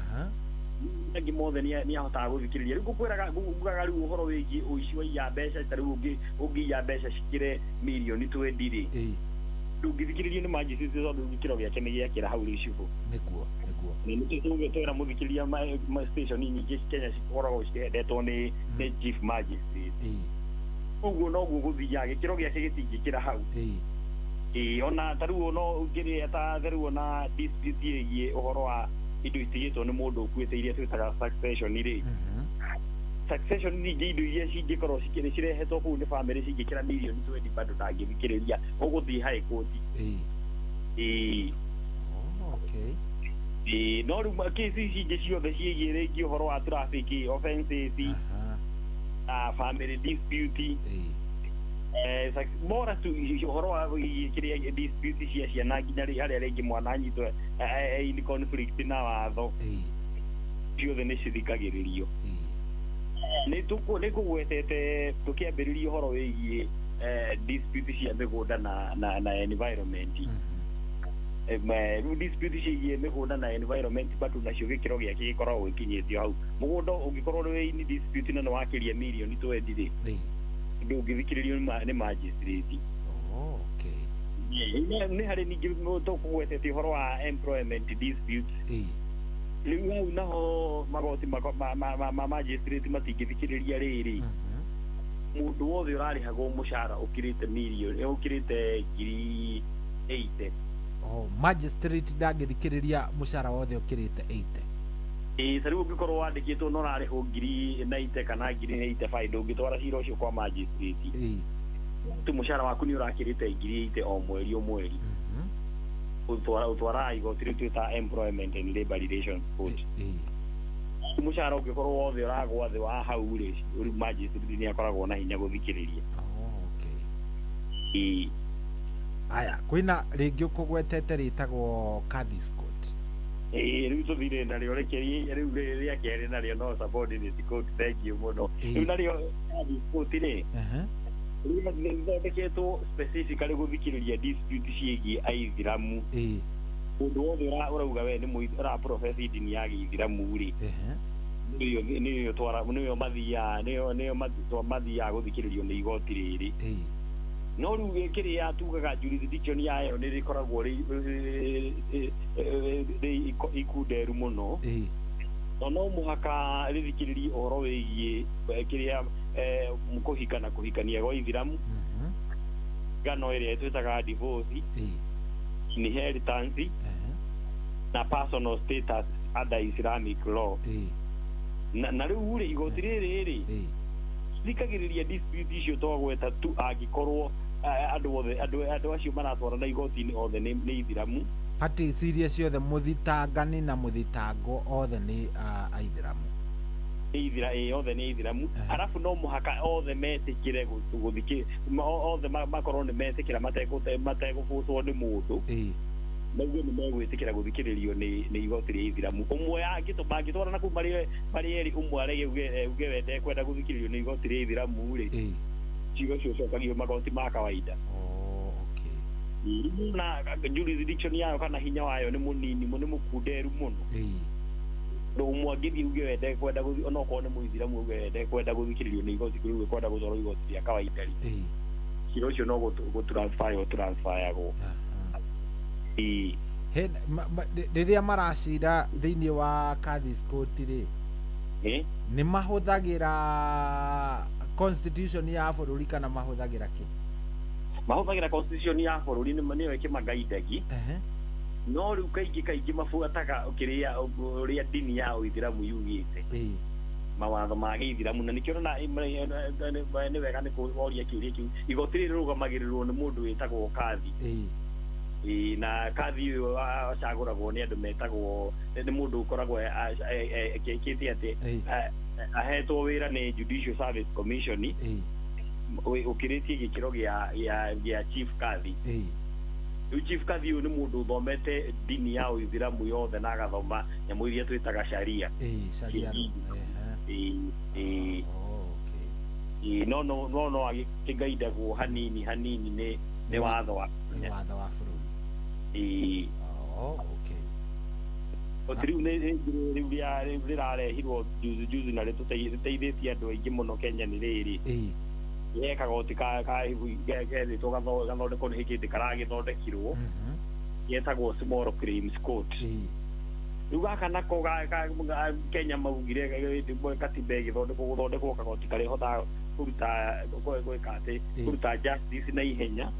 mangĩ mothe ni ahotaga guthikiriria riu ngukwiraga riu uhoro wĩgiĩ ũici wa iya mbeca ta riu ũngĩiya mbeca cikire mirioni 20 ri ndũngĩthikiririo nĩ magistrate tondũ gĩkĩro gĩake nĩ gĩakĩra hau rĩ cibũ nĩguo nĩ tũgĩtwĩra mũthikiriria station nyingĩ Kenya cikoragwo cihendetwo nĩ chief magistrate ũguo noguo gũthiaga gĩkĩro gĩake gĩtingĩkĩra hau ona ta rĩu no ngĩrĩa ta rĩu ona dispute ĩgiĩ ũhoro wa indo itigĩtwo nĩ mũndũ ũkuĩte iria twĩtaga succession rĩ succession ningĩ indo iria cingĩkorwo cirehetwo kũu nĩ bamĩrĩ cingĩkĩra mirioni 20 bado ndangĩthikĩrĩria ũgũthiĩ high court no rĩu kesi ici ingĩ ciothe ciĩgiĩ rĩngĩ ũhoro wa traffic offenses family dispute mora tu ũhoro wa kĩrĩa dispute cia ciana nginya harĩa rĩngĩ mwana anyitwo in conflict na watho ciothe nĩ cithikagĩrĩrio nĩ kũgwetete tũkĩambĩrĩria ũhoro wĩgiĩ dispute cia mĩgũnda na environment dispute ciĩgiĩ mĩgũnda na environment bado nacio gĩkĩro gĩake gĩkoragwo gĩkinyĩtio hau mũgũnda ũngĩkorwo wĩ dispute na wakĩria mirioni 20 rĩ ndũngĩthikĩrĩrio nĩ magistrate nĩ harĩ ningĩ tũkũgwetete ũhoro wa employment dispute rĩu hau naho magoti ma magistrate matingĩthikĩrĩria rĩrĩ mũndũ wothe ũrarĩhagwo mũcara ũkĩrĩte mirioni ũkĩrĩte ngiri 80 magistrate ndangĩthikĩrĩria mũcara wothe ũkĩrĩte 80 ta rĩu ũngĩkorwo wandĩkĩtwo no ũrarĩhwo ngiri 90 kana ngiri 85 ndũngĩtwara cira ũcio kwa magistrate tu mũcara waku nĩ ũrakĩrĩte ngiri 80 o mweri o mweri ũtwaraga igoti rĩu twĩta employment and labor relations court mũcara ũngĩkorwo wothe ũragwa thĩ wa hau rĩ rĩu magistrate nĩ akoragwo na hinya gũthikĩrĩria aya kwĩna rĩngĩ ũkũgwetete rĩtagwo Kadis Court rĩu tũthire narĩo rĩu rĩa kerĩ narĩo no subordinate court thengiũ mũno rĩu narĩo Kadis Court rĩ rĩthondeketwo specifically gũthikĩrĩria dispute ciĩgiĩ aithĩramu mũndũ wothe ũrauga we nĩ ũraprofess dini ya gĩithĩramu rĩ nĩyo mathiaga gũthikĩrĩrio nĩ igoti rĩrĩ no rĩu kĩrĩa tugaga jurisdiction yayo nĩ rĩkoragwo rĩ ikunderu mũno no mũhaka rĩthikĩrĩrie ũhoro wĩgiĩ kĩrĩa kũhika na kũhikania gwa ithĩramu ngano ĩrĩa twĩtaga divorce inheritance na personal status under Islamic law na rĩu rĩ igoti rĩrĩ thikagĩrĩria dispute icio twagweta tu angĩkorwo andũ acio maratwarana igoti-inĩ othe nĩ ithĩramu parties iria ciothe mũthitangani na mũthitango othe nĩ aithĩramu othe nĩ ithĩramu arabu no mũhaka othe metĩkĩre gũthikĩrĩria othe makorwo nĩ metĩkĩra mategũbũcwo nĩ mũndũ naguo nĩ megwĩtĩkĩra gũthikĩrĩrio nĩ igoti rĩa ithĩramu ũmwe angĩtwarana kũu marĩ erĩ ũmwe arege uge wende kwenda gũthikĩrĩrio nĩ igoti rĩa ithĩramu rĩ ciugo cio cokagio magoti ma kawaida na jurisdiction yayo kana hinya wayo nĩ mũnini nĩ mũkunderu mũno ndo mwangithi uge wende kwenda guthi ona ko ne muithiramu uge wende kwenda guthikiririo ni igoti kuru kwenda gutwaro igoti ya kawaida ri kiro cio no transfer go riria maracira thiini wa Kadis Court ri ni mahuthagira constitution ya bururi kana mahuthagira ki mahuthagira constitution ya bururi ni yo kimagaidagi no riu kaingi mabuataga ukiria uria dini ya uithiramu yugite mawatho ma githiramu na nikio na ni wega ni kuoria kiuria kiu igoti riri rugamagirirwo ni mundu witagwo kathi na kathi uyu acaguragwo ni andu metagwo ni mundu ukoragwo ekite ati ahetwo wira ni Judicial Service Commission ukiritie gikiro gia chief kathi chief kathi uyu ni mundu uthomete dini ya uithiramu yothe na agathoma nyamu iria twitaga sharia no agigaidagwo hanini ni watho wa bururi otiriu riu rirarehirwo juzi na rituteithĩtie andũ aingĩ mũno Kenya nĩ rĩrĩ kagoti gethĩtwo gathondekwo nĩ hĩkĩndĩ karagĩthondekirwo getagwo Small Claims Court rĩu gaka nako Kenya maugire katiba ĩgĩthondekwo kagoti karĩhotaga kũruta justice na ihenya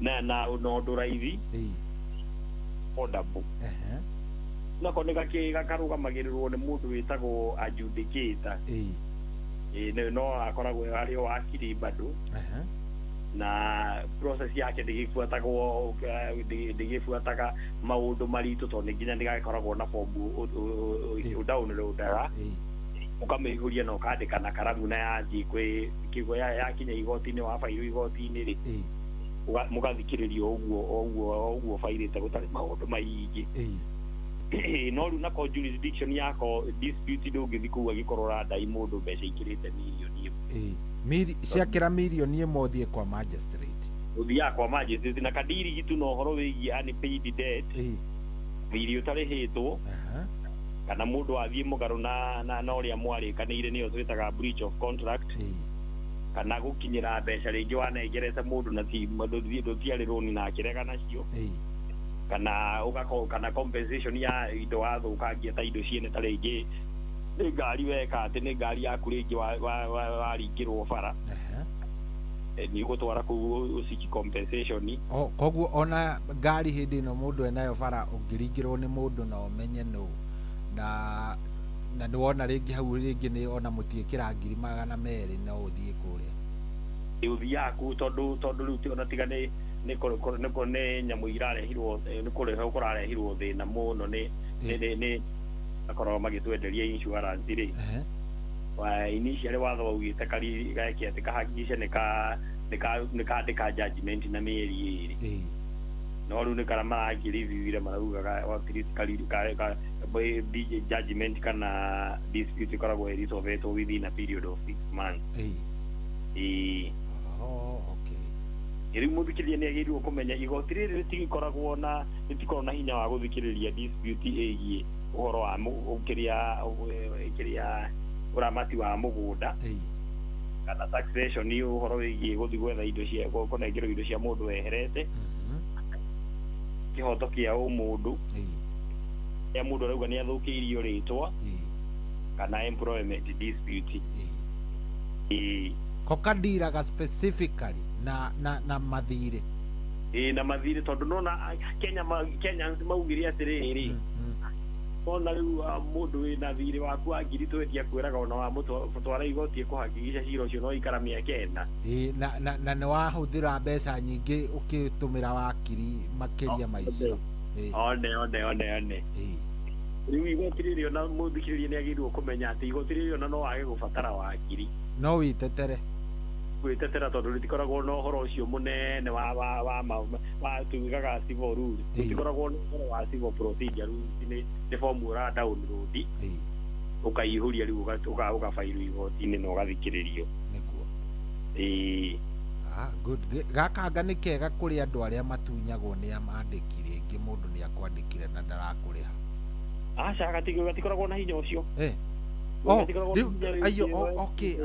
na ũndũ raithi affordable nako nĩ gakarũgamagĩrĩrwo nĩ mũndũ wĩtagwo adjudicator no akoragwo arĩ o wakiri bado na process yake ndĩgĩbuataga maũndũ maritũ tondũ nginya nĩgagĩkoragwo na bomu ũdownloadaga ũkamĩihũria na ũkandĩka na karamu na yathiĩ kwĩ kĩgo yakinya igoti-inĩ wa bairũ igoti-inĩ rĩ mũgathikĩrĩrio ũguo bairĩte gũtarĩ maũndũ maingĩ no rĩu nako jurisdiction yako dispute ndũngĩthi kũu agĩkorwo ndai mũndũ mbeca ikĩrĩte mirioni ciakĩra mirioni ĩmwe ũthiĩ kwa magistrate ũthiaga kwa magistrate na kadirigi no ũhoro wĩgiĩ unpaid debt thirĩ ũtarĩhĩtwo kana mũndũ athiĩ mũgarũ na ũrĩa mwarĩkanĩire nĩyo twĩtaga breach of contract kana gũkinyĩra mbeca rĩngĩ wanengerete mũndũ na ndũtiarĩ rũni na akĩrega nacio kana compensation ya indo wathũkangia ta indo ciene ta rĩngĩ nĩ ngari weka atĩ nĩ ngari yaku rĩngĩ waringĩrwo bara nĩ ũgũtwara kũu ũciki compensation koguo ona ngari hĩndĩ ĩno mũndũ enayo bara ũngĩringĩrwo nĩ mũndũ na ũmenye nũ na nĩ wona rĩngĩ hau rĩngĩ nĩ ona mũtiĩkĩra 200,000 no ũthiĩ kũrĩa ũthiaga kũu tondũ rĩu ona tiga nĩ nyamũ irarehirwo nĩ kũrĩha kũrarehirwo thĩna mũno nĩ akoragwo magĩtwenderia insurance rĩ initially watho waugĩte gake atĩ kahakikice nĩ kandĩka judgment na mĩeri 2 no rĩu nĩ kana marangĩrĩviewire maraugaga judgment kana dispute ikoragwo resolvetwo within a period of 6 months rĩu mũthikĩrĩria nĩ agĩrĩirwo kũmenya igoti rĩrĩ rĩtikoragwo na hinya wa gũthikĩrĩria dispute ĩgiĩ ũhoro wa ũkĩria ũramati wa mũgũnda kana taxation ũhoro wĩgiĩ gũthiĩ gwetha indo cia kũnengerwo indo cia mũndũ weherete kĩhoto kĩa mũndũ ya mũndũ arauga nĩ athũkĩirio rĩtwa kana employment dispute kokadiraga specifically na mathirĩ na mathirĩ tondũ nona Kenya maugire atĩrĩrĩ ona rĩu mũndũ wĩna thirĩ waku wa ngiri twendia kwĩraga ona wa mũtwara igoti kũhakikica cira ũcio no ikara mĩaka 4 na nĩ wahũthĩra mbeca nyingĩ ũkĩtũmĩra wakiri makĩria maicio one rĩu igoti rĩrĩ ona mũthikĩrĩria nĩ agĩrĩirwo kũmenya atĩ igoti rĩrĩ ona no wage gũbatara wakiri no wĩtetere gwĩtetera tondũ rĩtikoragwo na ũhoro ũcio mũnene wa tugaga civil rules rĩtikoragwo na ũhoro wa civil procedure rules nĩ fomu ũra download ũkaihũria rĩu ũgabairwo igoti-inĩ na ũgathikĩrĩrio good gakanga nĩ kega kũrĩ andũ arĩa matunyagwo nĩ amandĩki rĩngĩ mũndũ nĩ akwandĩkire na ndarakũrĩha aca gatikoragwo na hinya ũcio okay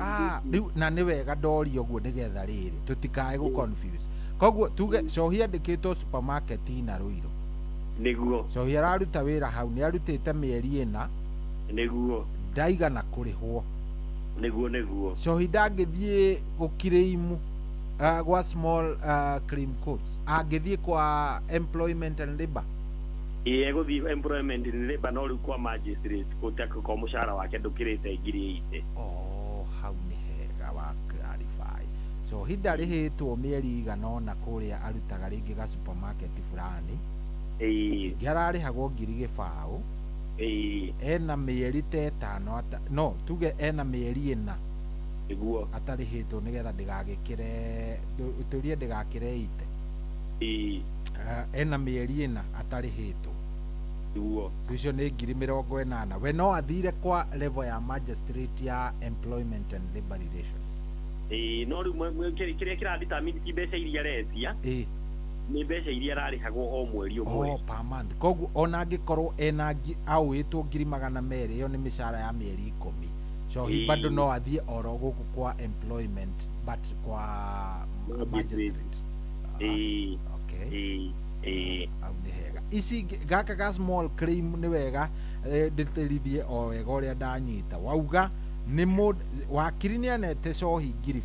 riu na nĩ wega ndori ũguo nĩgetha rĩrĩ tũtikae gũ confuse koguo tuge cohi andĩkĩtwo supermarket na Ruiru nĩguo cohi araruta wĩra hau nĩ arutĩte mĩeri ĩna nĩguo ndaigana kũrĩhwo nĩguo cohi ndangĩthiĩ gũkirĩimu gwa small cream coats angĩthiĩ kwa employment and labor egũthiĩ employment and labor no rĩu kwa magistrate gũtaka kwa mũcara wake ndũkĩrĩte ngiri 8 hau nĩ hega wa clarify cohi ndarĩhĩtwo mĩeri igana ũna kũrĩa arutaga rĩngĩ ga supermarket fulani rĩngĩ ararĩhagwo ngiri gĩbaũ ena mĩeri ta 5 no tuge ena mĩeri 4 nĩguo atarĩhĩtwo nĩgetha ndĩgagĩkĩre tũrie ndĩgakĩre ena mĩeri 4 atarĩhĩtwo nĩguo icio nĩ ngiri 80 we no athire kwa level ya magistrate ya employment and labor relations no rĩu kĩrĩa kĩradetermine ti mbeca iria aretia nĩ mbeca iria ararĩhagwo o mweri ũmwe per month koguo ona angĩkorwo ena aũĩtwo ngiri 200 ĩyo nĩ mĩcara ya mĩeri 10 cohi bado no athiĩ oro gũkũ kwa employment but kwa magistrate au nĩ hega ici gaka ga small claim nĩ wega ndĩtĩrithie o wega ũrĩa ndanyita wauga nĩ mũndũ wakiri nĩ anete cohi ngiri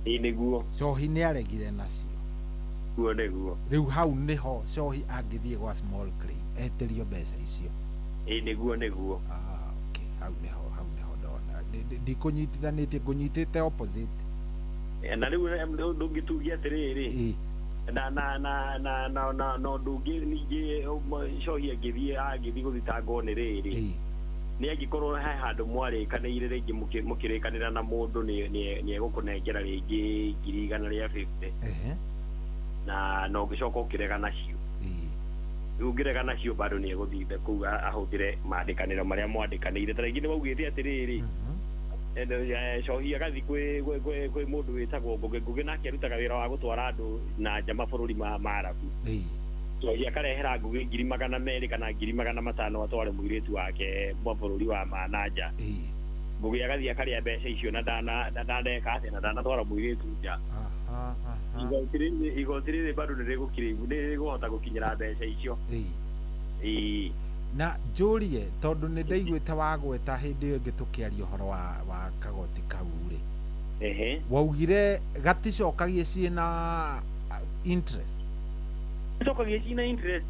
50 nĩguo cohi nĩ aregire nacio nĩguo rĩu hau nĩho cohi angĩthiĩ gwa small claim etĩrio mbeca icio nĩguo hau nĩho ndona ndikũnyitithanĩtie ngũnyitĩte opposite na rĩu ndũngĩtugia atĩrĩrĩ na ndũngĩ ningĩ cohi agĩthiĩ gũthitangwo nĩ rĩrĩ nĩ angĩkorwo he handũ mwarĩkanĩire rĩngĩ mũkĩrĩkanĩra na mũndũ nĩ egũkũnengera rĩngĩ ngiri 150 na ũngĩcoka ũkĩrega nacio rĩu ũngĩrega nacio bado nĩ egũthiĩ kũu ahũthĩre mandĩkanĩro marĩa mwandĩkanĩire ta rĩngĩ nĩ maugĩte atĩrĩrĩ cohi agathiĩ kwĩ mũndũ wĩtagwo Ngũgĩ nake arutaga wĩra wa gũtwara andũ na nja mabũrũri ma Arabu cohi akarehera Ngũgĩ ngiri 200 kana ngiri 500 atware mũirĩtu wake mabũrũri wa mananja Ngũgĩ agathiĩ akarĩa mbeca icio na ndaneka atĩ na ndanatwara mũirĩtu nja igoti rĩrĩ bado nĩrĩkũhota gũkinyĩra mbeca icio na njũrie tondũ nĩ ndaiguĩte wagweta hĩndĩ ĩyo ĩngĩ tũkĩaria ũhoro wa kagoti kau rĩ waugire gaticokagie ciĩna interest icokagie ciĩna interest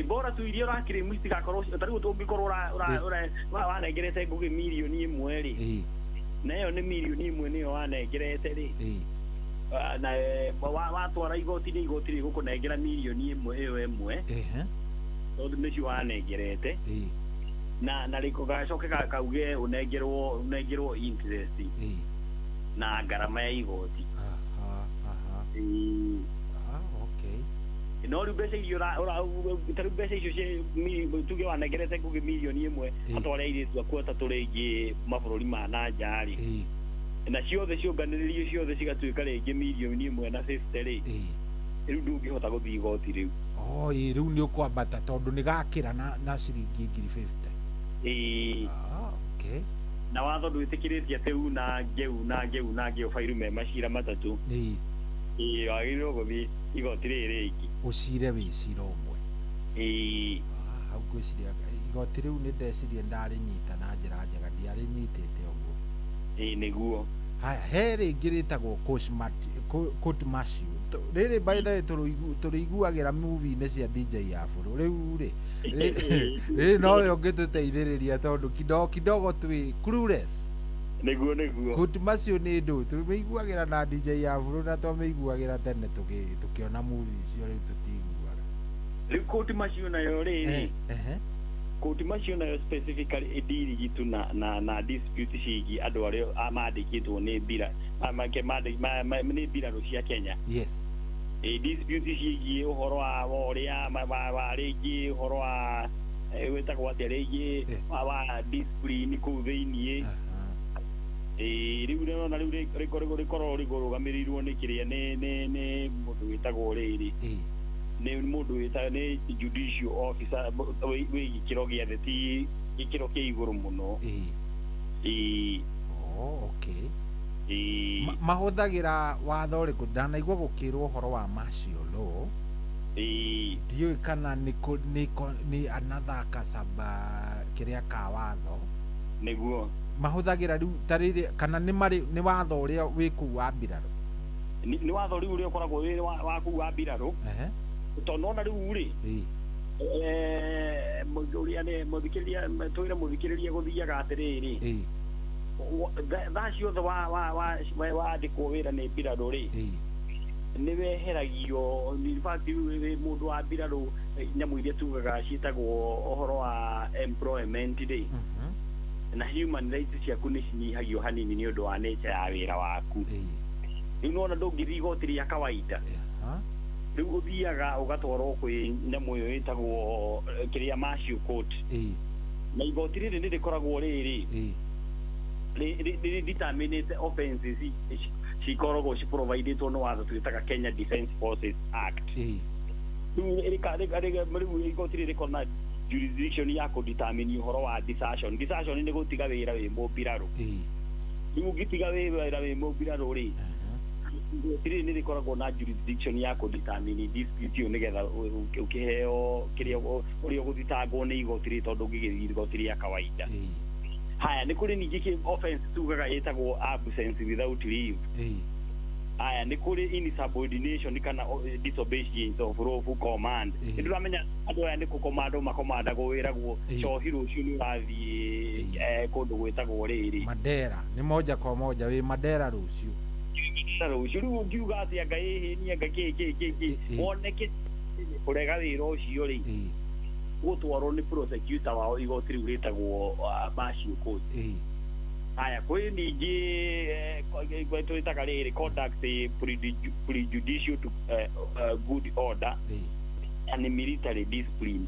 bora tu iria ũrakĩrĩmu citigakorwo ta rĩu ũngĩkorwo wanengerete Ngũgĩ mirioni 1 rĩ na ĩyo nĩ mirioni 1 nĩyo wanengerete rĩ na watwara igoti-inĩ igoti rĩgũkũnengera mirioni 1 ĩyo ĩmwe tondũ nĩcio wanengerete na gacoke kauge ũnengerwo interest na ngarama ya igoti no rĩu mbeca icio tarĩu mbeca icio tuge wanengerete Ngũgĩ mirioni 1 atware airĩtu aku atatũ rĩngĩ mabũrũri ma na nja rĩ na ciothe ciũnganĩrĩrio ciothe cigatuĩka rĩngĩ mirioni 1 na 50 rĩ rĩu ndũngĩhota gũthiĩ igoti rĩu rĩu nĩ ũkwambata tondũ nĩ gakĩra na ciringi ngiri 50 na watho ndwĩtĩkĩrĩtie atĩ na ngeu bairu me macira matatũ wagĩrĩirwo gũthiĩ igoti rĩrĩ rĩngĩ ũcire wĩ cira ũmwe hau ngwĩciria igoti rĩu nĩ ndecirie ndarĩnyita na njĩra njega ndiarĩnyitĩte ũguo nĩguo he rĩngĩ rĩtagwo court martial rĩrĩ by the way tũrĩiguagĩra movie-inĩ cia DJ Afro rĩu rĩ nowe ũngĩtũteithĩrĩria tondũ kidogo twĩ clueless nĩguo court martial nĩ ndũ tũmĩiguagĩra na DJ Afro na twamĩiguagĩra tene tũkĩona movie icio rĩu tũtiiguaga rĩu court martial nayo rĩrĩ court martial nayo specifically deal tu na dispute ciĩgiĩ andũ arĩa mandĩkĩtwo nĩ mbira nĩ mbirarũ cia Kenya dispute ciĩgiĩ ũhoro wa ũrĩa rĩngĩ ũhoro wa wĩtagwo atĩa rĩngĩ wa discipline kũu thĩiniĩ rĩu rĩona rĩu rĩkorwo rĩrũgamĩrĩirwo nĩ kĩrĩa nĩ mũndũ wĩtagwo rĩrĩ nä må ndå wä ta nä judicial officer wä gä kä ro gä a thä ti gä kä ro kä igå rå må no mahũthagĩra watho ũrĩkũ? Ndanaigua gũkĩrwo ũhoro wa martial law. Ndiũĩ kana nĩ another kasaba kĩrĩa ka watho nĩguo mahũthagĩra rĩu ta rĩrĩ, kana nĩ watho ũrĩa wĩ kũu wa mbirarũ? Nĩ watho rĩu ũrĩa ũkoragwo wĩ wa kũu wa mbirarũ, tondũ ona rĩu rĩ ũrĩa nĩ mũthikĩrĩria twĩre mũthikĩrĩria gũthiaga atĩrĩrĩ, thaa ciothe wandĩkwo wĩra nĩ mbirarũ rĩ, nĩ weheragio. In fact mũndũ wa mbirarũ nyamũ iria tugaga ciĩtagwo ũhoro wa employment rĩ, na human rights ciaku nĩ cinyihagio hanini nĩ ũndũ wa nature ya wĩra waku. Rĩu nona ndũngĩthiĩ igoti rĩa kawaida, rĩu ũthiaga ũgatwarwo kwĩ nyamũ ĩyo ĩtagwo kĩrĩa martial court, na igoti rĩrĩ nĩ rĩkoragwo rĩrĩ determinate offenses cikoragwo ciprovidĩtwo nĩ watho twĩtaga Kenya Defence Forces Act. Rĩu igoti rĩrĩ rĩkorwo na jurisdiction ya kũdetermine ũhoro wa desertion. Desertion nĩ gũtiga wĩra wĩ mũmbirarũ. Rĩu ũngĩtiga wĩra wĩ mũmbirarũ rĩ, igoti rĩrĩ nĩ rĩkoragwo na jurisdiction ya kũdetermine dispute ĩyo nĩgetha ũkĩheo kĩrĩa ũrĩa ũgũthitangwo nĩ igoti rĩ, tondũ ũngĩgĩthiĩ igoti rĩa kawaida. Haya, nĩ kũrĩ ningĩ offense tugaga ĩtagwo absence without leave. Haya, nĩ kũrĩ insubordination kana disobedience of lawful command. Nĩ ndĩramenya andũ aya nĩ kũkomandwo makomandagwo wĩragwo cohi rũciũ nĩ ũrathiĩ kũndũ gwĩtagwo rĩrĩ Mandera. Nĩ moja kwa moja wĩ Mandera rũciũ. Rĩu ũngiuga atĩ anga ĩhĩni anga kĩ woneke ũrega wĩra ũcio rĩ, gũtwarwo nĩ prosecutor wao igoti rĩu rĩtagwo martial court. Haya, kwĩ ningĩ twĩtaga rĩrĩ conduct prejudicial to good order and military discipline.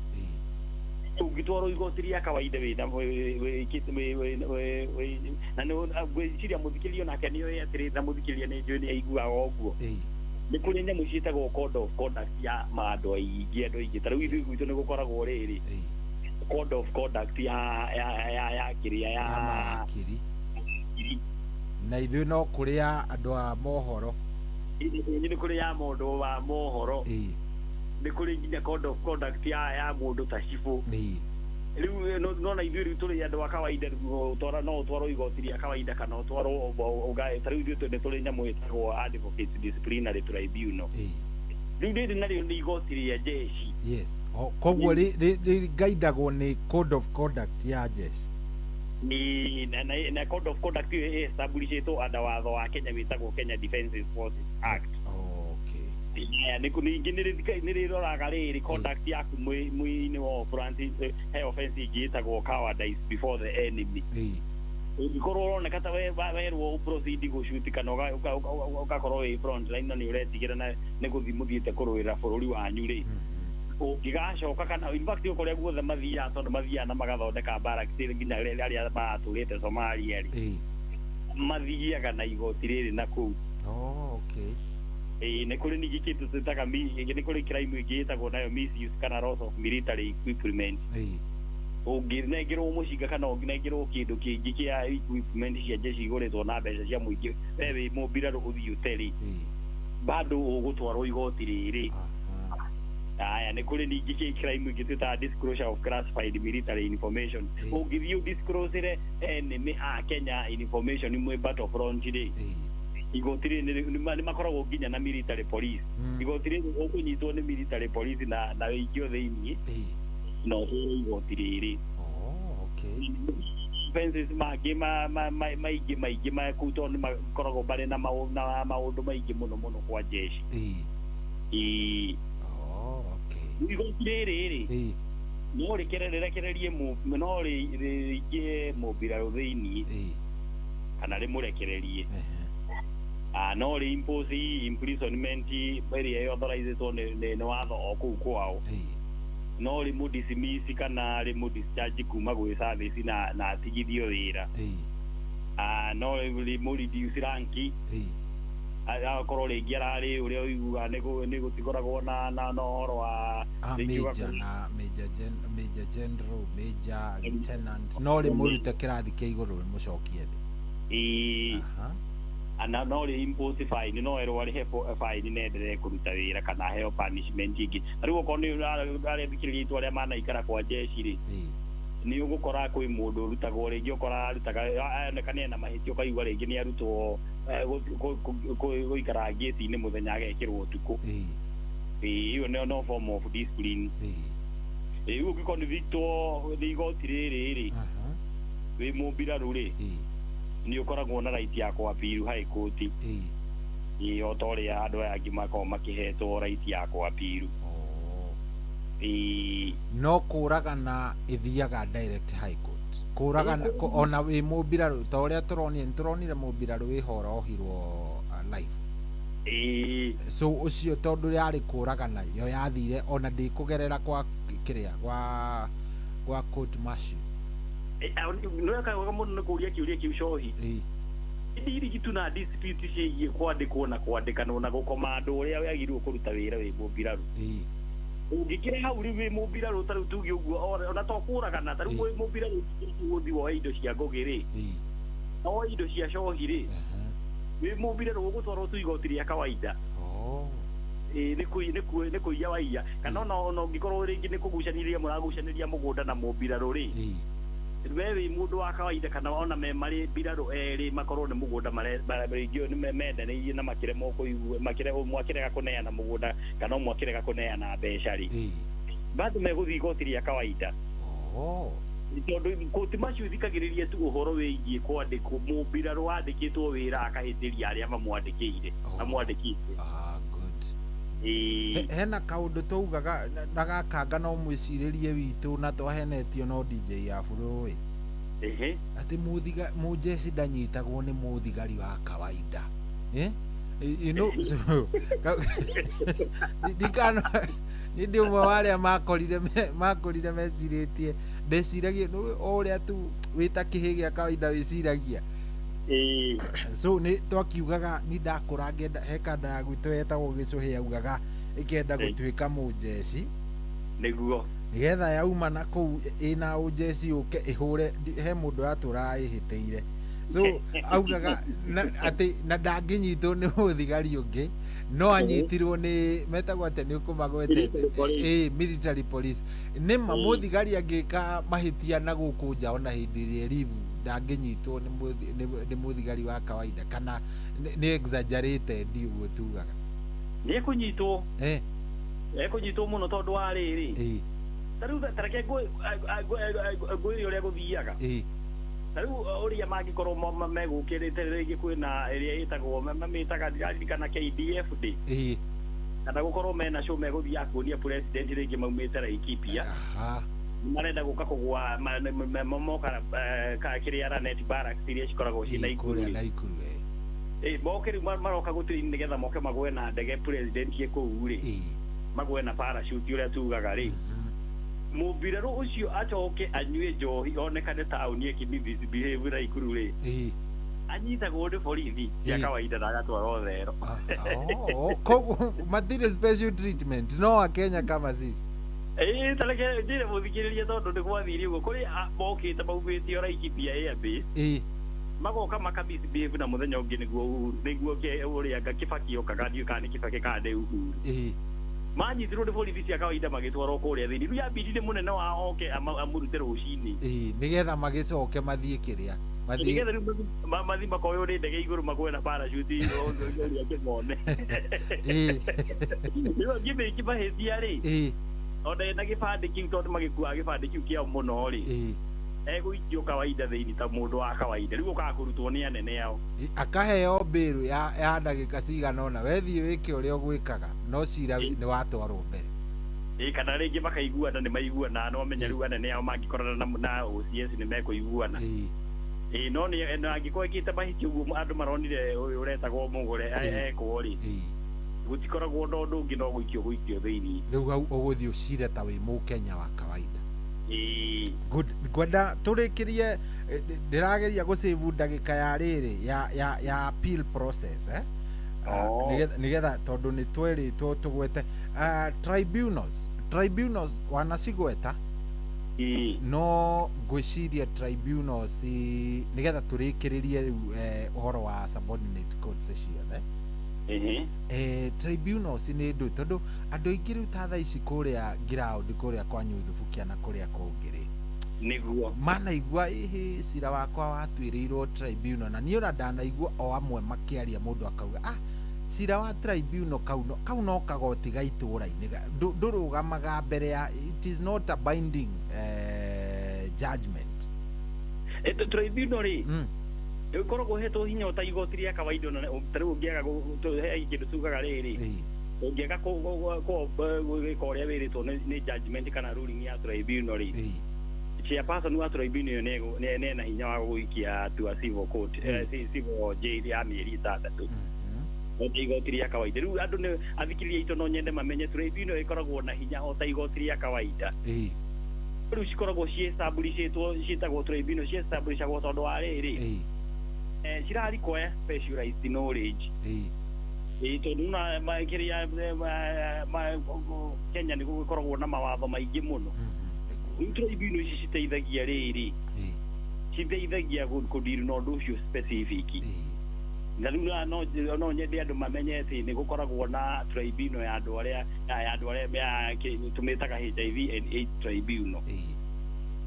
Ũngĩtwarwo igoti rĩa kawaida wĩna na ngwĩciria mũthikĩria onake nĩoĩ atĩrĩ, na mũthikĩria nĩ njũĩ nĩ aiguaga ũguo. Nĩ kũrĩ nyamũ ciĩtagwo code of conduct ya andũ aingĩ. Ta rĩu ithuĩ gwitũ nĩ gũkoragwo rĩrĩ code of conduct ya kĩrĩa ya na ithuĩ no kũrĩa andũ a mohoro, nĩ kũrĩ ya mũndũ wa mohoro, nĩ kũrĩ nginya code of conduct ya mũndũ ta cibũ. Rĩu nona ithuĩ rĩu tũrĩ andũ a kawaida, no ũtwarwo igoti rĩa kawaida kana ũtwarwo ta rĩu ithuĩ nĩ tũrĩ nyamũ ĩtagwo advocate disciplinary tribunal. Rĩu rĩrĩ narĩo nĩ igoti rĩa jeshi. Koguo rĩgaidagwo nĩ code of conduct ya jeshi. Na code of conduct ĩyo ĩestablishĩtwo under watho wa Kenya wĩtagwo Kenya Defence Forces Act. Ningĩ nĩ rĩroraga rĩrĩ conduct yaku mwĩ-inĩ wa front, he offense ĩngĩ ĩtagwo cowardice before the enemy. Ũngĩkorwo ũroneka ta werwo ũproceed gũcuti kana ũgakorwo wĩ front line na nĩ ũretigĩra nĩ gũthiĩ mũthiĩte kũrũĩra bũrũri wanyu rĩ, ũngĩgacoka kana in fact kũrĩa guothe mathiaga, tondũ mathiaga na magathondeka barracks nginya arĩa matũrĩte Somalia rĩ, mathiaga na igoti rĩrĩ na kũu. Nĩ kũrĩ ningĩ kĩndũ twĩtaga, nĩ kũrĩ crime ĩngĩ ĩtagwo nayo misuse kana loss of military equipment. Ũngĩnengerwo mũcinga kana ũngĩnengerwo kĩndũ kĩngĩ kĩa equipment cia jeshi igũrĩtwo na mbeca cia mũingĩ, we wĩ mũmbirarũ ũthiĩ ũtarĩ, bado ũgũtwarwo igoti rĩrĩ. Haya, nĩ kũrĩ ningĩ crime ĩngĩ twĩtaga disclosure of classified military information. Ũngĩthiĩ disclosure enemy a Kenya information imwe battlefront rĩ, igoti rĩrĩ nĩ makoragwo nginya na military police. Igoti rĩrĩ ũkũnyitwo nĩ military police na wĩingio thĩiniĩ no ũhũrwo igoti rĩrĩ. Offenses mangĩ maingĩ makuu tondũ nĩ makoragwo marĩ na maũndũ maingĩ mũno kwa jeshi. Igoti rĩrĩ no rĩrekererie no rĩingĩ mũmbirarũ thĩiniĩ kana rĩmũrekererie. No impose imprisonment ĩrĩa authorizĩtwo nĩ watho o kũu kwao. No rĩmũ-dismiss kana rĩmũ-discharge kuma gwĩ service na atigithio wĩra. No rĩmũ-reduce rank agakorwo rĩngĩ ararĩ ũrĩa ũiguaga nĩ gũtikoragwo na ũhoro wa Major General, Major Lieutenant, no rĩ mũrute kĩrathi kĩa igũrũ mũcokie thĩ. Ana no rĩ impose fine, no erwo arĩhe fine nenderee kũruta wĩra kana heo punishment ingĩ. Rĩu okorwo nĩ arethikĩrĩria itũ arĩa manaikara kwa jeshi rĩ, nĩ ũgũkora kwĩ mũndũ ũrutagwo rĩngĩ ũkora arutaga onekana ena mahĩtia ũkaigua rĩngĩ nĩ arutwo gũikara ngĩti-inĩ mũthenya agekĩrwo ũtukũ. Ĩyo no form of discipline. Rĩu ũngĩkonvictwo nĩ igoti rĩrĩ rĩ, wĩ mũmbirarũ rĩ, nĩ ũkoragwo na right ya kũapiru high court. O ta ũrĩa andũ aya angĩ makoragwo makĩhetwo right ya kũapiru. No kũragana ĩthiaga direct high court. Kũragana ona wĩ mũmbirarũ ta ũrĩa tũronire mũmbirarũ wĩhora ohirwo life. So ũcio tondũ yarĩ kũragana yo yathire ona ndĩkũgerera kwa kĩrĩa gwa court martial. Nĩ wega mũno nĩ kũũria kĩũria kĩu cohi. Ndirigitũ na dispute ciĩgiĩ kwandĩkwo na kwandĩkanwo na gũkoma andũ ũrĩa wagĩrĩirwo kũruta wĩra wĩ mũmbirarũ. Ũngĩkĩra hau rĩu wĩ mũmbirarũ tarĩu tuge ũguo ona to kũragana tarĩu wĩ mũmbirarũ gũthiĩ woe indo cia ngũgĩ rĩ, woe indo cia cohi rĩ, wĩ mũmbirarũ ũgũtwarwo tu igoti rĩa kawaida. Nĩ kũiya waiya kana ona ũngĩkorwo rĩngĩ nĩ kũgucanĩria mũragucanĩria mũgũnda na mũmbirarũ rĩ, we wĩ mũndũ wa kawaida kana ona me marĩ mbirarũ erĩ makorwo nĩ mũgũnda rĩngĩ nĩ mendanĩirie na makĩremwo mwakĩrega kũneana mũgũnda kana mwakĩrega kũneana mbeca rĩ, bado megũthiĩ igoti rĩa kawaida. Tondũ koti macio ithikagĩrĩria tu ũhoro wĩgiĩ kwandĩkwo mũmbirarũ wandĩkĩtwo wĩra akahĩtĩria arĩa mamwandĩkĩte. Hena kaũndũ taugaga na gakanga no mwĩcirĩrie witũ na twahenetio no DJ Afro atĩ mũjeci ndanyitagwo nĩ mũthigari wa kawaida. Nĩ ũmwe wa arĩa makorire mecirĩtie ndeciragia o ũrĩa tu wĩta kĩhĩ gĩa kawaida wĩciragia. So nĩ twakiugaga nĩ ndakũra ngenda he kanda ya gwitũ yetagwo Gĩcũhĩ yaugaga ĩkenda gũtuĩka mũjeci nĩguo nĩgetha yauma na kũu ĩna ũjeci ũke ĩhũre he mũndũ atũraga ĩhĩtĩire. So augaga atĩ na ndangĩnyitwo nĩ mũthigari ũngĩ no anyitirwo nĩ metagwo atĩ nĩ ũkũmagwetete military police. Nĩma mũthigari angĩka mahĩtia na gũkũ nja ona hĩndĩ ĩrĩa live ndangĩnyitwo nĩ mũthigari wa kawaida kana nĩ exaggerated ũguo tugaga? Nĩ ekũnyitwo mũno tondũ wa rĩrĩ, tarĩu tareke ngwĩre ũrĩa gũthiaga, tarĩu ũrĩa mangĩkorwo megũkĩrĩte rĩngĩ kwĩna ĩrĩa ĩtagwo mamĩtaga ndirarikana KDF day kana gũkorwo mena show megũthiĩ akuonia president rĩngĩ maumĩte Laikipia marenda gũka kũgwa moka kĩrĩa Ranet Barracks iria cikoragwo ciĩna ikuru moke rĩu maroka gũtĩri nĩgetha moke magwe na ndege president kũu rĩ, magwe na parachute ũrĩa tugaga rĩ, mũmbirarũ ũcio acoke anyue njohi onekane taũni ĩkĩmisbehave na ikuru rĩ, anyitagwo nĩ borithi cia kawaida na agatwarwo thero. Koguo matirĩ special treatment no Akenya kama sisi. Tareke njĩre mũthikĩrĩria tondũ nĩ gwathire ũguo kũrĩ mokĩte maumĩte Laikipia Airbase magoka makamisbehave na mũthenya ũngĩ nĩguo ũrĩa Kibaki okaga ndiũ kana nĩ Kibaki kana nĩ Uhuru manyitirwo nĩ borithi cia kawaida magĩtwarwo kũrĩa thĩinĩ. Rĩu yambindire mũnene wao oke amũrute rũcinĩ nĩgetha magĩcoke mathiĩ kĩrĩa nĩgetha rĩu mathiĩ makoywo nĩ ndege igũrũ magwe na parachute ũrĩa kĩmone. Rĩu angĩ maingĩ mahĩtia rĩ ona ena gĩbandĩ kĩu tondũ magĩkuaga gĩbandĩ kĩu kĩao mũno rĩ, egũikio kawaida thĩinĩ ta mũndũ wa kawaida. Rĩu ũkaga kũrutwo nĩ anene ao akaheo mbĩrũ ya ndagĩka cigana ũna wethiĩ wĩke ũrĩa ũgwĩkaga no cira nĩ watwarwo mbere. Kana rĩngĩ makaiguana nĩ maiguana no menya rĩu anene ao mangĩkorana na OCS nĩ mekũiguana. No nĩ angĩkorwo ĩkĩte mahĩtia ũguo andũ maronire ũyũ ũretagwo Mũgũre ekwo rĩ, gũtikoragwo na ũndũ ũngĩ no gũikio thĩinĩ. Rĩu hau ũgũthiĩ ũcire ta wĩ Mũkenya wa kawaida. Ngwenda tũrĩkĩrie ndĩrageria gũsave ndagĩka ya rĩrĩ ya appeal process nigetha tondu ni tweritwo tugwete tribunals wanacigweta no ngwiciria tribunals nigetha turikiririe uhoro wa subordinate courts ciothe tribunals nä ndå tondå andå aingä rä u ta thaa ici kå rä a ground kå rä a kwa nyuthubukia na kå rä a kångä rä niguo manaigua ĩhĩ cira wakwa watuĩrĩirwo tribunal na niĩ ona ndanaigua o amwe makĩaria mũndũ akauga cira wa tribunal kau no kagoti ga itũũra-inĩ ndũrũgamaga mbere ya it is not a binding judgment tribunal rĩ ĩkoragwo hetwo hinya ta igoti rĩa kawaida na tarĩu ũngĩaga he kĩndũ tugaga rĩrĩ ũngĩaga gwĩka ũrĩa wĩrĩtwo nĩ judgment kana ruling ya tribunal rĩ chairperson wa tribunal nena hinya wa gũikia tu a civil court civil jail ya mĩeri 6 nĩ igoti rĩa kawaida rĩu andũ nĩ athikĩrĩria aitũ no nyende mamenye tribunal ĩkoragwo na hinya o ta igoti rĩa kawaida rĩu cikoragwo ciĩstabilishĩtwo ciĩtagwo tribunal ciĩstablishagwo tondũ wa rĩrĩ cirari kuoya specialized knowledge tondũ na makĩria Kenya nĩ gũkoragwo na mawatho maingĩ mũno rĩu tribunal ici citeithagia rĩrĩ citeithagia kũdeal na ũndũ ũcio specific na rĩu no nyende andũ mamenye atĩ nĩ gũkoragwo na tribunal ya andũ arĩa tũmĩtaga HIV and AIDS tribunal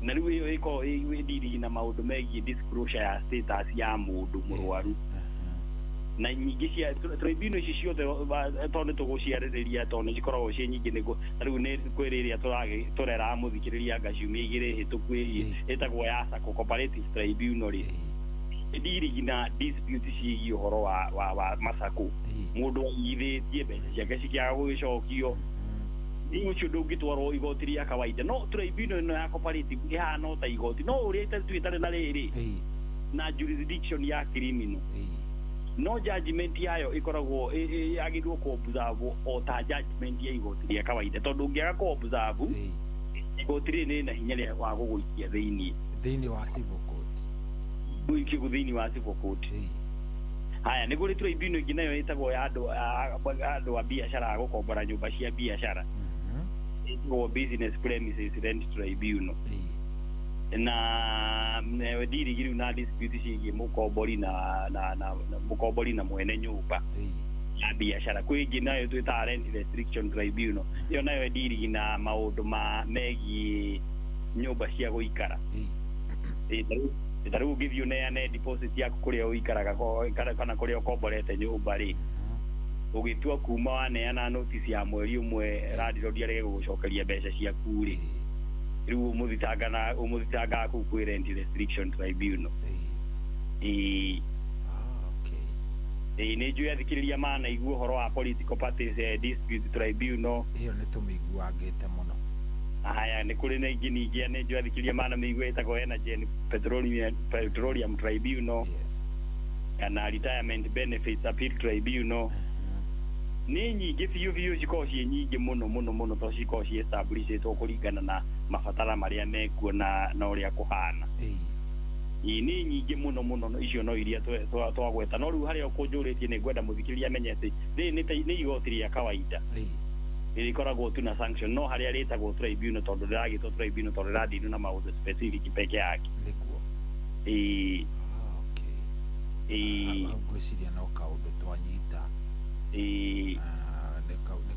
na rĩu ĩyo ĩkoragwo ĩdiri na maũndũ megiĩ disclosure ya status ya mũndũ mũrwaru na nyingĩ cia tribunal ici ciothe tondũ tũgũciarĩrĩria tondũ cikoragwo ciĩ nyingĩ nĩguo na rĩu nĩ kwĩrĩrĩria tũrera mũthikĩrĩria ngaciumia igĩrĩ hĩtũku ĩtagwo ya Sacco Cooperative Tribunal ĩdiri na dispute ciĩgiĩ ũhoro wa masako mũndũ aigithĩtie mbeca ciake cikĩaga gũgĩcokio rĩu ũcio ndũngĩtwarwo igoti rĩa kawaida no tribunal ĩno ya cooperative ĩhana ta igoti no ũrĩa twĩtarĩ na rĩrĩ na jurisdiction ya criminal no judgment yayo ikoragwo yagirwo ko observe o ta judgment ya igoti rĩa kawaida tondũ ũngĩaga ko observe igoti rĩ na hinya rĩa wa gũgũikia thĩinĩ wa civil court gũikio thĩinĩ wa civil court haya nĩ gũrĩ tribunal ĩngĩ nayo ĩtagwo ya andũ a biacara gũkombora nyũmba cia biacara ĩtagwo business premises rent tribunal na dirigiri na dispute ciĩgiĩ mũkombori na mwene nyũmba ya biacara kwĩ ĩngĩ nayo twĩtaga rent restriction tribunal ĩyo nayo dirigi na maũndũ megiĩ nyũmba cia gũikara tarĩu ũngĩthiĩ ũneane deposit yaku kũrĩa ũikaraga kana kũrĩa ũkomborete nyũmba rĩ ũgĩtua kuma waneana notice ya mweri ũmwe landlord arege gũgũcokeria mbeca ciaku rĩ rĩu ũmũthitanga kũu kwĩ rent restriction tribunal nĩ njũĩ athikĩrĩria manaigua ũhoro wa political parties dispute tribunal ĩyo nĩ tũmĩiguangĩte mũno haya nĩ kũrĩ na ingĩ ningĩ nĩ njũĩ athikĩrĩria manamĩigua ĩtagwo Energy and Petroleum Tribunal kana Retirement Benefits Appeal Tribunal nĩ nyingĩ biũ cikoragwo ciĩ nyingĩ mũno tondũ cikoragwo ciĩ establishĩtwo kũringana na mabatara marĩa mekuo na ũrĩa kũhana nĩ nyingĩ mũno icio no iria twagweta no rĩu harĩa ũkũnjũrĩtie nĩ ngwenda mũthikĩrĩria amenye atĩ rĩrĩ nĩ igoti rĩa kawaida rĩkoragwo tu na sanction no harĩa rĩtagwo tribunal tondũ rĩragĩtwo tribunal tondũ rĩradili na maũndũ specific peke yake ngwĩciria no kaũndũ twanyita nĩ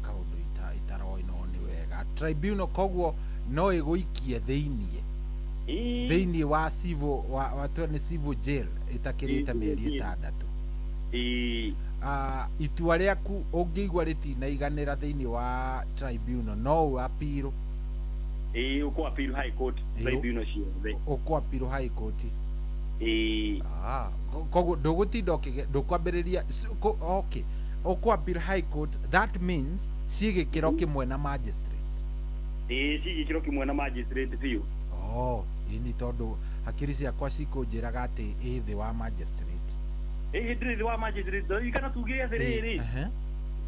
kaũndũ itaroinwo nĩ wega tribunal koguo no ĩgũikie thĩinĩ wa civil jail ĩtakĩrĩte mĩeri 6 itua rĩaku ũngĩigua rĩtinaiganĩra thĩinĩ wa tribunal no ũapirũ ũkũapirũ high court tribunal ciothe ũkũapirũ high court koguo ndũgũtinda ndũkwambĩrĩria okay ũkũapirũ high court that means cigĩkĩro kĩmwe na magistrate cigĩkĩro kĩmwe na magistrate biũ ini tondũ hakiri ciakwa cikũnjĩraga atĩ ĩ thĩ wa magistrate ndĩrĩ thĩ wa magistrate kana tugire atĩrĩrĩ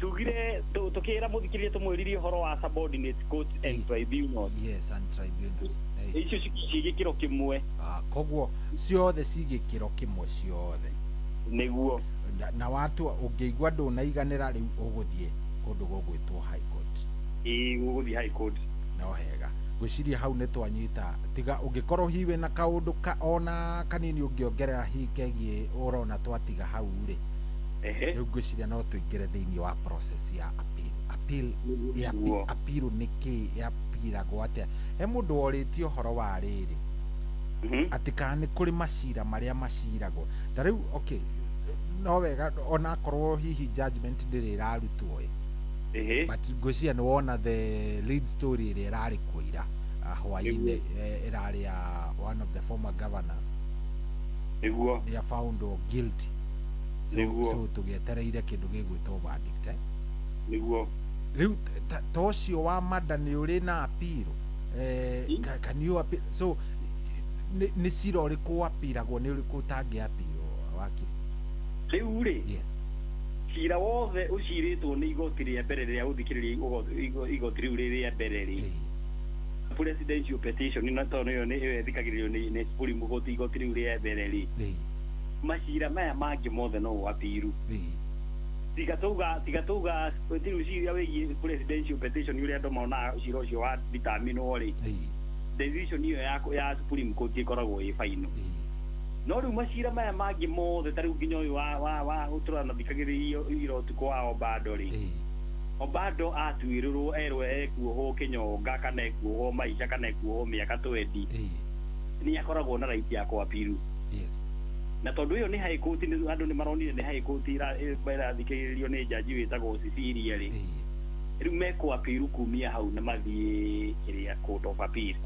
tugire tũkĩra mũthikĩrĩria tũmwĩririe ũhoro wa subordinate court and tribunals icio cigĩkĩro kĩmwe koguo ciothe cigĩkĩro kĩmwe ciothe nĩguo na watu ungeigua ndunaiganira riu uguthie kundu gugwitwo high court uguthie high court no hega gwiciria hau ni twanyita tiga ungikorwo hiwe na kaundu ona kanini ungiongerera hikegie urona twatiga hau ri riu gwiciria no tuingire thiini wa process ya appeal appeal niki yapiragwo atia he mundu woritio horo wa riri ati kana ni kuri macira maria maciragwo ta riu okay no wega ona korwo hihi judgment ndiri irarutwo but gwiciria ni wona the lead story iri irari kuira hwaini irari ya one of the former governors niguo they are found guilty so tugietereire kindu gigwitwo verdict niguo riu tocio wa mada ni uri na appeal can you appeal so ni cira uriku apiragwo ni uriku tangi appeal wakiri riu ri yes cira wothe uciritwo ni igoti ria mbere ria uthikiriria igoti riu ria mbere ri presidential petition na tono yo ni thikagiririo ni Supreme Court igoti riu ria mbere ri macira maya mangi mothe no apiru tigatuga riu cira wigi presidential petition uria ndo maona cira ucio wa determine ori decision iyo ya Supreme Court ikoragwo i final no riu macira maya mangi mothe tariu nginya uyu wa uturana thikagiririo iroti kwa Obado ri Obado atuirwo erwe ekuoho kinyonga kana ekuoho maisha kana ekuoho miaka 20 ni akoragwo na right ya kuapiru yes na tondu iyo ni high court ni andu ni maronire ni high court ira thikiririo ni jaji witagwo Cecilia ri riu meko apiru kumia hau na mathie kiria court of appeal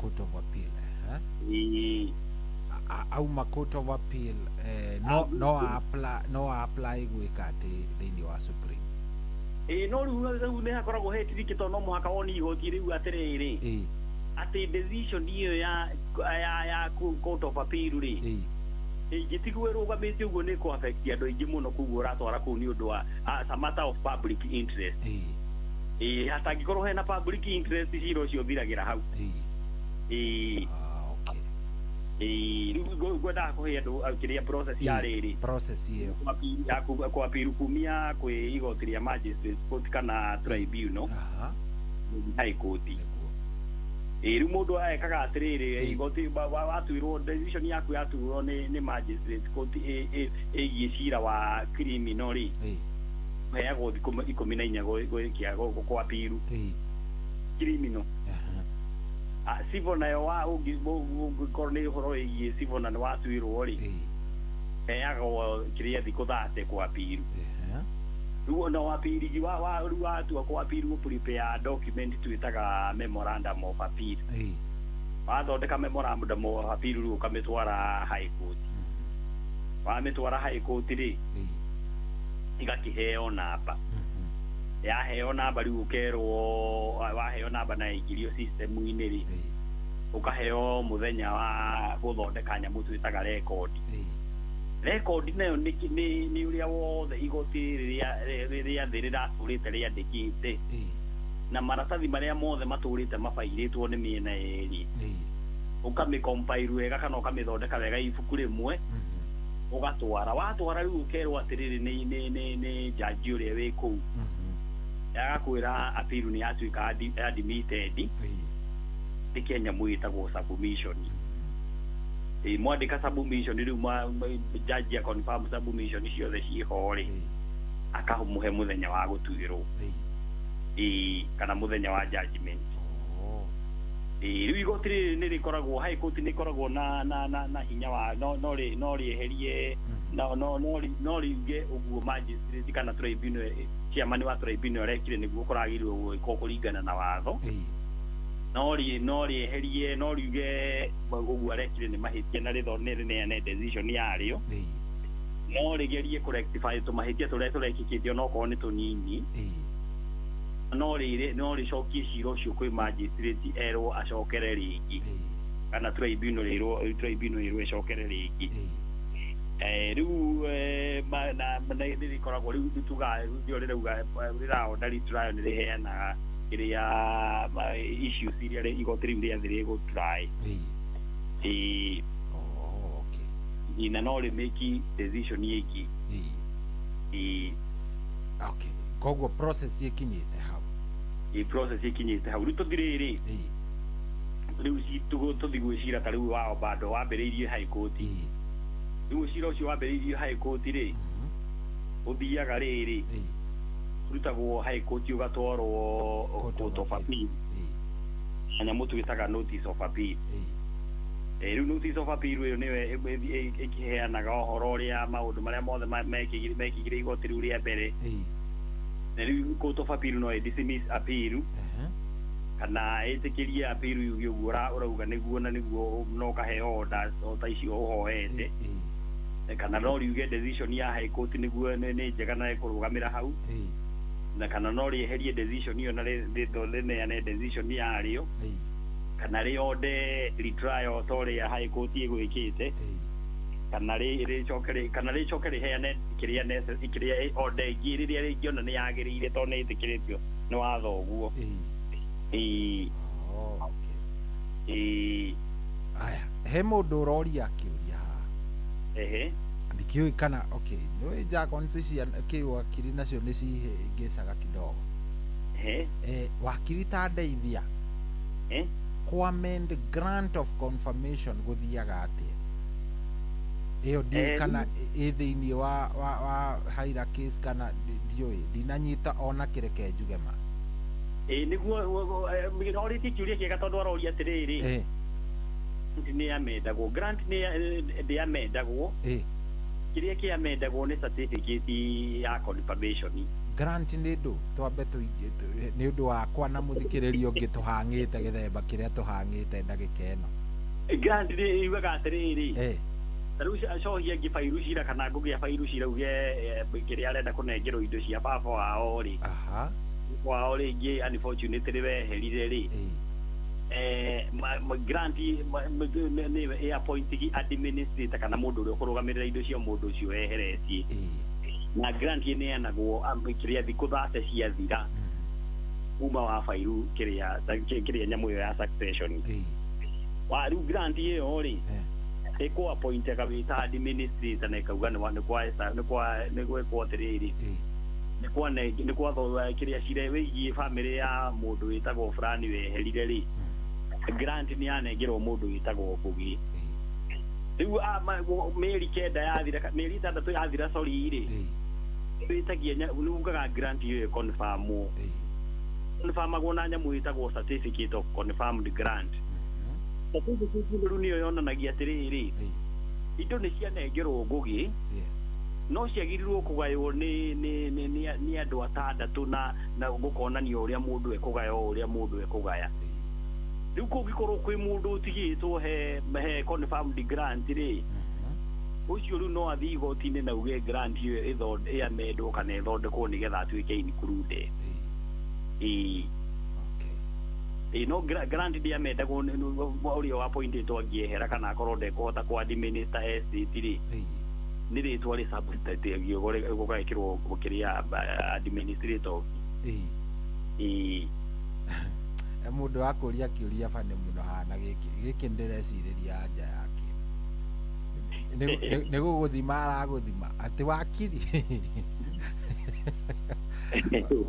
auma court of appeal no apply gwika ati thiini wa Supreme no riu ni hakoragwo he tirikito no muhaka woni igoti riu atiriri ati decision iyo ya court of appeal ri gitigue rugamite uguo ni ku affect andu aingi muno kuguo ratwara ku ni undu wa a matter of public interest hata ngikorwo hena public interest ciro cio thiragira hau riu gwenda kuhe andu kiria process ya riri process iyo ya ku apiru kumia kwi igoti ria magistrate court kana tribunal high court riu mundu ekaga atiriri igoti watuirwo decision yaku yatuirwo ni magistrate court igie cira wa criminal ri heagwo thiku 14 gwikia kwa apiru criminal civil nayo wa ungikorwo ni horo igie civil na watuirwo ri heagwo kiria thiku 30 kwa apiru riu na wapirigi wa tu kwa apiru prepare document tuitaga memorandum of appeal wathondeka memorandum of appeal riu kamitwara high court wamitwara high court ri igakiheo namba yaheo namba riu ukerwo waheo namba na igirio system ini ri ukaheo muthenya wa guthondeka nyamu tuitaga record nayo ni uria wothe igoti riria thirira turite ria ndikite na maratathi maria mothe maturite mafairitwo ni miena eri ukamicompile wega kana ukamithondeka wega ibuku rimwe watwara riu ukerwo atiriri ni jaji uria wi kuu agakwira appeal ni atuika admitted tikenya mwitagwo submission mwandika submission riu jaji ya confirm submission ciothe ciihori akamuhe muthenya wa gutuirwo kana muthenya wa judgment riu igoti ni rikoragwo high court ni rikoragwo na hinya wa no rieherie no riuge uguo magistrate kana tribunal chairman wa tribunal rekire niguo kuragirwo gwiko kuringana na watho no rieherie no riuge uguo rekire ni mahitia na rithonere ne decision yario no rigerie correctify to mahitia turia turekikithio no ko ni tunini no ricokie ciro cio kwi magistrate erwo acokere ringi kana tribunal iro icokere ringi riu ni rikoragwo riu tuga rio rirauga riraonda ritrayo ni riheanaga kiria issues iria igoti riu ria thiri gutry ina no ri make decision yiki Okay, koguo process ikinyite hau process ikinyite hau rito diriri riu tuthigwicira ta riu wao bado wambiriirie high court riu cira ucio wambiriirie high court ri uthiaga riri rutagwo high court ugatwarwo court of appeal nyamu twitaga notice of appeal riu notice of appeal iyo niwe ikiheanaga uhoro uria maundu maria mothe mekigire igoti riu ria mbere na riu court of appeal no dismiss appeal kana itikiria appeal yu urauga niguo na niguo no kahe order ta icio uhoete kana no riuge decision ya high court niguo ni njega na ikurugamira hau na kana no rieherie decision iyo na ne decision ya rio kana riode retrial authority ya high court igwikite kana ri chokere heane kiria order igiriria rigiona ni yagirire to ni itikiritio ni watho guo aya he mundu uroria akiuria ndikiui kana okay no jargons cia kiwakiri nacio ni cihingicaga kidogo wakiri ta ndeithia kwa amend grant of confirmation guthiaga atia iyo ndi kana thiini wa haira case kana ndioi ndinanyita ona kireke njugema niguo minority kiuria kiega tondu aroria atiriri ni amendagwo grant ni amendagwo kiria kiamendagwo ni certificate ya confirmation grant ni ndu twambe ni undu wakwa na muthikiririo ungi tuhangite githemba kiria tuhangite ndagika ino grant ni iwaga atiriri riu acohia ngibairu cira kana ngugia bairu cira uge kiria arenda kunengerwo indo cia baba wao ri wao ringi unfortunately weherire ri grant ni appointing administrator kana mundu uria ukurugamirira indo cia mundu ucio weheretie na grant ni anagwo kiria thiku 30 cia thira uma wa bairu kiria nyamu ya succession wa riu grant iyo ri eko appointed kabita administrator na kauga ni kwa tiriri ni kwa tho kiria cire wigi family ya mundu witagwo fulani weherire ri grant ni anengerwo mundu witagwo Ngugi riu meri kenda yathira meri tandatu yathira sorry ri witagia nugaga grant iyo confirmagwo na nyamu witagwo certificate of confirmed grant riu niyo yonanagia atiriri indo ni cianengerwo Ngugi no ciagirirwo kugayo ni andu atandatu na gukonania uria mundu ekugayo uria mundu ekugaya riu kungikorwo kwi mundu utigitwo he confirmed grant ri ucio riu no athii igoti-ini na uge grant iyo iamendwo kana ithondekwo nigetha atuike included no grant ndi amendagwo uria wa appointed angiehera kana akorwo ndekuhota ku administer estate ri ni ritwa ri substitute gugekirwo gukiria administrator mundu akuria kiuria bane muno hana giki ndireciria anja yake ni guguthima araguthima ati wakiri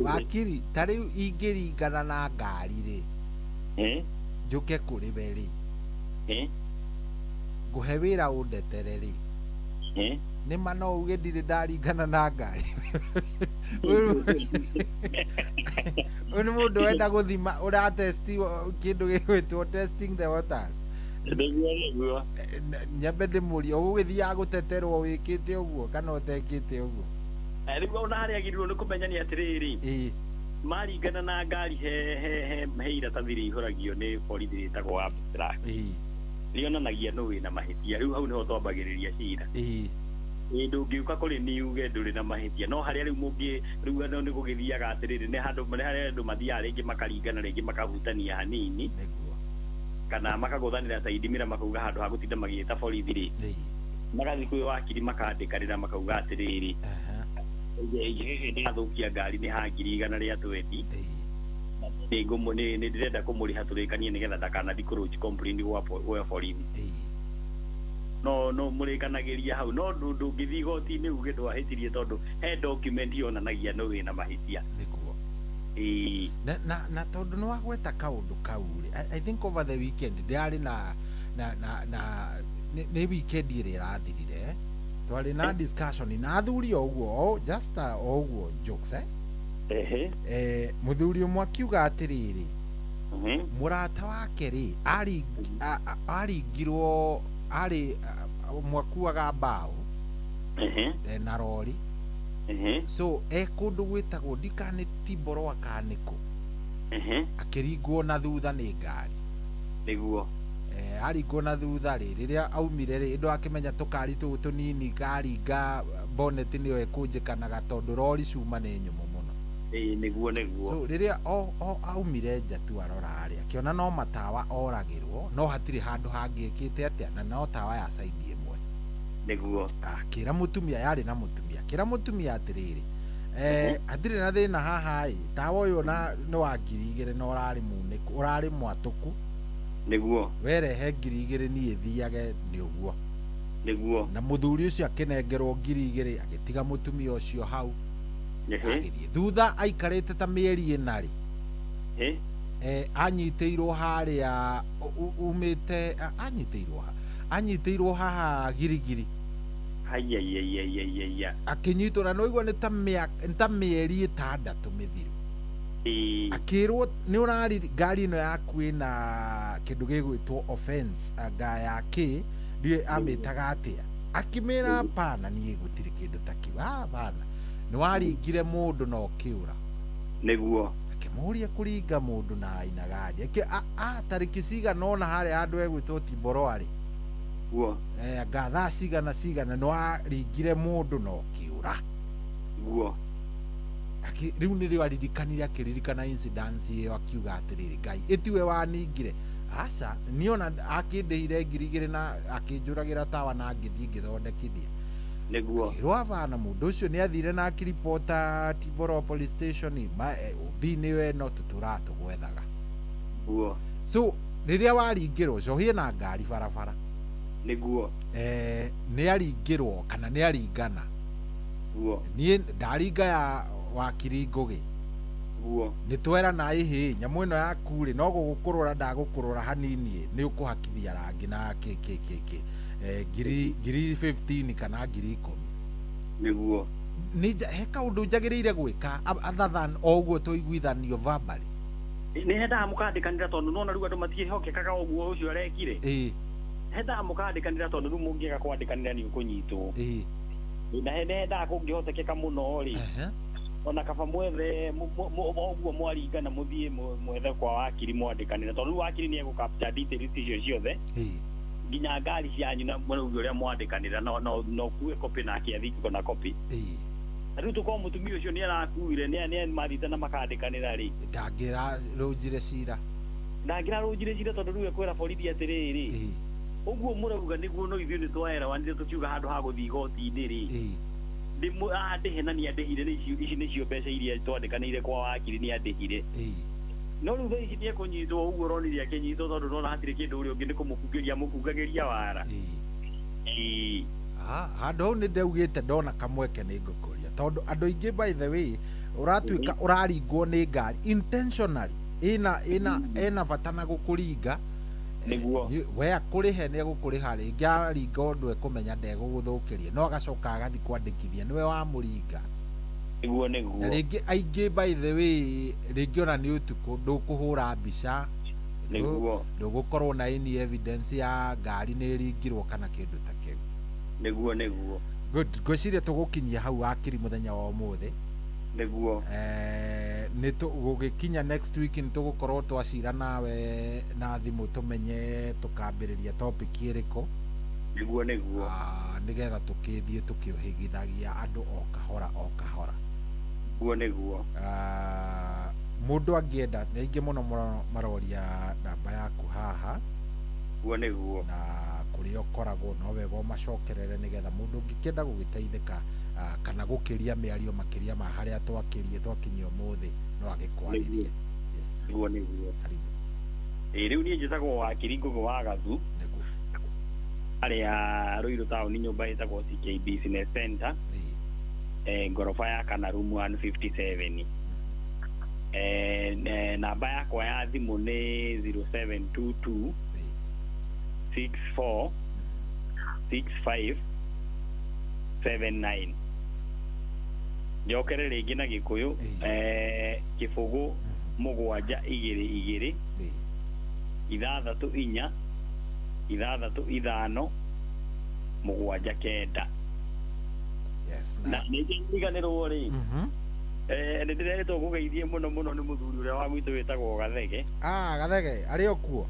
wakiri tariu ingiringana na ngari ri njuke kuri beri nguhe wira undetere ri ni mano uge ndiri ndaringana na ngari uni mundu wenda guthima ura testi kindu gigwitwo testing the waters nyambe ndimuria ugithia guteterwo wikite uguo kana utekite uguo riu ona haria agirwo ni kumenya ni atiriri maringana na ngari he iratathiri ihuragio ni borithi ritagwo abstract rionanagia no wina mahitia riu hau niho twambagiriria cira ndungiuka kuri ni uge nduri na mahitia no haria riu mungi riu no ni gugithiaga atiriri ni handu haria andu mathiaga ringi makaringana ringi makahutania hanini kana makaguthanira ta idimira makauga handu ha gutinda magiita borithi ri magathi kwi wakiri makandikanira makauga atiriri ni athukia ngari ni hangiri igana ria 20 ni ndirenda kumuriha turikanie nigetha ndakanathi kuruji complain gwa borithi no mũrĩkanagĩria hau no ndũngĩthiĩ igoti-inĩ uge ndwahĩtirie tondũ he document yonanagia nĩ wĩna mahĩtia nĩguo na tondũ nĩ wagweta kaũndũ kau I think over the weekend ndĩarĩ na nĩ weekend ĩrĩa ĩrathirire twarĩ na discussion na athuri o ũguo just o ũguo jokes mũthuri ũmwe akiuga atĩrĩrĩ mũrata wake rĩ aringirwo arĩ mwakuaga mbaũ na rori so kũndũ gwĩtagwo ndikane Timboroa kanĩkũ akĩringwo na thutha nĩ ngari nĩguo aringwo na thutha rĩ rĩrĩa aumire rĩ ndũ akĩmenya tũkari tũu tũnini karinga bonnet nĩyo ekũnjĩkanaga tondũ rori cuma nĩ nyũmũ mũno nĩguo so rĩrĩa aumire nja tu arora rĩ akĩona no matawa oragĩrwo no hatirĩ handũ hangĩkĩte atĩa na no tawa ya side ĩmwe nĩguo akĩra mũtumia yarĩ na mũtumia akĩra mũtumia atĩrĩrĩ hatirĩ na thĩna haha ĩ tawa ũyũ nĩ wa 2,000 na ũrarĩ mwatũku nĩguo werehe 2,000 niĩ thiage nĩ ũguo nĩguo na mũthuri ũcio akĩnengerwo 2,000 agĩtiga mũtumia ũcio hau agĩthiĩ thutha aikarĩte ta mĩeri ĩna rĩ anyitĩirwo harĩa umĩte anyitĩirwo haha Girigiri akĩnyitwo na noigua nĩ ta mĩeri 6 mĩthiru akĩrwo nĩ ũrari ngari ĩno yaku ĩna kĩndũ gĩgwĩtwo offense anga yake ndiĩ amĩtaga atĩa akĩmĩra pana niĩ gũtirĩ kĩndũ ta kĩu bana nĩ waringire mũndũ na ũkĩũra nĩguo akĩmũria kũringa mũndũ na aina gari tarĩki cigana ona harĩa handũ egwĩtwo Timboroa rĩ guo ngathaa cigana nĩ waringire mũndũ na ũkĩũra guo rĩu nĩrĩo aririkanire akĩririkana incidence ĩyo akiuga atĩrĩrĩ Ngai ĩtiwe waningire aca niona akĩndĩhire 2,000 na akĩnjũragĩra tawa na ngĩthiĩ ngĩthondekithia nĩguo rwavana mũndũ ũcio nĩ athire na akĩripota Timboroa police station obi nĩwe no tũtũratũgwethaga guo so rĩrĩa waringĩrwo cohie na ngari barabara nĩguo nĩ aringĩrwo kana nĩ aringana guo niĩ ndaringa ya wakiri Ngũgĩ guo nĩ twerana ihĩ nyamũ ĩno yaku rĩ no gũgũkũrũra ndagũkũrũra hanini nĩ ũkũhakithia rangi na ngiri 15 kana ngiri 10 nĩguo he kaũndũ njagĩrĩire gwĩka other than o ũguo tũiguithanio verbally nĩ hendaga mũkandĩkanĩra tondũ nona rĩu andũ matiĩhokekaga ũguo ũcio arekire hendaga mũkandĩkanĩra tondũ rĩu mũngĩaga kwandĩkanĩra nĩ ũkũnyitwo na hendaga kũngĩhotekeka mũno rĩ ona kaba mwethe ũguo mwaringana mũthiĩ mwethe kwa wakiri mwandĩkanĩra tondũ rĩu wakiri nĩ egũcapture details icio ciothe nginya ngari cianyu na mũndũ ũrĩa mwandĩkanĩra no kuwe copy na akĩathikwo na copy na rĩu tũkorwo mũtumia ũcio nĩ arakuire nĩ mathite na makandĩkanĩra rĩ ndangĩrarũnjire cira tondũ rĩu ekwĩra borithi atĩrĩrĩ ũguo mũrauga nĩguo no ithuĩ nĩ twaerewanire tũkiuga handũ ha gũthiĩ igoti-inĩ rĩ ndĩhenania ndĩhire ici nĩcio mbeca iria twandĩkanĩire kwa wakiri nĩ andĩhire no rĩu thaa ici nĩ ekũnyitwo ũguo ronire akĩnyitwo tondũ nona hatirĩ kĩndũ ũrĩa ũngĩ nĩ mũkungagĩria wara handũ hau nĩ ndaugĩte ndona kamweke nĩ ngũkũria tondũ andũ aingĩ by the way ũratuĩka ũraringwo nĩ ngari intentionally ĩna bata na gũkũringa we akũrĩhe nĩ egũkũrĩha rĩngĩ aringa ũndũ ekũmenya ndegũgũthũkĩria no agacoka agathiĩ kwandĩkithia nĩwe wamũringa na rĩngĩ aingĩ by the way rĩngĩ ona nĩ ũtukũ ndũkũhũra mbica ndũgũkorwo na any evidence ya ngari nĩ ĩringirwo kana kĩndũ ta kĩu nĩguo good ngwĩciria tũgũkinyia hau wakiri mũthenya wa ũmũthĩ nĩguo nĩ gũgĩkinya next week nĩ tũgũkorwo twacira nawe na thimũ tũmenye tũkambĩrĩria topic ĩrĩkũ nĩguo nĩgetha tũkĩthiĩ tũkĩũhĩgithagia andũ o kahora nĩguo mũndũ angĩenda nĩ aingĩ mũno maroria namba yaku haha nĩguo na kũrĩa ũkoragwo no wega ũmacokerere nĩgetha mũndũ ũngĩkĩenda gũgĩteithĩka kana gũkĩria mĩario makĩria ma harĩa twakinyia ũmũthĩ no agĩkwarĩrie nĩguo rĩu niĩ njĩtagwo wakiri Ngũgĩ wa Gathu aria Ruiru town nyumba itagwo CK Business Center ngorofa ya kana room 157 namba yakwa ya thimu ni 0722 64 65 79 njokere ringi na Gikuyu Kibugu mugwanja igiri igiri ithathatu inya ithathatu ithano mugwanja kenda. Yes, na niganirwo ri ni ndiretwo kugeithie muno muno ni muthuri uria wa gwitu witagwo Gathege. Gathege ari okuo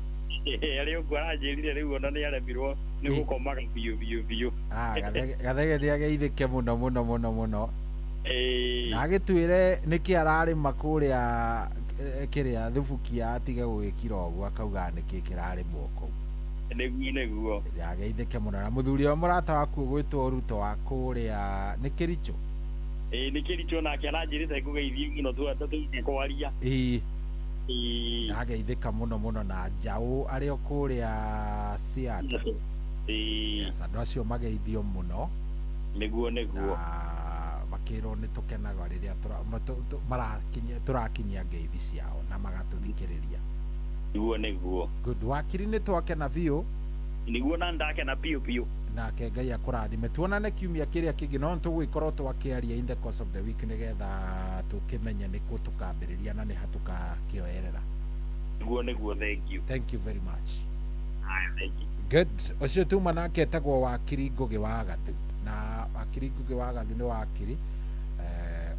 ari okuo aranjirire riu ona ni aremirwo ni gukomaga biu Gathege ni ageithike muno muno muno muno na agitwire niki arari makuria kiria thubukia atiga gwikira oguo akauga niki kirari moko neguo ageithike muno na muthuri wa murata waku gwitwo Ruto wa kuria ni Kericho ni Kericho na kiaranjirite kugeithie muno tu atatu kwaria na ageithika muno muno na Njau ari okuria Sianda andu acio mageithio muno neguo makiro ni tukenaga riria turakinyia ngeithi ciao na magatuthikiriria neguo good wakiri ni twakena biu niguo na ndakena piu nake Ngai akurathime tuonane kiumia kiria kingi no tugwikorwo twakiaria in the course of the week nigetha tukimenye niku tukambiriria na ni hatukakioerera niguo thank you very much thank you good ucio tuma nake etagwo wakiri Ngugi wa Gathu na wakiri Ngugi wa Gathu ni wakiri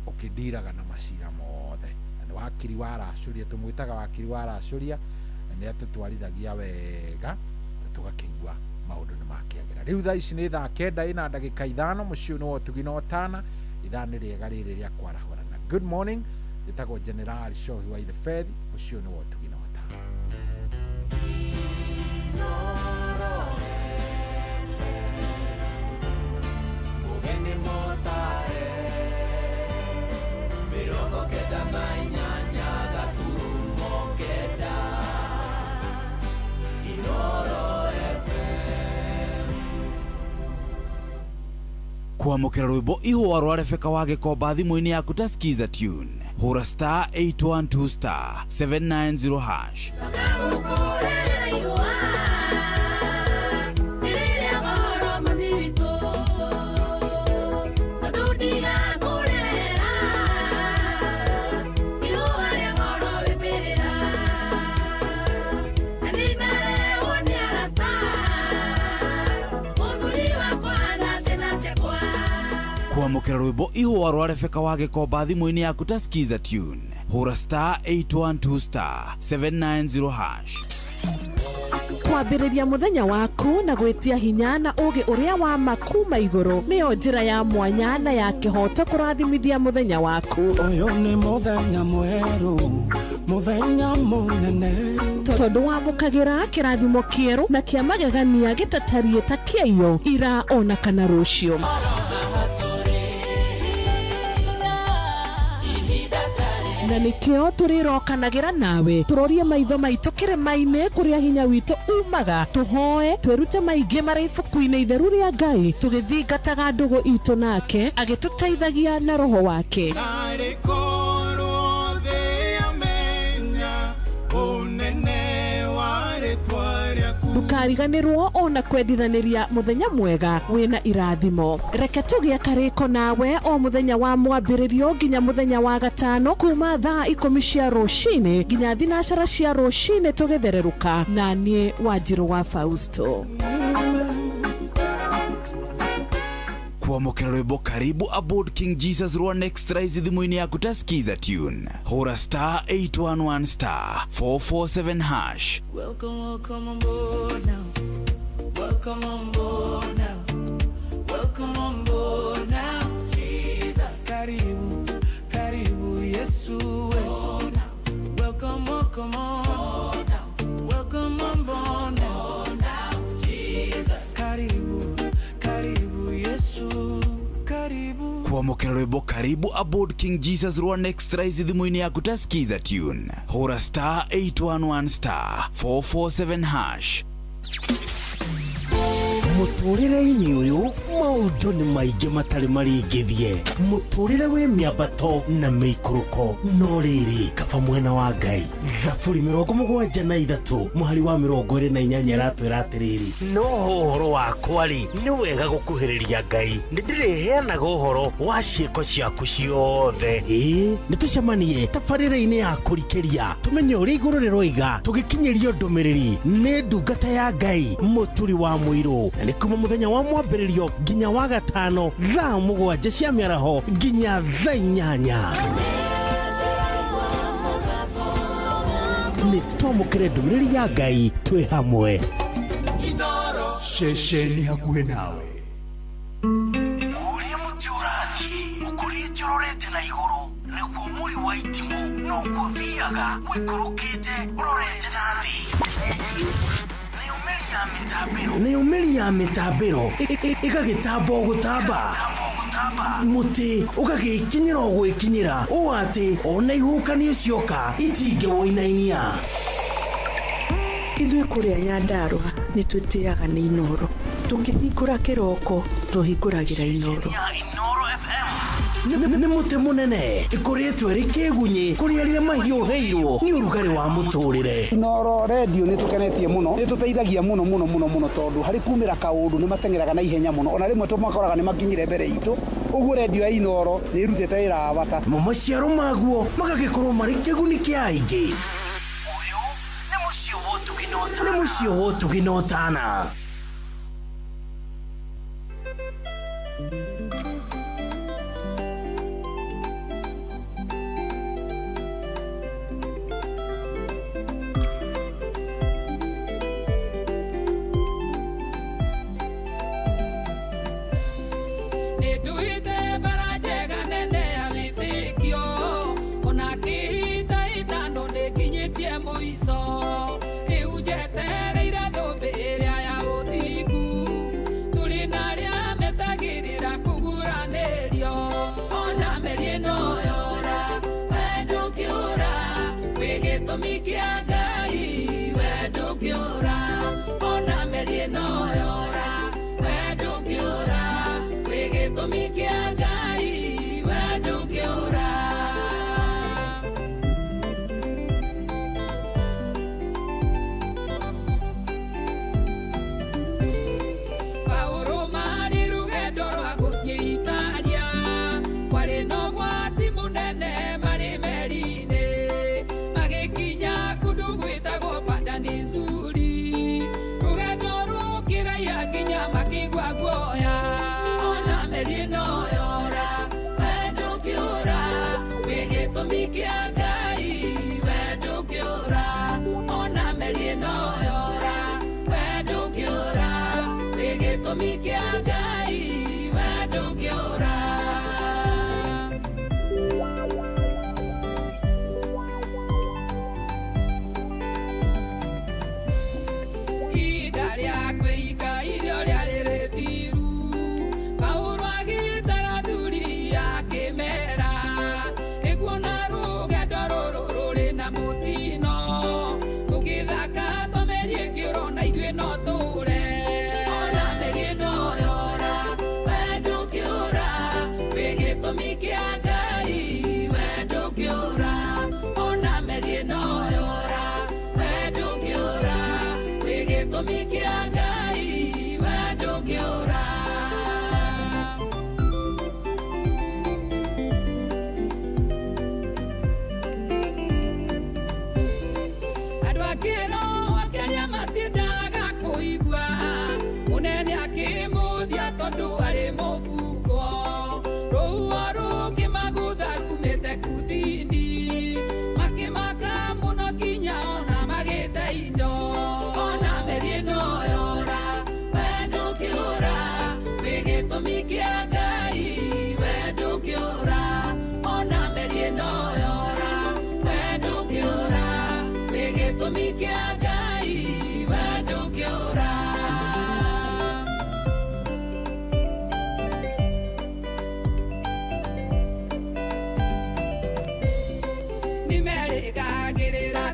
ukindiraga na macira mothe ni wakiri wa racuria tumwitaga wakiri wa racuria ni atutwarithagia wega tugakigua maundu ni makiagira riu thaa ici ni thaa 9 ina ndagika 5 muciu ni wotugi no tana ithani riega riri ria kwarahurana good morning itagwo General Shohi wa the Fed muciu ni wotugi no tana Ugeni motare mirongo kenda na inyanya gaturumo kenda Inoro FM kwamukira rwimbo ihwa rwa Rebeka wa Gikomba thimu-ini yaku ta skiza tune hura star 812 star 790 hash kwamukira rwimbo ihwa rwa Rebeka wa Gikomba thimu-ini yaku ta skiza tune hura star 812 star 790 hash kwambĩrĩria mũthenya waku na gwĩtia hinya na ũgĩ ũrĩa wa makuma igũrũ nĩyo njĩra ya mwanya na ya kĩhoto kũrathimithia mũthenya waku ũyũ nĩ mũthenya mwerũ mũthenya mũnene tondũ wamũkagĩra kĩrathimo kĩerũ na kĩa magegania gĩtatariĩ ta kĩaio ira ona kana rũciũ na nikio turirokanagĩra nawe turorie maitho maitũ kĩrĩma-inĩ kũrĩa hinya witũ umaga tuhoe twĩrute maingĩ marĩ ibuku-inĩ itheru rĩa Ngai tũgĩthingataga ndũgũ itũ nake agĩtũteithagia na roho wake ndukariganĩrwo ona kwendithanĩria mũthenya mwega wĩna irathimo reke tũgĩe karĩko nawe o mũthenya wa mwambĩrĩrio nginya mũthenya wa gatano kuma thaa 10 cia rũcinĩ nginya thinacara cia rũcinĩ tũgĩthererũka na niĩ Wanjirũ wa Fausto kwamukira rwimbo karibu aboard King Jesus rwa Next Rise thimu-ini yaku ta skiza tune hura star 811 star 447 hash Welcome on board now. Welcome on board now. Welcome on board now. Jesus. Karibu, karibu Yesu. Welcome on. Welcome on board now. Jesus. Karibu, karibu Yesu. Karibu. kwamukira rwimbo karibu aboard King Jesus rwa Next Rise thimu-ini yaku ta skiza tune hura star 811 star 447 hash mũtũrĩre-inĩ ũyũ maũndũ nĩ maingĩ matarĩ maringithie, mũtũrĩre wĩ mĩambato na mĩikũrũko, no rĩrĩ kaba mwena wa Ngai thaburi 73 mũhari wa 28 ratwĩra atĩrĩrĩ, no ũhoro wakwa-rĩ nĩ wega gũkuhĩrĩria Ngai, nĩ ndĩrĩheanaga ũhoro wa ciĩko ciaku ciothe. Ĩĩ nĩ tũcemanie tabarĩra-inĩ ya kũrikĩria tũmenye ũrĩa igũrũ rĩroiga tũgĩkinyĩrio ndũmĩrĩri nĩ ndungata ya Ngai mũturi wa mũirũ, na nĩ kuma mũthenya wa mwambĩrĩrio nginya wa gatano thaa 7 cia mĩaraho nginya thaa 8. Nĩ twamũkĩre ndũmĩrĩri ya Ngai twĩ hamwe. Ceceni hakuhĩ nawe. Ũrĩa mũtĩ ũrathiĩ ũkũrĩte ũrorete na igũrũ, nĩguo mũri wa itimũ noguo ũthiaga wĩikũrũkĩte ũrorete na thĩ. Nĩ ũmĩri ya mĩtambĩro ĩgagĩtamba o gũtamba, mũtĩ ũgagĩkinyĩra o gwĩkinyĩra, ũũ atĩ ona ihuhũkanio cioka itingĩwoinainia. Ithuĩ kũrĩa Nyandarua nĩ twĩtĩaga nĩ Inooro. Tũngĩhingũra kĩroko tũhingũragĩra Inooro. Nĩ mũtĩ mũnene ĩkoretwo ĩrĩ kĩgunyi kũrĩa rĩrĩa mahiũhĩirwo nĩ ũrugarĩ wa mũtũrĩre. Inooro radio nĩ tũkenetie mũno, nĩ tũteithagia mũno mũno mũno mũno tondũ harĩ kumĩra kaũndũ nĩ matengeraga na ihenya mũno, ona rĩmwe tũmakoraga nĩ makinyire mbere itũ. Ũguo radio ya Inooro nĩ ĩrutĩte wĩra wa bata. Maciaro maguo magagĩkorwo marĩ kĩguni kĩa aingĩ. Ũyũ nĩ mũciĩ wa ũtugi na ũtana.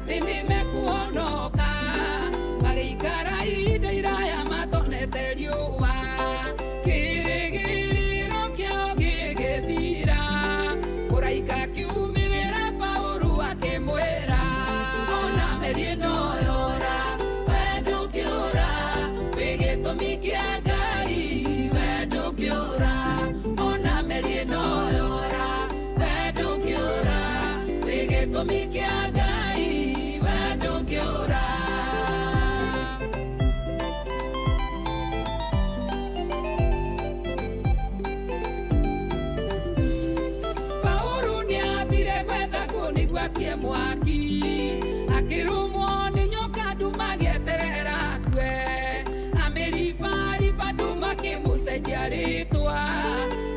Nimekuonoka magĩikara ihinda iraya matonete riũa gwakie mwaki akirumwo ni nyoka nduma gieterera kwe ameribariba nduma kimucenjia ritwa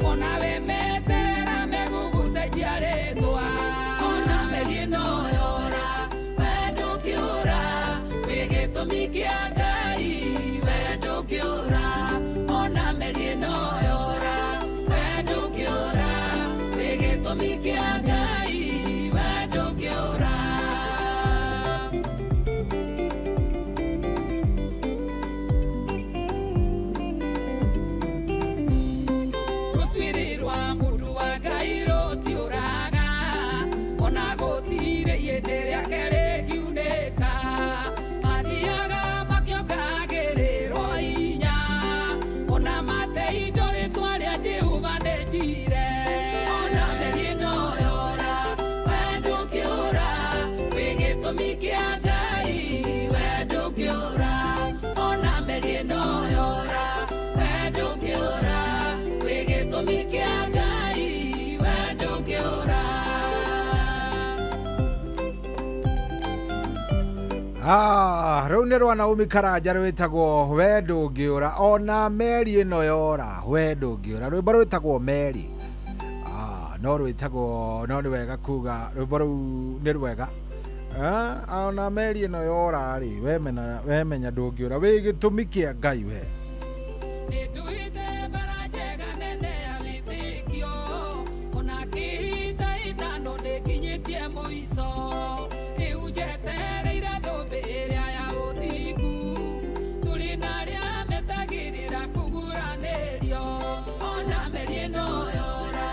ona we meterera megugucenjia ritwa ona merie no yora we ndũngĩũra wĩ gĩtũmi kĩa Ngai we ndũngĩũra ona merie no yora we ndũngĩũra wĩ gĩtũmi kĩa Ngai we ndũngĩũra. Rũtuĩrĩ rwa mũndũ wa Ngai rũtiũraga ona gũtirĩ ihĩndĩ rĩake rĩngiunĩka mathiaga makĩongagĩrĩrwo hinya ona mate indo rĩtwa rĩa Jehova nĩnjire ona merie no yora we ndũngĩũra wĩ gĩtũmi kĩa Ngai we ndũngĩũra ona merie no yora we ndũngĩũra wĩ gĩtũmi kĩa Ngai we ndũngĩũra. Rĩu nĩ rwa Naomi Karanja rwĩtagwo we ndũngĩũra ona meri ĩno yora we ndũngĩũra rwĩmbo rwĩtagwo meri no rwĩtagwo no nĩ wega kuga rwĩmbo rũu nĩ rwega ona meri ĩno yora rĩ wemenya ndũngĩũra wĩ gĩtũmi kĩa Ngai we Nĩnduĩte mbara njega nene ya wĩtĩkio ona kĩhĩtahĩtano ndĩkinyĩtie mũico rĩu njetereire thũmbĩ ĩrĩa ya ũthingu tũrĩ na arĩa metagĩrĩra kũguranĩrio ona merie no yora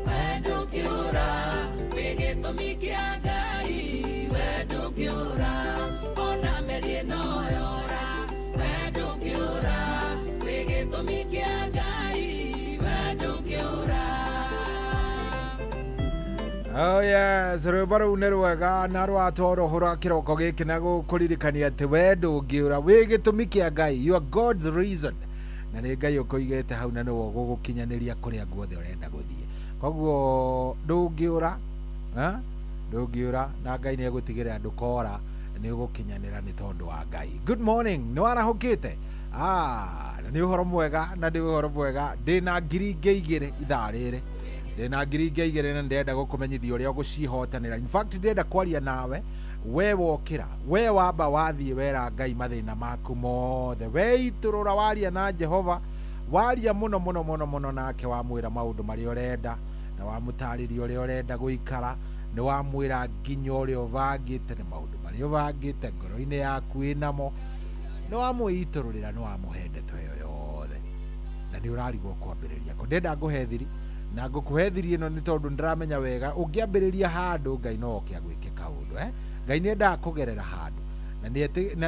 we ndũngĩũra wĩ gĩtũmi kĩa Ngai we ndũngĩũra ona merie no yora we ndũngĩũra wĩ gĩtũmi kĩa Ngai we ndũngĩũra. Oh yes, rwĩmbo rũu nĩ rwega na rwatwarwo kĩroko gĩkĩ na gũkũririkania atĩ we ndũngĩũra wĩ gĩtũmi kĩa Ngai, you are God's reason, na nĩ Ngai ũkũigĩte hau na nĩwe ũgũgũkinyanĩria kũrĩa guothe ũrenda gũthiĩ. Koguo ndũngĩũra ndũngĩũra na Ngai nĩ egũtigĩrĩra ndũkora nĩ ũgũkinyanĩra nĩ tondũ wa Ngai. Good morning, nĩ warahũkĩte? Na nĩ ũhoro mwega na nĩ ũhoro mwega, ndĩna ngiri ingĩ ithaa rĩrĩ ndĩna ngiri ingĩ igĩrĩ na ndĩrenda gũkũmenyithia ũrĩa ũgũcihotanĩra. In fact ndĩrenda kwaria nawe we wokĩra we wamba wathiĩ wera Ngai mathĩna maku mothe weitũrũra waria na Jehova waria mũno mũno mũno mũno nake wamwĩra maũndũ marĩa ũrenda na wamũtarĩria ũrĩa ũrenda gũikara nĩ wamwĩra nginya ũrĩa ũbangĩte nĩ maũndũ marĩa ũbangĩte ngoro-inĩ yaku ĩnamo nĩ wamwĩitũrũrĩra nĩ wamũhe ndeto ĩyo yothe na nĩ ũrarigwo kwambĩrĩria kũ. Ndĩrenda ngũhe thiri na ngũkũhe thiri ĩno nĩ tondũ ndĩramenya wega ũngĩambĩrĩria handũ Ngai no oke agwĩke kaũndũ Ngai nĩ endaga kũgerera handũ na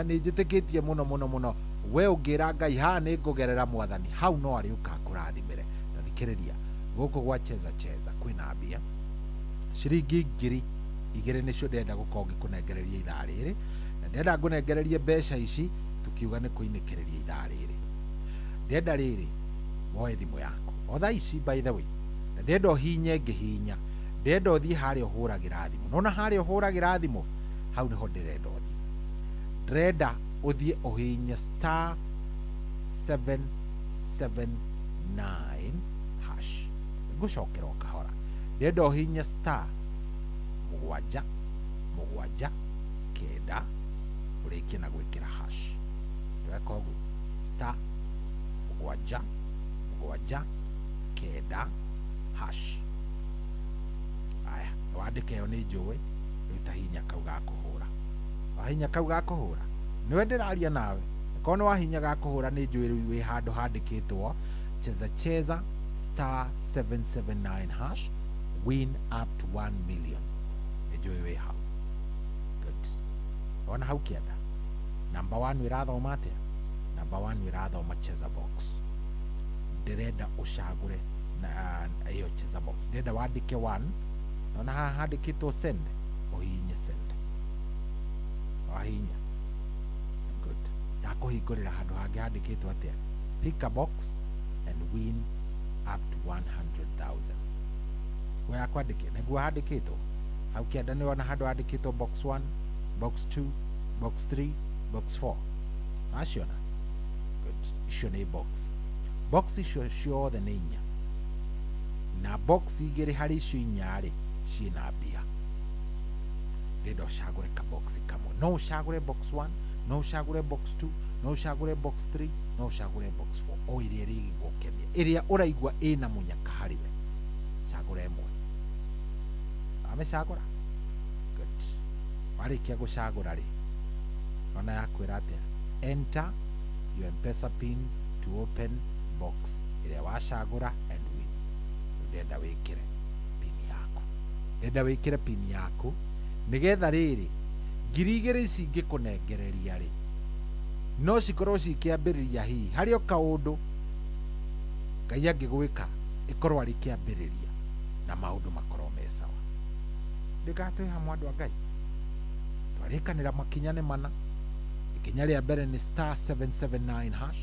nĩ njĩtĩkĩtie mũno mũno mũno we ũngĩra Ngai haha nĩ ngũgerera Mwathani hau no arĩ ũkakũrathimĩre. Na thikĩrĩria gũkũ gwa cheza kwĩna mbia ciringi ngiri igĩrĩ nĩcio ndĩrenda gũkorwo ngĩkũnengereria ithaa rĩrĩ na ndĩrenda ngũnengererie mbeca ici tukiuga nĩ kũinĩkĩrĩria ithaa rĩrĩ. Ndĩrenda rĩrĩ woe thimũ yaku o thaa ici by the way na ndĩrenda ũhinye ngĩhinya ndĩrenda ũthiĩ harĩa ũhũragĩra thimũ nona harĩa ũhũragĩra thimũ hau nĩho ndĩrenda ũthiĩ. Ndĩrenda ũthiĩ ũhinye star 779 hash ngũcokera o kahora. Ndĩrenda ũhinye star 779 ũrĩkie na gwĩkĩra hash ndweka ũguo star 779 hash. Aya wandĩke ĩyo nĩ njũĩ rĩu ta hinya kau ga kũhũra wahinya kau ga kũhũra nĩwe ndĩraria nawe korwo nĩ wahinya ga kũhũra nĩ njũĩ rĩu wĩ handũ handĩkĩtwo cheza star 779 hash win up to 1 million nĩ njũĩ wĩ hau. Good. Ona hau kĩenda number 1 wĩrathoma atĩa? Number 1 wĩrathoma cheza box. Ndĩrenda ũcagũre na ĩyo cheza box. Ndĩrenda wandĩke 1 na haha handĩkĩtwo send ũhinye send. Wahinya good yakũhingũrĩra handũ hangĩ handĩkĩtwo atĩa? Pick a box and win up to 100,000. We akwandĩke nĩguo handĩkĩtwo Hau kĩanda nĩ wona handũ handĩkĩtwo box 1, box 2, box 3, box 4. Naciona? Good. Icio nĩ box icio ciothe nĩ 4. Na box igĩrĩ harĩ icio 4 ciĩna mbia. Ndĩrenda ũcagũre ka box kamwe. No ũcagũre box 1, no ũcagũre box 2, no ũcagũre box 3, no ũcagũre box 4. O ĩrĩa ĩrĩgũkenia. Ĩrĩa ũraigua ĩna mũnyaka harĩwe. Cagũra ĩmwe. Amecagũra? Good. Warĩkia gũcagũra rĩ, ona yakwĩra atĩa? Enter your M-Pesa pin to open box ĩrĩa wacagũra and win. Ndenda wĩkĩre pin yaku. Ndenda wĩkĩre pin yaku nĩgetha rĩrĩ 2,000 ici ingĩkũnengereria rĩ, no cikorwo cikĩambĩrĩria hihi harĩ o kaũndũ Ngai angĩgwĩka ĩkorwo arĩ kĩambĩrĩria na maũndũ makorwo me sawa. Ndĩgatwĩ hamwe andũ a Ngai. Twarĩkanĩra makinya nĩ mana. Ikinya rĩa mbere nĩ *779#.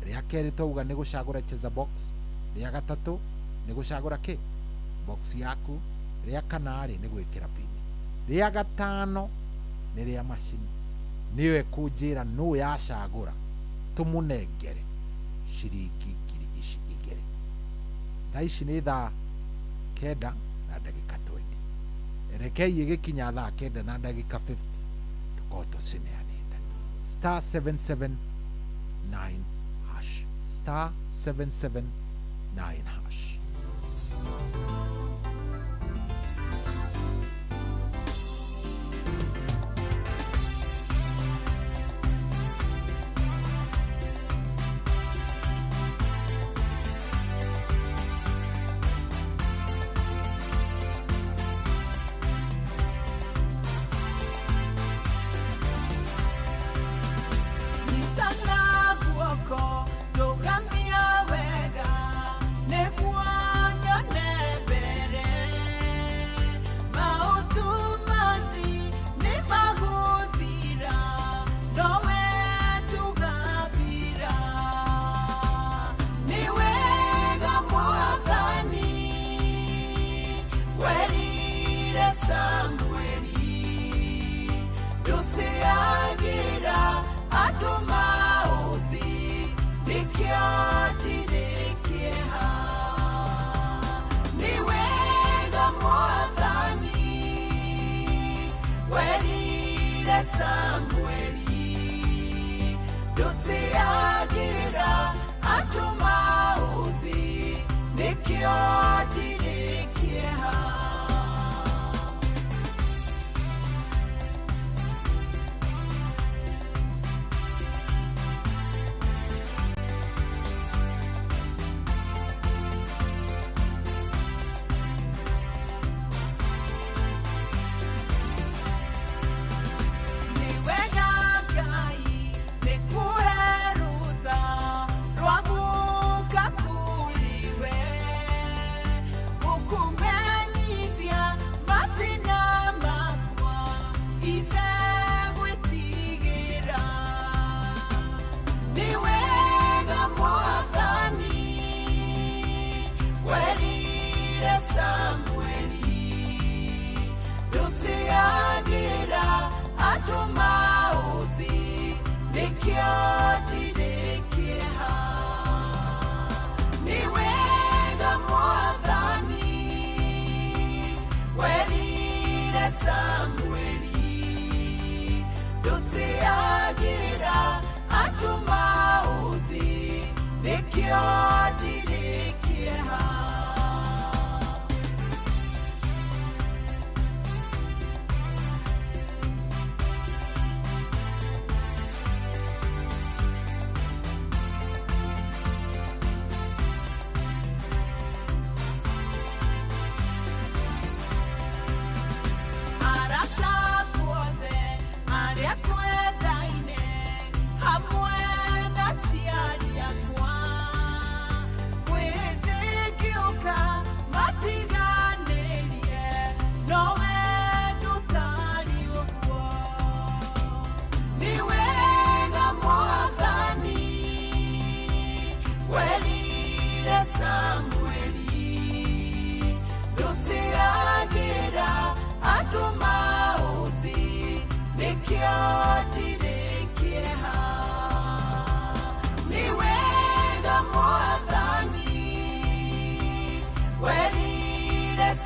Rĩa kerĩ twauga nĩ gũcagũra cheza box. Rĩa gatatũ nĩ gũcagũra kĩ? Box yaku. Rĩa kana rĩ nĩ gwĩkĩra pin. Rĩa gatano nĩ rĩa macini. Nĩyo ĩkũnjĩra nũ yacagũra tũmũnengere ciringi 2,000. Thaa ici nĩ thaa 9:20. Rekei ĩgĩkinya thaa 9:50 tũkorwo tũcineanĩte. *779#. *779#. Nitana guoko, ndugamia wega, nĩguo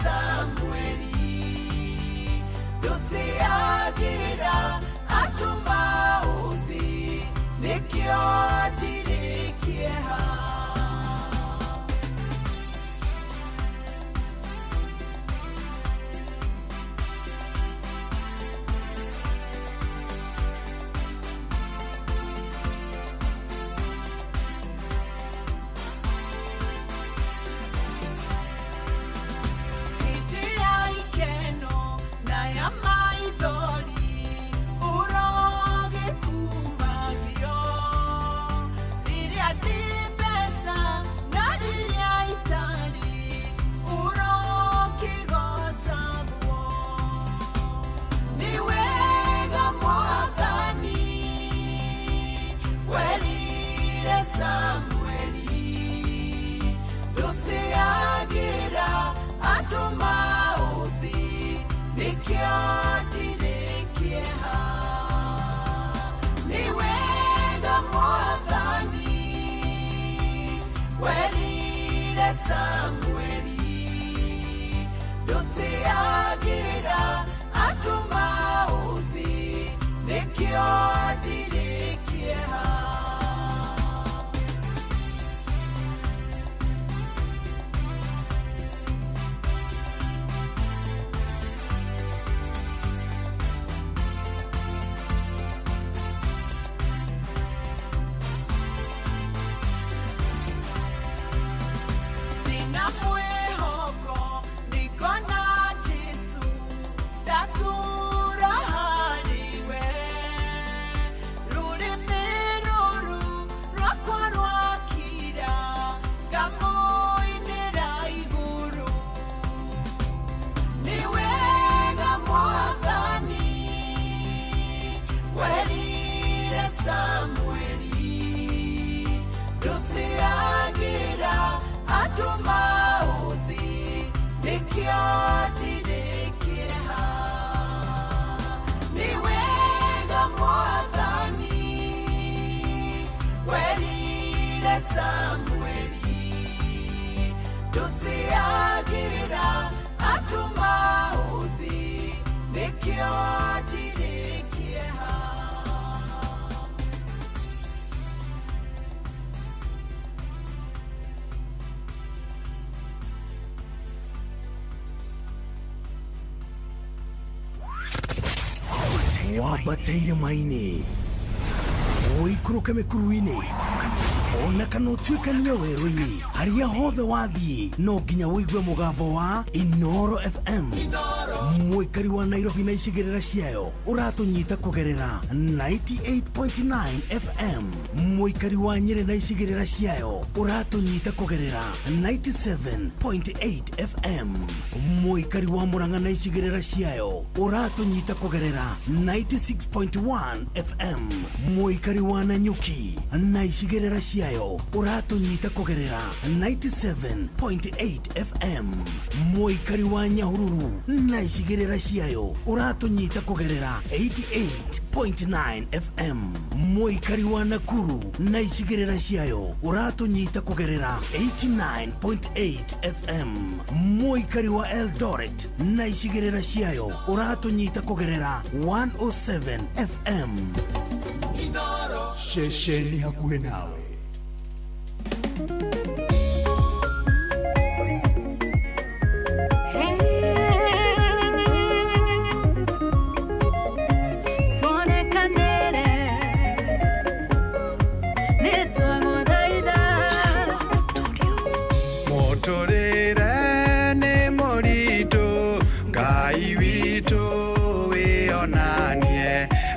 Samueli Dutiagira Atuma Uthi Nikyo Dirikieha Wabateire maini Oikuruka mekuruini Ona kana utuikania werũ-inĩ harĩa hothe wathiĩ no nginya wĩigue mũgambo wa Inoro FM mũikari wa Nairobi na icigĩrĩra ciayo ũratũnyita kũgerera 98.9 FM mũikari wa Nyĩrĩ na icigĩrĩra ciayo ũratũnyita kũgerera 97.8 FM mũikari wa Murang'a na icigĩrĩra ciayo ũratũnyita kũgerera 96.1 FM mũikari wa Nanyuki na icigĩrĩra ciayo uratunyita kugerera 97.8 FM mũikari wa Nyahururu na icigĩrĩra ciayo uratunyita kugerera 88.9 FM mũikari wa Nakuru na icigĩrĩra ciayo uratunyita kugerera 89.8 FM mũikari wa Eldoret na icigĩrĩra ciayo uratunyita kugerera 107 FM Shesheni hakuhe nawe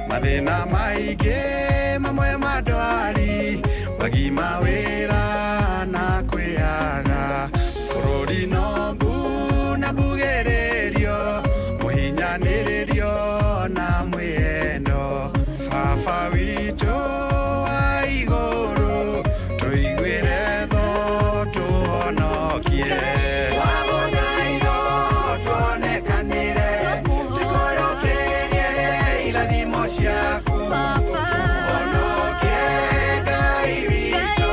Mathina maingĩ mamwe madwari wagima wĩra na kwĩaga bũrũri no mbu na mbugĩrĩrio mũhinyanĩrĩrio na mwĩendo baba witũ wa igũrũ tũiguĩre tho tũhonokie Siaku, ono que Ngai witũ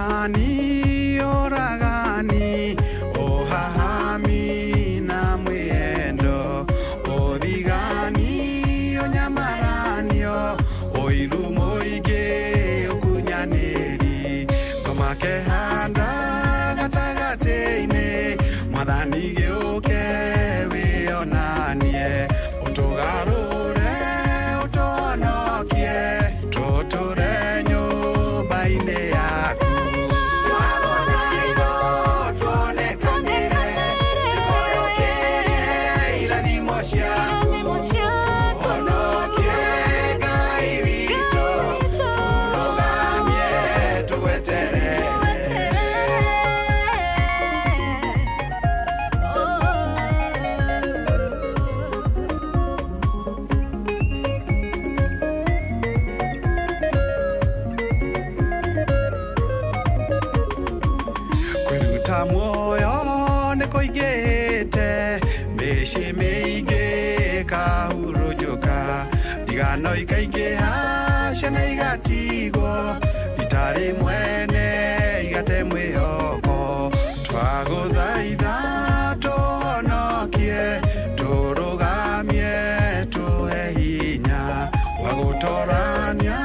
Oragani, oragani, ohahami na mwendo, othigani, onyamaranio, oilu moige, okunyaneri, komakehanda gatagateine, mwathani gĩũke wĩonanie, ũtũgarũre, ũtũhonokie, tũtũre nyũmba-inĩ yaku. Twagũthaitha tuonekanĩre, tũkũyũkĩrie irathimo ciaku. Ũhonokie Ngai witũ, tũrũgamie tũgweterere. Kwĩruta muoyo nĩ kũingĩhĩte, mĩciĩ mĩingĩ kahurunjũka, ndigano ikaingĩha, ciana igatigwo, itarĩ mwene igate mwĩhoko. Twagũthaitha tũhonokie, tũrũgamie, tũhe hinya wa gũtoorania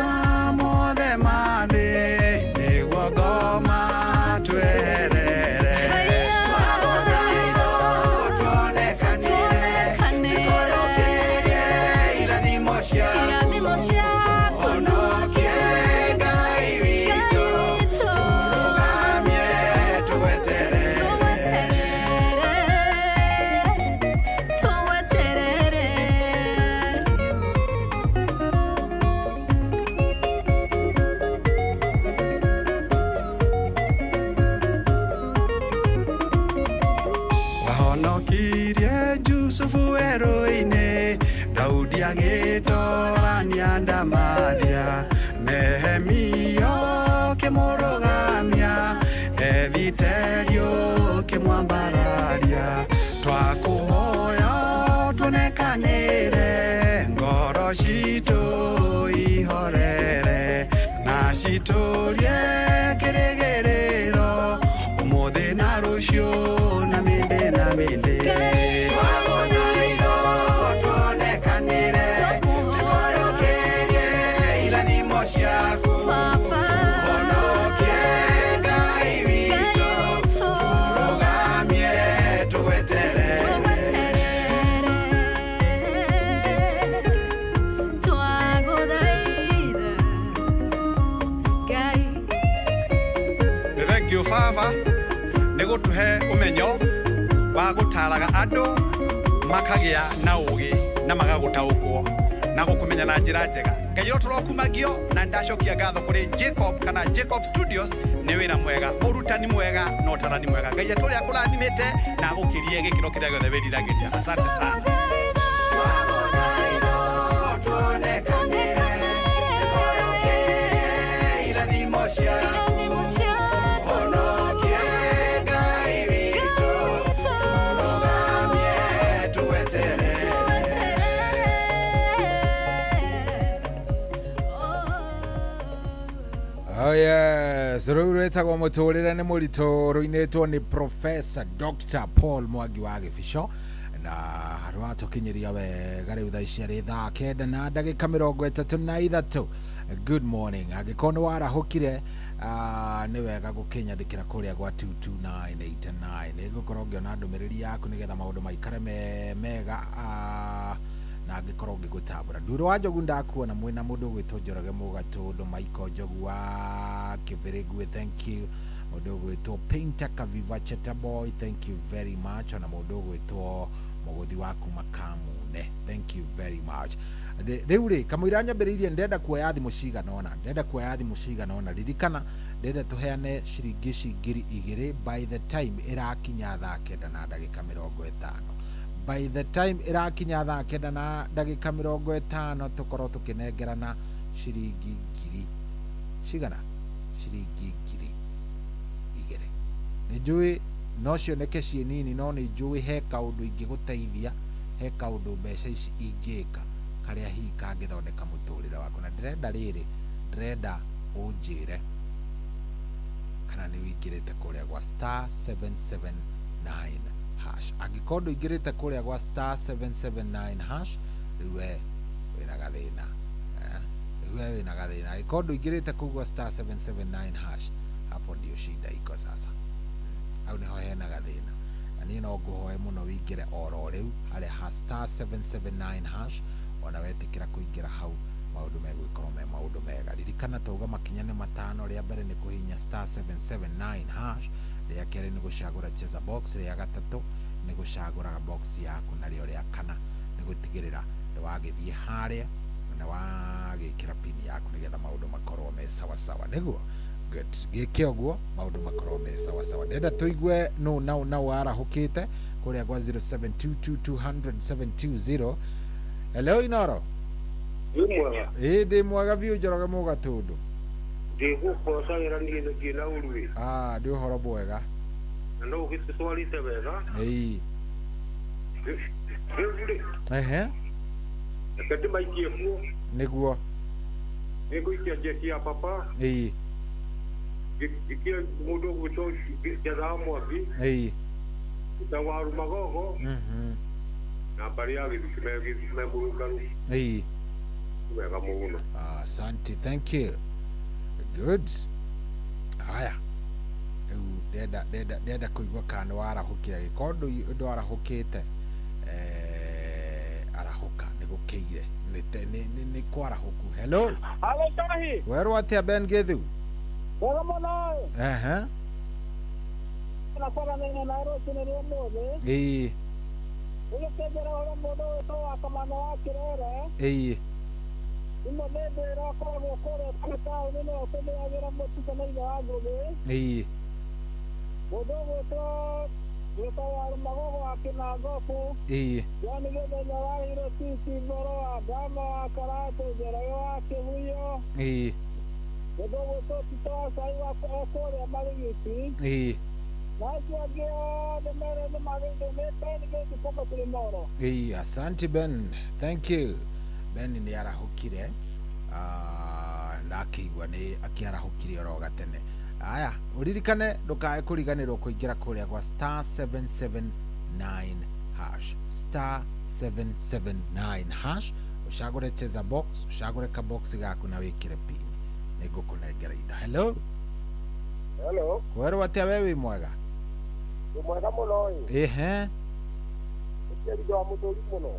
mothe ma thĩ, nĩguo ngoma tweherere. Twagũthaitha tuonekanĩre, tũkũyũkĩrie irathimo ciaku. Ũhonokie Ngai witũ, tũrũgamie tũgweterere. Wahonokirie Jusufu werũ-inĩ, Daudi agĩtoorania ndamathia, Nehemia ũkĩmũrũgamia, Ethiterio ũkĩmwambararia. Twakũhoya tuonekanĩre, ngoro citũ ihorere, na citũrie kĩrĩgĩrĩro, ũmũthĩ na rũciũ na mĩndĩ na mĩndĩ. Twagũthaitha tuonekanĩre, tũkũyũkĩrie irathimo ciaku. Ũhonokie Ngai witũ, tũrũgamie tũgweterere. Thank you, Father, nĩ gũtũhe ũmenyo wa gũtaaraga andũ makagĩa na ũũgĩ na magagũtaũkwo na gũkũmenya na njĩra njega. Ngai ũyũ tũrokumagio na ndacokia ngatho kũrĩ Jacob kana Jacob Studios, nĩ wĩra mwega, ũrutani mwega na ũtarani mwega. Ngai atũrĩa kũrathimĩte na agũkĩrie gĩkĩro kĩrĩa gĩothe wĩriragĩria. Asante sana. Twagũthaitha tuonekanĩre, tũkũyũkĩrie irathimo ciaku. Ũhonokie Ngai witũ, tũrũgamie tũgweterere. Oh yes, rĩu rwĩtagwo mũtũrĩre nĩ mũritũ, rũinĩtwo nĩ Professor Dr. Paul Mwangi wa Gĩbico, na rwatũkinyĩria wega rĩu thaa ici arĩ thaa 9:33. Good morning. Angĩkorwo nĩ warahũkire, nĩ wega gũkĩnyandĩkĩra kũrĩa gwa 22989. Nĩngũkorwo ngĩona ndũmĩrĩri yaku nĩgetha maũndũ maikare mega, na angĩkorwo ngĩgũtambũra. Nduro wa Njogu ndakuona mwĩna mũndũ ũgwĩtwo Njoroge Mũgatũndũ, Michael Njogu wa Kĩbĩrĩgwe, thank you. Mũndũ ũgwĩtwo Painter Kaviva Cheta Boy, thank you very much. Ona mũndũ ũgwĩtwo Mũgũthi waku Makamune, thank you very much. Rĩu rĩ, kamũira nyambĩrĩirie ndenda kuoya thimũ cigana ũna, ririkana ndenda tũheane ciringi ngiri 2 by the time ĩrakinya thaa 9:50. By the time ĩrakinya thaa 9:50 tũkorwo tũkĩnengerana ciringi ngiri cigana, ciringi ngiri 2. Nĩ njũĩ no cioneke ciĩ nini, no nĩ njũĩ he kaũndũ ingĩgũteithia, he kaũndũ mbeca ici ingĩka karĩa hihi kangĩthondeka mũtũrĩre waku. Na ndĩrenda rĩrĩ, ndĩrenda ũnjĩre ingirite kuria gwa star 779 hash angikondo ingirite kuria gwa star 779 hash riwe wina gathina riwe wina gathina angikondo ingirite kugwa star 779 hash hapo ndio shida iko sasa au niho hena gathina na ni no nguhoe muno wingire oro riu hari ha star 779 hash ona wetikira kuingira hau maundu megwikorwo me maundu mega ririkana tauga makinya ni matano ria mbere ni kuhinya star 779 hash ria keri ni gucagura cheza box ria gatatu ni gucagura box yaku na rio ria kana ni gutigirira ni wagithie haria na wagikira pin yaku nigetha maundu makorwo me sawa sawa niguo good gike oguo maundu makorwo me sawa sawa ndenda tuigue no now arahukite kuria gwa 0722200720 hello Inoro ndi mwaga biu njoroge mugatundu ndigukocagira ngithi na urui ndi uhoro bwega no ugitwarite wega kati maikie kuo niguo niguikia jeki ya papa ikia mundu gwito jetha mwaki itawaru magogo na bari ya githime murugaru wega muno asante thank you good haya ndenda kuigua kana warahukira gikondo ndo arahukite arahuka nigukeire ni kwarahuku hello tahi werwa atia Ben Gethu wega muno na kwa nene na rosi ni mmoja ule kejera ule mmoja to akamana wake rere imo nende rako gukore kata nene otemeagira mutuka na ile agobe bodogo to wetawaru magogo akina gofu yani gethenya wahire titi mboro agama akarato jerayo wake huyo bodogo to titawasai wako okore amarigiti nashiagio demere de magende meteni geti koma tulimoro asante Ben thank you Ben ni arahukire ndakigwa ni akiarahukire oro gatene aya uririkane ndukae kuriganirwo kuingira kuria gwa star 779 hash star 779 hash ushagure cheza box ushagure ka box gaku na wikire pin nigukunengera ida hello kwero atia wewe mwega mwega muno ndio mudori muno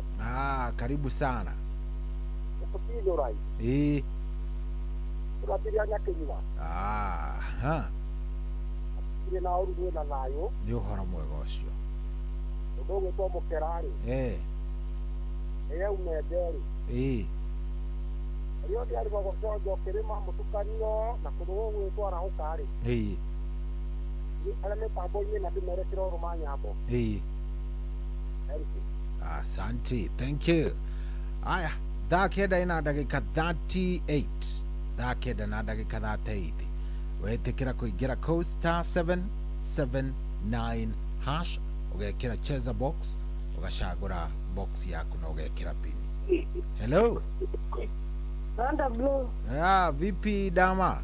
karibu sana kupigo rai tunatiria nyakinywa ile na oru na nayo ni uhoro mwega ucio ndogo to mukerari umederi iyo ndiari bagocojo kirima mutukanio na kurugo gwitwara hukari ale mitambo ine na ndimerekera rumanyambo asante thank you aya dakeda ina dakika 38 dakeda na dakika 38 wetekera kuingira code star 779 hash ugekira cheza box ugashagura box yako na ugekira pin hello Randa Blue vipi dama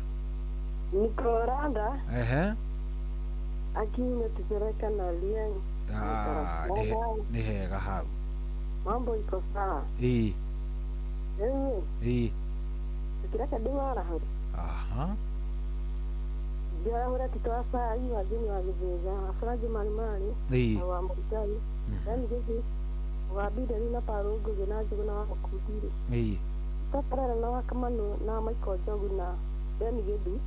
niko Randa akini tupereka na lieng ni hega hau mambo iko sawa tukireka dimara hau biara hura titwasa ayi wazini wagizeza afraji malimali wa mbutani yani gezi wabida nina parugo genaje kuna wakudire taparara na wakamano na maiko jogu na yani gedu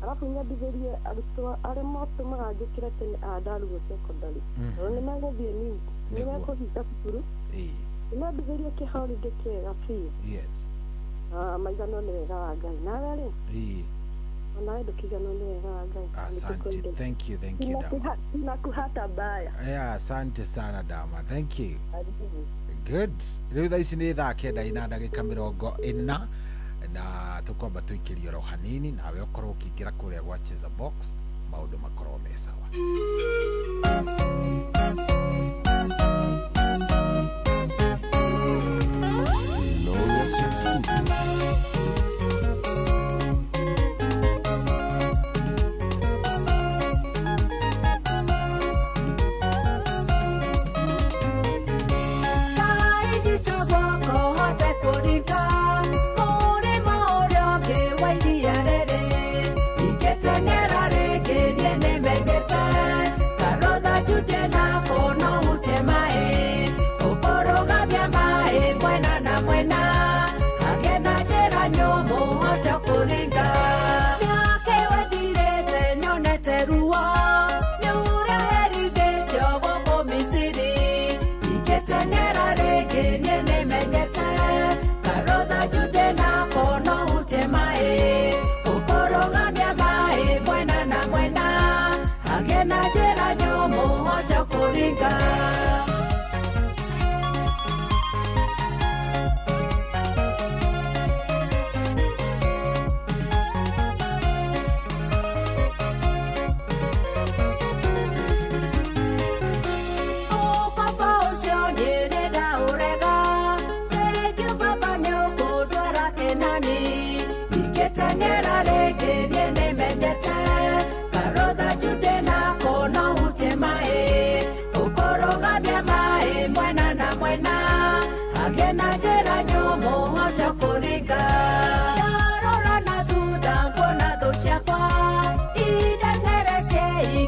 alafu nyabigerie arutwa are moto magajikira tene adaru go secondary ni magathie ni mako hitakuru nyabigerie ke holiday ke afi maigano ni wega wa Ngai na rari anaenda kigano ni wega wa Ngai asante thank you na kuhata baya asante sana dama thank you good riu thaa ici ni thaa kenda ina ndagika 40 na tukwamba tuikirie ro hanini nawe ukorwo ukiingira kuria gwa cheza box maundu makorwo me sawa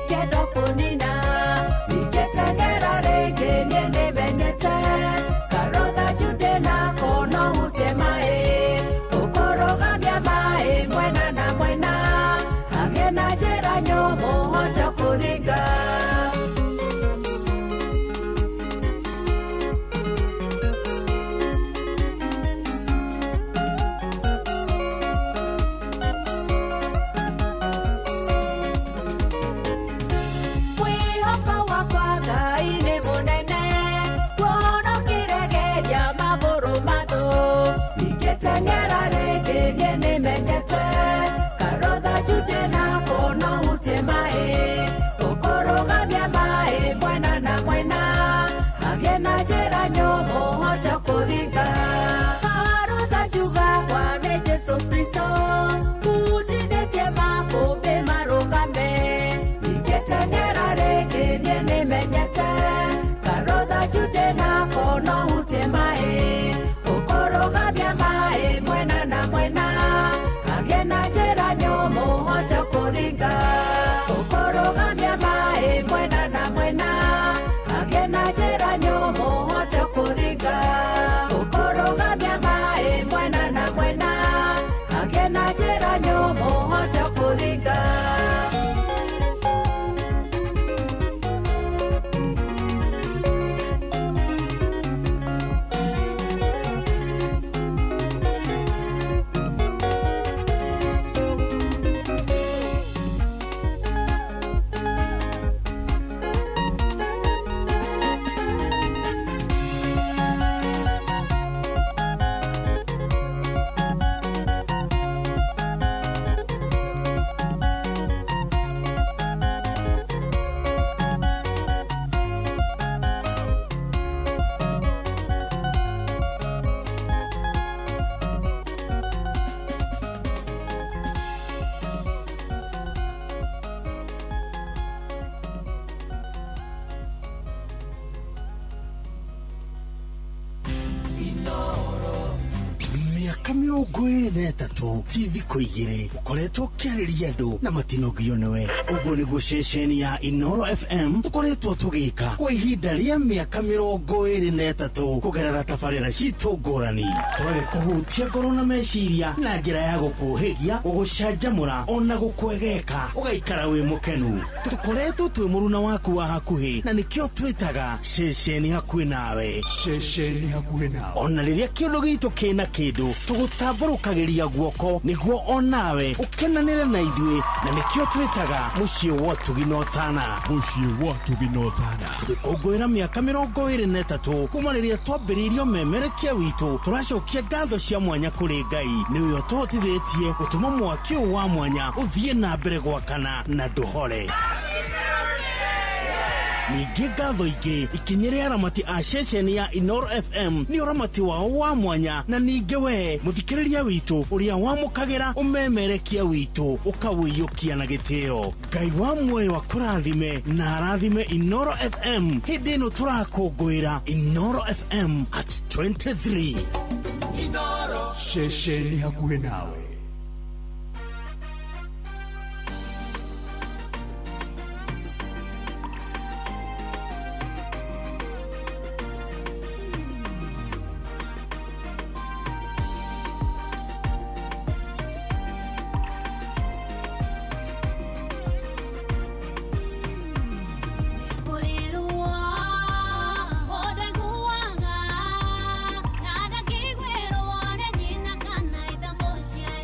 ikendo kunina iketengera rege nene menyete karotha jude na kono utemae ukorogamia mae mwena na mwena agena jera nyomo hota kuringa thikũ igĩrĩ ũkoretwo ũkĩarĩria andũ na matinogio nĩwe. Ũguo nĩguo ceceni ya Inooro FM tũkoretwo tũgĩka kwa ihinda rĩa mĩaka 23 kũgerera tabarĩra citũ ngũrani. Twage kũhutia ngoro na meciria na njĩra ya gũkũhĩgia, gũgũcanjamũra ona gũkwegeka ũgaikara wĩ mũkenu. Tũkoretwo twĩ mũruna waku wa hakuhĩ na nĩkĩo twĩtaga ceceni hakuhĩ nawe. Ceceni hakuhĩ nawe. Ona rĩrĩa kĩũndũ gitũ kĩna kĩndũ tũgũtambũrũkagĩria guoko nĩguo onawe ũkenanĩre na ithuĩ, na nĩkĩo twĩtaga mũciĩ wa Tuginotana. Mũciĩ wa Tuginotana. Tũgĩkũngũĩra mĩaka 23 kuma rĩrĩa twambĩrĩirio memerekia witũ. Tũracokia ngatho cia mwanya kũrĩ Ngai nĩwe ũtũhotithĩtie gũtũma mwaki ũyũ wa mwanya ũthiĩ na mbere gwakana na ndũhore. Ningĩ ngatho ingĩ ikinyĩre aramati a ceceni ya Inooro FM nĩ ũramati wao wa mwanya, na ningĩ we mũthikĩrĩria witũ ũrĩa wamũkagĩra ũmemerekia witũ ũkawĩiyũkia na gĩtĩo. Ngai wa muoyo akũrathime na arathime Inooro FM hĩndĩ ĩno tũrakũngũĩra Inooro FM at 23. Inooro, ceceni hakuhĩ nawe. Nada que güero, one, ni na cana y da mocia.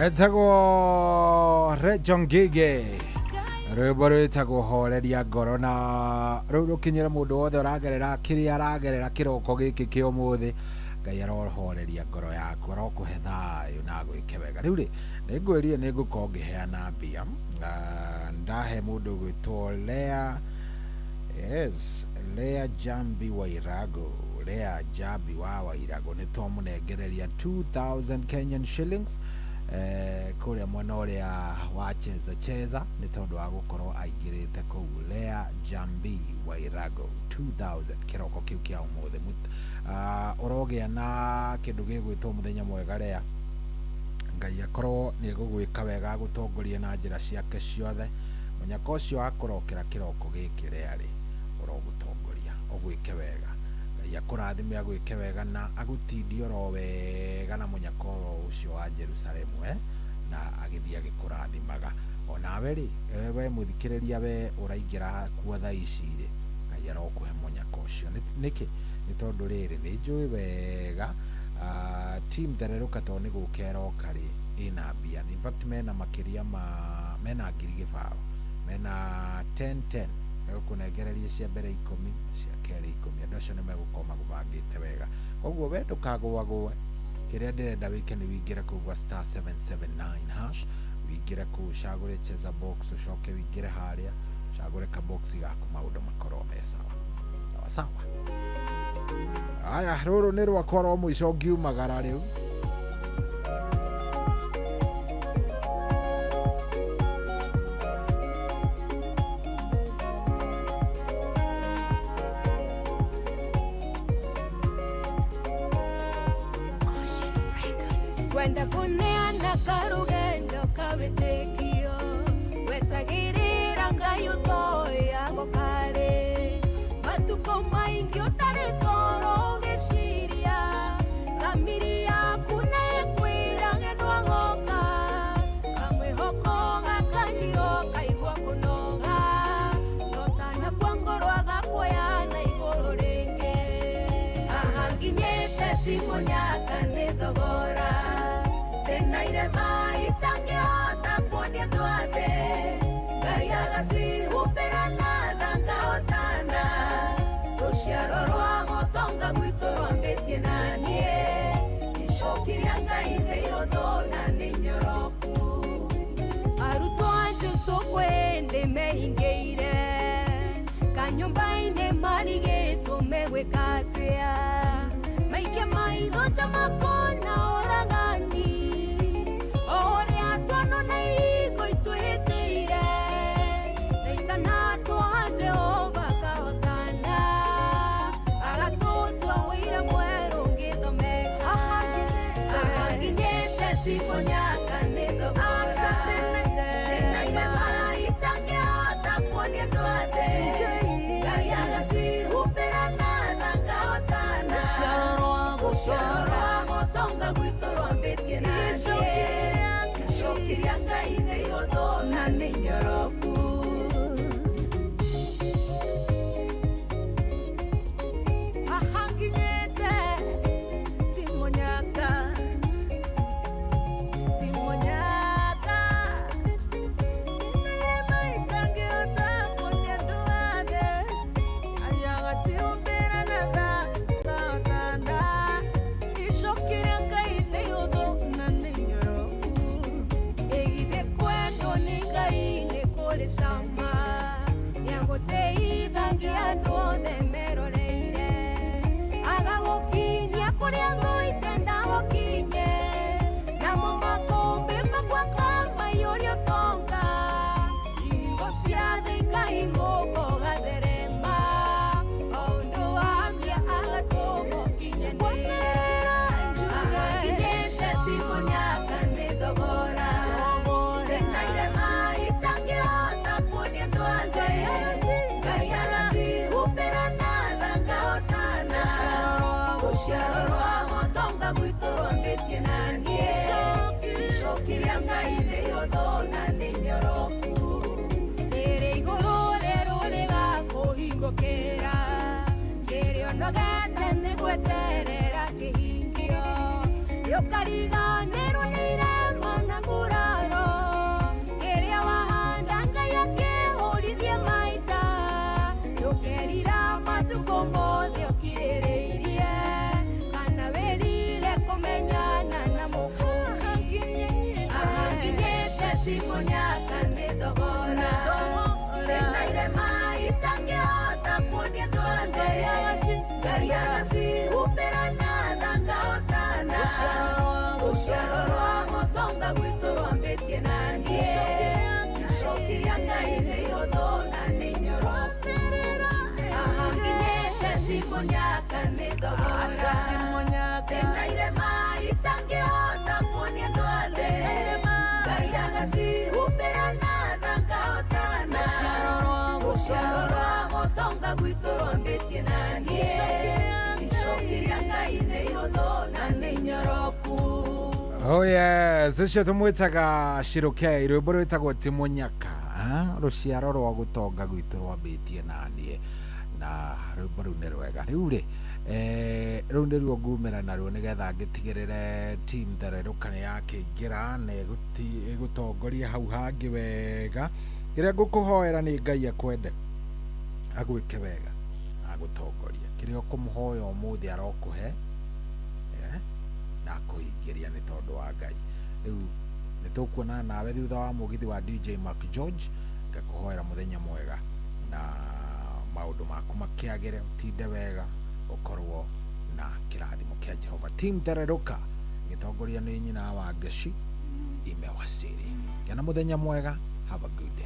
Etago Rejongige rwimbo rwitagwo horeria ngoro na rĩu rũkinyĩre mũndũ wothe ũragerera kĩrĩa aragerera kĩroko gĩkĩ kĩa ũmũthĩ Ngai arohoreria ngoro yaku arokũhe thayũ na gwĩke wega rĩu rĩ nĩngwĩrire nĩngũkorwo ngĩheana mbia ndahe mũndũ gwĩtwo Lea Jambi Wairago Lea Jambi wa Wairago nĩtwamũnengereria 2000 Kenyan shillings kuria mwena uria wa cheza ni tondu wa gukorwo aingirite kuu Lea Jambi Wairago 2000 kiroko kiu kia umuthe urogia na kindu gigwitwo muthenya mwega Lea Ngai akorwo ni gugwika wega gutongoria na njira ciake ciothe munyaka ucio akorokera kiroko giki Lea ri urogutongoria ogwike wega Ngai akurathime agwike wega na agutindie ro wega na munyaka ucio wa Jerusalemu na agithia agikurathimaga onawe ri we muthikiriria we uraingira kuo tha ici ri Ngai arokuhe munyaka ucio niki ni tondu riri ni njui wega team thereruka to ni gukero kari ina mbia in fact mena makiria mena ngiri gibao mena 10 kunengereria cia mbere 10 cia keri 10 andu acio ni megukoma gubangite wega koguo we ndukagwa kiria ndirenda wike ni wingire kugwa star 779 wingire ku shagure cheza box ucoke wingire haria shagure ka box gaku maundu makoro mesawa sawa aya ruru ni rwakoro muico ngiumagara riu Wenda kuneana karugendo kawitikio wetagirira Ngai utoyago kare matuko maingi utari toro ugiciria thamiri yaku nekwira genwa goka kamwihoko gakanio kaigua kunoga notana kwa ngoro agakuoya na iguru ringi aha nginyite timonyaka ni thogora ingeire kanyumba-inĩ marigĩtwo megwĩkatia maike maitho ta makona oragani o ũrĩa twana na ihingo itwĩhĩtĩire na itanatwa Jehova kahotana agatũtua wĩira mwerũ ngĩthomeka ahanginyĩte timonyaka nĩ thogora tenaire maitangĩhota kuonia andũ athĩ Ngai agacihumbĩra na thangahotana rũciaro rwa gũtonga gwitũ rwambĩtie na niĩ icokiria Ngai nĩ ihũthũ na nĩ nyoroku ahanginyĩte timonyaka gweterera kĩhingio ũkariganĩrwo nĩ irema na nguraro kĩrĩa wahanda Ngai akĩhũrithie maita ndũkerira matukũ mothe ũkirĩrĩirie kana wĩrire kũmenyana na mũkũũri ahanginyĩte timonyaka nĩ thogora tena irema itangĩhota kuonia andũ athĩ Ngai agacihumbĩra na thangahotana rũciaro rwa gũtonga gwitũ rwambĩtie na niĩ icokiria Ngai nĩ ihũthũ na nĩ nyoroku ahanginyĩte timonyaka nĩ thogora tena irema itangĩhota kuonia andũ athĩ Ngai agacihumbĩra na thangahotana rũciaro rwa gũtonga gwitũ rwambĩtie na niĩ Oh yes, ucio tumwitaga Shirokei rwimbo rwitagwo timonyaka ruciaro rwa gutonga gwitu rwambĩtie na niĩ na rwimbo rũu nĩ rwega rĩu rĩ rĩu nĩruo ngumĩra naruo nĩgetha ngĩtigĩrĩre team Thereruka nĩ yakĩingĩra na ĩgũtongoria hau hangĩ wega kĩrĩa ngũkũhoera nĩ Ngai akwende agwĩke wega agũtongoria kĩrĩa ũkũmũhoya ũmũthĩ arokũhe na kũhingĩria nĩ tondũ wa Ngai rĩu nĩ tũkuona nawe thutha wa mũgithi wa DJ Mark George ngakũhoera mũthenya mwega na maũndũ maku makĩagĩre ũtinde wega ũkorwo na kĩrathimo kĩa Jehova. Team Thereruka gĩtongoria nĩ nyina wa Gaci imewasili. Kena mũthenya mwega, have a good day.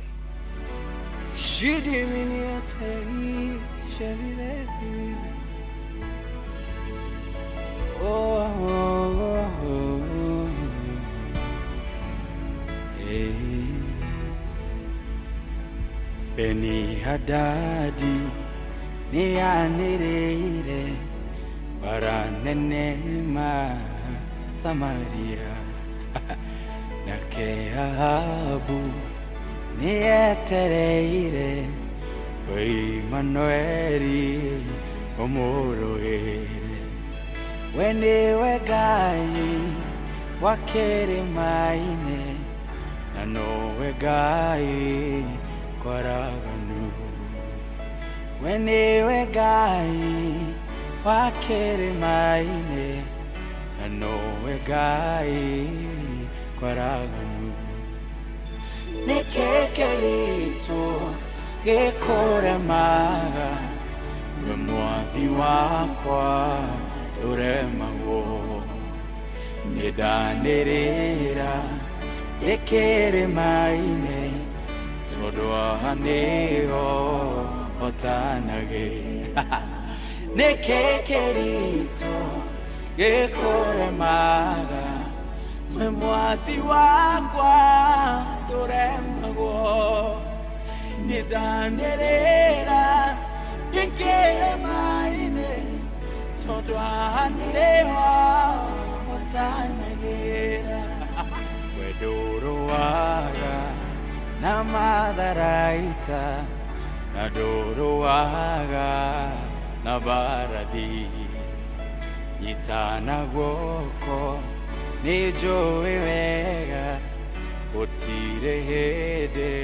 Beni Hadadi ni anireire baranene ma Samaria na Keabu ni etereire wei Manueli omorohere wenewe Ngai wakere maine na nowe Ngai kwaraganu wenewe Ngai wakere maine na nowe Ngai kwaraganu Nekekerito gekoremaga we mwathi wakwa uremago nidanirira gekeremaine tondu ahanio otanage Nekekerito gekoremaga we mwathi wakwa uremago nidanirira gekeremaine tondu ahanio otanagera weduruaga na matharaita na duruaga na baradhi nyitana guoko ni njũĩ wega gũtirĩ hĩndĩ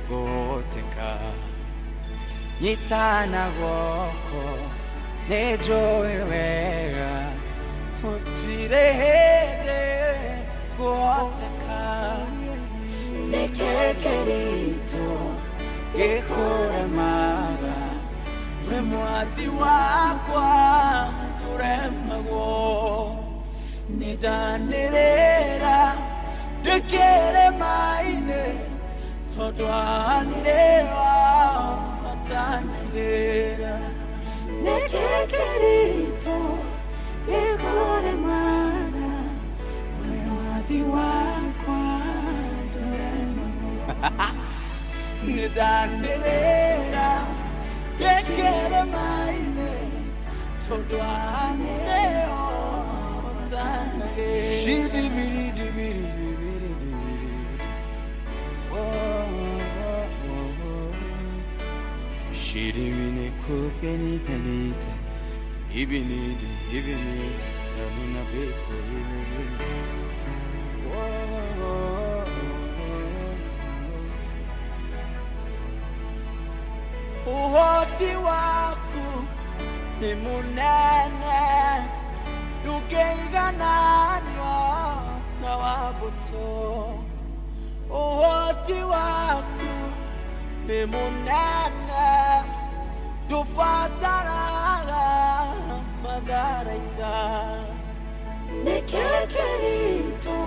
gũtĩka nyitana guoko ni njũĩ wega gũtirĩ hĩndĩ gũtĩka Nekekerito gekoremaga we mwathi wakwa uremagwo nidanirira gekeremaine tondu ahanĩwa matanagĩra Nekekerito gekoremaga we mwathi wakwa nidanirira gekeremaine tondu ahanĩwa matanagĩra Shirimine kupeni penite ibinidi tanuna beko Uhoti waku ni munene ndũngĩigananio na wabũtũ Uhoti waku ni munene ndũbataraga matharaita Nekekerito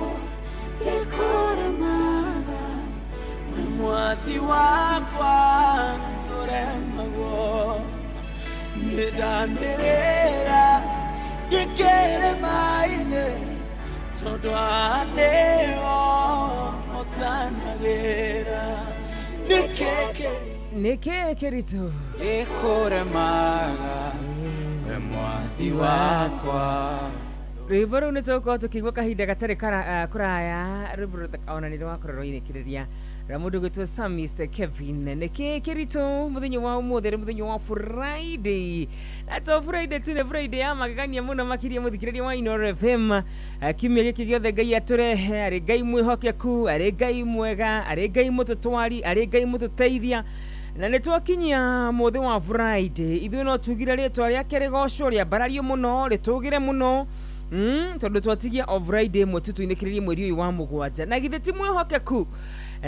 gekoremaga we mwathi wakwa uremagwo nidanirira gekeremaine tondu ahanĩo otanagĩra Nekekerito gekoremaga we mwathi wakwa rwimbo rũu nĩ tũgũkorwo tũkĩigua kahinda gatarĩ kũraya rwimbo ona nĩ rwakorwo rũinĩkĩrĩria ra mũndũ gwĩtwo Samist Kevin nĩkĩ kĩritũ mũthenya wa ũmũthĩ rĩ mũthenya wa Friday na to Friday tu nĩ Friday ya magegania mũno makĩria mũthikĩrĩria wa Inooro FM kiumia gĩkĩ gĩothe Ngai atũrehe arĩ Ngai mwĩhokeku arĩ Ngai mwega arĩ Ngai mũtũtwari arĩ Ngai mũtũteithia na nĩ twakinyia mũthĩ wa Friday ithuĩ no tugire rĩtwa rĩake rĩgocwo rĩambarario mũno rĩtũgĩre mũno tondu twatigia o Friday mwe tutuinĩkĩrĩrie mweri ũyũ wa mũgwanja na githĩ ti mwĩhokeku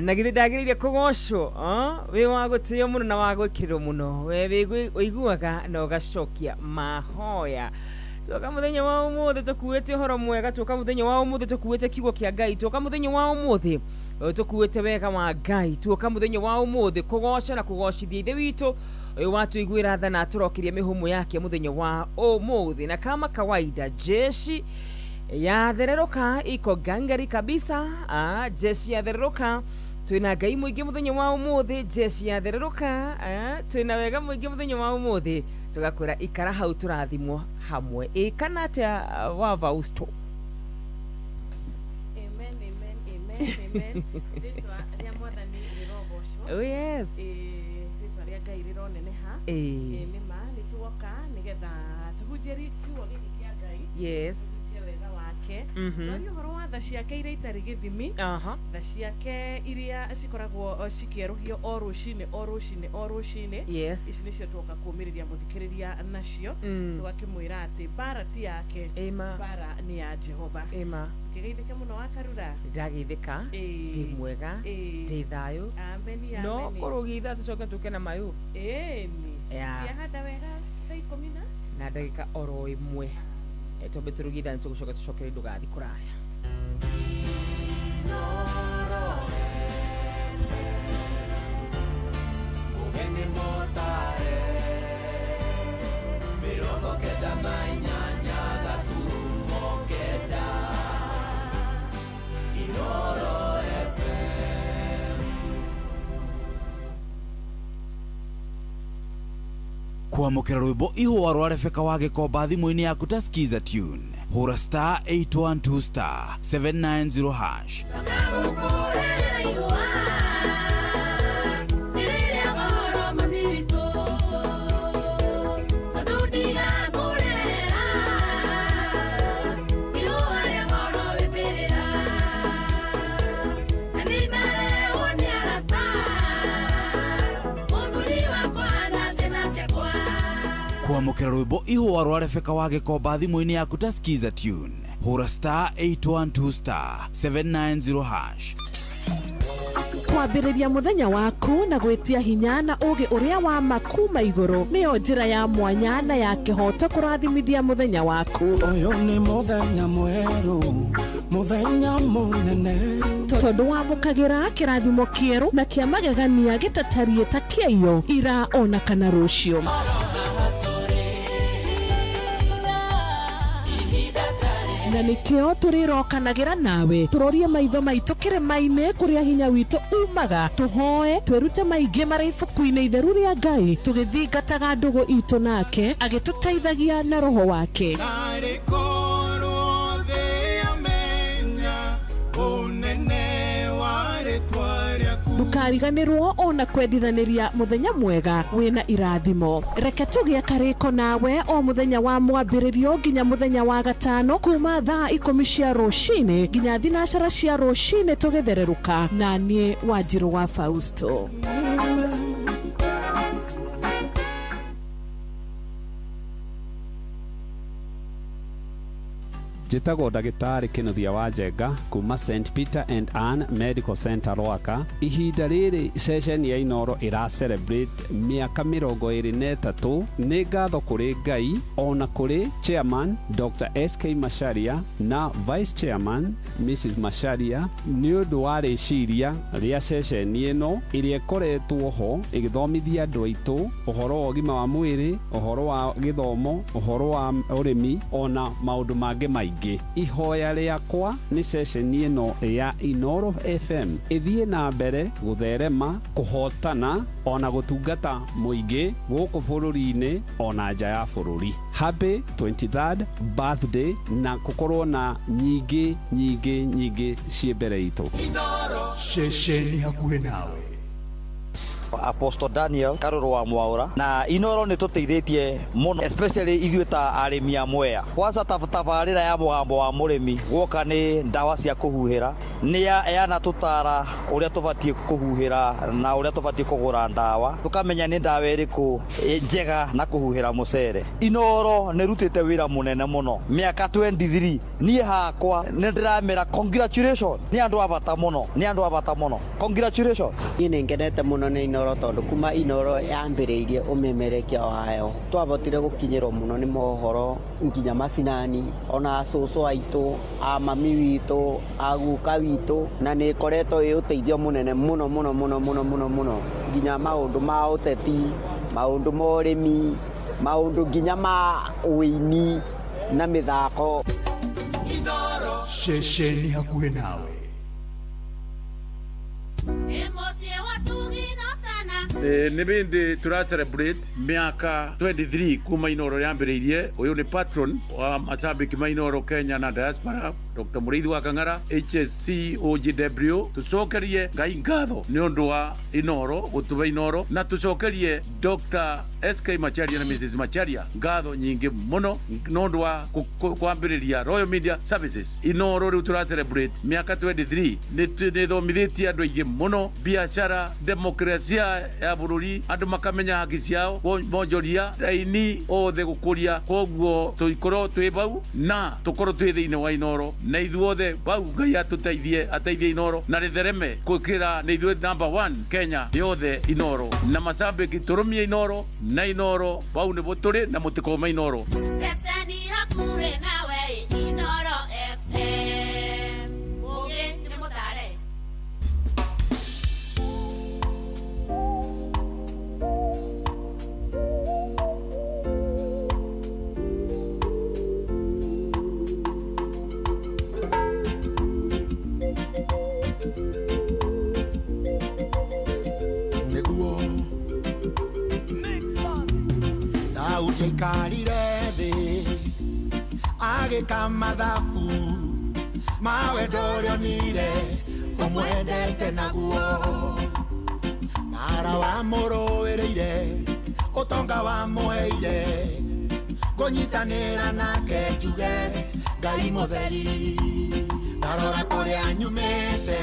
na githĩ ndagĩrĩire kũgocwo wĩ wa gũtĩo mũno na wa gwĩkĩrwo mũno we wĩiguaga na ũgacokia mahoya tuoka mũthenya wa ũmũthĩ tũkuĩte ũhoro mwega tuoka mũthenya wa ũmũthĩ tũkuĩte kiugo kĩa Ngai tuoka mũthenya wa ũmũthĩ tũkuĩte wega wa Ngai tuoka mũthenya wa ũmũthĩ kũgoca na kũgocithia ithe witũ ũyũ watuiguĩra tha na atũrokirie mĩhũmũ yake mũthenya wa ũmũthĩ na kama kawaida jeshi yathererũka iko gangari kabisa jeshi yathererũka twina Ngai mũingĩ mũthenya wa ũmũthĩ jeshi yathererũka twina wega mũingĩ mũthenya wa ũmũthĩ tugakwĩra ikara hau tũrathimwo hamwe kana atĩa wa Fausto Amen rĩtwa rĩa mwathani rĩrogocwo oh yes rĩtwa rĩa Ngai rĩroneneha nĩ ma nĩ tuoka nĩgetha tũhunjie kiugo gĩkĩ kĩa Ngai yes tũhunjie wega wake ciake twaria horo wa tha ciake iria itari githimi tha ciake iria cikoragwo cikieruhio o rucini ici nicio twoka kumiriria muthikiriria nacio tugakimwira ati bara ti yake bara ni ya Jehova kigeithike muno wa Karura ndageithika ndi mwega ndi thayu no kurugitha tucoke tuke na mayu hada wega thaa 10 na ndagika oro imwe tombe turugitha nitugucoka tucokere ndugathi kuraya Mugeni motare mirongo kenda na inyanya gaturumo kenda Inoro FM. kwamukira rwimbo ihũa rwa Rebeka wa Gĩkomba thimũ-inĩ yaku ta skiza tune hũra star 812 star 790 hash kwamukira rwimbo ihũa rwa Rebeka wa Gĩkomba thimũ-inĩ yaku ta skiza tune hũra star 812 star 790 hash kwambĩrĩria mũthenya waku na gwĩtia hinya na ũgĩ ũrĩa wa makuma igũrũ nĩyo njĩra ya mwanya na ya kĩhoto kũrathimithia mũthenya waku ũyũ nĩ mũthenya mwerũ mũthenya mũnene tondũ wamũkagĩra kĩrathimo kĩerũ na kĩa magegania gĩtatariĩ ta kĩayo ira ona kana rũciũ na nikio turirokanagĩra nawe turorie maitho maitũ kĩrĩma-inĩ kũrĩa hinya witũ umaga tuhoe twĩrute maingĩ marĩ ibuku-inĩ itheru rĩa Ngai tũgĩthingataga ndũgũ itũ nake agĩtũteithagia na roho wake ndukariganĩrwo ona kwendithanĩria mũthenya mwega wĩna irathimo reke tũgĩe karĩko nawe o mũthenya wa mwambĩrĩrio nginya mũthenya wa gatano kuma thaa 10 cia rũcinĩ nginya thinacara cia rũcinĩ tũgĩthererũka na niĩ Wanjirũ wa Fausto Njĩtagwo ndagĩtarĩ Kĩnuthia wa Njenga kuma St Peter and Anne Medical Center Rwaka. Ihinda rĩrĩ session ya Inoro ĩra celebrate mĩaka 23. Nĩ ngatho kũrĩ Ngai ona kũrĩ chairman Dr. SK Macharia na vice chairman Mrs Macharia nĩ ũndũ wa rĩciria rĩa session ĩno ĩrĩa ĩkoretwo ho ĩgĩthomithia andũ aitũ ũhoro wa ũgima wa mwĩrĩ, ũhoro wa gĩthomo, ũhoro wa ũrĩmi ona maũndũ mangĩ maingĩ. Ihoya rĩakwa nĩ session ĩno ya Inoro FM ĩthiĩ na mbere gũtherema, kũhotana ona gũtungata mũingĩ gũkũ bũrũri-inĩ ona nja ya bũrũri. Happy 23rd birthday na gũkorwo na nyingĩ ciĩ mbere itũ. Session hakuhĩ nawe. Apostle Daniel Karũrũ wa Mwaũra na Inoro nĩ tũteithĩtie mũno especially ithuĩ ta arĩmi a Mwea. Kwanza tabarĩra ya mũgambo wa mũrĩmi guoka nĩ ndawa cia kũhuhĩra nĩ yanatũtara ũrĩa tũbatiĩ kũhuhĩra na ũrĩa tũbatiĩ kũgũra ndawa tũkamenya nĩ ndawa ĩrĩkũ njega na kũhuhĩra mũcere. Inoro nĩ rutĩte wĩra mũnene mũno mĩaka 23 niĩ hakwa nĩ ndĩramera congratulations nĩ andũ a bata mũno congratulations. Niĩ nĩ ngenete mũno nĩ Inoro tondu kuma Inoro yambĩrĩirie ũmemerekia wayo twabotire gũkinyĩrwo mũno nĩ mohoro nginya macinani ona cũcũ aitũ a mami witũ a guka witũ na nĩ koretwo ĩ ũteithio mũnene mũno nginya maũndũ ma ũteti, maũndũ ma ũrĩmi, maũndũ nginya ma ũini na mĩthako. Session hakuhĩ nawe. Nĩ bindi tura celebrate miaka 23 kuma Inoro yambĩrĩirie. Ũyũ nĩ patron wa mashabiki ma Inoro Kenya na diaspora Dr. Muriithi wa Kang'ara HSC OGW tucokerie ngai ngatho ni undu wa Inoro gutuba Inoro na tucokerie Dr. SK Macharia na Mrs. Macharia ngatho nyingi muno ni undu wa kwambiriria Royal Media Services. Inoro riu tura celebrate miaka 23 ni thomithitie andu aingi muno biashara demokrasia ya bururi andu makamenya haki ciao bonjoria raini othe gukuria koguo tuikorwo twi bau na tukorwo twi thiini wa Inoro na ithuothe bau ngai atuteithie ateithie Inoro na rithereme kwikira ni ithuothe number 1 Kenya yothe Inoro na macambiki turumie Inoro na Inoro bau ni buturi na mutikoma Inoro Seseni hakuhe nawe Inoro FM Muge ni mutare Karire thi agika mathabu mawe ndorio nire umwendete naguo mara wa muruwireire utonga wa muheire kunyitanira nake njuge ngai mutheri ndarora kuria nyumite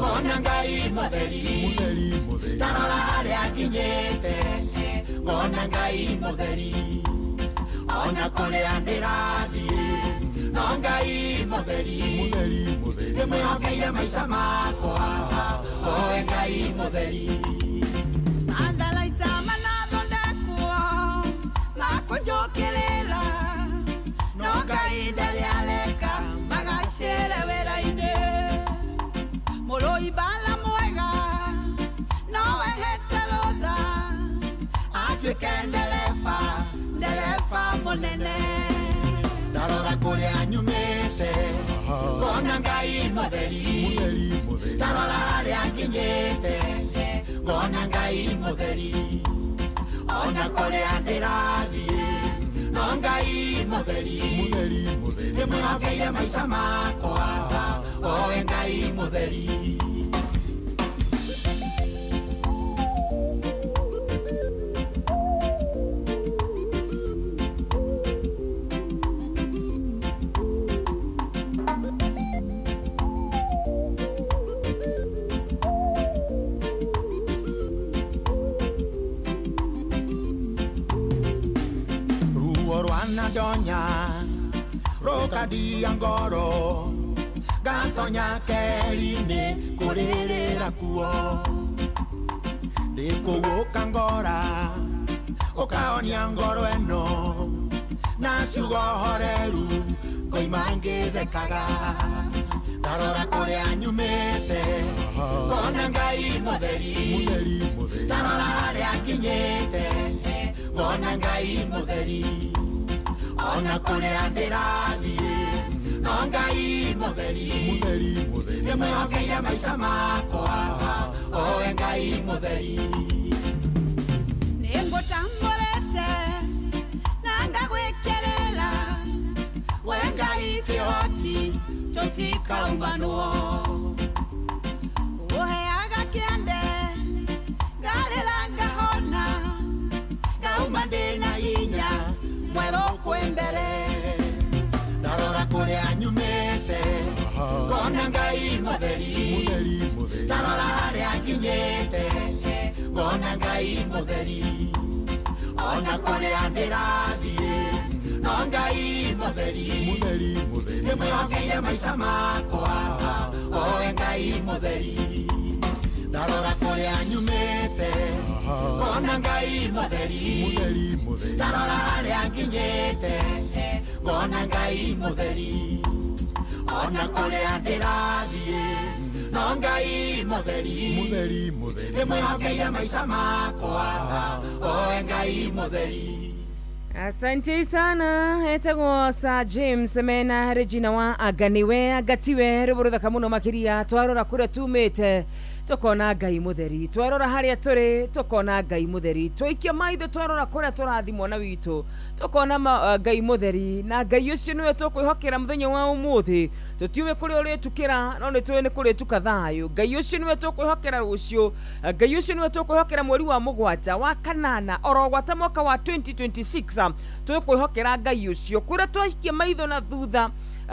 kona ngai mutheri ndarora haria nginyite kona ngai mutheri ona kuria ndirathie no ngai mutheri ndimwihokeire maica makwa owe ngai mutheri andalaita manathondekwo makunjukiririra no ngai ndariareka magacire wira-ini murui bala mwega nowe hete rutha atuike ndereba munene ndarora kuria nyumite ngona ngai mutheri ndarora haria nginyite ngona ngai mutheri ona kuria ndirathie no ngai mutheri ndimwihokeire maica makwa owe ngai mutheri donya rokadia ngoro gantonya kerine kuririra kuo ndikuguka ngora ukaonia ngoro eno na ciugo horeru ngoima ngithekaga ndarora kuria nyumite ngona ngai mutheri ndarora haria nginyite ngona ngai mutheri ona kuria ndirathie no ngai mutheri ndimwihokeire maica makwa owe ngai mutheri ningutambũrĩte na ngagwĩkĩrĩra we ngai kĩhoti tũtikaumbanwo ũheaga kĩande ngarĩra ngahona ngauma ndĩna hinya mwerũ kwĩ mbere ndarora kũrĩa nyumĩte ngona ngai mutheri ndarora harĩa nginyĩte ngona ngai mutheri ona kũrĩa ndĩrathiĩ no ngai mutheri ndĩmwĩhokeire maica makwa owe ngai mutheri ndarora kũrĩa nyumĩte ngona ngai mutheri ndarora harĩa nginyĩte ngona ngai mutheri ona kũrĩa ndĩrathiĩ no ngai mutheri ndĩmwĩhokeire maica makwa owe ngai mutheri. Asante sana etagwo Sir James Mena Regina wa aganiwe agatiwe ruburuthaka muno makiria twarora kuria tumite tukona Ngai mutheri twarora haria turi tukona Ngai mutheri twikia maitho twarora kuria turathimwo na witu tukona Ngai mutheri na Ngai ucio niwe tukwihokera muthenya wa umuthi tutiwe kuri uri tukira no ni tuwe ni kuri tukathayo Ngai ucio niwe tukwihokera rucio Ngai ucio niwe tukwihokera mweri wa mugwanja wa kanana orogwata mwaka wa 2026 tukwihokera Ngai ucio kuria twahikia maitho na thutha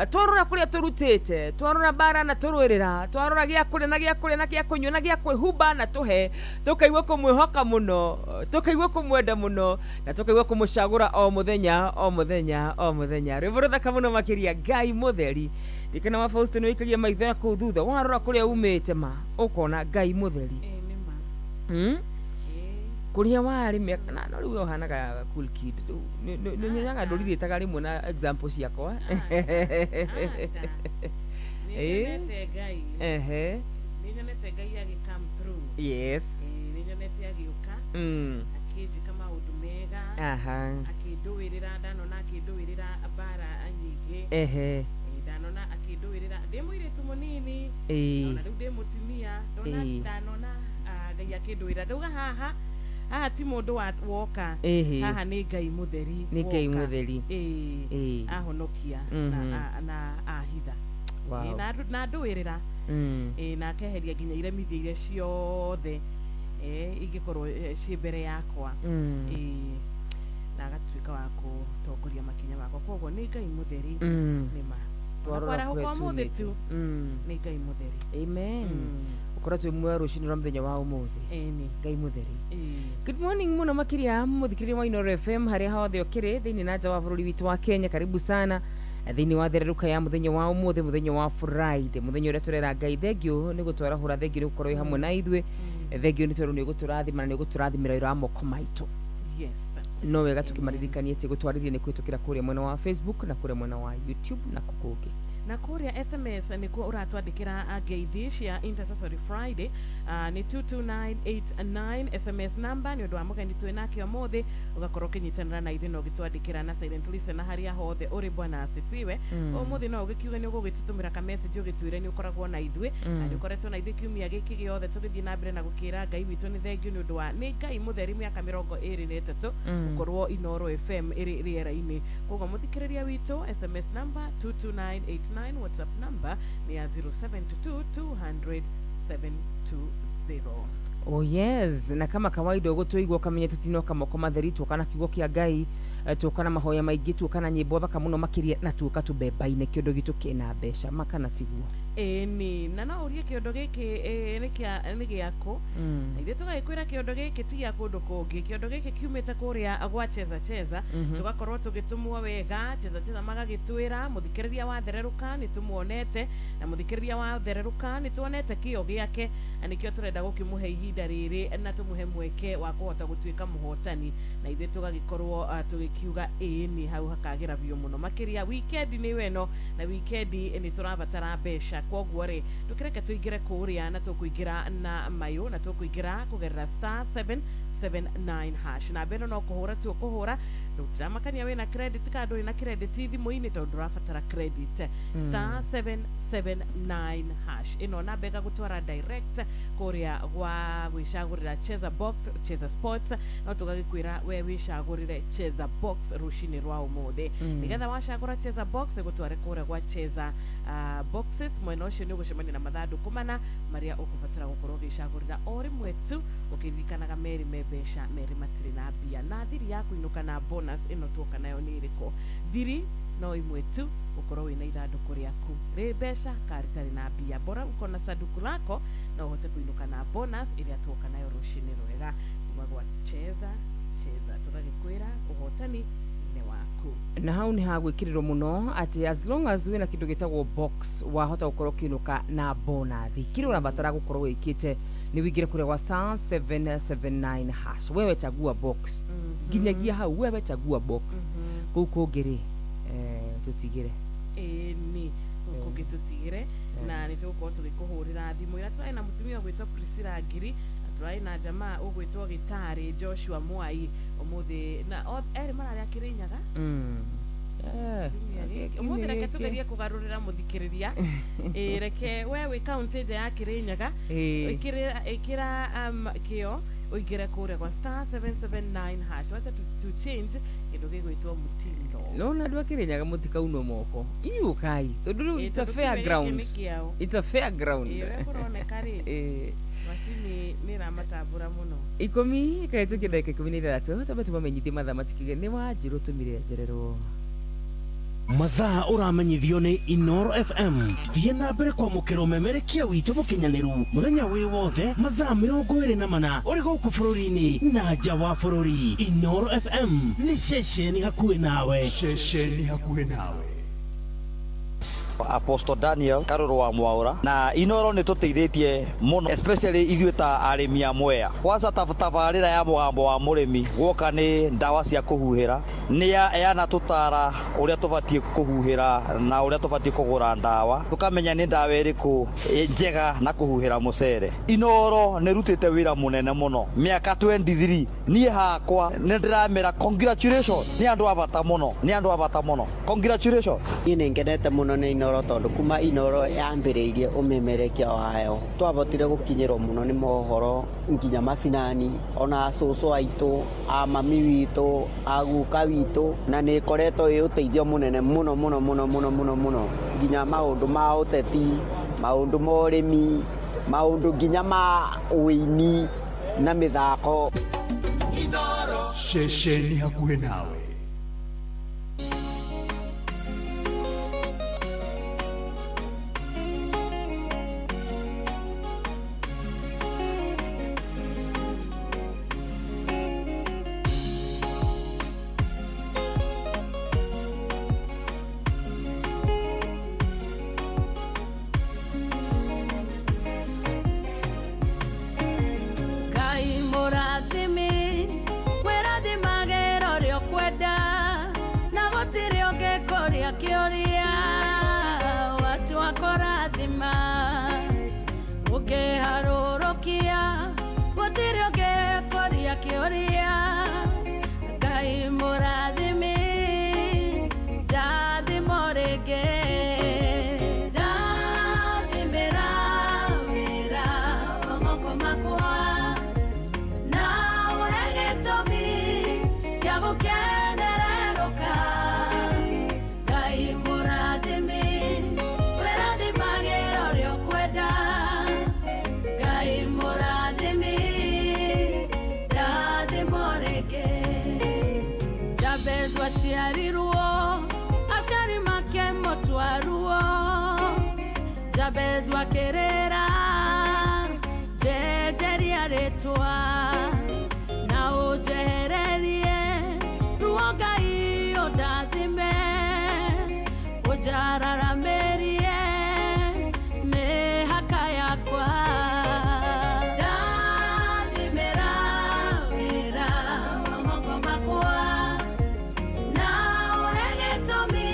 twarora kuria turutite twarora bara na turwirira twarora gia kuri na gia kuri na gia kunywa na gia kwihumba na tuhe tukaigwa kumwihoka muno tukaigwa kumwenda muno na tukaigwa kumucagura o muthenya o muthenya o muthenya rivorotha kamuno makiria Ngai mutheri dikana wa Faustin wikagia maitho ku thutha warora kuria umite ma ukona Ngai mutheri kuria wari miaka na no riu ohanaga cool kid no nyaga ndorire taga rimwe na example ciakwa Ninyonete Ngai agi come through. Yes. Ninyonete agiuka. Akiji kama udumega. Akiduwirira danona akiduwirira bara anyige. Danona akiduwirira demwire tumunini. Danona demutimia. Danona Ngai akiduwirira dauga haha ti mundu woka haha ni Ngai mutheri ni Ngai mutheri ahonokia na ahitha na nduwirira na keheria nginya iremithia iria ciothe ingikorwo ci mbere yakwa na agatuika wa gutongoria makinya makwa koguo ni Ngai mutheri nima twara kwa muthi tu ni Ngai mutheri amen ukora tu mwe rushini muthenya wa umuthi Ngai mutheri good morning muno makiria muthikiriria wa Inooro FM haria hothe okire thiini na nja wa bururi witu wa Kenya karibu sana thiini wa thereruka ya muthenya wa umuthi muthenya wa Friday muthenya uria turera Ngai thengio ni gutwara hura thengio ni gukorwo hamwe na ithwe thengio ni toru ni guturathima na ni guturathimira ira moko maitu yes no wega tukimaririkania ati gutwaririria ni kwitukira kuria mwena wa Facebook na kuria mwena wa YouTube na kukungi na kuria SMS ni ku uratwandikira ngeithi cia Intercessory Friday ni 22989 SMS number ni undu wa mugeni twinake umuthi ugakorwo kinyitanira na ithi no gitwandikira na silent listen haria hothe uri bwana asifiwe umuthi no ugikiuga ni ugugitutumira ka message ugitwire ni ukoragwo na ithwe na ni ukoretwo na ithi kiumia giki giothe tugithii na mbere na gukira Ngai witu ni thengio ni undu wa ni Ngai mutheri miaka 23 ukorwo Inooro FM iri riera-ini koguo muthikiriria witu SMS number 22989 WhatsApp number ni ya 0722000720. Oh yes, na kama kawaida ugutuigwa kamenya tutinoka moko matheri tukana kiugo kia Ngai tukana mahoya maingi tukana nyimbo thaka muno makiria na tuka tubeba-ine kiondo gitu kina mbeca makana tiguo ni na no urie kiondo giki ni giako ithe tugagikwira kiondo giki ti ya kundu kungi kiondo giki kiumite kuria gwa cheza tugakorwo tugitumwo wega cheza magagitwira muthikiriria wa thereruka ni tumuonete na muthikiriria wa thereruka ni tuonete kio giake anikio turenda gukimuhe ihinda riri na tumuhe mweke wa kuhota gutuika muhotani na ithe tugagikorwo tugikiuga ni hau hakagira biu muno makiria weekend ni weno na weekend ni turabatara mbeca koguo ri tukireke tuigire kuria na tukuigira na mayo na tukuigira kugerera *779# na beno no kuhura tu kuhura ndutiramakania we na credit card uri na credit thimu-ini tondu rafatara credit *779# ino na bega gutwara direct kuria gwa gwicagurira Cheza Box Cheza Sports no tugagikwira we wicagurire Cheza Box rushini rwa umuthi nigetha wacagura Cheza Box gutware kuria gwa Cheza boxes mwena ucio ni ugucemania na mathanduku mana maria ukubatara gukorwo gicagurira o rimwe tu ukiririkanaga meri mebesha meri matiri na mbia na thiri yaku inuka na bonus ino tuoka nayo ni iriko thiri no imwe tu ukorwo wina ithanduku riaku ri mbeca karitari na mbia bora uko na sanduku lako na uhote kuinuka na bonus iria tuoka nayo rushini rwega gwa Cheza tugagikwira uhotani na hau ni hagwikirirwo muno ati as long as wina kindu gitagwo box wahota gukorwo kinuka na bonathi kile unabatara gukorwo wikite ni wigire kuria kwa *779# wewe chagua box ginyagia hau wewe chagua box kuko ngiri tutigire ni kuko tutigire na nituko tugikuhurira thimu ira twaina mutumia gwitwa Priscilla Ngiri turai na jamaa ugwitwo Gitari Joshua Mwai umuthi na eri marari akirinyaga Umuthi reke tugerie kugarurira muthikiriria reke we wi county ya Kirinyaga ikira kio uigire kure kwa *779# wacha to change kindu gigwitwo mutindo no na ndwa Kirinyaga muthika uno moko inyukai tondu it's a fair ground, it's a fair ground kuroneka ri mashini nira matambura muno 10 ikaetukia dakika 13 toba tumamenyithie mathaa matikige ni Wanjiru tumire njererwo mathaa uramenyithio ni Inoro FM thie na mbere kwa mukiro memerekia witu mukinyaniru muthenya wi wothe mathaa 24 uri guku bururi-ini na nja wa bururi. Inoro FM ni ceceni hakuhi nawe, ceceni hakuhi nawe. Apostle Daniel Karuru wa Mwaura na Inoro ni tuteithĩtie muno especially ithuĩ ta arĩmi a Mwea. Kwanza tabarĩra ya mũgambo wa mũrĩmi guoka nĩ ndawa cia kũhuhĩra nĩ yanatũtara ũrĩa tũbatiĩ kũhuhĩra na ũrĩa tũbatiĩ kũgũra ndawa tũkamenya nĩ ndawa ĩrĩkũ njega na kũhuhĩra mũcere. Inoro nĩ rutĩte wĩra mũnene mũno mĩaka 23 niĩ hakwa nĩ ndĩramera congratulations nĩ andũ a bata mũno, nĩ andũ a bata mũno, congratulations. Niĩ nĩ ngenete mũno nĩ Inoro tondu kuma Inoro yambĩrĩirie ũmemerekia wayo twabotire gũkinyĩrwo mũno nĩ mohoro nginya macinani ona cũcũ aitũ a mami witũ a guka witũ na nĩ koretwo ĩ ũteithio mũnene mũno mũno mũno mũno mũno mũno nginya maũndũ ma ũteti, maũndũ ma ũrĩmi, maũndũ nginya ma ũini na mĩthako. Inoro ceceni hakuhi nawe. Jabez wakerera jejeria retwa na ujehererie ruoga iyo dathime ujararamerie mehaka yakwa dathimera wira wa moko makwa na uhegetomi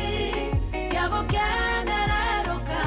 ya gukenererũka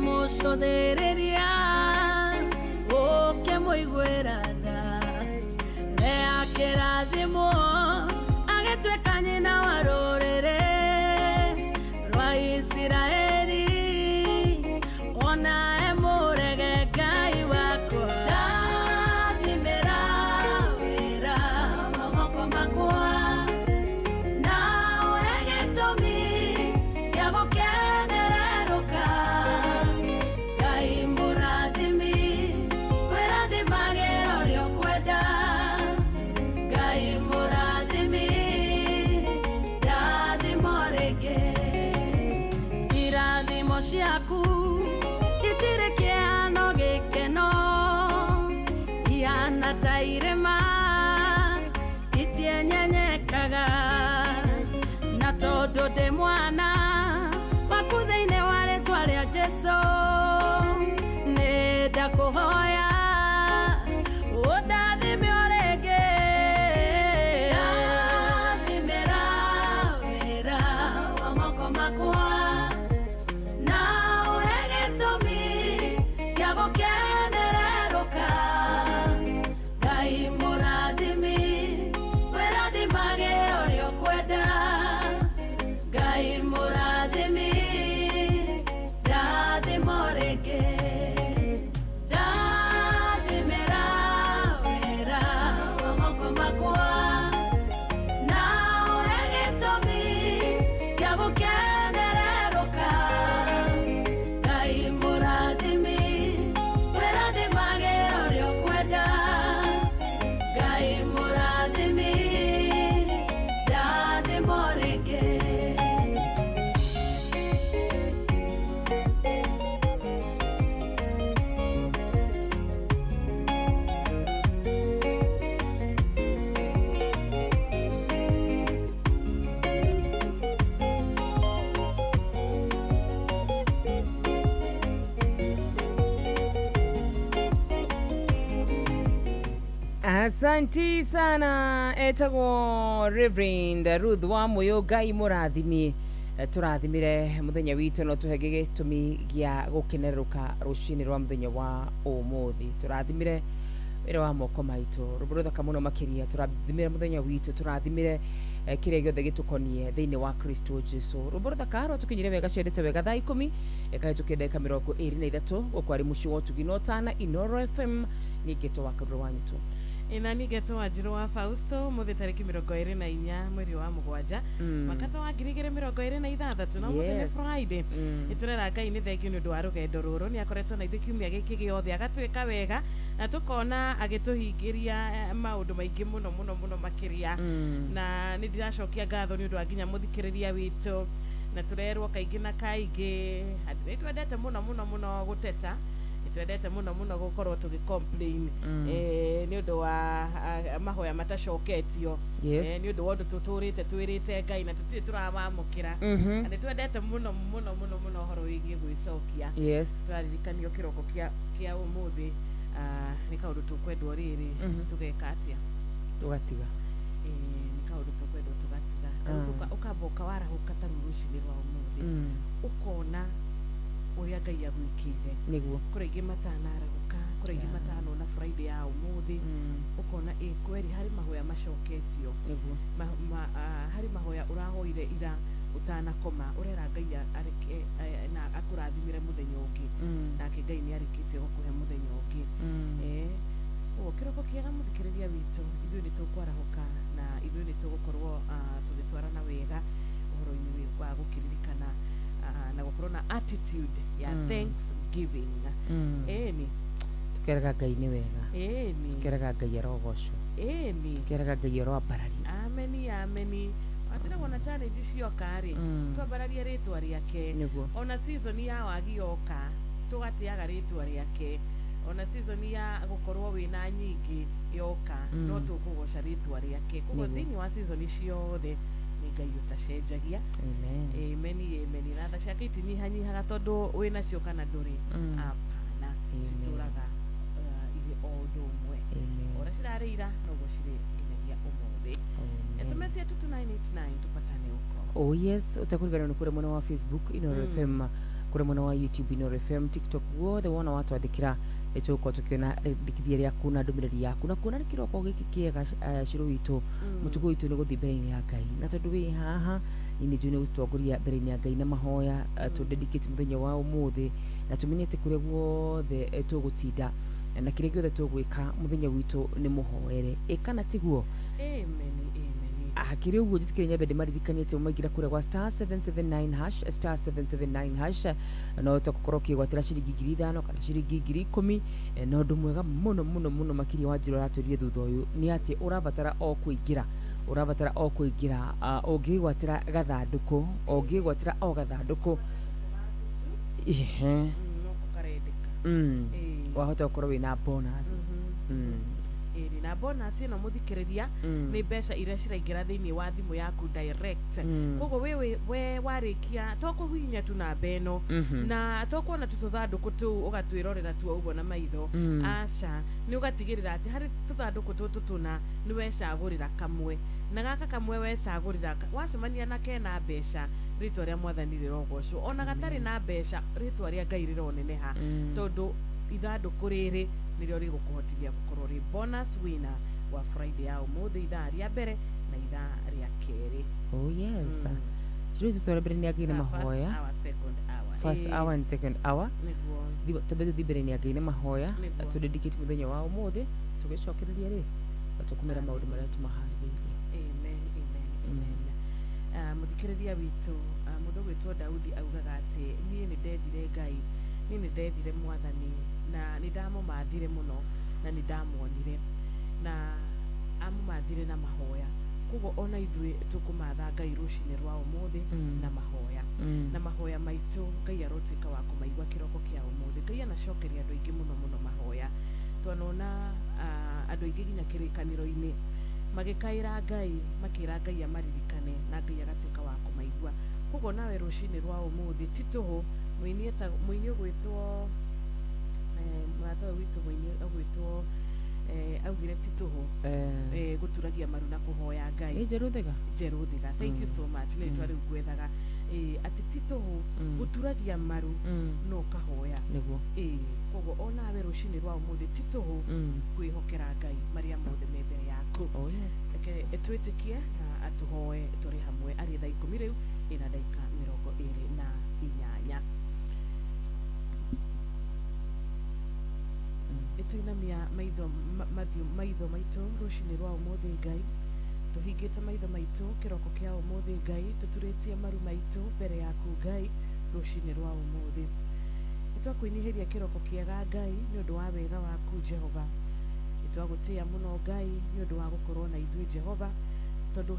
Mucothereria uke muiguirana rea kirathimo agitweka nyina wa rurere rwa Isiraeli ona emurege Ngai wakwa dathimera wira wa moko makwa na uhegetomi ya gukenererũka gũkenereruka Ngai mũrathimi wĩrathimagĩra ũrĩa ũkwenda Ngai mũrathimi ndathimo rĩngĩ ndathimĩra wĩra wa moko makwa na ũhe gĩtũmi gĩa gũkenereruka Ngai mũrathimi wĩrathimagĩra ũrĩa ũkwenda Ngai mũrathimi ndathimo rĩngĩ Asanti sana etagwo Reverend Ruth wa Moyo Ngai mũrathimi tũrathimire muthenya witũ no tũhe gĩtũmi gĩa gũkenereruka rũcinĩ rwa muthenya wa ũmũthĩ tũrathimire wĩra wa moko maitũ rũbũrũ thaka mũno makĩria tũrathimire muthenya witũ tũrathimire kĩrĩa gĩothe gĩtũkonie thĩinĩ wa Kristo Jesu rũbũrũ thaka rwatũkinyire wega ciendete wega thaa 10 ĩkahĩtũkia ndagĩka 23 gũkũ arĩ mũciĩ wa ũtugi no tana Inoro FM ningĩ tũwakarũra wanyitũ ina nigeto wajiro wa Fausto muthi tariki 24 mweri wa mugwanja makata wa 2026 na muthenya Friday iturera Ngai ni thengio ni undu wa rugendo ruru ni akoretwo na ithikiumia giki giothe agatwika wega na tukona agituhingiria maundu maingi muno makiria na ni ndiracokia ngatho ni undu wa nginya muthikiriria witu na turerwo kaingi na kaingi twendete muno guteta twendete muno gukorwo tugicomplain ni undu wa mahoya matacoketio ni undu wa undu tuturite twirite Ngai na tutire turawamukira na ni twendete muno horo wigi gwicokia twaririkanio kiroko kia umuthi ni kaundu tukwendwo riri tugeka atia tugatiga ni kaundu tukwendwo tugatiga ukaboka warahuka taruruci-inĩ rwa umuthi ukona uria Ngai agwikire niguo kuraingi matanarahuka kuraingi matanona Friday ya umuthi ukona kweri hari mahoya macoketio niguo hari mahoya urahoire ira utanakoma urera Ngai areke na akurathimire muthenya ungi nake Ngai ni arikitie gukuhe muthenya ungi kiroko kiega muthikiriria witu ithuĩ nĩ tũkwarahuka na ithuĩ nĩ tũgũkorwo tũgĩtwarana wega ũhoro-inĩ wa gũkĩririkana na gukorwo na attitude ya thanksgiving ni tukeraga Ngai ni wega ni tukeraga Ngai arogocwo ni tukeraga Ngai arobararia ameni atira wona challenge ciokari twambararia ritwa riake ona season ya wagi yoka tugatiaga ritwa riake ona season ya gukorwo wina nyingi yoka no tukugoca ritwa riake kugo thini wa season ciothe Ngai utacenjagia amen na tha ciake itinyihanyihaga tondu wina cio kana nduri apana cituraga ile o undu umwe ora cirarĩira noguo cirĩ nginyagia ũmũthĩ SMS yetu 2989 tupatane huko yes utakurigana ni kure mwana wa Facebook Inoro FM kure mwana wa YouTube Inoro FM TikTok wothe wona watu andikira etuko tukiona dikithia yaku na ndumiriri yaku na kuona kiroko giki kiega ciro witu mutugo witu ni guthi mbere-ini ya Ngai na tondu wi haha ini june gutongoria mbere-ini ya Ngai na mahoya to dedicate muthenya wa umuthi na tumenyete kure guothe tugutinda na kire giothe tugwika muthenya witu ni muhoere ikana tiguo amen akiri uguo jisikire nyambe ndimaririkanie te umaigira kure kwa *779# no takukorwo kigwatira ciringi 5,000 kana ciringi 10,000 no ndu mwega muno makiri wa njiro raturirie thutha uyu ni ati urabatara o kuingira ungigwatira gathanduku ungigwatira o gathanduku wahota gukorwo wina bonus na bonus ino muthikiriria ni mbeca iria ciraingira thiini wa thimu yaku direct koguo we warikia tokuhinya tu na beno na tokuona tuthanduku tu ugatwirorera tu uguo na maitho aca ni ugatigirira ati hari tuthanduku tutu tuna ni wecagurira kamwe na gaka kamwe wecagurira wacemania na kena mbeca ritwa ria mwathani rirogocwo ona gatari na mbeca ritwa ria Ngai rironeneha tondu ithandũkũ rĩrĩ nĩrĩo rĩgũkũhotithia gũkorwo rĩ bonus winner wa Friday ya ũmũthĩ ithaa rĩa mbere na ithaa rĩa kerĩ. Oh yes. Shirizi turebere ni agine mahoya. First hour and second hour. Tubeze dibere ni agine mahoya. To dedicate muthenya wa ũmũthĩ tugicokereria ri. Batukumira maundu maria tumaharĩirie. Amen, amen, amen. Muthikĩrĩria witũ mũndũ gwĩtwo Daudi augaga atĩ niĩ nĩ ndethire Ngai, niĩ nĩ ndethire Mwathani na nĩ ndamũmathire mũno na nĩ ndamuonire na amũmathire na mahoya. Koguo ona ithuĩ tũkũmatha Ngai rũcinĩ rwa ũmũthĩ na mahoya. Na mahoya maitũ Ngai arotwĩka wa kũmaigua kĩroko kĩa ũmũthĩ. Ngai anacokeria andũ aingĩ mũno mũno mahoya. Twanona andũ aingĩ nginya kĩrĩkanĩro-inĩ magĩkaĩra Ngai, makĩra Ngai amaririkane na Ngai agatwĩka wa kũmaigua. Koguo nawe rũcinĩ rwa ũmũthĩ ti tũhũ mũini ũgwĩtwo mũratawe witũ mũini ũgwĩtwo augire ti tũhũ gũturagia maru na kũhoya Ngai. Nĩ Njerũthĩga. Thank you so much. Nĩ rĩtwa rĩu ngwethaga atĩ ti tũhũ gũturagia maru no ũkahoya. Nĩguo. Koguo onawe rũcinĩ rwa ũmũthĩ ti tũhũ kwĩhokera Ngai marĩa mothe me mbere yaku. Oh yes. Reke twĩtĩkie na atũhoe tũrĩ hamwe arĩ thaa 10 rĩu ĩna ndagĩka 28. Tuinamia maitho maitũ rũcinĩ rwa ũmũthĩ Ngai, tũhingĩte maitho maitũ kĩroko kĩa ũmũthĩ Ngai, tũturĩtie maru maitũ mbere yaku Ngai rũcinĩ rwa ũmũthĩ. Nĩtwakwĩnyihĩria kĩroko kĩega Ngai nĩ ũndũ wa wega waku Jehova. Nĩtwagũtĩĩa mũno Ngai nĩ ũndũ wa gũkorwo na ithuĩ Jehova, tondũ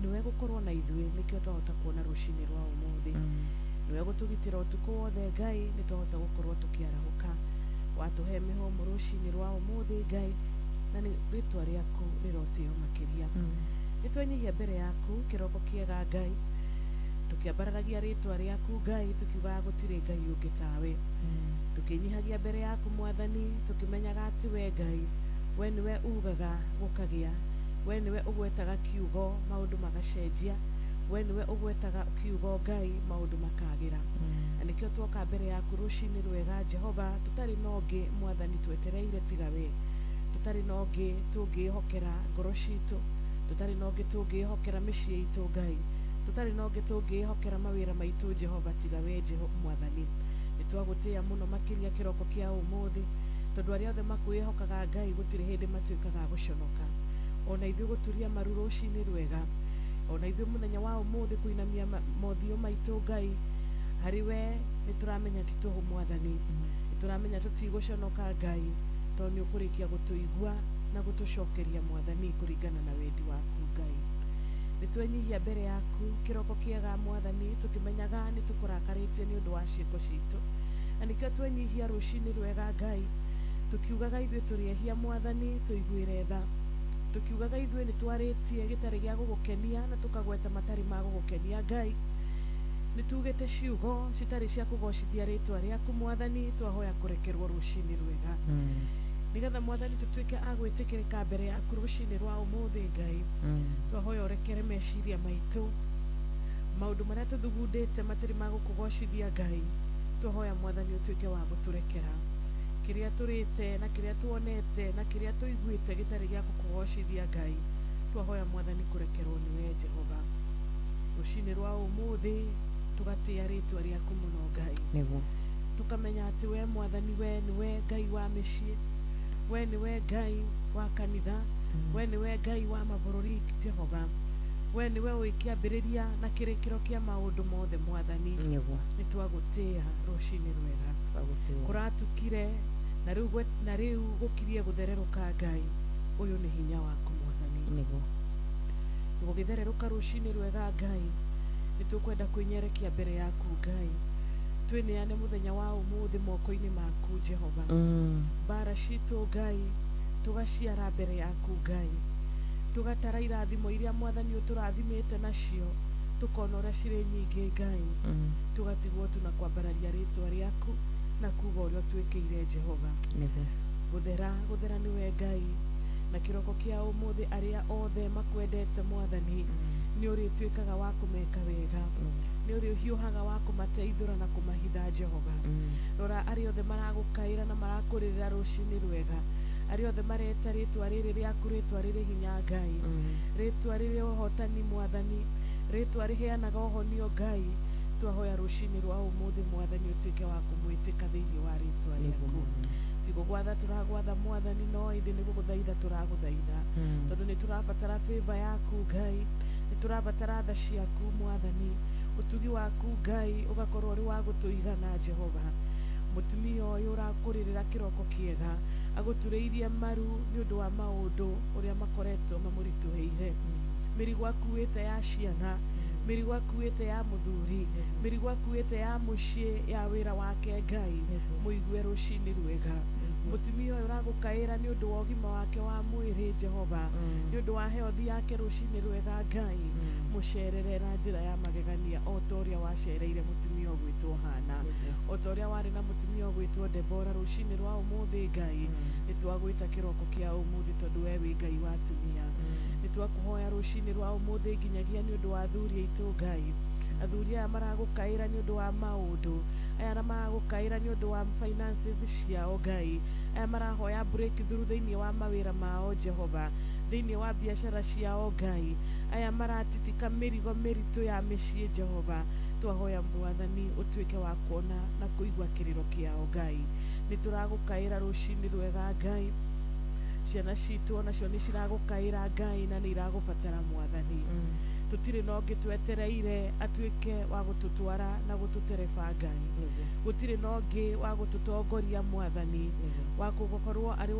nĩwe gũkorwo na ithuĩ nĩkĩo twahota kuona rũcinĩ rwa ũmũthĩ. Nĩwe gũtũgitĩra ũtukũ wothe Ngai, nĩtwahota gũkorwo tũkĩarahũka. Watuhe mĩhũmũ rũcinĩ rwa ũmũthĩ Ngai, na rĩtwa rĩaku rĩrotĩo makĩria. Nĩtwenyihia mbere yaku kĩroko kĩega Ngai, tũkĩambararagia rĩtwa rĩaku Ngai, tũkiugaga gũtirĩ Ngai ũngĩ tawe. Tũkĩnyihagia mbere yaku Mwathani, tũkĩmenyaga atĩ we Ngai, we nĩwe ugaga gũkagĩa, we nĩwe ũgwetaga kiugo maũndũ magacenjia, we nĩwe ũgwetaga kiugo Ngai maũndũ makagĩra. Na nĩkĩo tuoka mbere yaku rũcinĩ rwega Jehova, tũtarĩ na ũngĩ Mwathani twetereire tiga we. Tũtarĩ na ũngĩ tũngĩhokera ngoro citũ, tũtarĩ na ũngĩ tũngĩhokera mĩciĩ itũ Ngai, tũtarĩ na ũngĩ tũngĩhokera mawĩra maitũ Jehova tiga we Mwathani. Nĩtwagũtĩĩa mũno makĩria kĩroko kĩa ũmũthĩ, tondũ arĩa othe makwĩhokaga Ngai gũtirĩ hĩndĩ matuĩkaga gũconoka. Ona ithuĩ gũturia maru rũcinĩ rwega, ona ithuĩ mũthenya wa ũmũthĩ kũinamia mothiũ maitũ Ngai harĩ we, nĩtũramenya ti tũhũ Mwathani, nĩtũramenya tũtigũconoka Ngai, tondũ nĩũkũrĩkia gũtũigua na gũtũcokeria Mwathani kũringana na wendi waku Ngai. Nĩtwenyihia mbere yaku kĩroko kĩega Mwathani, tũkĩmenyaga nĩtũkũrakarĩtie nĩ ũndũ wa ciĩko citũ, na nĩkĩo twenyihia rũcinĩ rwega Ngai, tũkiugaga ithuĩ tũrĩehia Mwathani tũiguĩre tha, tũkiugaga ithuĩ nĩtwarĩtie gĩtarĩ gĩa gũgũkenia na tũkagweta matarĩ ma gũgũkenia Ngai. Nĩtugĩte ciugo citarĩ cia kũgocithia rĩtwa rĩaku Mwathani, twahoya kũrekerwo rũcinĩ rwega. Nĩgetha Mwathani tũtuĩke a gwĩtĩkĩrĩka mbere yaku rũcinĩ rwa ũmũthĩ Ngai, twahoya ũrekere meciria maitũ, maũndũ marĩa tũthugundĩte matarĩ ma gũkũgocithia Ngai, twahoya Mwathani ũtuĩke wa gũtũrekera. Kĩrĩa tũrĩte na kĩrĩa tuonete na kĩrĩa tũiguĩte gĩtarĩ gĩa gũkũgocithia Ngai, twahoya Mwathani kũrekerwo nĩwe Jehova. Rũcinĩ rwa ũmũthĩ tũgatĩĩa rĩtwa rĩaku mũno Ngai, nĩguo tũkamenya atĩ we Mwathani we nĩwe Ngai wa mĩciĩ, we nĩwe Ngai wa kanitha, we nĩwe Ngai wa mabũrũri Jehova, we nĩwe ũĩ kĩambĩrĩria na kĩrĩkĩro kĩa maũndũ mothe Mwathani. Nĩtwagũtĩĩa rũcinĩ rwega, kũratukire na rĩu gũkirie gũthererũka Ngai, ũyũ nĩ hinya waku Mwathani. Gũgĩthererũka rũcinĩ rwega Ngai, nĩtũkwenda kwĩnyerekia mbere yaku Ngai, twĩneane mũthenya wa ũmũthĩ moko-inĩ maku Jehova. Mbara citũ Ngai tũgaciara mbere yaku Ngai, tũgatara irathimo iria Mwathani ũtũrathimĩte nacio, tũkona ũrĩa cirĩ nyingĩ Ngai, tũgatigwo tu na kwambararia rĩtwa rĩaku na kuga ũrĩa ũtwĩkĩire Jehova. Gũthera nĩwe Ngai, na kĩroko kĩa ũmũthĩ arĩa othe makwendete Mwathani, nĩ ũrĩtuĩkaga wa kũmeka wega. nĩ ũrĩ ũhiũhaga wa kũmateithũra na kũmahitha Jehova. Rora arĩa othe maragũkaĩra na marakũrĩrĩra rũcinĩ rwega, arĩa othe mareta rĩtwa rĩrĩ rĩaku, rĩtwa rĩrĩ hinya Ngai, rĩtwa rĩrĩ ũhotani Mwathani, rĩtwa rĩheanaga ũhonio Ngai. Twahoya rũcinĩ rwa ũmũthĩ Mwathani ũtuĩke wa kũmwĩtĩka thĩinĩ wa rĩtwa rĩaku. Tigũgwatha tũragwatha Mwathani, no ĩndĩ nĩ gũgũthaitha tũragũthaitha, tondũ nĩ tũrabatara favor yaku Ngai, nĩ tũrabatara tha ciaku Mwathani, ũtugi waku Ngai ũgakorwo ũrĩ wa gũtũigana Jehova. Mũtumia ũyũ ũrakũrĩrĩra kĩroko kĩega, agũturĩirie maru nĩ ũndũ wa maũndũ ũrĩa makoretwo mamũritũhĩire, mĩrigo akuĩte ya ciana, mĩrigo akuĩte ya mũthuri, mĩrigo akuĩte ya mũciĩ ya wĩra wake Ngai, mũigue rũcinĩ rwega. Mũtumia ũyũ ũragũkaĩra nĩ ũndũ wa ũgima wake wa mwĩrĩ Jehova, nĩ ũndũ wa health yake rũcinĩ rwega Ngai, mũcerere na njĩra ya magegania o ta ũrĩa wacereire mũtumia ũgwĩtwo Hana, o ta ũrĩa warĩ na mũtumia ũgwĩtwo Debora rũcinĩ rwa ũmũthĩ Ngai. Nĩ twagwĩta kĩroko kĩa ũmũthĩ tondũ we wĩ Ngai wa atumia. Nĩ twakũhoya rũcinĩ rwa ũmũthĩ nginyagia nĩ ũndũ wa athuri aitũ Ngai, athuri aya maragũkaĩra nĩ ũndũ wa maũndũ, aya maragũkaĩra nĩ ũndũ wa finances ciao Ngai, aya marahoya breakthrough thĩinĩ wa mawĩra mao Jehova, thĩinĩ wa biacara ciao Ngai, aya maratitika mĩrigo mĩritũ ya mĩciĩ Jehova. Twahoya Mwathani ũtuĩke wa kuona na kũigua kĩrĩro kĩao Ngai. Nĩ tũragũkaĩra rũcinĩ rwega Ngai, ciana citũ onacio nĩ ciragũkaĩra Ngai na nĩ iragũbatara Mwathani. Tũtirĩ na ũngĩ twetereire atuĩke wa gũtũtwara na gũtũtereba Ngai, gũtirĩ na ũngĩ wa gũtũtongoria Mwathani, wa gũkorwo arĩ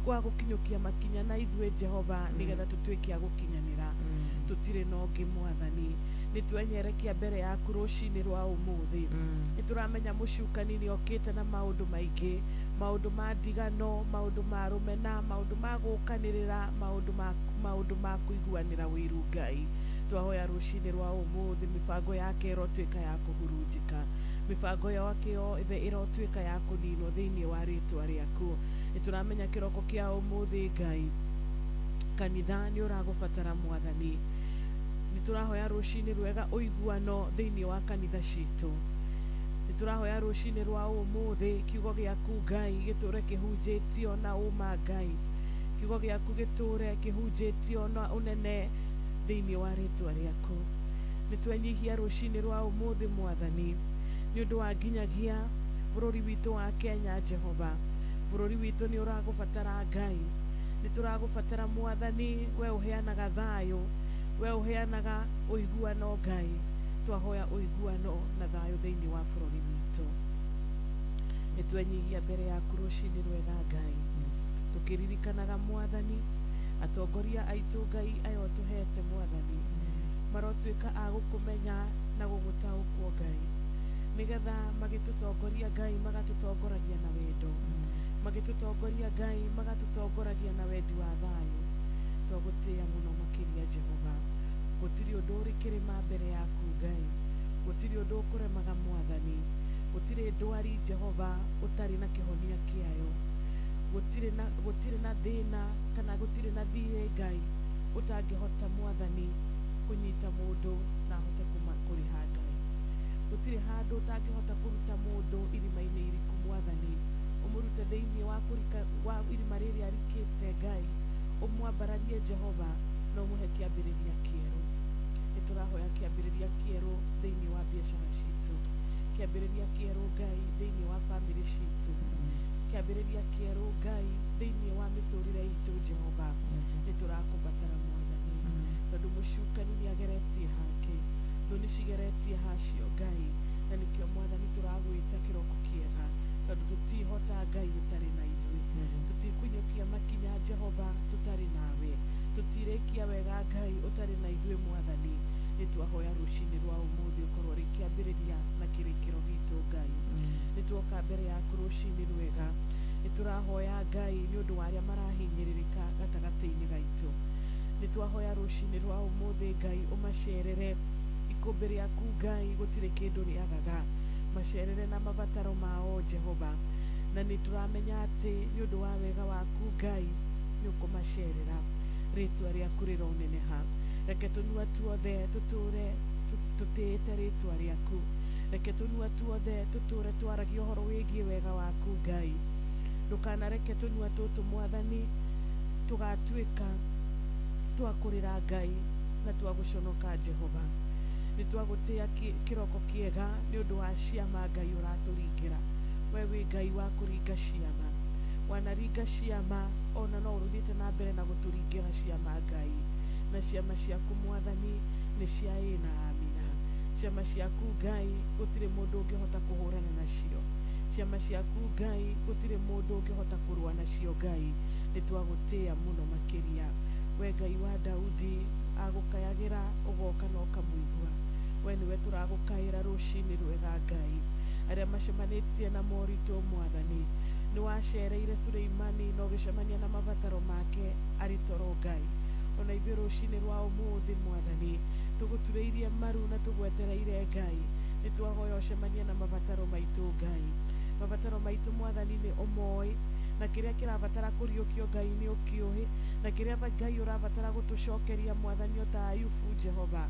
wa gũkinyũkia makinya na ithuĩ Jehova nĩgetha tũtuĩke a gũkinyanĩra. Tũtirĩ na ũngĩ Mwathani, nĩ twenyerekia mbere yaku rũcinĩ rwa ũmũthĩ. Nĩ tũramenya mũcukani nĩ okĩte na maũndũ maingĩ, maũndũ ma ndigano, maũndũ ma rũmena, maũndũ ma gũkanĩrĩra, maũndũ ma kũiguanĩra wĩru Ngai. Twahoya rũcinĩ rwa ũmũthĩ mĩbango yake ĩrotuĩka ya kũhurunjĩka, mĩbango yake yothe ĩrotuĩka ya kũninwo thĩinĩ wa rĩtwa rĩaku. Nĩ tũramenya kĩroko kĩa ũmũthĩ Ngai, kanitha nĩ ũragũbatara Mwathani. Nĩ tũrahoya rũcinĩ rwega ũiguano thĩinĩ wa kanitha citũ. Nĩ tũrahoya rũcinĩ rwa ũmũthĩ kiugo gĩaku Ngai gĩtũre kĩhunjĩtio na ũma Ngai, kiugo gĩaku gĩtũre kĩhunjĩtio na ũnene thĩinĩ wa rĩtwa rĩaku. Nĩ twenyihia rũcinĩ rwa ũmũthĩ Mwathani nĩ ũndũ wa nginyagia bũrũri witũ wa Kenya Jehova. Bũrũri witũ nĩ ũragũbatara Ngai, nĩ tũragũbatara Mwathani, we ũheanaga thayũ, we ũheanaga ũiguano Ngai. Twahoya ũiguano na thayũ thĩinĩ wa bũrũri witũ. Nĩ twenyihia mbere yaku rũcinĩ rwega Ngai, tũkĩririkanaga Mwathani atongoria aitũ Ngai aya ũtũhete Mwathani, marotuĩka a gũkũmenya na gũgũtaũkwo Ngai, nĩgetha magĩtũtongoria Ngai magatũtongoragia na wendo, magĩtũtongoria Ngai magatũtongoragia na wendi wa thayũ. Twagũtĩĩa mũno makĩria Jehova. Gũtirĩ ũndũ ũrĩ kĩrĩma mbere yaku Ngai, gũtirĩ ũndũ ũkũremaga Mwathani, gũtirĩ ndwari Jehova ũtarĩ na kĩhonia kĩayo, gũtirĩ na thĩna kana gũtirĩ na thirĩ Ngai ũtangĩhota Mwathani kũnyita mũndũ na ahote kũrĩha Ngai. Gũtirĩ handũ ũtangĩhota kũruta mũndũ irima-inĩ iriku Mwathani, ũmũrute thĩinĩ wa irima rĩrĩa rikĩte Ngai, ũmwambararie Jehova na ũmũhe kĩambĩrĩria kĩerũ. Nĩ tũrahoya kĩambĩrĩria kĩerũ thĩinĩ wa biacara citũ, kĩambĩrĩria kĩerũ Ngai thĩinĩ wa bamĩrĩ citũ, kĩambĩrĩria kĩerũ Ngai thĩinĩ wa mĩtũrĩre itũ Jehova. Nĩ tũrakũbatara Mwathani, tondũ mũcukani nĩ ageretie hake, thũ nĩ cigeretie hacio Ngai, na nĩkĩo Mwathani tũragwĩta kĩroko kĩega, tondũ tũtihota Ngai gũtarĩ na ithuĩ, tũtikũinũkia makinya Jehova tũtarĩ nawe, tũtirĩkia wega Ngai ũtarĩ na ithuĩ Mwathani. Nĩ twahoya rũcinĩ rwa ũmũthĩ ũkorwo rĩ kĩambĩrĩria na kĩrĩkĩro gitũ Ngai. Nĩ tuoka mbere yaku rũcinĩ rwega, nĩ tũrahoya Ngai nĩ ũndũ wa arĩa marahinyĩrĩrĩka gatagatĩ-inĩ gaitũ. Nĩ twahoya rũcinĩ rwa ũmũthĩ Ngai ũmacerere ikũmbĩ rĩaku Ngai, gũtirĩ kĩndũ rĩagaga, macerere na mabataro mao Jehova, na nĩ tũramenya atĩ nĩ ũndũ wa wega waku Ngai nĩ ũkũmacerera, rĩtwa rĩaku rĩroneneha. Reke tũnua tuothe tũtũre tutĩĩte rĩtwa rĩaku. Reke tũnua tuothe tũtũũre twaragia ũhoro wĩgiĩ wega waku Ngai. Ndũkanareke tũnua tũtũ Mwathani tũgatuĩka twa kũrĩra Ngai na twa gũconoka Jehova. Nĩ twagũtĩa kĩroko kĩega nĩ ũndũ wa ciama Ngai ũratũringĩra. We wĩ Ngai wa kũringa ciama, wanaringa ciama ona no ũrũthiĩte na mbere na gũtũringĩra ciama Ngai. Na ciama ciaku Mwathani nĩ cia ĩ na amina. Ciama ciaku Ngai gũtirĩ mũndũ ũngĩhota kũhũrana nacio. Ciama ciaku Ngai gũtirĩ mũndũ ũngĩhota kũrũa nacio Ngai. Nĩ twagũtĩa mũno makĩria. We Ngai wa Daudi agũkayagĩra ũgoka na ũkamũigua. We nĩwe tũragũkaĩra rũcinĩ rwega Ngai. Arĩa macemanĩtie na moritũ Mwathani, nĩ wacereire Suleimani na ũgĩcemania na mabataro make arĩ toro Ngai. Ona ithuĩ rũcinĩ rwa ũmũthĩ Mwathani tũgũturĩirie maru na tũgwetereire Ngai. Nĩ twahoya ũcemanie na mabataro maitũ Ngai. Mabataro maitũ Mwathani nĩ ũmoĩ, na kĩrĩa kĩrabatara kũriũkio Ngai nĩ ũkĩũĩ, na kĩrĩa Ngai ũrabatara gũtũcokeria Mwathani o ta Ayubu Jehova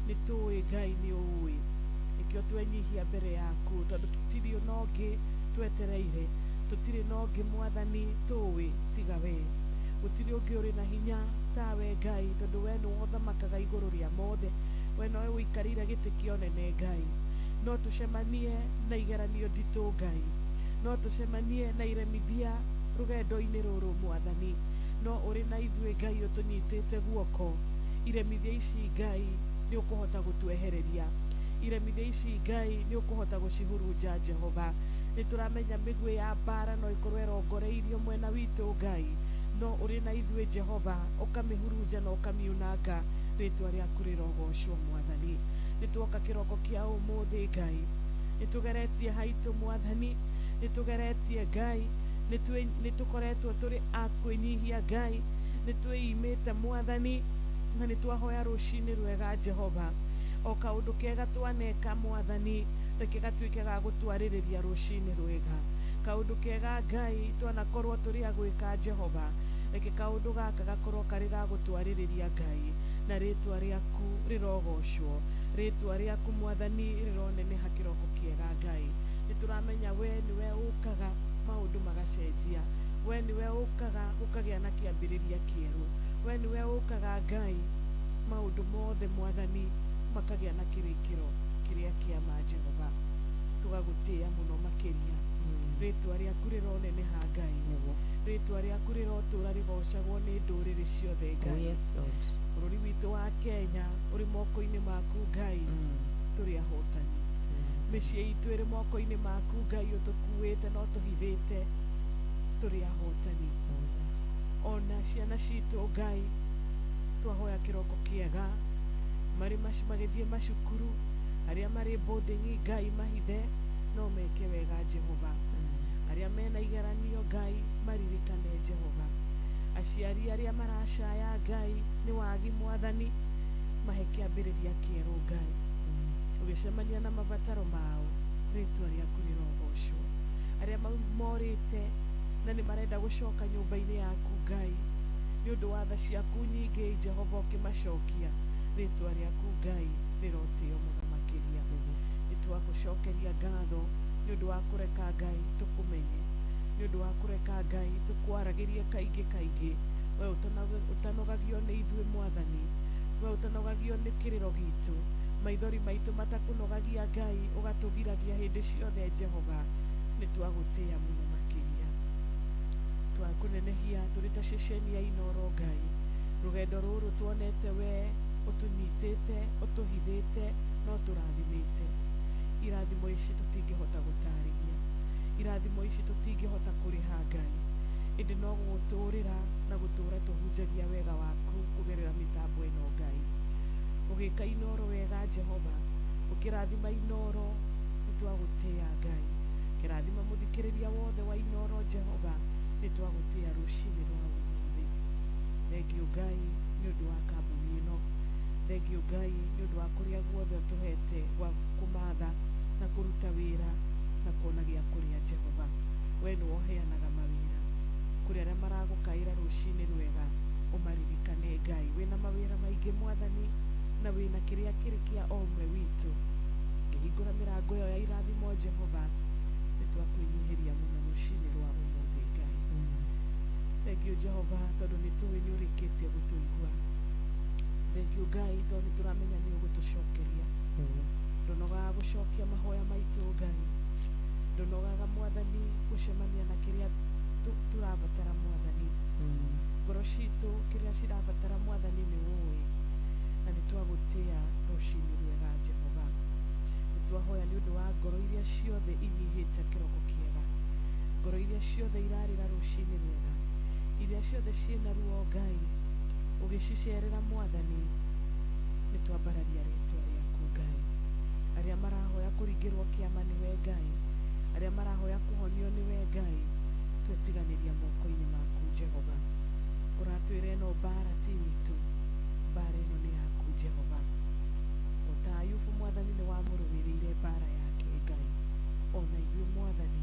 nĩ tũĩ Ngai nĩ ũĩ. Nĩkĩo twenyihia mbere yaku tondũ tũtirĩ na ũngĩ twetereire, tũtirĩ na ũngĩ Mwathani tũĩ tiga we. Gũtirĩ ũngĩ ũrĩ na hinya tawe Ngai tondũ we nĩwe ũthamakaga igũrũ rĩa mothe. We nowe ũikarĩire gĩtĩ kĩa ũnene Ngai. No tũcemanie na igeranio nditũ Ngai, no tũcemanie na iremithia rũgendo-inĩ rũrũ Mwathani, no ũrĩ na ithuĩ Ngai ũtũnyitĩte guoko. Iremithia ici Ngai nĩ ũkũhota gũtwehereria. Iremithia ici Ngai nĩ ũkũhota gũcihurunja Jehova. Nĩ tũramenya mĩguĩ ya mbara no ĩkorwo ĩrongoreirio mwena witũ Ngai, no ũrĩ na ithuĩ Jehova ũkamĩhurunja na ũkamiunanga. Rĩtwa rĩaku rĩrogocwo Mwathani. Nĩ tuoka kĩroko kĩa ũmũthĩ Ngai, nĩ tũgeretie haitũ Mwathani, nĩ tũgeretie Ngai, nĩ tũkoretwo tũrĩ a kwĩnyihia Ngai, nĩ twĩimĩte Mwathani, na nĩ twahoya rũcinĩ rwega Jehova. O kaũndũ kega twaneka Mwathani reke gatuĩke ga gũtwarĩrĩria rũcinĩ rwega. Kaũndũ kega Ngai twanakorwo tũrĩ a gwĩka Jehova, reke kaũndũ gaka gakorwo karĩ ga gũtwarĩrĩria Ngai, na rĩtwa rĩaku rĩrogocwo. Rĩtwa rĩaku Mwathani rĩroneneha kĩroko kĩega Ngai. Nĩ tũramenya we nĩwe ũkaga maũndũ magacenjia. We nĩwe ũkaga gũkagĩa na kĩambĩrĩria kĩerũ. We nĩwe ũkaga Ngai maũndũ mothe Mwathani makagĩa na kĩrĩkĩro kĩrĩa kĩama Jehova. Tũgagũtĩa mũno makĩria. Rĩtwa rĩaku rĩroneneha Ngai. Rĩtwa rĩaku rĩrotũũra rĩgocagwo nĩ ndũrĩrĩ ciothe Ngai. Bũrũri witũ wa Kenya ũrĩ moko-inĩ maku Ngai, tũrĩ ahotani. Mĩciĩ itũ ĩrĩ moko-inĩ maku Ngai, ũtũkuĩte no tũhithĩte, tũrĩ ahotani. Ona ciana citũ Ngai twahoya kĩroko kĩega, marĩ magĩthiĩ macukuru, arĩa marĩ boarding Ngai mahithe no meke wega Jehova. Arĩa mena igeranio Ngai maririkane Jehova. Aciari arĩa maracaya Ngai nĩ wagi Mwathani mahe kĩambĩrĩria kĩerũ Ngai. Ũgĩcemania na mabataro mao, rĩtwa rĩaku rĩrogocwo. Arĩa morĩte na nĩ marenda gũcoka nyũmba-inĩ yaku Ngai, nĩ ũndũ wa tha ciaku nyingĩ Jehova ũkĩmacokia, rĩtwa rĩaku Ngai rĩrotĩo mũno makĩria. Nĩ twagũcokeria ngatho nĩ ũndũ wa kũreka Ngai tũkũmenye, nĩ ũndũ wa kũreka Ngai tũkwaragĩrie kaingĩ kaingĩ. We ũtanogagio nĩ ithuĩ Mwathani, we ũtanogagio nĩ kĩrĩro gitũ, maithori maitũ matakũnogagia Ngai, ũgatũgiragia hĩndĩ ciothe Jehova. Nĩ twagũtĩa mũno makĩria. Twakũnenehia tũrĩ ta ceceni ya Inooro Ngai. Rũgendo rũrũ tuonete we ũtũnyitĩte, ũtũhithĩte no tũrathimĩte. Irathimo ici tũtingĩhota gũtarĩria, irathimo ici tũtingĩhota kũrĩha Ngai, ĩndĩ no gũtũũrĩra na gũtũũra tũhunjagia wega waku kũgerera mĩtambo ĩno Ngai. Ũgĩka Inooro wega Jehova, ũkĩrathima Inooro nĩ twagũtĩa Ngai. Kĩrathima mũthikĩrĩria wothe wa Inooro Jehova, nĩ twagũtĩa rũcinĩ rwa ũmũthĩ. Thengiũ Ngai nĩ ũndũ wa kambuni ĩno, thengiũ Ngai nĩ ũndũ wa kũrĩa guothe ũtũhete gwa kũmatha na kũruta wĩra na kuona gĩa kũrĩa Jehova. We nĩ woheanaga mawĩra kũrĩ arĩa maragũkaĩra rũcinĩ rwega, ũmaririkane Ngai. Wĩna mawĩra maingĩ Mwathani, na wĩna kĩrĩa kĩrĩ kĩa o ũmwe witũ ngĩhingũra mĩrango ĩyo ya irathimo Jehova nĩ twakwĩnyihĩria mũno rũcinĩ rwa ũmũthĩ Ngai. Thengiũ Jehova tondũ nĩ tũĩ nĩ ũrĩkĩtie gũtũigua. Thengiũ Ngai tondũ nĩ tũramenya nĩ ũgũtũcokeria. Ndũnogaga gũcokia mahoya maitũ Ngai. Ndũnogaga Mwathani gũcemania na kĩrĩa tũrabatara Mwathani. Ngoro citũ kĩrĩa cirabatara Mwathani nĩ ũĩ, na nĩ twagũtĩa rũcinĩ rwega Jehova. Nĩ twahoya nĩ ũndũ wa ngoro iria ciothe inyihĩte kĩroko kĩega, ngoro iria ciothe irarĩra rũcinĩ rwega, iria ciothe ciĩna ruo Ngai, ũgĩcicerera Mwathani. Nĩ twambararia rĩtwa rĩaku Ngai. Arĩa marahoya kũringĩrwo kĩama nĩwe Ngai, arĩa marahoya kũhonio nĩwe Ngai, twetiganĩria moko-inĩ maku Jehova. Ũratwĩra ĩno mbara ti itũ, mbara ĩno nĩ yaku Jehova. O ta Ayubu Mwathani nĩ wamũrũĩrĩire mbara yake Ngai, ona ithuĩ Mwathani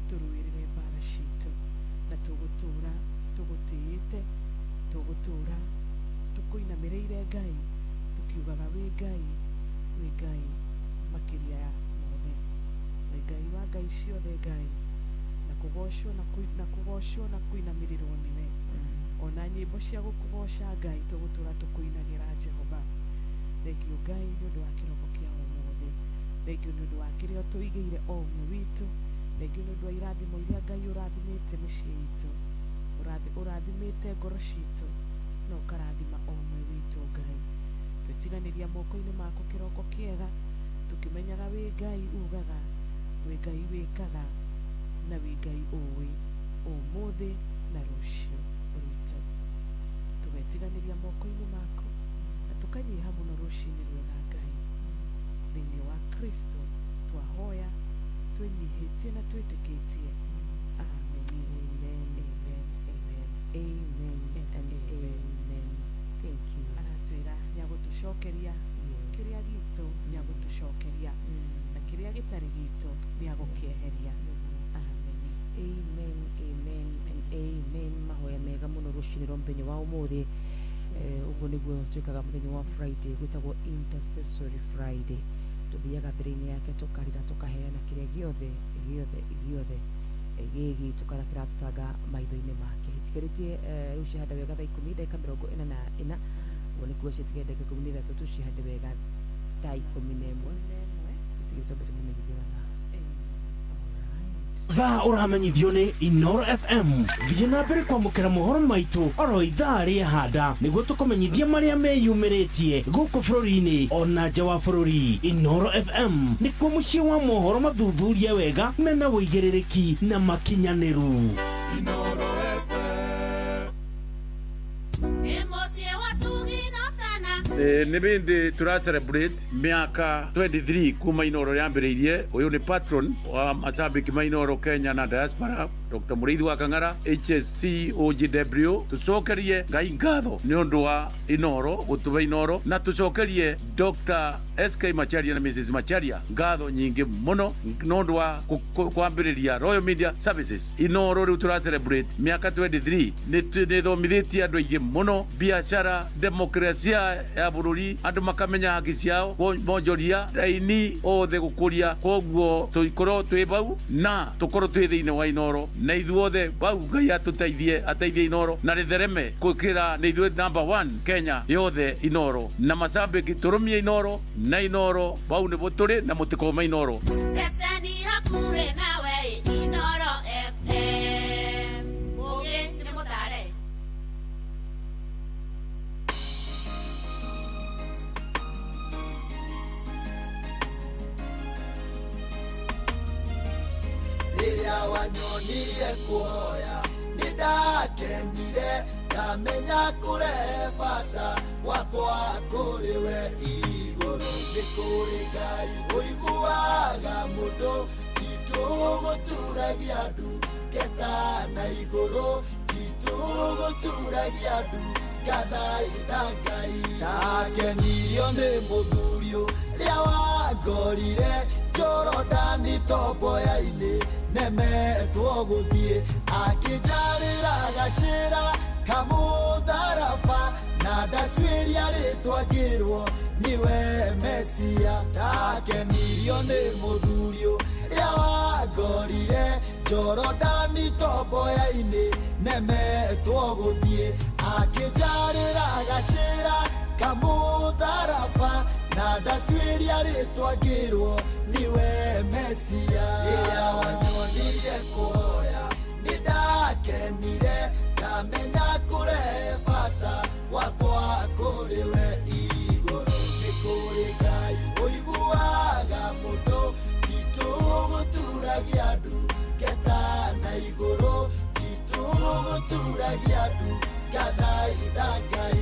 tũrũĩrĩre mbara citũ, na tũgũtũũra tũgũtĩĩte, tũgũtũũra tũkũinamĩrĩire Ngai, tukiugaga wĩ Ngai, wĩ Ngai makĩria ya mothe, wĩ Ngai wa ngai ciothe Ngai, na kũgocwo na kuinamĩrĩrwo nĩwe. Ona nyĩmbo cia gũkũgoca Ngai tũgũtũũra tũkũinagĩra Jehova. Thengiũ Ngai nĩ ũndũ wa kĩroko kĩa ũmũthĩ. Thengiũ nĩ ũndũ wa kĩrĩa tũigĩire o ũmwe witũ. Thengiũ nĩ ũndũ wa irathimo iria Ngai ũrathimĩte mĩciĩ itũ, ũrathimĩte ngoro citũ, na ũkarathima o ũmwe witũ Ngai. Twĩtiganĩria moko-inĩ maku kĩroko kĩega, tũkĩmenyaga wĩ Ngai ugaga, wĩ Ngai wĩkaga, na wĩ Ngai ũĩ ũmũthĩ na rũciũ rwitũ. Tũgetiganĩria moko-inĩ maku na tũkanyiha mũno rũcinĩ rwega Ngai. Thĩinĩ wa Kristo twahoya twĩnyihĩtie na twĩtĩkĩtie. Amen. Amen. Amen. Amen. Amen. Amen. Thank you. Aratwĩra nĩagũtũcokeria kĩrĩa gitũ, nĩagũtũcokeria na kĩrĩa gĩtarĩ gitũ nĩagũkĩeheria. Amen. Amen, amen and amen. Mahoya mega mũno rũcinĩ rwa mũthenya wa ũmũthĩ. Ũguo nĩguo twĩkaga mũthenya wa Friday, gwĩtagwo Intercessory Friday. Tũthiaga mbere-inĩ yake tũkarira tũkaheana kĩrĩa gĩothe gĩgĩ tũkara kĩratũtanga maitho-inĩ make. Tigarĩtie rĩu cihanda wega thaa 10 ndagĩka 44. Ũguo nĩkuo ciĩtige ndagĩka 13 tũcihande wega thaa 11. Titigĩrĩte twambe tũmenyithĩrana. Thaa ũramenyithio nĩ Inooro FM. Thiĩ na mbere kwamũkĩra mohoro maitũ oro ithaa rĩahanda nĩguo tũkũmenyithia marĩa meyumĩrĩtie gũkũ bũrũri-inĩ ona nja wa bũrũri. Inooro FM nĩkuo mũciĩ wa mohoro mathuthurie wega mena wũigĩrĩrĩki na makinyanĩru. Inooro nä bindi tura celebrate miaka 23 kuma Inooro yambĩrĩirie. Ũyũ nĩ patron wa mashabiki ma Inooro Kenya na diaspora, Dr. Mũrĩithi wa Kang'ara, HSC OGW. Tũcokerie Ngai ngatho nĩ ũndũ wa Inooro, gũtũhe Inooro, na tũcokerie Dr. SK Macharia na Mrs. Macharia ngatho nyingĩ mũno nĩ ũndũ wa kwambĩrĩria Royal Media Services. Inooro rĩu tura celebrate miaka 23 nĩ thomithĩtie andũ aingĩ mũno biacara, demokrasia ya bũrũri, andũ makamenya haki ciao, bonjoria raini othe gũkũria. Koguo tũikorwo twĩ bau na tũkorwo twĩ thĩinĩ wa Inooro, na ithuothe bau Ngai atũteithie, ateithie Inooro na rĩthereme gũkĩra nĩ ithuĩ number 1 Kenya yothe Inooro, na macambĩki tũrũmie Inooro na Inooro bau nĩ bũtũrĩ na mũtikoma Inooro. Ceceni hakuhĩ nawe Inooro FM. Mũgĩ nĩ mũtare. Rĩrĩa wanyonire kuoya nĩndakenire, ngamenya kũrehe bata wakwa kũrĩ we igũrũ. Nĩ kũrĩ Ngai ũiguaga mũndũ, titũgũturagia andu ngeta na igũrũ, titũgũturagia andu ngathaitha Ngai. Ndakenirio nĩ mũthuri ũrĩa wangorire Jorodani tomboya-inĩ, nemetwo gũthiĩ, akĩnjarĩra gacĩra kamũtharaba, na ndatuĩria rĩtwa ngĩrwo nĩwe ndakenirio nĩ mũthuri ũrĩa wangorire Jorodani tomboya-inĩ nemetwo gũthiĩ akĩnjarĩra gacĩra kamũtharaba na ndatuĩria rĩtwa ngĩrwo niwe Mesia rĩrĩa wanyonirie kũhoya nĩ ndakenire ndamenya kũrehe bata wakwa kũrĩ we igũrũ nĩ kũrĩ Ngai ũiguaga mũndũ titũgũturagia andũ ngeta na igũrũ titũgũturagia andũ ngathaitha Ngai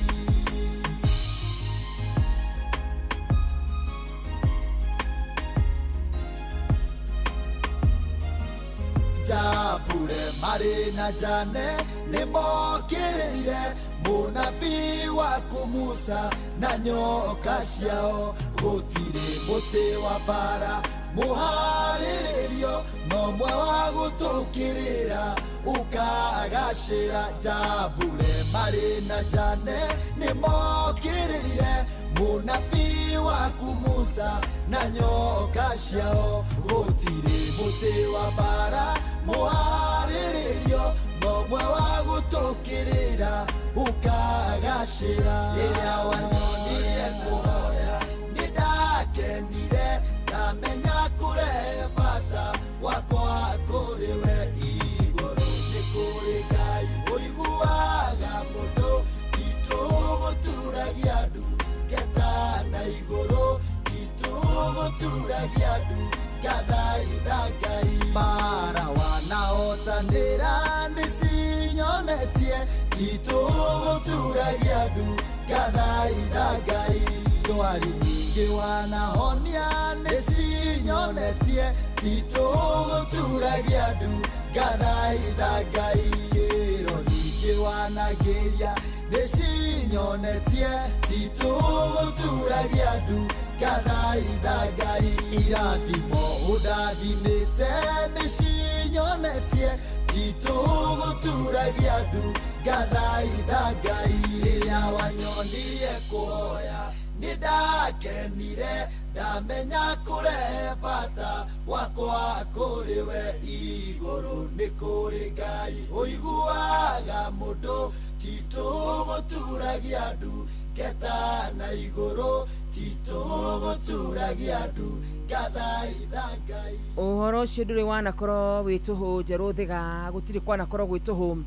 Jabure Marina Jane nĩmokĩrĩire mũnabii waku Musa na nyoka ciao gũtirĩ mũtĩ wa mbara mũharĩrĩrio nomwe wa gũtũkĩrĩra ũkagacĩra Jabure Marina Jane nĩmokĩrĩire mũnabii waku Musa na nyoka ciao gũtirĩ mũtĩ wa mbara mũharĩrĩrio nomwe wa gũtũkĩrĩra ũkagacĩra rĩrĩa wanyonirie kũhoya nĩ ndakenire ndamenya kũrehe bata wakwa kũrĩ we igũrũ nĩ kũrĩ Ngai ũiguaga mũndũ titũgũturagia andũ ngeta na igũrũ titũgũturagia andũ ngathaitha Ngai bara wanahotanĩra nĩcinyonetie titũgũturagia andũ ngathaitha Ngai ndwari nyingĩ wanahonia nĩcinyonetie titũgũturagia andũ ngathaitha Ngai ĩro nyingĩ wanagĩria nĩcinyonetie titũgũturagia andũ ngathaitha Ngai irathimo ũndathimĩte nĩcinyonetie titũgũturagia andũ ngathaitha Ngai rĩrĩa wanyonirie kũhoya nĩ ndakenire ndamenya kũrehe bata wakwa kũrĩ we igũrũ nĩ kũrĩ Ngai ũiguaga mũndũ titũgũturagia andũ ngeta na igũrũ titũgũturagia andũ ngathaitha Ngai ũhoro ũcio ndũrĩ wanakorwo wĩ tũhũ njerũ thĩga gũtirĩ kwanakorwo gwĩ tũhũ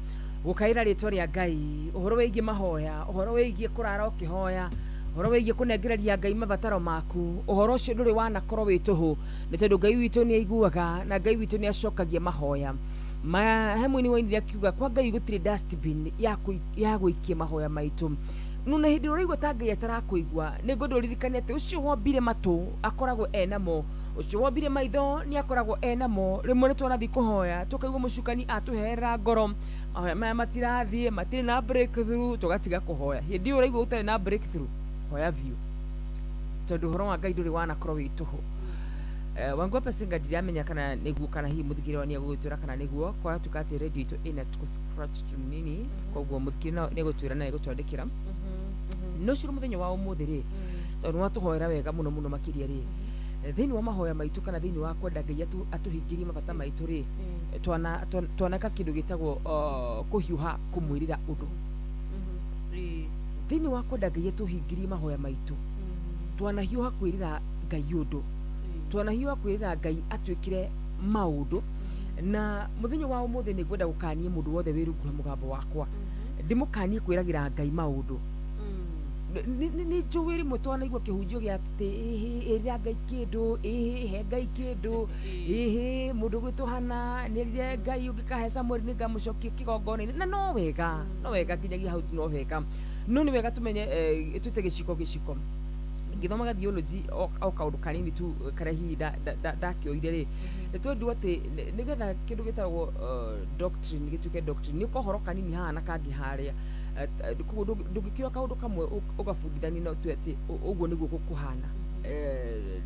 gũkaĩra rĩtwa rĩa Ngai ũhoro wĩgiĩ mahoya ũhoro wĩgiĩ kũrara ũkĩhoya ũhoro wĩgiĩ kũnengereria Ngai mabataro maku ũhoro ũcio ndũrĩ wanakorwo wĩ tũhũ nĩ tondũ Ngai witũ nĩ aiguaga na Ngai witũ nĩ acokagia mahoya hamwe nĩ wainire akiuga kwa Ngai gũtirĩ dustbin ya gũikia mahoya maitũ nuna hindi ũraigua ta Ngai atarakũigua nĩ ngũndũ ririkane atĩ ũcio wombire matũ akoragwo enamo ũcio wombire maitho nĩ akoragwo enamo rĩmwe nĩ twanathi kũhoya tũkaigua mũcukani atũherera ngoro mahoya maya matirathiĩ matirĩ na breakthrough tũgatiga kũhoya hindi ũraigua ũtarĩ na breakthrough hoya biũ tondũ ũhoro wa Ngai ndũrĩ wanakorwo wĩ tũhũ Wangua Pasinga ndiramenya kana nĩguo kana hihi mũthikĩrĩria wa nĩegũgĩtwĩra kana nĩguo kwa tukati radio itũ ĩna scratch tunini koguo mũthikĩrĩria nĩegũtwĩra na nĩegũtwandĩkĩra no ciro mũthenya wa ũmũthĩ rĩ tondũ watũhoera wega mũno mũno makĩria rĩ thĩinĩ wa mahoya maitũ kana thĩinĩ wa kwenda Ngai atũhingĩrie mabata maitũ rĩ twanaka kĩndũ gĩtagwo kũhiũha kũmwĩrĩra ũndũ thĩinĩ wa kwenda Ngai atũhingĩrie mahoya maitũ twanahiũha kwĩrĩra Ngai ũndũ twanahiũha kwĩrĩra Ngai atwĩkĩre maũndũ na mũthenya wa ũmũthĩ nĩ ngwenda gũkania mũndũ wothe wĩ rungu rwa mũgambo wakwa ndĩmũkanie kwĩragĩra Ngai maũndũ nĩ njũĩ rĩmwe twanaigua kĩhunjio gĩa atĩ ĩrĩra Ngai kĩndũ he Ngai kĩndũ mũndũ gwĩtũhana nĩerire Ngai ũngĩkahe Samueli nĩ ngamũcokia kĩgongona-inĩ na no wega nginyagia hau no wega no nĩ wega tũmenye twĩte gĩciko ngĩthomaga theology o kaũndũ kanini tu karĩa hihi ndakĩoire rĩ nĩ twendwo atĩ nĩgetha kĩndũ gĩtagwo doctrine gĩtuĩke doctrine nĩ kohoro kanini haha na kangĩ harĩa koguo ndũngĩkĩoya kaũndũ kamwe ũgabundithania na ũtue atĩ ũguo nĩguo gũkũhana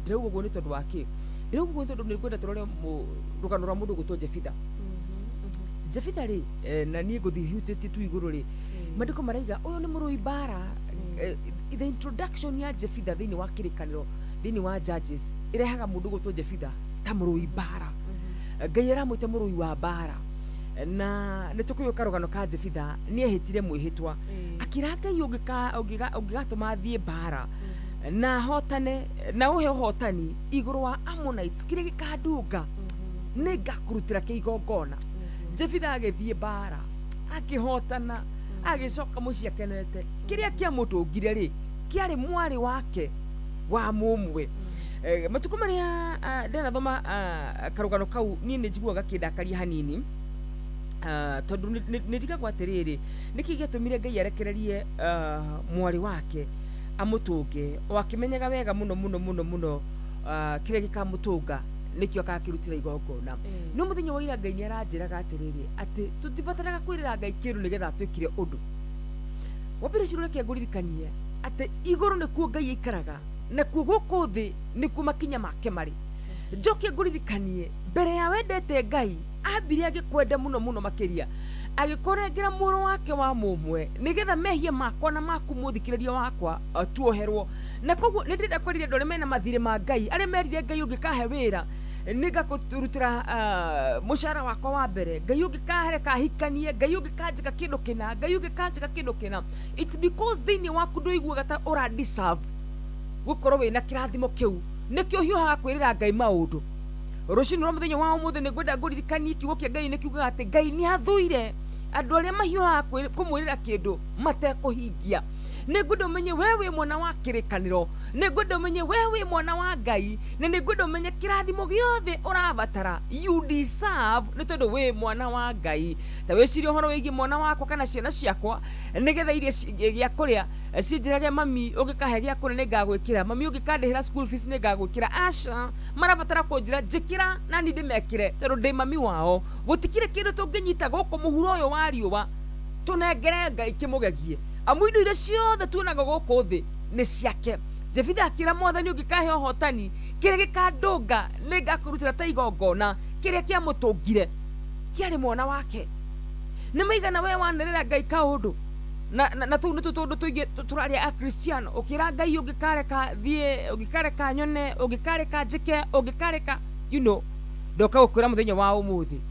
ndĩrauga ũguo nĩ tondũ wa kĩ ndĩrauga ũguo nĩ tondũ nĩ kwenda tũrore rũgano rwa mũndũ gũtwo Jefitha rĩ na niĩ ngũthiĩ hutĩtie tu igũrũ rĩ maandĩko maraiga ũyũ nĩ mũrũi mbara the introduction ya Jefitha thĩinĩ wa kĩrĩkanĩro thini wa Judges irehaga mundu gutwo Jefitha ta murui bara Ngai aramwita murui wa bara na nitukuyo karugano ka Jefitha ni ehitire mwihitwa akira Ngai ungigatuma thie bara na hotane na uhe hotani iguru wa Ammonites kire gikandunga ni ngakurutira kiigongona Jefitha agithie bara akihotana agicoka muci akenete kiria kia mutungire ri kiari mwari wake wa mumwe matuko maria ndena thoma karugano kau ni njiguaga kidakaria hanini tondu ndigagwa atiriri niki giatumire Ngai arekererie mwari wake amutunge wakimenyaga wega muno kire gikamutunga nikio akakirutira igongona no muthenya wa ira Ngai ni aranjiraga atiriri ati tutibataraga kwirira Ngai kiru nigetha twikire undu wabire cirure kiaguririkanie ati iguru ni kuo Ngai ikaraga na kuo guku thi ni kuo makinya make mari njoke nguririkanie mbere ya wendete Ngai ambire agikwenda muno makiria agikorengera muro wake wa mumwe nigetha mehia makwa na maku muthikiriria wakwa tuoherwo na koguo nindenda kwerire ndore mena mathire ma Ngai are merire Ngai ungikahe wira niga kuturutira mushara wakwa wa mbere Ngai ungikahere kahikanie Ngai ungikanjika kindu kina Ngai ungikanjika kindu kina it's because thini waku nduiguaga ta ura deserve gukorwo wina kirathimo kiu nikio hiuhaga kwirira Ngai maundu rucino muthenya wa umuthe ni gwenda nguririkanie kiugo kia Ngai nikiugaga ati Ngai ni athuire andu aria mahiuhaga kumwirira kindu matekuhingia ni ngwenda umenye wewe mwana wa kirikaniro ni ngwenda umenye wewe mwana wa Ngai na ni ngwenda umenye kirathimo giothe urabatara you deserve ni tondu we mwana wa Ngai ta wicirio horo wigi mwana wako kana ciana ciakwa nigetha iria gia kuria cinjiragia mami ugikahe gia kuria ni ngagwikira mami ugikandihira school fees ni ngagwikira asha marabatara kunjira njikira na ni ndimekire tondu ndi mami wao gutikire kindu tunginyita guku muhuro uyu wa riuwa tunengere Ngai kimugegie amu indo iria ciothe tuonaga guku thi ni ciake Jefitha akira mwathani ungikahe hotani kire gikandunga ni ngakurutira ta igongona kiria kia mutungire kiari mwana wake ni maigana we wanerera Ngai kaundu na tu nitu tundu tuingi turaria a Christian ukira Ngai ungikareka thie ungikareka nyone ungikareka njike ungikareka ndoka gukura muthenya wa umuthi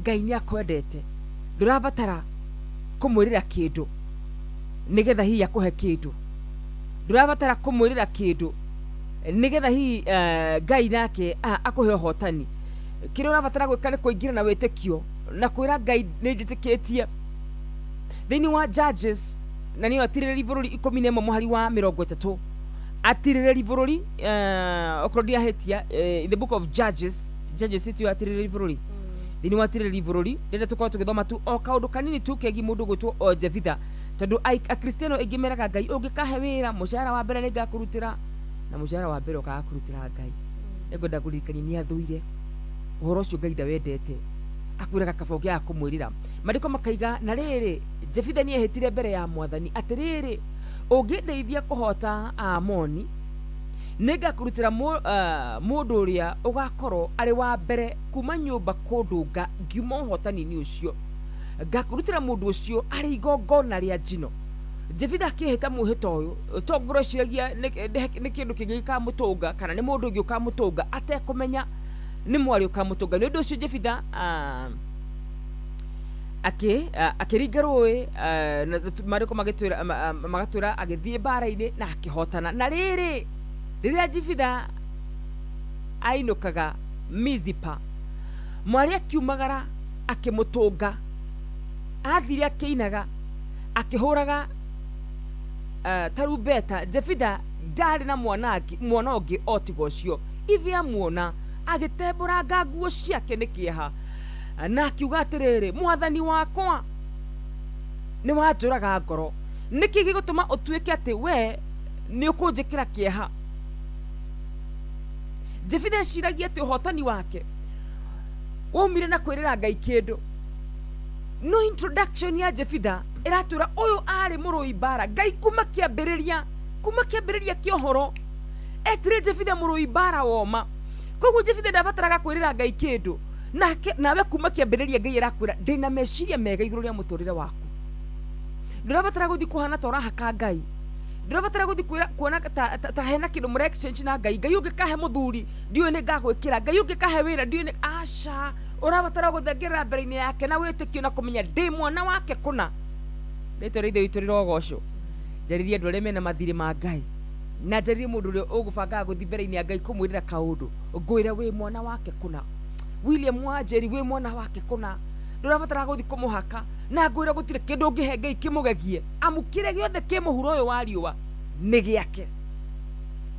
Ngai ni akwendete ndurabatara kumwirira kindu nigetha hi akuhe kindu ndurabatara kumwirira kindu nigetha hi Ngai nake akuhe hotani kire urabatara gwika ni kuingira na witikio na kwira Ngai ni njitikitie thini wa Judges na niyo atiriri bururi 11 muhari wa 30 atiriri bururi okrodia hetia in the book of Judges itu atiriri bururi thini wa atiriri bururi ndenda tukao tugithoma tu o kaundu kanini tu kegi mundu gutwo Jefitha tondu a Kristiano ingimeraga Ngai ungikahe wira mushara wa mbere ni ngakurutira na mushara wa mbere ukakurutira Ngai ngwenda kuririkania ni athuire uhoro ucio Ngai ndawendete akwiraga kaboge akumwirira mariko makaiga na riri Jefitha ni ehitire mbere ya mwathani atiriri ungindeithia kuhota Amoni ningakurutira mundu uria ugakorwo ari wa mbere kuma nyumba kundunga ngiuma hotani ni ucio ngakurutira mundu ucio ari igongona ria njino Jefitha akihita muhito uyu tongoro ciragia ni kindu kingi kamutunga kana ni mundu ungi ukamutunga atekumenya ni mwari ukamutunga ni undu ucio Jefitha akiringa rũĩ mariko magatwĩra agĩthiĩ mbara-inĩ na akĩhotana na rĩrĩ rĩrĩa Jefitha ainũkaga Mizipa mwari akiumagara akĩmũtũnga athire akĩinaga akĩhũraga tarumbeta Jefitha ndarĩ na mwana ũngĩ o tiga ũcio ithe amuona agĩtembũranga nguo ciake nĩ kĩeha na akiuga atiriri mwathani wakwa ni wanjuraga ngoro niki gigutuma utuike ati we ni ukunjikira kieha Jefitha ciragia ati uhotani wake waumire na kwirira Ngai kindu no introduction ya Jefitha iratura uyu ari murui bara Ngai kuma kiambiriria kiohoro etire Jefitha murui bara woma koguo Jefitha ndabataraga kwirira Ngai kindu nawe kuma kiambiriria Ngai arakwira ndina meciria mega iguru ria muturire waku ndurabatara guthi kuhana ta urahaka Ngai ndirabatara guthi kuona ta hena kindu mure exchange na Ngai ungikahe muthuri ndiyo ni ngagwikira Ngai ungikahe wira ndiyo ni asha urabatara guthengerera mbere-ini yake na witikio na kumenya ndi mwana wake kuna rito rithe witu rirogocwo njaririe andu aria mena mathiri ma Ngai na njaririe mundu uria ugubanga guthi mbere-ini ya Ngai kumwirira kaundu ngwira wi mwana wake kuna William Wanjeri wi mwana wake kuna ndurabatara guthi kumuhaka na ngwira gutire kindu ngihe Ngai kimugegie amukire giothe kimuhuro uyu wa riuwa ni giake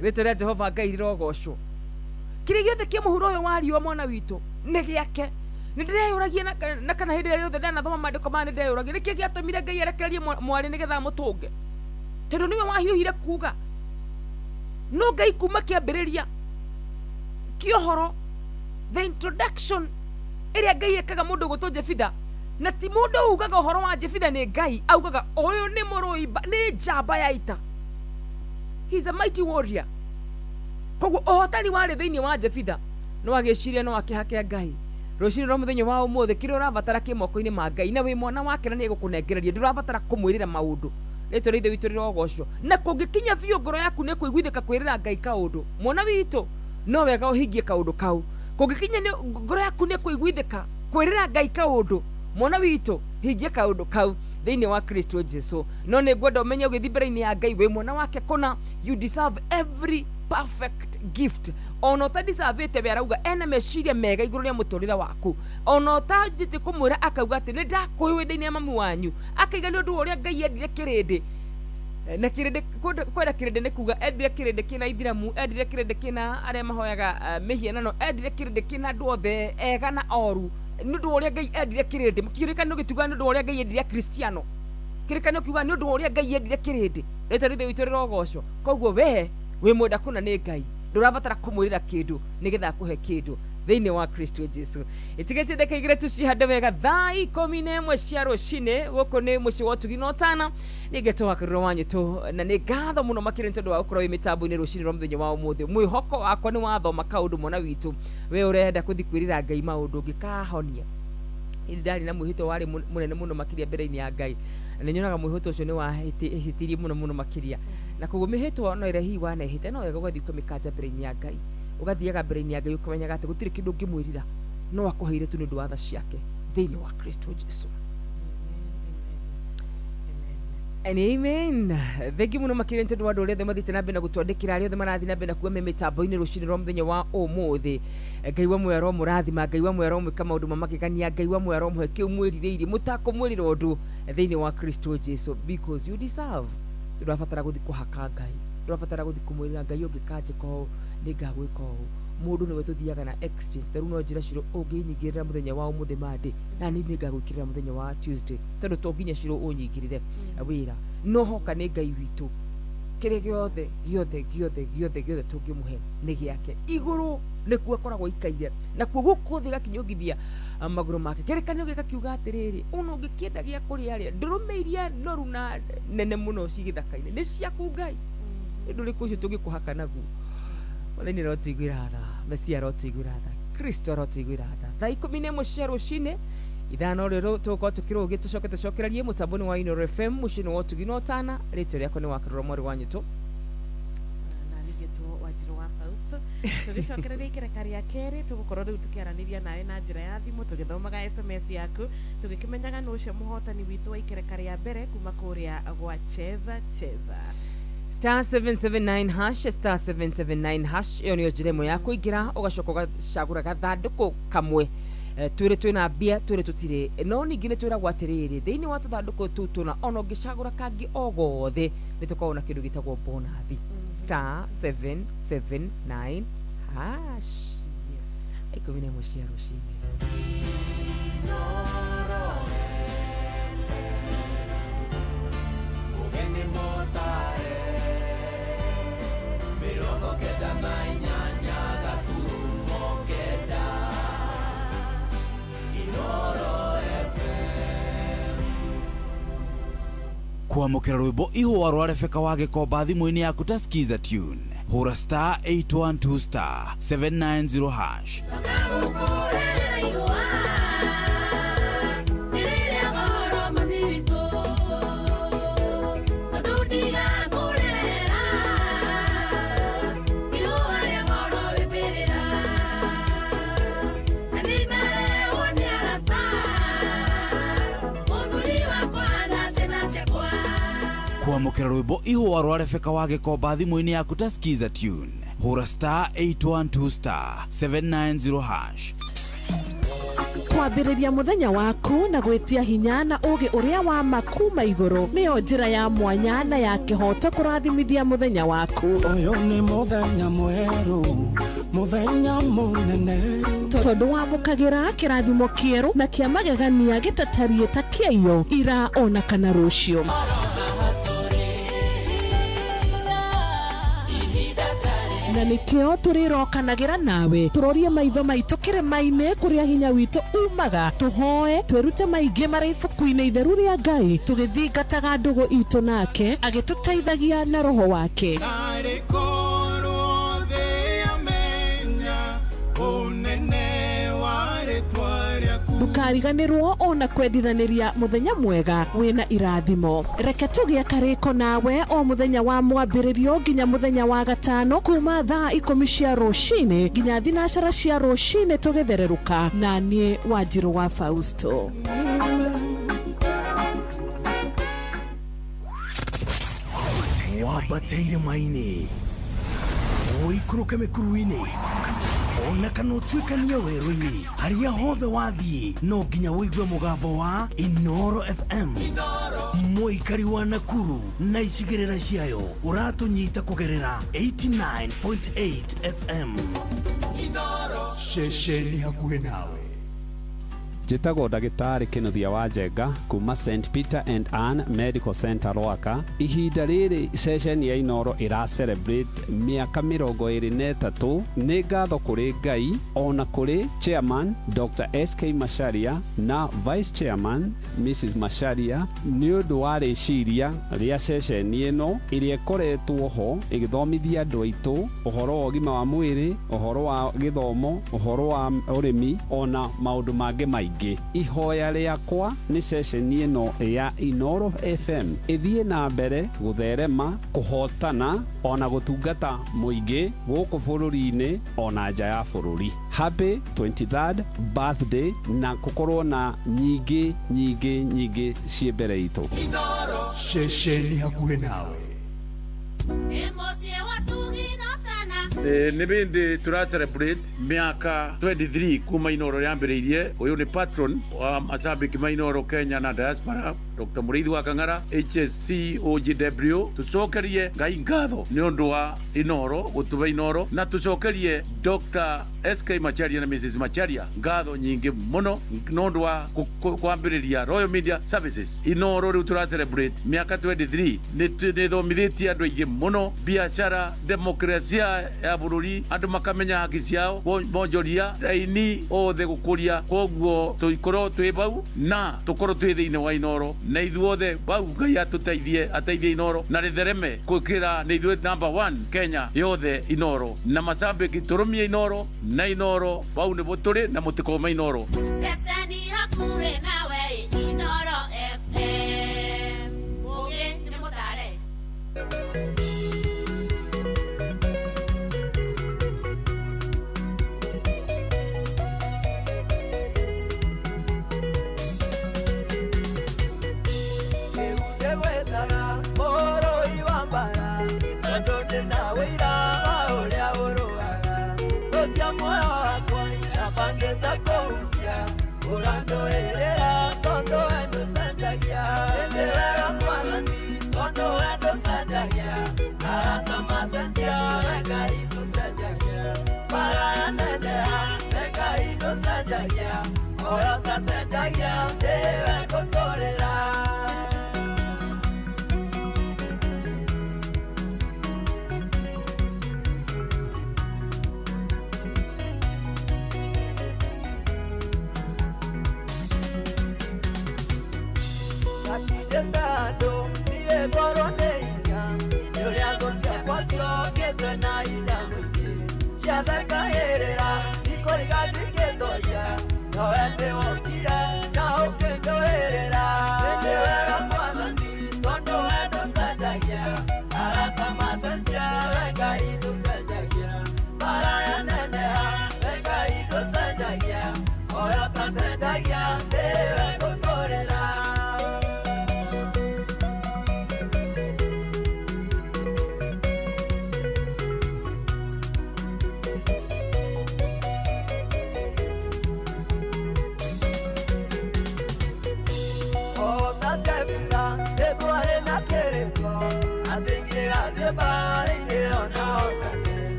rito ria Jehova Ngai rirogocwo kire giothe kimuhuro uyu wa riuwa mwana witu ni giake ndireyuragia na kana hindi ria yothe ndanathoma maandiko ma ndireyuragia niki giatumire Ngai arekererie mwari nigetha mutunge tondu niwe wahiuhire kuga no Ngai kuma kiambiriria kiohoro the introduction iria Ngai ekaga mundu gutwo Jefitha na ti mundu ugaga uhoro wa Jefitha ni Ngai augaga uyu ni muruimba ni njamba ya ita he's a mighty warrior koguo uhotani wari thiini wa Jefitha no agiciria no akihakea Ngai rucini ro muthenya wa umuthi kire urabatara ki moko-ini ma Ngai na wi mwana wake na ni gukunengereria ndurabatara kumwirira maundu rito rithe witu rirogocwo na kungikinya biu ngoro yaku ni kuiguithika kwirira Ngai kaundu mwana witu no wega uhingie kaundu kau kungikinya ni ngoro yaku ni kuiguithika kwirira Ngai kaundu mwana witu hingie kaundu kau thiini wa Kristo Jesu no ni ngwenda umenye ugithi mbere-ini ya Ngai wi mwana wake kuna you deserve every perfect gift ono ta deserve we arauga ena meciria mega iguru ria muturira waku ono ta njiti kumwira akauga ati ni ndakuhiwe thiini ya mami wanyu akaiga ni undu uria Ngai endire kirindi na kirindi kwenda kirindi ni kuga endire kirindi kina ithiramu endire kirindi kina aria mahoyaga mihianano endire kirindi kina andu othe ega na oru ni undu uria Ngai endire kirindi kirikano gituga ni undu uria Ngai endire Kristiano kirikano kiuga ni undu uria Ngai endire kirindi rita rithe witu rirogocwo koguo we mwenda kuna ni Ngai ndurabatara kumwirira kindu nigetha akuhe kindu thiini wa Kristo Jesu itigete ndeka igire tucihande wega thaa 11 cia rucini guku ni muci wa Utugi na Utana nigeto wakariro wanyu tu na ni ngatho muno makire ntondu wa ukorwo mitambo-ini rucini ro muthenya wa umuthi mwihoko wakwa ni wathoma kaundu mwana witu we urenda kuthi kwirira Ngai maundu ngikahonia ndari na mwihito wari munene muno makiria mbere-ini ya Ngai na nyonaga mwihito ucio ni wahitirie muno makiria na koguo mihito no ire hi wana hite no wega gwathi kumikanja mbere-ini ya Ngai ugathiaga mbere-ini ya Ngai ukamenyaga ati gutire kindu ngimwirira no akoheire tu ni undu wa tha ciake thiini wa Kristo Jesu amen thegi muno makire ntondu wa andu aria mathite na mbere na gutwandikira aria marathi na mbere na kuga mitambo-ini rucini ro muthenya wa umuthi Ngai wa mwero murathima Ngai wa mwero mwika maundu mamakigania Ngai wa mwero mwe kiumwirireirie mutakumwirira undu thiini wa Kristo Jesu because you deserve ndurabatara guthi kuhaka Ngai ndurabatara guthi kumwirira Ngai ungikanje ko ni ngagwika uu mundu niwe tuthiaga na exchange taru no njira ciro unginyingirira muthenya wa umuthi mande na ni ngagwikirira muthenya wa Tuesday tondu to nginya ciro unyingirire wira no hoka ni Ngai witu kire giothe tungimuhe ni giake iguru nikuo akoragwo ikaire na kuo gukuthi gakinyongithia maguru make kirikanio gikakiuga atiriri uno ngikienda gia kuria ria ndurume iria noru na nene muno cigithaka-ini ni ciaku Ngai nduri kucio tungikuhaka naguo Oleni rotigwira tha Mesia rotigwira tha Kristo rotigwira tha thaa 11 cia rucini ithano rero tuko tukirugi tucokererie mutamboni wa Ino FM mucini wa Utugi na Utana rito riako ni wakarora mwari wanyu tu na nigeto wajiro wa Fausto tugicokererie ikerekaria ya keri tugukorwo riu tukiaraniria nawe na njira ya thimu tugithomaga SMS yaku tugikimenyaga no cio muhotani witu wa ikerekaria ya mbere kuma kuria gwa cheza star 779 hash star 779 hash iyo niyo njira imwe ya kuingira ugacoka ugacagura gathanduku kamwe twire twina mbia twire tutire no ningi ni twira gwatiriri thiini wa tuthanduku tutu na ono ngicagura kangi ogothe ni tukorwo na kindu gitagwo bonathi star 779 hash yes ikumine mucia rucini Mugeni motare mirongo kenda na inyanya gaturumo kenda Inoro FM kwamukira rwimbo ihwa rwa Rebeka wa Gikomba thimu-ini yaku ta skiza tune hura star 812 star 790 hash Nililia goro manivitu Adudia kule kwamũkĩra rwĩmbo ihũa rwa Rebeka wa Gĩkomba thimũ-inĩ yaku ta skiza tune hũra star 812 star 790 hash. Kwambĩrĩria mũthenya waku na gwĩtia hinya na ũgĩ ũrĩa wa makuma igũrũ nĩyo njĩra ya mwanya na ya kĩhoto kũrathimithia mũthenya waku. Ũyũ nĩ mũthenya mwerũ, mũthenya mũnene, tondũ wamũkagĩra kĩrathimo kĩerũ na kĩa magegania gĩtatariĩ ta kĩayo ira ona kana rũciũ. Na nĩkĩo tũrĩrokanagĩra nawe tũrorie maitho maitũ kĩrĩma-inĩ kũrĩa hinya witũ umaga, tũhoe twĩrute maingĩ marĩ ibuku-inĩ itheru rĩa Ngai tũgĩthingataga ndũgũ itũ nake agĩtũteithagia na roho wake. Ndũkariganĩrwo ona kwendithanĩria mũthenya mwega wĩna irathimo. Reke tũgĩe karĩko nawe o mũthenya wa mwambĩrĩrio nginya mũthenya wa gatano kuma thaa 10 cia rũcinĩ nginya thinacara cia rũcinĩ tũgĩthererũka na niĩ Wanjirũ wa Fausto. Wabateire maini oikũrũke mĩkuru-inĩ ona kana ũtuĩkanie werũ-inĩ harĩa hothe wathiĩ no nginya wĩigue mũgambo wa Inoro FM. Mũikari wa Nakuru na icigĩrĩra ciayo ũratũnyita kũgerera 89.8 FM. Ceceni hakuhĩ nawe. Njĩtagwo ndagĩtarĩ Kĩnuthia wa Njenga kuma St Peter and Ann Medical Center Rwaka. Ihinda rĩrĩ session ya Inoro ĩra celebrate mĩaka 23. Nĩ ngatho kũrĩ Ngai ona kũrĩ chairman Dr. SK Macharia na vice chairman Mrs. Macharia nĩ ũndũ wa rĩciria rĩa session ĩno ĩrĩa ĩkoretwo ho ĩgĩthomithia andũ aitũ ũhoro wa ũgima wa mwĩrĩ, ũhoro wa gĩthomo, ũhoro wa ũrĩmi ona maũndũ mangĩ maingĩ. Ihoya rĩakwa nĩ session ĩno ya Inoro FM ĩthiĩ na mbere gũtherema, kũhotana ona gũtungata mũingĩ gũkũ bũrũri-inĩ ona nja ya bũrũri. Happy 23rd birthday na kũkorwo na nyingĩ ciĩ mbere itũ. Ceceni hakuhĩ nawe. Nĩ bĩndĩ tũra celebrate mĩaka 23 kuma Inoro yambĩrĩirie. Ũyũ nĩ patron wa macambĩki ma Inoro Kenya na diaspora Dr. Mũrĩithi wa Kang'ara HSC OGW. Tũcokerie Ngai ngatho nĩ ũndũ wa Inoro gũtũba Inoro na tũcokerie Dr. SK Macharia na Mrs. Macharia ngatho nyingĩ mũno nĩ ũndũ wa kwambĩrĩria Royal Media Services. Inoro rĩu tũra celebrate mĩaka 23 nĩ thomithĩtie andũ aingĩ mũno biacara, demokrasia ya bũrũri, andũ makamenya haki ciao, bonjoria raini othe gũkũria. Koguo tũikorwo twĩ bau na tũkorwo twĩ thĩinĩ wa Inoro na ithuothe bau Ngai ateithie Inoro na rĩthereme gũkĩra nĩ ithuĩ number 1 Kenya yothe Inoro na macambĩki tũrũmie Inoro na Inoro bau nĩ tũrĩ na mũtikoma Inoro. Ceceni hakuhĩ nawe Inoro FM. Mũgĩ nĩ mũtare.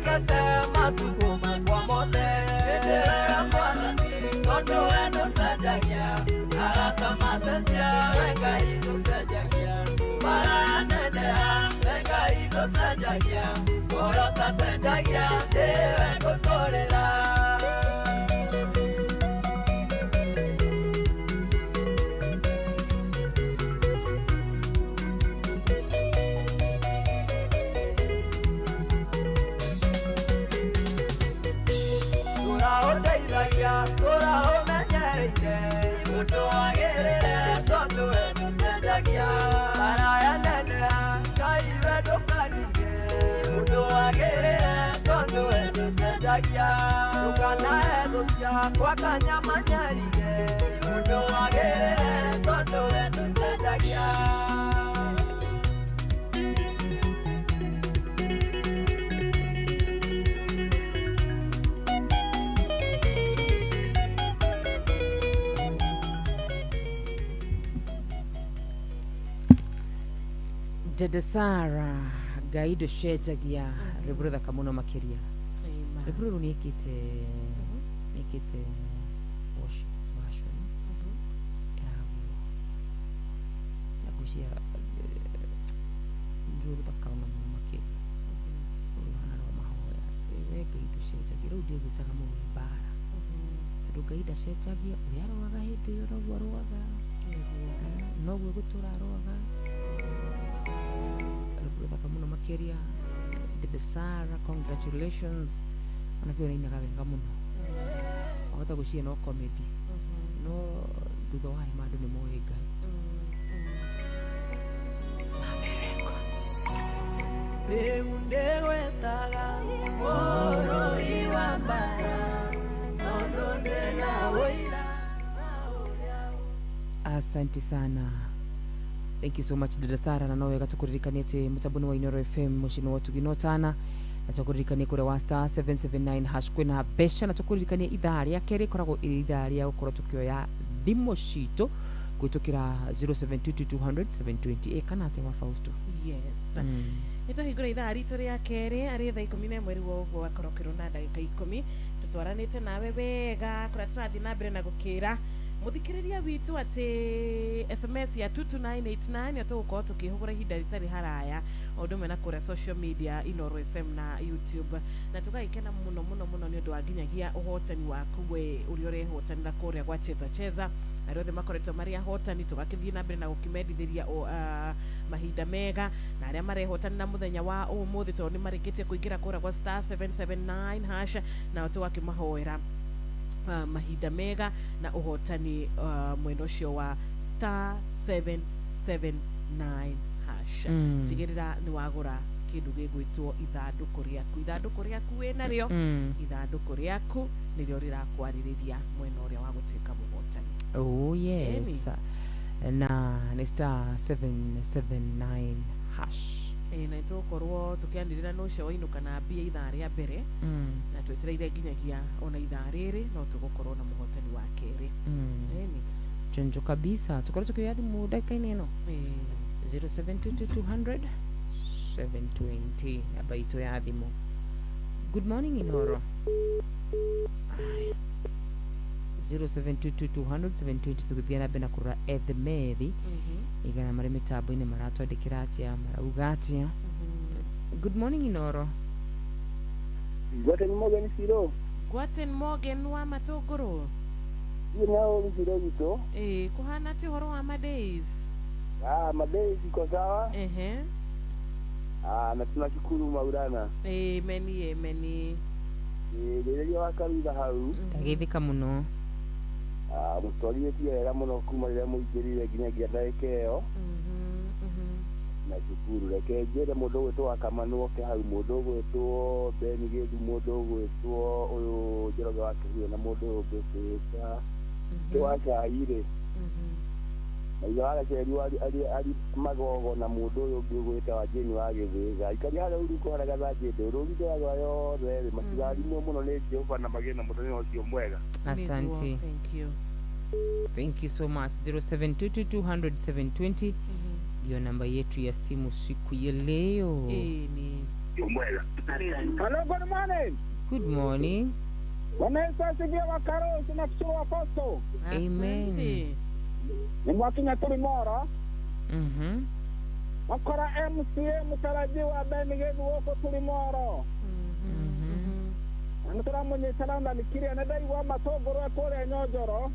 kete matukuma kwa mote Etewe mwana ni Tondo endo sejagia Arata masenja Wenga ito sejagia Mara nenea Wenga ito sejagia Morota sejagia Ewe kotorela Dede Sara gaido shejagia rebrother kamuno makeria rebrother nikite wash ya gushia rebrother kamuno makeria urana ro mahoya te gaido shejagia ro dio gutaka mu bara te gaida shejagia uyaro waga hede yoro waruaga no gwe gutura roga kamuno makeria Dede Sara, congratulations. Anakiwa ina kabenga muno. Awata gushie no comedy. No dudo hai madu ni moega. Beundewe taga Moro iwambara Nondonde na woira. Asante sana. Thank you so much Dede Sara na nawe gatukuririkaniete mutabuni wa Inoro FM mushino watu ginotana na tukuririkanie kure wa star 779 hash kwina besha na tukuririkanie idhari ya kere korago idhari ya ukora tukio ya thimo shito kwitukira 0722000720 kana te wa Fausto. Yes. Ito higura idhari tore ya kere ari tha 10 mweri wa ugo wakorokero na ndagika 10 tutwaranite nawe wega kura turathi na mbere na gukira muthikiriria witu ati SMS ya 22989 atuko tukihugura hinda ritari haraya odome na kure social media Inoro FM na YouTube na tugaikena muno ni undu waginyagia uhotani waku we uri ore hotanira kure gwa cheza arothe makoretwo maria hotani tugakithie na mbere na gukimendithiria mahinda mega na aria marehotani na muthenya wa umuthi to ni marikitie kuingira kure gwa star 779 hash na tugakimahoera mahinda mega na uhotani mwendo cio wa star 779 hash tigirira ni wagura kindu gigwitwo ithanduku riaku wina rio ithanduku riaku nirio rirakwariria mwena uria wa gutuika muhotani. Oh yes. Na ni star 779 hash na tukorwo tukiandirira no cio inuka na mbia ithaa ria mbere na twetereire nginyagia ona ithaa riri no tugukorwo na muhotani wa keri jonjo kabisa tukorwo tukiyadi mu dakika ino 072200 720 abaito ya thimo. Good morning Inoro. 0722000720 tukithia na bena kura Edmethi igana mari mitambo ine maratwandikira atia marauga atia. Good morning Inoro. Gwaten Morgan Siro. Gwaten Morgan wa Matogoro. Nao Siro gito. Kuhana ti horo wa Madays. Madays iko sawa? Na tunashukuru Maulana. Amen. Ndio wakaruga hau. Tagithika muno. Mutwarie pia era muno kuma rira muigirire nginyagia ndagika iyo. Na shukuru reke njere mundu gwitwo akamanwo ke hau mundu gwitwo Benigedi mundu gwitwo uyu Njoroge wake huyo na mundu gwitwa twacaire. Na yaga ceri ari magogo na mundu uyu gwitwa wa Jeni wa Githiga ikari hara uri kuharaga thajinde urugide yaga yothe matigari muno ni Jehova na magena muthenya ucio mwega. Asante. Thank you so much. 0722000720 ndio namba yetu ya simu siku ya leo. Ni Hello, good morning. Good morning. Wanaweza sivyo wakaro tunashukuru Apostle. Amen. Ni mwakinya tulimora. Mhm. Wakora MCA mtarajiwa Benigedi woko tulimoro. Anatara mwenye salanda nikiria nadai wa matogoro kore nyojoro.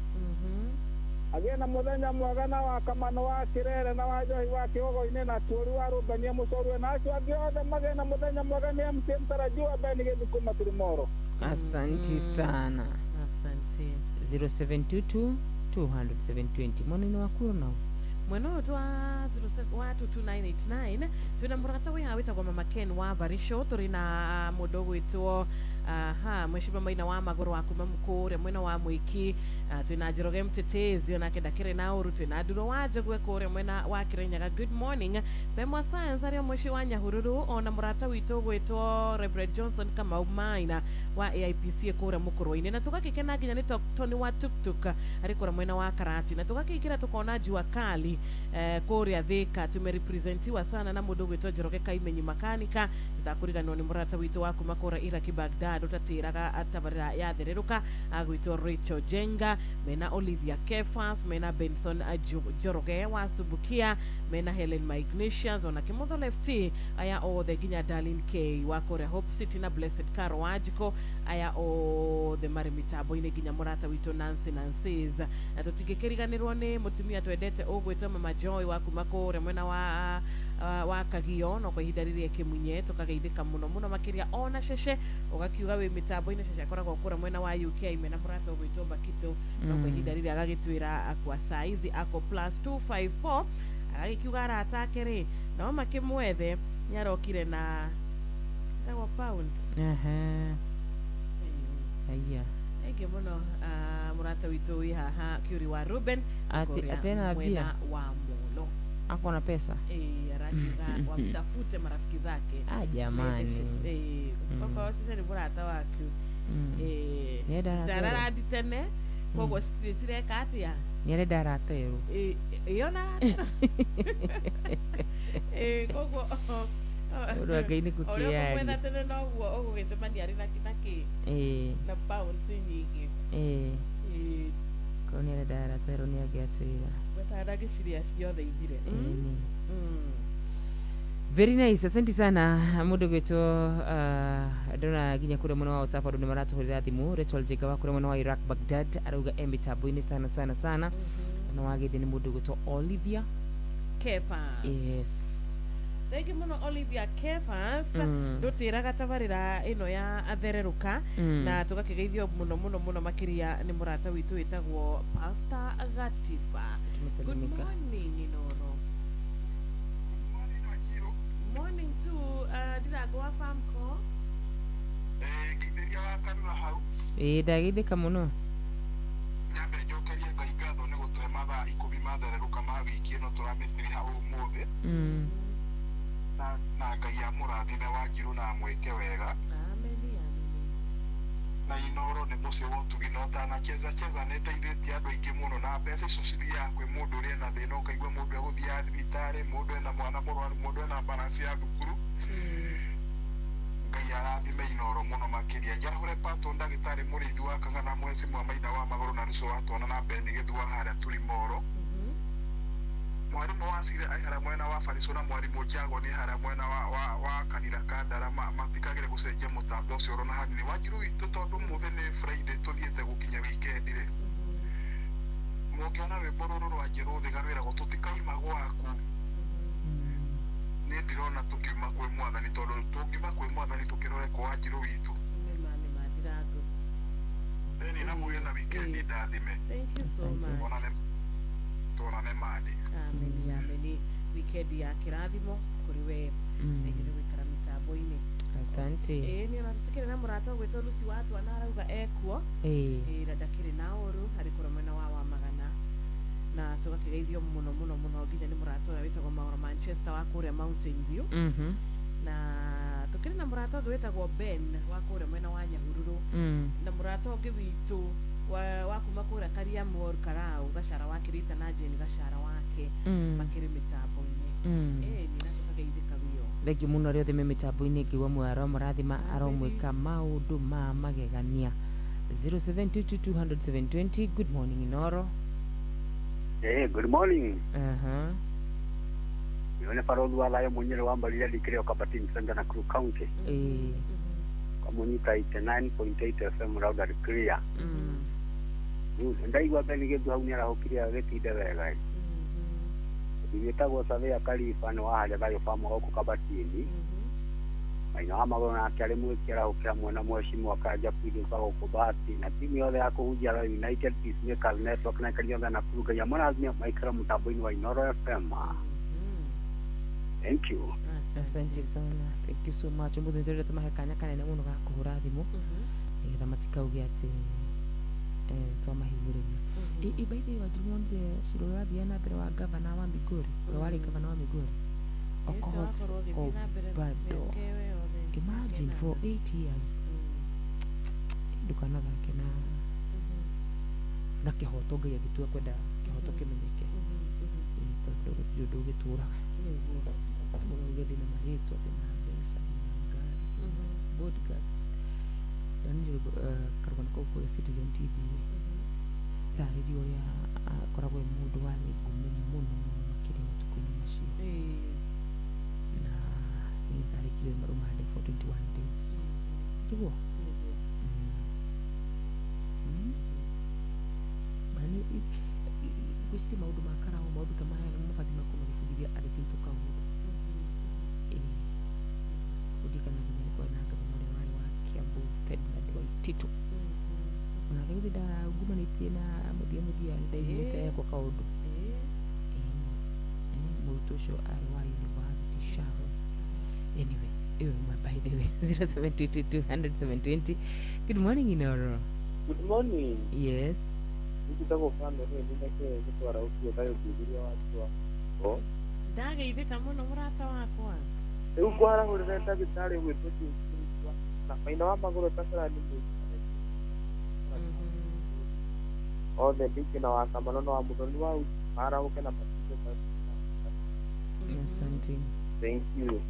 Agena muthenya mwega na wa kamano wa kirere na wa johi wa kiogo ine na turu wa rubania musorwe na acio agiothe magena muthenya mwega ni MCA mtarajiwa Benigedi kuma tulimoro. Asante sana. Asante. 0722 200 monini wakuru nao mweno twa 072989 twina murata we hawita kwa mama Ken wa Barisho turi na mudogo witwo mheshimiwa Maina wa magoro wa kuma mkure mwena wa mwiki twina Jiroge Mtetezi ona kenda kire na uru twina Duro waje gwe kure mwena wa Kirenyaga. Good morning Bemwa Science ari mwishi wa Nyahururu ona murata witwo gwitwo Reverend Johnson kama Maina wa AIPC kure mukuru-ini na tukakikena ginya ni Tony wa Tuktuk ari kure mwena wa Karati na tukakikira tukona jua kali Korea Thika tumerepresentiwa sana na mudogo witwo Jiroge Kaimenyi makanika tutakuriganwa ni murata witwo wa kuma kura Iraki Baghdad utatiraga atabarira ya thereruka agwitwo Rachel Jenga mena Olivia Kefas mena Benson Joroge wa Subukia mena Helen Ignatius ona Kimotho Lefty aya o the ginya Darlene K wa Korea Hope City na Blessed Caro Wajiko aya o the Marimitabo ine ginya murata witwo Nancy Nancy's na tutigikiriganirwo ni mutumia twendete ogwitwo Mama Joy wa kuma kure mwena wa Kagio no kwa ihinda riri Kimunye tukageithika muno makiria ona sheshe ugakiuga we mitambo ine sheshe akoragwo kura mwena wa UK mena murata ogwitwo Bakito no kwa ihinda riri agagitwira akwa saizi ako +254 agakiuga arata ri no makimwethe ni arokire na wa pounds aya ege muno murata witũ wi haha Kiuri wa Ruben atena mwena wa Molo akona pesa arakiuga wamtafute marafiki zake jamani kwa sisi ni murata waku dararadi tene kogo sire katia nyere daratero yona kogo uru againi kukiani oro kwenda tene no guo ugugicemania ari na kinaki na pounds nyingi ko nyere daratero ni agiatwira wetara giciria ciothe ithire very nice. Asante sana mudo gwetu ndona ginya kure mwana wa WhatsApp ndo maratuhurira thimu Rachel Jiga wa kure mwana wa Iraq Baghdad arauga emitabu-ini sana na wagithi ni mudo gwetu Olivia Kefas. Yes. Thank you muno Olivia Kefas ndutiraga tabarira ino ya athereruka na tugakigeithio muno makiria ni murata witu witagwo Pastor Gatifa. Tumesalimika. Good morning Inoro. Morning to dirago wa famko kitheria wa kanura hau ndagithika muno nyambe njokerie Ngai ngatho ni gutuhe mathaa 10 mathereruka ma wiki ino turamithiria umuthi na Ngai amurathime Wanjiru na mweke wega na Inoro ni mucio wa utugi no tana cheza ni teithitie andu aingi muno na mbeca icio cithia kwi mundu uri na thina ukaigua mundu eguthia thibitari mundu ena mwana murwaru mundu ena balance ya thukuru Ngai arathime Inoro muno makiria njahure pato ndagitari murithi wa Kang'ana mwezi mwa Maina wa magoro na ruso watwana na Benigedi wa haria Tulimoro mwarimu wa Sire aihara mwena wa Fariso na mwarimu Jago ni haria mwena wa Kanira Kandara matikagire gucenjia mutambo ucio ro na hanini Wanjiru witu tondu muthi ni Friday tuthiete gukinya weekend ri mukiona rwimbo ruru rwa Njiru thigarwira go tutikaima gwaku ni ndirona tukiuma kwi mwathani tondu tungiuma kwi mwathani tukirore kwa Wanjiru witu ni na muye na weekend ndathime. Thank you so much. Tuonane madi. Amen. Weekend ya kirathimo kuri we nigire wikara mitambo-ini. Asante. Ni natukire na murata gwetwo Lucy watu anarauga ekuo na ndakiri na uru hari kura mwena wa magana na tugakigeithio muno nginya ni murata witagwo Maura Manchester wa kuria Mountain View na tukiri na murata witagwo Ben wa kuria mwena wa Nyahururu na murata ungi witu wa kuma kuria Kariamor Karau gashara wa Kirita na Jeni gashara wake makiri mitambo-ini ni na tukageithika bio thengi muno ri othe me mitambo-ini ngigwa mwaro murathima aromwika maundu ma magegania 0722 good morning Inoro. Good morning. Yone parolu ala yo munyele wamba liya dikire okabatini sanga na Crew County. Kwa munyika 89.8 FM rauda clear. Ndai wa beni gedu haunia la hokiria geti dewega. Bibeta go save ya kalifano wa hale bayo famu oko kabatini. Maina amagona akale mwekera hokira mwana mheshimu akaja kuja kwa kubati na timu yale yako huja la United Peacemakers Network na kaliona na kuruga ya mwana azimia maikara mtaboini wa Inoro FM. Thank you. Asante sana. Thank you so much. Mbude ndere tumahekanya kana ne muno ga kuhura thimu. Ngetha matikauge ati twamahinyiriria. Ibaide wa Jumonde Shirora Diana mbere wa governor wa Migori. Wale governor wa Migori. Okot bado. Imagine for 8 years. Dukana gake na kihoto gya gitua kwenda kihoto kimenyeke. Tondu gutiro gitura. Mugedi na marito na pesa na bodyguards. Yani karban ko ko Citizen TV. Radio ya koragwe mundu wale gumu makiri mutukuni mashi. Na ni tariki ya marumade for 21 days. Tugo. Bani gusti maudu makara au maudu kama haya mfati makoma kifudia ariti toka huko. Udikana kwenye kwa naga pamoja wale wa Kiambu Fedland wa Tito. Unakagidi da guma ni tena mudia ndaimeka yako kaudu. Mutosho Arwa University Shaho. Anyway, by the way 0722 good morning Inoro. Good morning. Yes. Nikitaka kufanya nini ndake nitwara ukio bayo bibilia watu wa. Ndaga ivika muno murata wakwa. Uko ara ngurira ndagitari wetu na maina wa magoro takara ni the big na wakamano na mudoni wa ara uke na matiko. Asante. Thank you.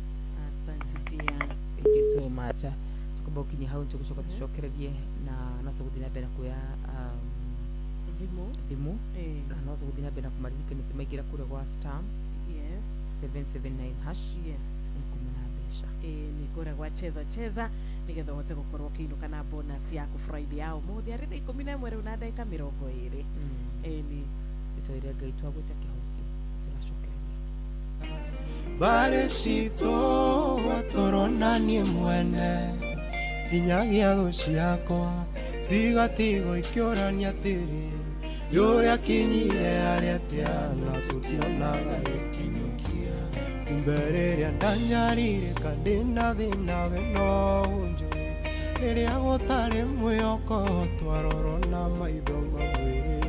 Asante pia. Thank you so much. Tukubokinye hau tukushoka tushokererie na naso kuthina bena kuya Vimo. Na naso kuthina bena kumaririka nitimagira kure kwa star. Yes. 779 hash. Yes. Ni kura kwa cheza nigetha wote gukorwo kiinuka na bonus yaku Friday yao muthi ari 11 una dakika 20 ni itoire gaitwa gwita kihoti turashokereria bare cito watoronanie mwene kinyagia thu ciakwa cigatigo ikiorania tiri yuria kinyire aria tiana tutionaga ikinyukia mbere ndanyarire kandina thina we no unjo riria gutari mwiyoko twaroro na maitho mamwiri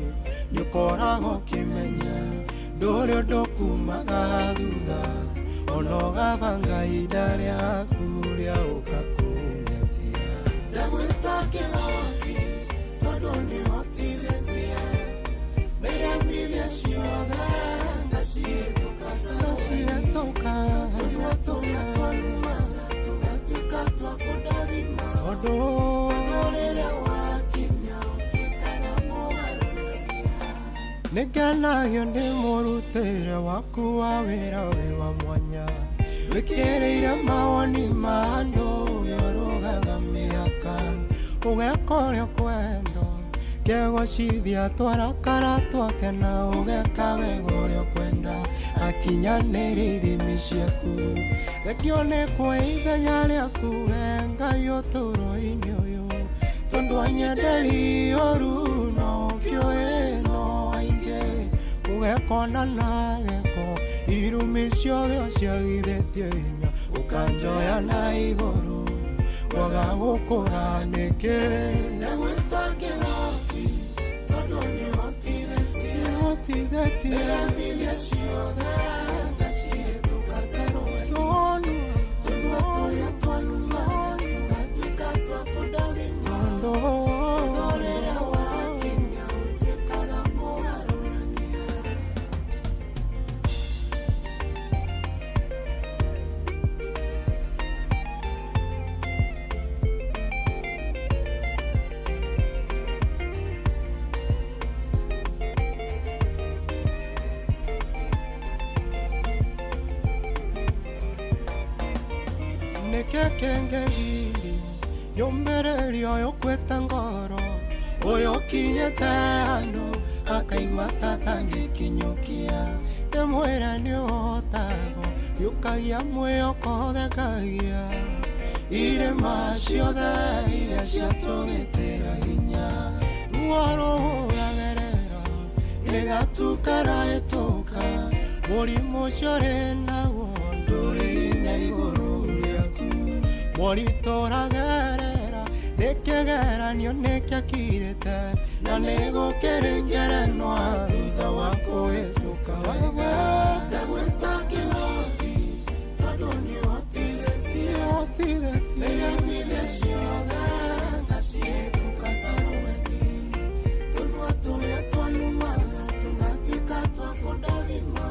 nyukorago kimenya ndurio ndukumaga thutha ono gabanga ida riaku ria ukakunyatia ndagwita kihoti tondu nihotithĩtie rĩrĩa mbiria ciothe ngacihĩtũka tũgatuĩka twa kũndathima tondũ rĩrĩa wakinya ũtuĩkaga mũgarũrania nĩngenagio ndĩ mũrutĩre waku wa wĩra wĩ wa mwanya wĩkĩrĩire mawoni ma andũ ũrũgaga mĩaka ũgeka ũrĩa kwendo kegocithia twarakara twakena ũgeka wega ũrĩa kwenda akinyanĩria ithimi ciaku rekio nĩ kwa ithenya rĩaku we Ngai ũtũũro-inĩ ũyũ tondũ anyenderi ũru no ũkĩũĩ no aingĩ ũgekona na geko irumi ciothe ũciagithĩtie hinya ũkanjoya na igũrũ waga gũkũra nĩkĩ ndagwĩta kĩhoti tondũ nĩhotithĩtie mbiria ciothe ngacihĩtũka tarũwe tũrĩa twanuma tũgatuĩka twa kũndathima tondũ rĩrĩa wakinya ũtuĩkaga mũgarũrania nekekengegiri nyombererio yokweta ngoro oyo kinyete handu akaigua tatangikinyukia emwira niotago yukagia mwĩoko thekagia irĩma ciothe iria ciatũgĩtĩra hinya ruoro rũragerera nĩgatukaraĩtũka mũrimũ ũcio rĩ naguo ndũrĩ hinya igũrũ rĩaku moritũ ũragerera nĩkĩgeranio nĩkĩakirĩte na nĩgũkĩrĩngerenwa thutha wa kũhĩtũka wega ndagwĩta kĩhoti tondũ nĩhotithĩtie nĩgemithia ciothe ngacihĩtũka tarũweni tũnua tũrĩa twanumaga tũgatuĩka twa kũndathima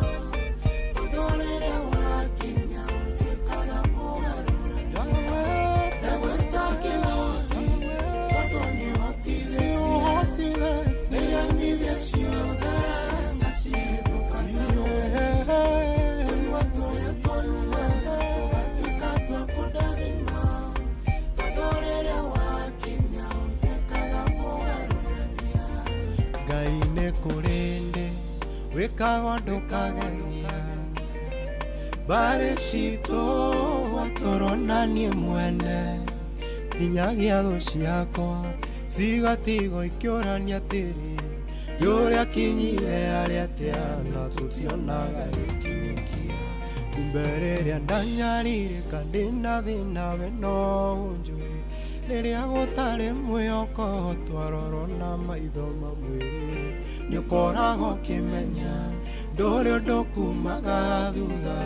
tondũ rĩrĩa wakinya ũtuĩkaga mũgarũrania ndagwĩta kĩhoti tondũ nĩhotithĩtie nĩgemithia ciothe ngacihĩtũka tarũweni tũnua tũrĩa twanumaga tũgatuĩka twa kũndathima tondũ rĩrĩa wakinya ũtuĩkaga mũgarũrania Ngai nĩ kũrĩ ndĩ wĩkaga ũndũ kageria mbarĩ citũ watũronanie mwene nginyagia thũ ciakwa cigatigo ikĩũrania tĩri yũrĩa kinyire arĩa tĩana tũtionaga gĩkinyũkia kumbe rĩrĩa ndanyarirĩka ndĩna thĩna we no ũnjũĩ rĩrĩa gũtarĩ mwĩhoko twarorwo na maitho mamwĩrĩ nĩũkoragwo ũkĩmenya ndũrĩ ũndũ kumaga thutha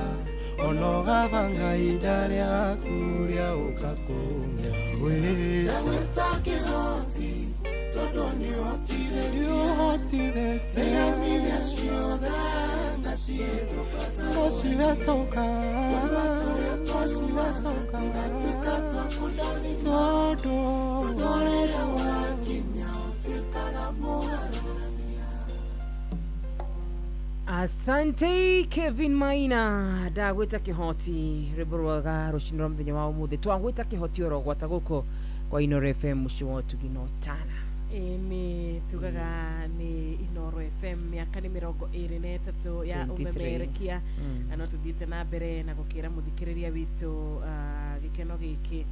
ona ũgabanga ihinda rĩaku rĩa gũka kũng'etwĩta kĩhoti tondũ nĩũhotithĩtie nĩgemithia ciothe ngacihĩtũka ngacihĩtũka tondũ rĩrĩa wakinya ũtuĩkaga mũgarũrania. Asante Kevin Maina ndagwĩta kĩhoti rwĩmbo rwega rũcinĩ rwa mũthenya wa ũmũthĩ twagwĩta kĩhoti orogwata gũkũ kwa Inoro FM mũciĩ wa Tuginotana. Ni tugaga ni Inoro FM miaka ni 23 ya umemerekia no tuthiĩte na mbere na gũkĩra mũthikĩrĩria witũ gĩkeno gĩkĩ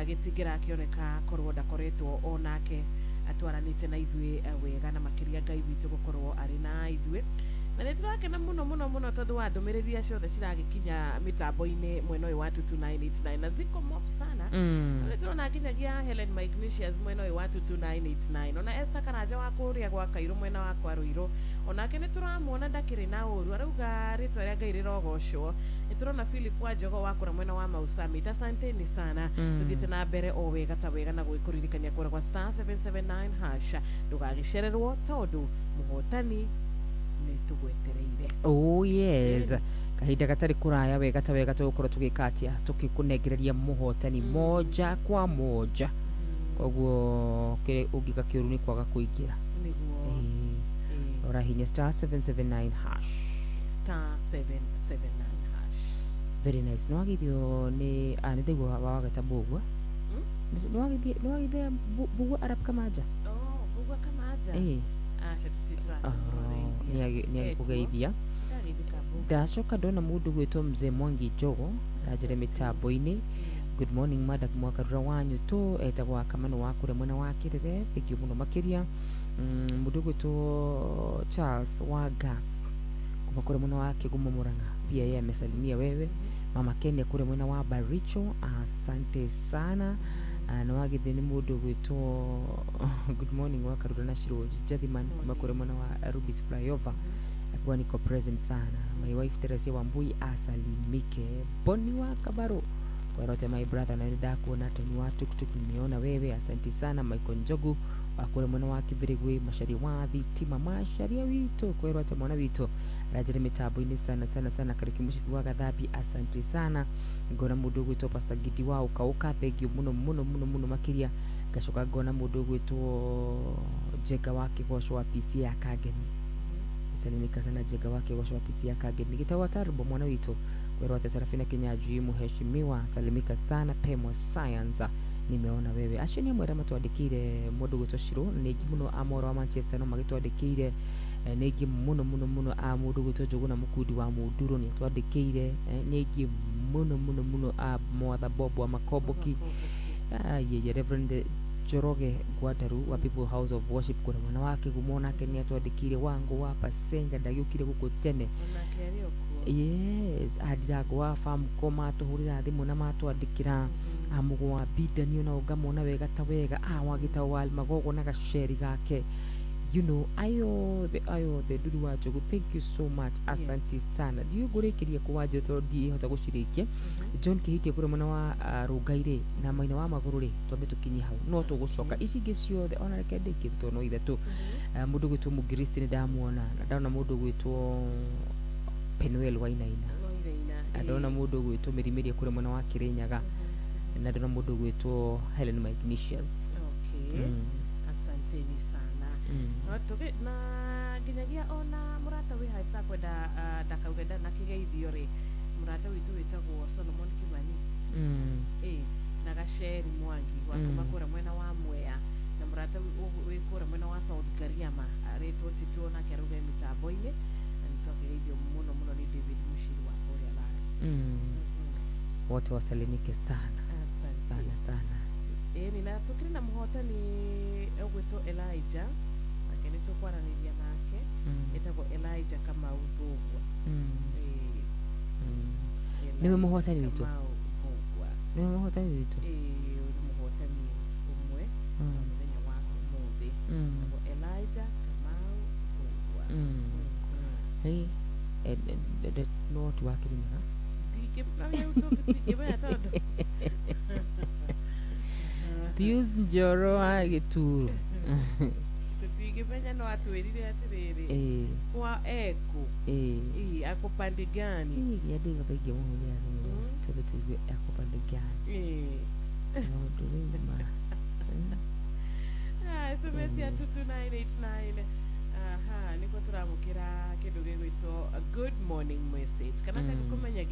gĩtingĩra kĩoneka korwo ndakoretwo onake atwaranĩte na ithuĩ wega na makĩria Ngai witũ gũkorwo arĩ na ithuĩ na nĩ tũrakena mũno tondũ wa ndũmĩrĩri ciothe ciragĩkinya mĩtambo-inĩ mwena ũyũ wa 22989 na ziko mob sana nĩ tũrona nginyagia Helen Magnesius mwena ũyũ wa 22989 ona Esther Karanja wa kũrĩa gwa Kairũ mwena wa kwa Rũirũ onake nĩ tũramuona ndakĩrĩ na ũru arauga rĩtwa rĩa Ngai rĩrogocwo nĩ tũrona Philip wa Njogo wa kũra mwena wa Mau Summit asanteni sana tuthiĩte na mbere o wega ta wega na gwĩkũririkania kũra kwa star 779 hash ndũgagĩcererwo tondũ mũhotani nĩtũgwetereire. Oh yes. Kahinda gatarĩ kũraya wega ta wega tũgũkorwo tũgĩkatia tũkĩkũnengereria mũhotani moja kwa moja. Koguo ũngĩka kĩũru nĩ kwaga kũingĩra. Ora hinya star 779 hash. Star 779 hash. Very nice. No agithio nĩ anĩthĩguo wa wagata bũgua. No agithia bũgua Arab Kamaja. Oh, bũgua Kamaja. Acha tutitwa. Ni kugeithia ndacoka ndona mũndũ gwĩtwo Mzee Mwangi Njogo ranjĩre mĩtambo-inĩ. Good morning Madak Mwakarura wanyu tu etagwo Kamano wa kũrĩa mwena wa Kĩrĩre thengiũ mũno makĩria mũndũ gwĩtwo Charles wa Gas kuma kũrĩa mwena wa Kĩgumo Mũrang'a pia yeye amesalimia wewe mama Kenya kũrĩa mwena wa Baricho asante sana na wagithĩ nĩ mũndũ gwĩtwo good morning wa Karura na Shiro Jathiman kuma kũrĩa mwena wa Rubis Flyover akiwa niko present sana my wife Teresia Wambui asalimike Boni wa Kabaro kwa rote my brother na ndakuona Tony wa tuktuk nimeona wewe asante sana Michael Njogu akore mwana wa Kibirigwe mashari wa thitima masharia wito kwa rote mwana wito rajire mitambo-inĩ sana kariki mushifi wa Gathabi asante sana ngona mũndũ gwĩtwo Pastor Gidi wa ukauka thengio muno makiria gacoka ngona mũndũ gwĩtwo Jega wa Kĩgoco wa PC ya Kageni salimika sana Jega wa Kĩgoco wa PC ya Kageni gitawa Tarbo mwana wito Werote Serafina Kinyanjui, mheshimiwa, salimika sana. Pemo Science, nimeona wewe. Asheni mwera matwadikire mundu gwitwa negi muno amoro wa Manchester no magitwadikire negi muno a mundu gwitwa Joguna Mukudi wa Muduro ni twadikire negi muno a Mwatha Bob wa Makoboki ye Reverend Joroge Gwataru wa People House of Worship kuna mwana wake kumona ke ni atwadikire wangu wa Pasenga ndagukire guko tene. Yes, adirago wa fam koma tuhurira thimu na matwadikira amugo wa bida ni ona ugamona wega ta wega wagita wal magogo na gasheri gake. You know, ayo the dudu wa Jogo, thank you so much. Asante sana. Dio gurekeria kuwaje to di hota gushirikia. John Kihiti kure mwana wa Rugaire na maina wa Magurure twambe tukinyi hau. No tugucoka ici gicio the honor kende kitu no ithatũ. Mundu gwitwo Mugiristi ni ndamuona na ndaona mundu gwitwo Penuel Wainaina. Ndaona mundu gwitwo Mirimiri kure mwana wa Kirinyaga. Na ndaona mundu gwitwo Helen Magnesius. Okay. Asanteni sana. Toke na ginyagia ona murata wi haisa kwenda ndakaugenda na kigeithio ri murata witu witagwo Solomon Kimani na Gasheri Mwangi wa kumakura mwena wa Mwea na murata wi kura mwena wa South Kariama aretwo Tito na Keruge mitambo-ini na nitokeithio muno ni David Mushiri wa kore ala wote wasalimike sana sana. Nina tukiri na muhotani gwitwo Elijah akene tukwaraniria nake etagwo Elijah kama ubogwa niwe muhotani witu niwe muhotani witu muhotani umwe muthenya wa umuthi etagwo Elijah kama ubogwa no watu wakirinyaga Pius Njoro agituru tukigimenya no atwirire atiriri kwa eko ako pande gani yadiga bege mu ya ni tobe tuwe ako pande gani no dulima SMS ya 22989 niko turamukira kindu gigwitwo a good morning message kana kumenya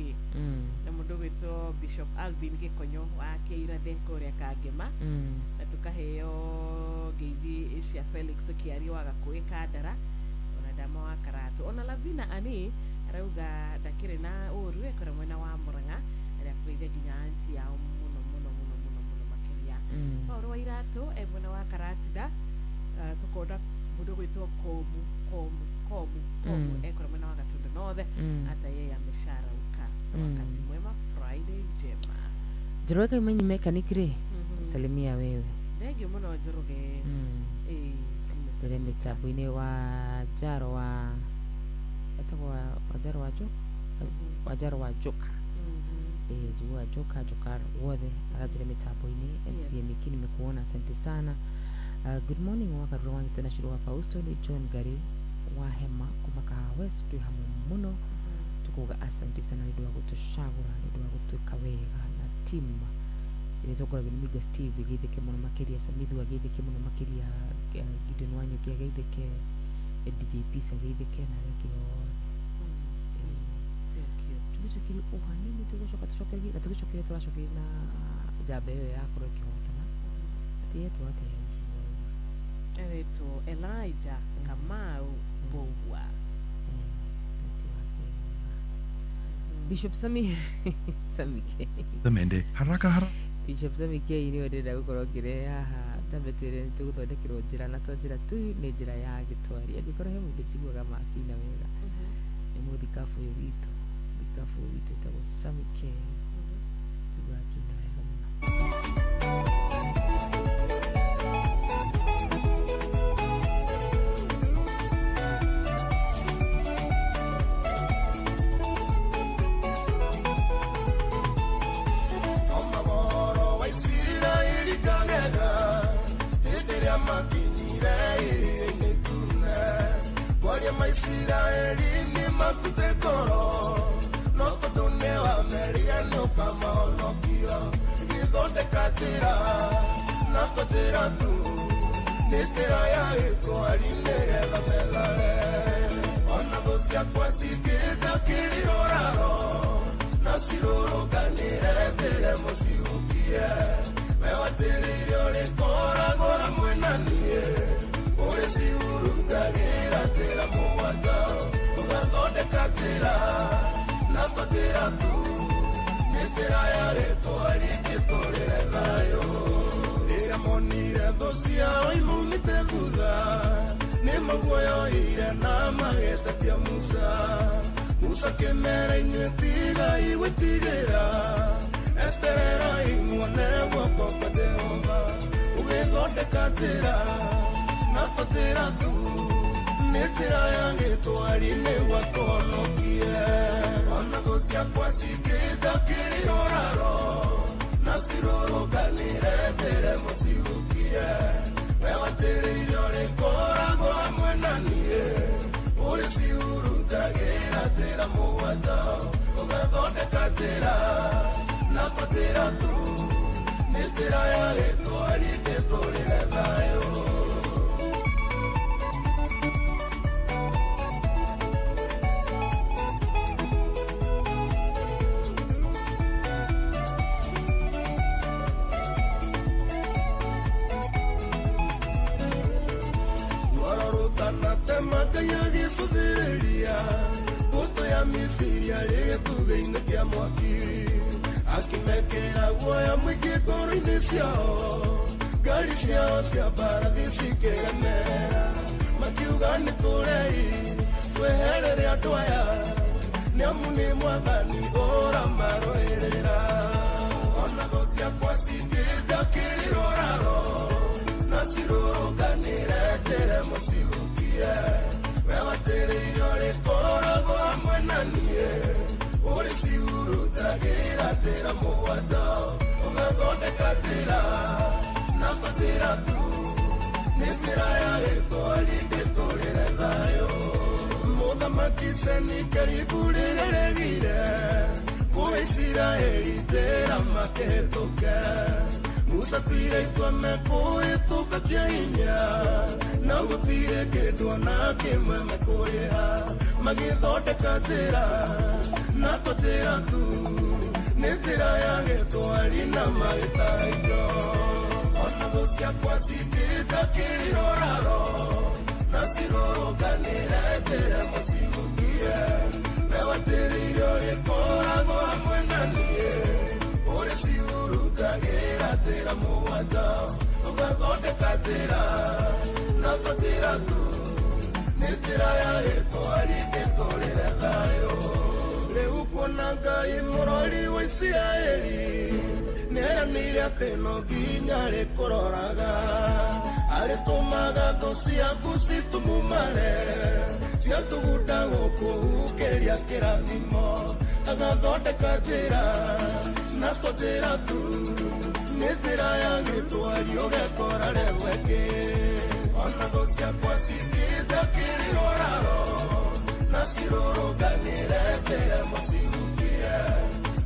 na mundu gwitwo Bishop Alvin Gikonyo wa Keirathe kuria Kangema na tukaheo geithi cia Felix Kiari wa Gakuĩ Kandara ona Dama wa Karatu ona Lavina ani arauga ndakire na uru ekora mwena wa Murang'a aria kuithia ginya anti yao muno makiria oro wa Iratu mwena wa Karatida tukoda mundu gwitwo Komu ekora mwena wa Gatundu North hata yeye amesharauka. Wakati mwema, Friday njema. Njoroge imenyi mekanikire salimia wewe ndege muno Njoroge sere mitabu-ini wa Jaro wa Jaro wa Jo wa Jaro wa Joka jua Joka wothe arazire mitabu-ini MCA Miki nimekuona, asante sana. Good morning wakarura wanyu tena shuru wa Fausto ni John Gari wa Hema kumaka West tuhamu muno tukuga asante sana ndio gutushagura ndio gutuika wega na team ilitokora binimiga Steve githike muno makiria Samithu agithike muno makiria Gideon wanyu githike DJ Pisa githike na rekio tubitukiri uhanini tugucoka na tugucokire turacokire na jabe yo yakoro kihotana ati yetu ate eto Elijah Kamau Bogwa Bishop Sami Samike Tamende haraka Bishop Samike ini odeda gukorwo ngire haha tabetire tuguthondekirwo njira na to njira tu ni njira ya gitwari angikora he mundu njiguaga makina wega ni muthikafu witu etagwo Samike tugakina wega muno Israeli ni makutekoro no kudune wa meria no kama ono kio githonde katira na kotira tu nitira ya eko aline getha melare ona bosia kwa sikita kiliroraro mũgwanja ũgathondeka njĩra na tũtĩra tu nĩ njĩra ya gĩtwari gĩtũrĩre thayũ rĩrĩa monire thũ ciao imaumĩte thutha nĩ maguoyoire na magĩtetia Musa kĩmera inyuĩ tigai gwĩtigĩra eterera imuone guoko kwa Jehova ũgĩthondeka njĩra na tũtĩra tu nĩ njĩra ya gĩtwari nĩguo atũhonokie ona thũ ciakwa cingĩnja kĩrĩroraro na cirũrũnganĩre njĩre mũcihukie we watĩrĩire ũrĩkoragwo hamwe na niĩ ũrĩ ciurutagĩra njĩra mũgwanja ũgathondeka njĩra na tũtĩra tu nĩ njĩra ya gĩtwari gĩtũrĩre thayũ Misiria rĩgĩtugĩ-inĩ kĩa mwaki akĩmekĩra guoya mũingĩ ngoro-inĩ ciao ngari ciao cia mbarathi cikĩremera makiuga nĩ tũrei tweherere andũ aya nĩamu nĩ mwathani ũramarũĩrĩra ona thũ ciakwa cingĩnja kĩrĩroraro na cirũrũnganĩre njĩre mũcihukie we watĩrĩire ũrĩkoragwo hamwe na niĩ ũrĩ ciurutagĩra njĩra mũgwanja ũgathondeka njĩra na tũtĩra tu nĩ njĩra ya gĩtwari gĩtũrĩre thayũ mũthamaki Senakeribu rĩrĩa regire Isiraeli njĩra makĩhĩtũke Musa tuire itua mekũhĩtũka kĩa hinya na gũtirĩ kĩndũ ona kĩmwe mekũrĩha magĩthondeka njĩra na tũtĩra tu nĩ njĩra ya gĩtwari na magĩtaha indo ona thũ ciakwa cingĩnja kĩrĩroraro na cirũrũnganĩre njĩra mũcihukie we watĩrĩire ũrĩkoragwo hamwe na niĩ ũrĩ ciurutagĩra njĩra mũgwanja ũgathondeka njĩra na tũtĩra tu nĩ njĩra ya gĩtwari gĩtũrĩre thayũ rĩu kuona Ngai mũrori wa Isiraeli nĩeranĩire atĩ no nginya rĩkũroraga arĩtũmaga thũ ciaku citumumare ciatũgunda gũkũ ũkĩria kĩrathimo agathondeka njĩra na tũtĩra tu nĩ njĩra ya gĩtwari ũgekora rĩgweke ona thũ ciakwa cingĩnja kĩrĩroraro na cirũrũnganĩre njĩra mũcihukie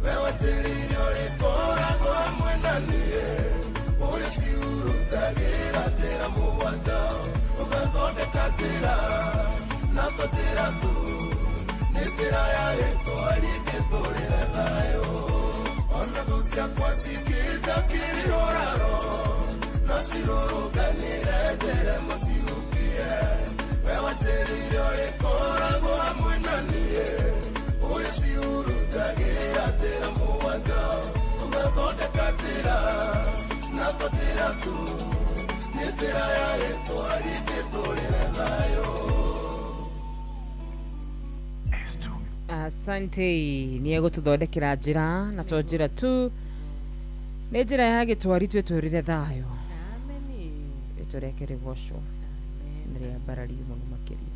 we watĩrĩire ũrĩkoragwo hamwe na niĩ ũrĩ ciurutagĩra njĩra mũgwanja ũgathondeka njĩra na tũtĩra tu nĩ njĩra ya gĩtwari gĩtũrĩre thayũ ona thũ ciakwa cingĩnja kĩrĩroraro na cirũrũnganĩre njĩra mũcihukie we watĩrĩire ũrĩkoragwo hamwe na niĩ ũrĩ ciurutagĩra njĩra mũgwanja ũgathondeka njĩra na tũtĩra tu nĩ njĩra ya gĩtwari gĩtũrĩre thayũ asante nĩ egũtũthondekera njĩra na to njĩra tu nĩ njĩra ya gĩtwari twĩtũrĩre thayũ rĩtũreke rĩgocwo nĩ rĩa mbarari mũno makĩria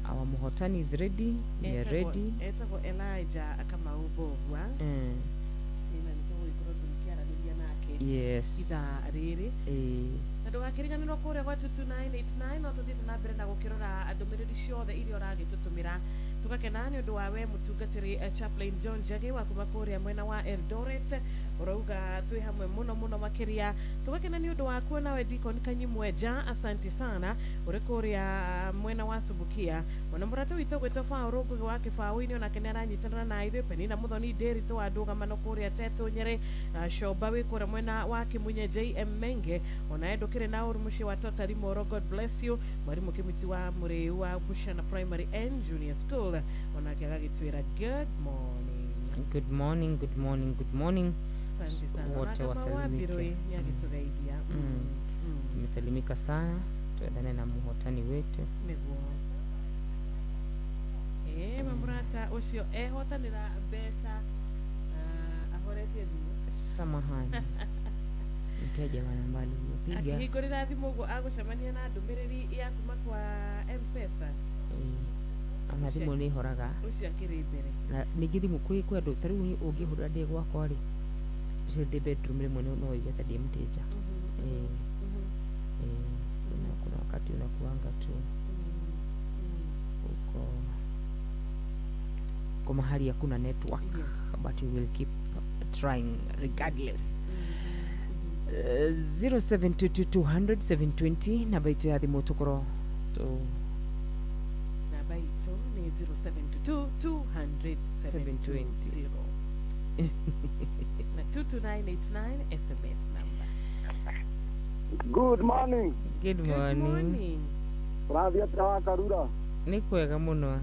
our mũhotani is ready we are ready etagwo Elijah Kamau-Mbogwa nina nĩtũgũgĩkorwo tũgĩkĩaranĩria nake ithaa rĩrĩ na ndũgakĩriganĩrwo kũrĩa gwa 22989 no tũthiĩte na mbere na gũkĩrora ndũmĩrĩri ciothe iria ũragĩtũtũmĩra tugakena nĩ ũndũ wa we mũtungatĩri Chaplain John Jage wa kuma kũrĩa mwena wa Eldoret urauga twĩ hamwe mũno makĩria. Tugakena nĩ ũndũ wa kuona we Deacon Kanyimweja, asante sana uri kũrĩa mwena wa Subukia. Ona mũrata witũ gwĩtwo Faũrũ Ngugi wa Kĩbaũ-inĩ onake nĩ aranyitanĩra na ithuĩ. Penina Muthoni Ndĩritũ wa Ndũgamano kũrĩa Teto Nyeri, Shoba wĩ kũrĩa mwena wa Kĩmunye JM Menge, ona ndũkĩrĩ na ũru mũciĩ wa Totari Moro, God bless you. Mwarimu Kĩmiti wa Mũrĩu wa Bushana Primary and Junior School onake agagĩtwĩra good morning. Asante sana. Wote wasalimike. Tumesalimika sana, tuendane na muhotani wetu niguo mamurata ucio ehotanira mbeca ahoretie thimu. Samahani. Mteja wa nambari hiyo piga akihingurira thimu uguo agucemania na ndumiriri ya kuma kwa M-Pesa. Ana thimu ni horaga ucio akiri mbere na ningi thimu kwi andu tariu ungihurira ndi gwakwa ri especially the bedroom rimwe no igweta ndi mteja kuna wakati unakuanga tu uko mahali hakuna network, but you will keep trying regardless. 0722000720 namba itu ya thimu tukoro to namba itu ni 0722000720 na 22989 SMS number. Good morning. Good morning. Radia trawa karura. Ni kwega muno.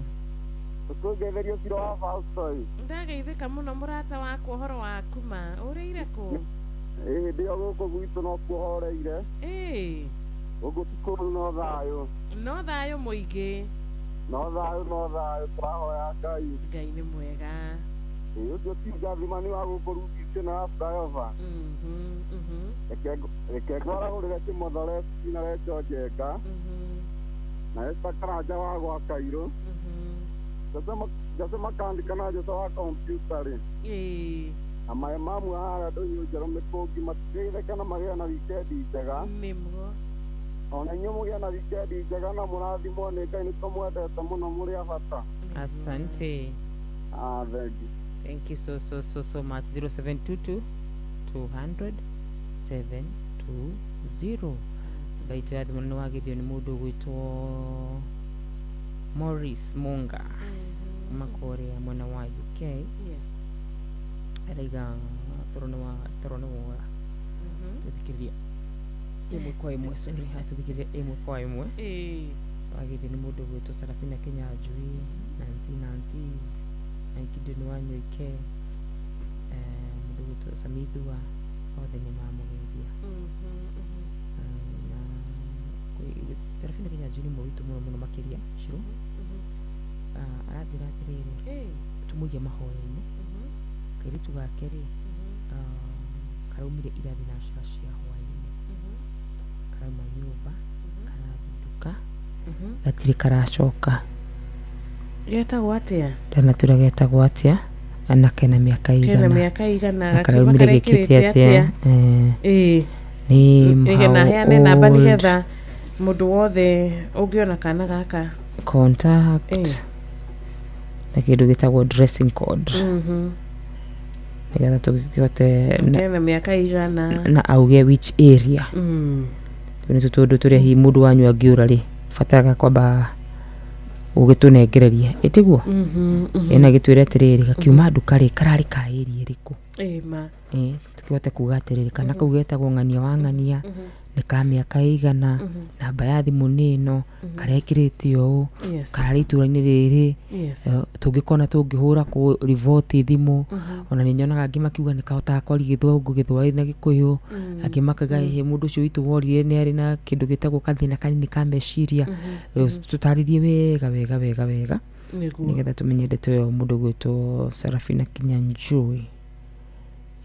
Tukugetherio kiro wa Faustoi. Ndageithika muno murata wakwa horo waku ma. Ureire ku? Ndio guko gwitu no kuhoreire. Ugu tukuru no thayo. No thayo muingi. No thayo turahoya Ngai. Ngai ni mwega. Ugu tigathimani wa gukurutite na flyover. Ekegora urire kimodore ina rechojenga. Na esta karaja wa gwa Kairo. Sasa makandika na josa wa computer ama mamu hara ndonyo jero mekogi matire kana magea na weekend njega nimgo ona nyomo ya na weekend njega na murathi mone kai ni komwendete muno muri abata. Asante. Thank you so much. 0722000720 baito ya mwana wa githio ni mundu gwitwo Morris Munga makorea mwana wa UK. Yes. Araiga torono wa tuthikiria imwe kwa imwe, sorry, hatuthikiria imwe kwa imwe. Wagithi ni mundu gwitwo Sarafina Kinyanjui, Nancy's Gideon wa UK, mundu gwitwo Samithua, othe ni mamugeithia. Sarafina Kinyanjui ni mwitu muno makiria shiro. Aranjira atiriri tumugie mahoya-ini kairitu gake ri karaumire irathi na cira cia hwaĩ-inĩ karauma nyũmba karathinduka gatirĩ karacoka. Getagwo atia? Ndanatura getagwo atia, anake na mĩaka igana. Kena mĩaka igana gakiuma karekĩrĩte atia? Nĩ na heane namba nĩgetha mũndũ wothe ũngĩona kana gaka contact na kindu gitagwo dressing code. Nĩgetha tũkĩhote na mĩaka igana na auge which area. Nĩ tũtũndũ tũrĩa hi mũndũ wanyu angĩũra rĩ bataraga kwamba ũgĩtũnengereria ĩtiguo ĩna gĩtwĩre atĩrĩrĩ gakiuma nduka rĩ kararĩ ka area ĩrĩkũ tũkĩhote kuga atĩrĩrĩ kana kau getagwo ng'ania wa ng'ania nĩ ka mĩaka igana, namba ya thimũ nĩ ĩno, karekĩrĩte ũũ, kararĩ itũra-inĩ rĩrĩ, tũngĩkona tũngĩhũra kũ riboti thimũ. Ona nĩ nyonaga angĩ makiuga nĩ kahotaga kwari gĩthwaĩri na gĩkũyũ, angĩ makaga he mũndũ ũcio witũ worire nĩ arĩ na kĩndũ gĩtagwo gathĩna kanini ka meciria. Tũtarĩrie wega nĩgetha tũmenye ndeto ĩyo mũndũ gwĩtwo Sarafina Kinyanjui.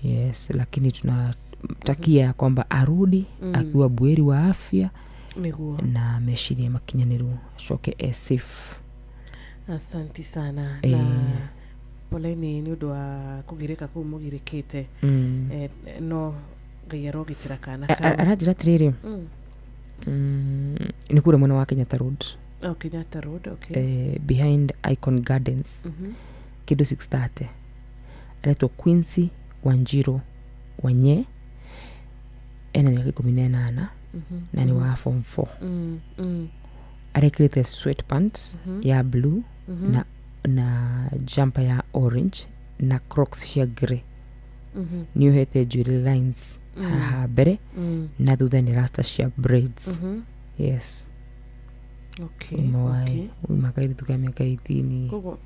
Yes, lakini tunatakia ya kwamba arudi akiwa buheri wa afya na meciria makinyaniru, acoke safe. Asanti sana na poleni nĩ ũndũ wa kũgirĩka kũu mũgirĩkĩte. No Ngai arogitĩra kana kau. Aranjĩra atĩrĩrĩ nĩ kũrĩa mwena wa Kenyatta Road Kenyatta Road, okay. Behind Icon Gardens. Kido 630. Anaitwa Quincy Wanjiro Wanye. Ena miaka 18 na ni wa form 4. Arekilete sweatpants ya blue na jumper ya orange na Crocs ya grey. New hete jewelry lines bere na thutha ni rasta cia braids. Yes. Okay. Makairi tuka miaka 18. Kogo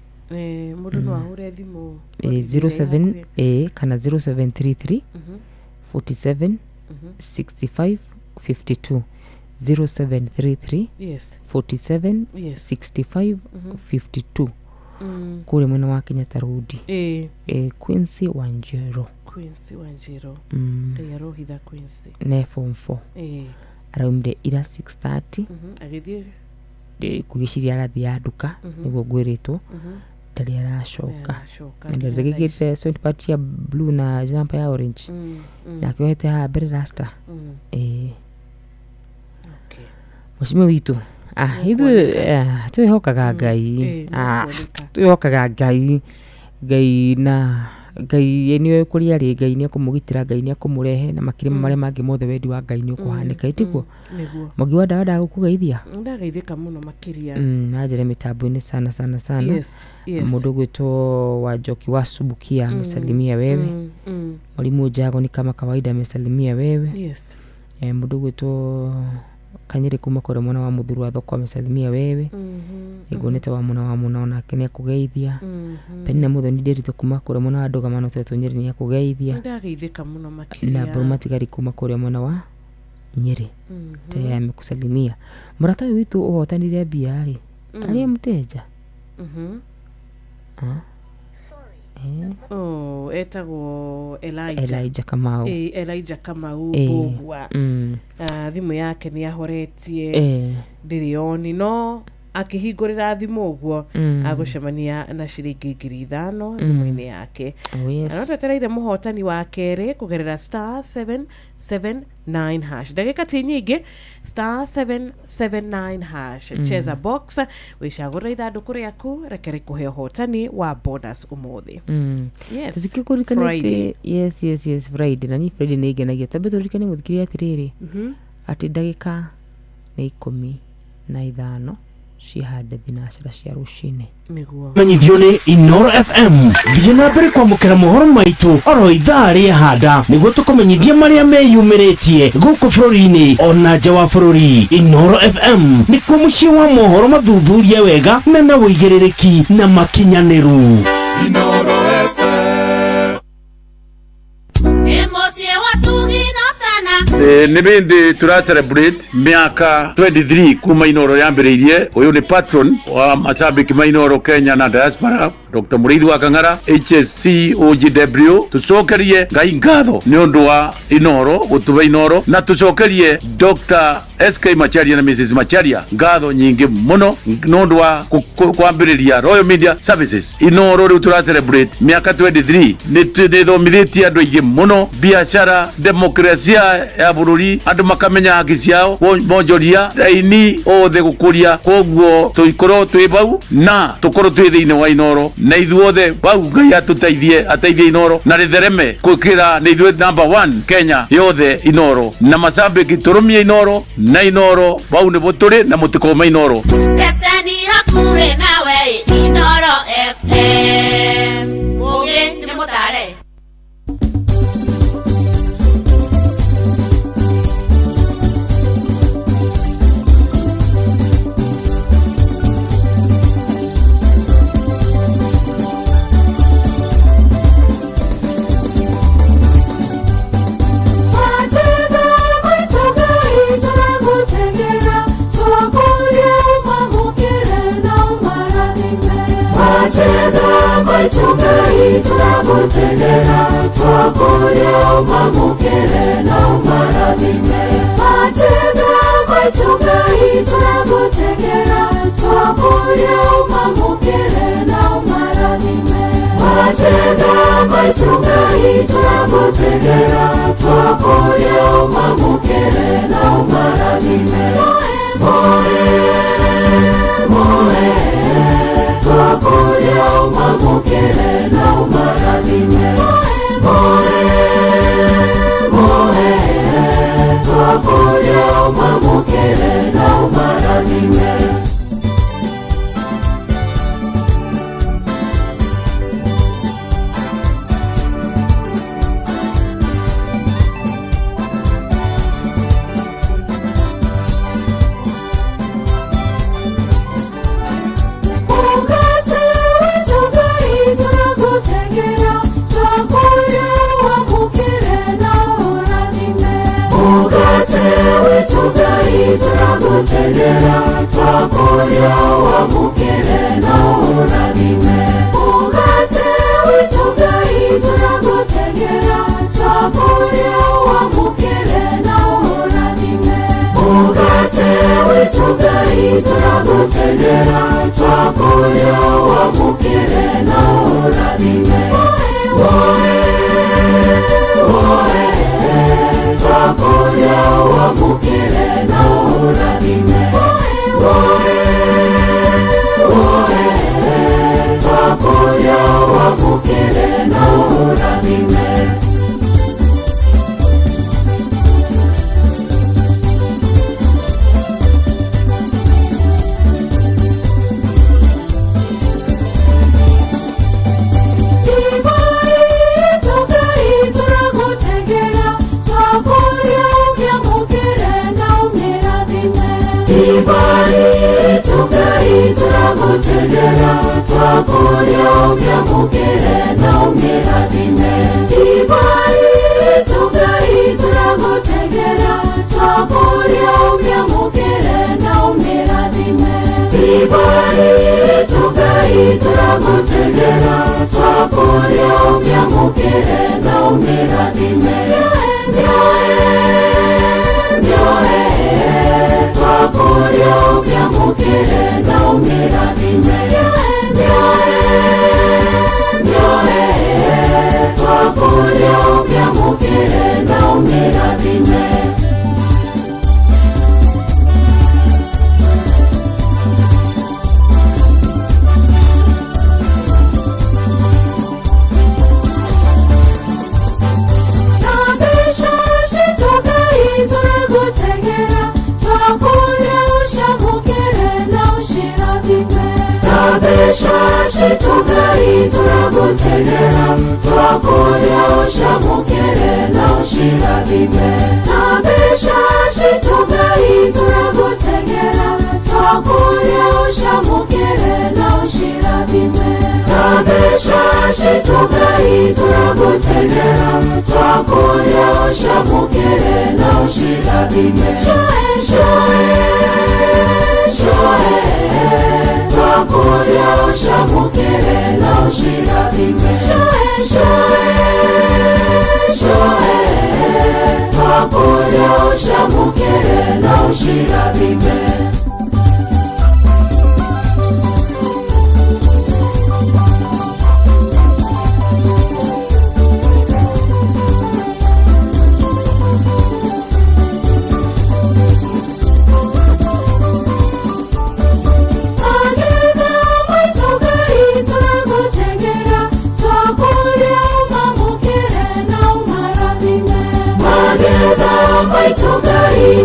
mundu no ahure thimu 07 kana 0733 47 65 52 0733 yes 47 65 52 kule mwena wa Kenyatta Road. Quincy Wanjiro ya rohitha Quincy ne form 4 around ira 6:30 agithie kugishiria arathi ya nduka niguo ngwiritwo ndari aracoka ndirigite sweatpants ya blue na jumper ya orange na kiohete ha mbere rasta. Mushime witu hidu tuihokaga Ngai tuihokaga Ngai na Ngai niwe kuria ri Ngai ni kumugitira Ngai ni kumurehe na makirima mare mangi mothe wendi wa Ngai ni ukuhanika itiguo mugi wa dawa gukugeithia ndageithika muno makiria najere mitambo-ini sana mundu gwitwo wa Njoki wa Subukia amesalimia wewe mwalimu Jago ni kama kawaida amesalimia wewe mundu gwitwo Kanyere kuma kore mwana wa Muthuru wa Thoko amesalimia wewe igonete wa mwana ona kene kugeithia Penina Muthoni Ndirito kuma kore mwana wa Ndogamano Teto Nyeri ni kugeithia ndageithika muno makiria na Bromatigari kuma kore mwana wa Nyeri tayari amekusalimia murata witu uhotanire biari ali mteja etagwo Elijah Kamau Bogwa thimu yake ni ahoretie ndirioni no akihingurira thimu uguo agucemania na ciringi 5,000 thimu-ini yake anotetereire muhotani wa keri kugerera *779# ndagika ti nyingi *779# cheza box wicagura ithanduku riaku rekere kuhe hotani wa bonus umuthi tuzikikurikana yes Friday na ni Friday ni genagia tabe turikane muthikiria atiriri ati ndagika ni 15 cihande thinacira cia rucini niguo menyithio ni Inoro FM thiĩ na mbere kwamũkĩra mohoro maitũ oro ithaa rĩahanda nĩguo tũkũmenyithia marĩa meyumĩrĩtie gũkũ bũrũri-inĩ ona nja wa bũrũri. Inoro FM nĩkuo mũciĩ wa mohoro mathuthurie wega mena wũigĩrĩrĩki na makinyanĩru. Inoro FM nibindi tura celebrate miaka 23 kuma Inoro yambiriirie. Uyu ni patron wa mashabiki ma Inoro Kenya na diaspora Dr. Muriithi wa Kang'ara HSC OGW. Tucokerie Ngai ngatho ni undu wa Inoro gutuba Inoro na tucokerie Dr. SK Macharia na Mrs. Macharia ngatho nyingi muno ni undu wa kwambiriria Royal Media Services. Inoro riu tura celebrate miaka 23 ni thomithĩtie andu aingĩ muno biashara demokrasia ya bururi andu makamenya haki ciao monjoria aini othe gukuria koguo tuikoro twi bau na tukoro twi thiini wa Inoro na ithuothe bau Ngai atuteithie ateithie Inoro na rithereme kwikira ni ithuĩ number 1 Kenya yothe Inoro na mashabiki turumie Inoro na Inoro bau ni buturi na mutikoma Inoro seseni hakuhe nawe Inoro FM muge ni mutare tunakutegera twakuria umamukire na umaradhime matega maitu Ngai tunakutegera twakuria umamukire na umaradhime matega maitu Ngai tunakutegera twakuria umamukire na umaradhime moe turagutegera twakuria wamukire na urathime mugate witu Ngai turagutegera twakuria wamukire na urathime mugate witu Ngai turagutegera twakuria wamukire na urathime twakuria wamukire na urathime twakuria wamukire na urathime turagutegera twakuria ubyamukire na umirathime Ibai tugai turagutegera twakuria ubyamukire na umirathime Ibai tugai turagutegera twakuria ubyamukire na umirathime twakuria ubyamukire na umirathime twakuria ubyamukire na umirathime Shashi tugai turagutegera twakuria ushamukire na ushirathime Shashi tugai turagutegera twakuria ushamukire na ushirathime Shashi tugai turagutegera twakuria ushamukire na ushirathime twakuria ushamukire na ushirathime twakuria ushamukire na ushirathime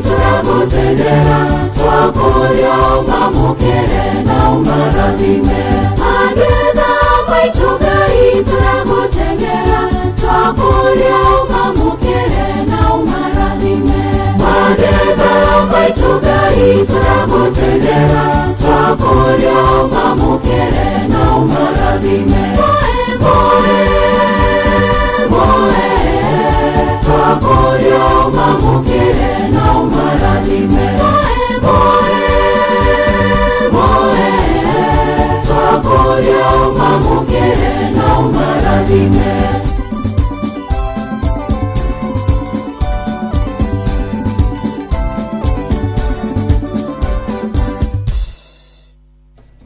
turagutegera twakuria umamukire na umarathime Magetha maitu Ngai turagutegera twakuria umamukire na umarathime Magetha maitu Ngai turagutegera twakuria umamukire na umarathime twakuria umamukire na umarathime twakuria umamukire na umarathime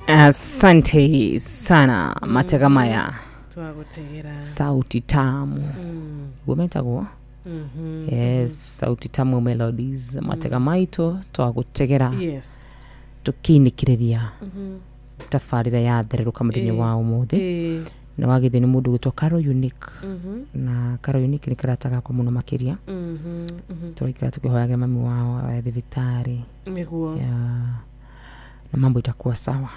Asante sana Mategamaya twagutegera sauti tamu gumetagwo yes sauti tamu melodies Mategamaito twagutegera yes tukinikiriria tafarira ya thereruka muthenya wa umuthi na wagithe ni mundu gutwa Karo Unique na Karo Unique ni karataga kwa muno makiria turikira tukihoyaga mami wao wa thibitari miguo na mambo itakuwa sawa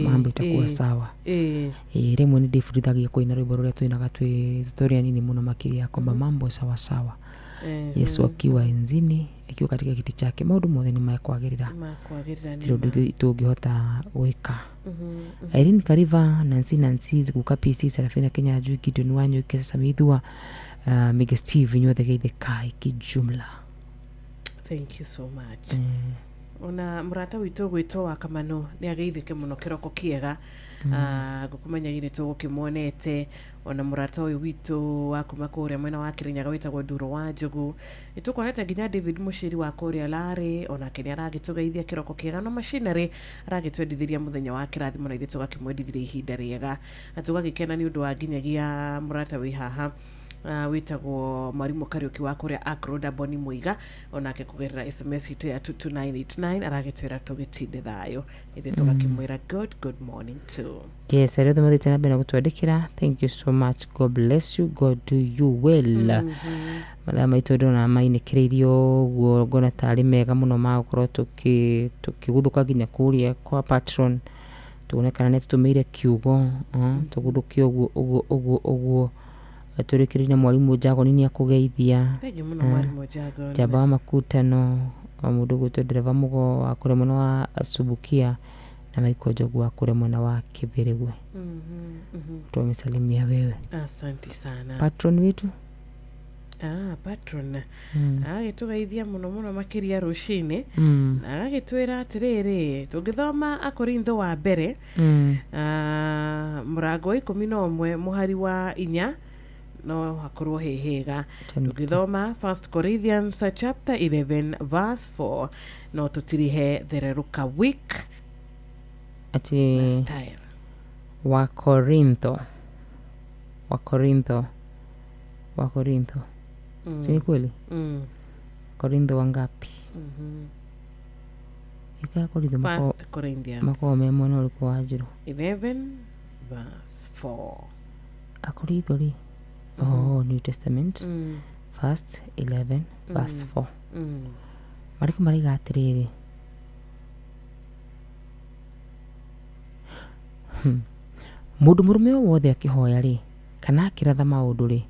mambo itakuwa sawa rimwe ni ndifurithagia kuina rwimbo ruria twinaga tutoria nini muno makiria kwamba mambo sawa sawa Yesu akiwa enzini akiwa katika kiti chake maundu mothe ni makwagirira ni tungihota gwika Irene Kariva Nancy Ziguka PC Serafina Kenya Juu Gideon Wanyu Kesa Midhua Mega Steve nyothe geithe kai kijumla. Thank you so much. ona murata witå gwätwo wa kamano nä ageithä muno kä roko kä ega gå kå menyagä nä tå gå kä mwonete ona murata å yå witå wa kuma kå rä a mwena wa kä rä nyaga wä tagwo nduro wa njogu nä tå kuonete nginya David Mushiri wa kå rä a larä ona ke nä aragä tå geithia kä roko kä ega no macinarä aragä twendithä ria må thenya wa kä rathimo na ithe tå gakä mwendithä ihinda rä ega na tå gagä kena nä å ndå wa nginyagia murata wä haha witagwo Mwarimu Kariuki wa kuria Akroda Boni Muiga onake kugerera SMS hito ya 22989 aragitwira tugitinde thayo ithe tugakimwira good morning too. Yes, I read the bena gutwandikira. Thank you so much. God bless you. God do you well. Mala maitodo na mainikiririo guo gona tari mega muno magukoro tukiguthuka ginya kuria kwa patron tuonekana net tumire kiugo tuguthuki oguo aturikirina Mwarimu Jago nini akugeithia jaba wa makutano wa mundu gwitwo dereva mugo wa kure muno wa Asubukia na Michael Jogu wa kure muno wa Kibiregwe tumesalimia wewe. Asante sana patron wetu. Patron agitugeithia muno makiria rucini na agitwira atiriri tungithoma Akorintho wa mbere murango 11 muhari wa 4 no hakorwo hehega tugithoma 1 Corinthians chapter 11 verse 4 no tutirihe thereruka week ati wa Korintho si kweli Korintho wangapi ika Korintho 1 Corinthians mako memo ulikuwa ajiro 11 verse 4 Akorintho li New Testament 1 11 verse 4 mariko mariga atiriri mundu murume wothe akihoya ri kana akiratha maundu ri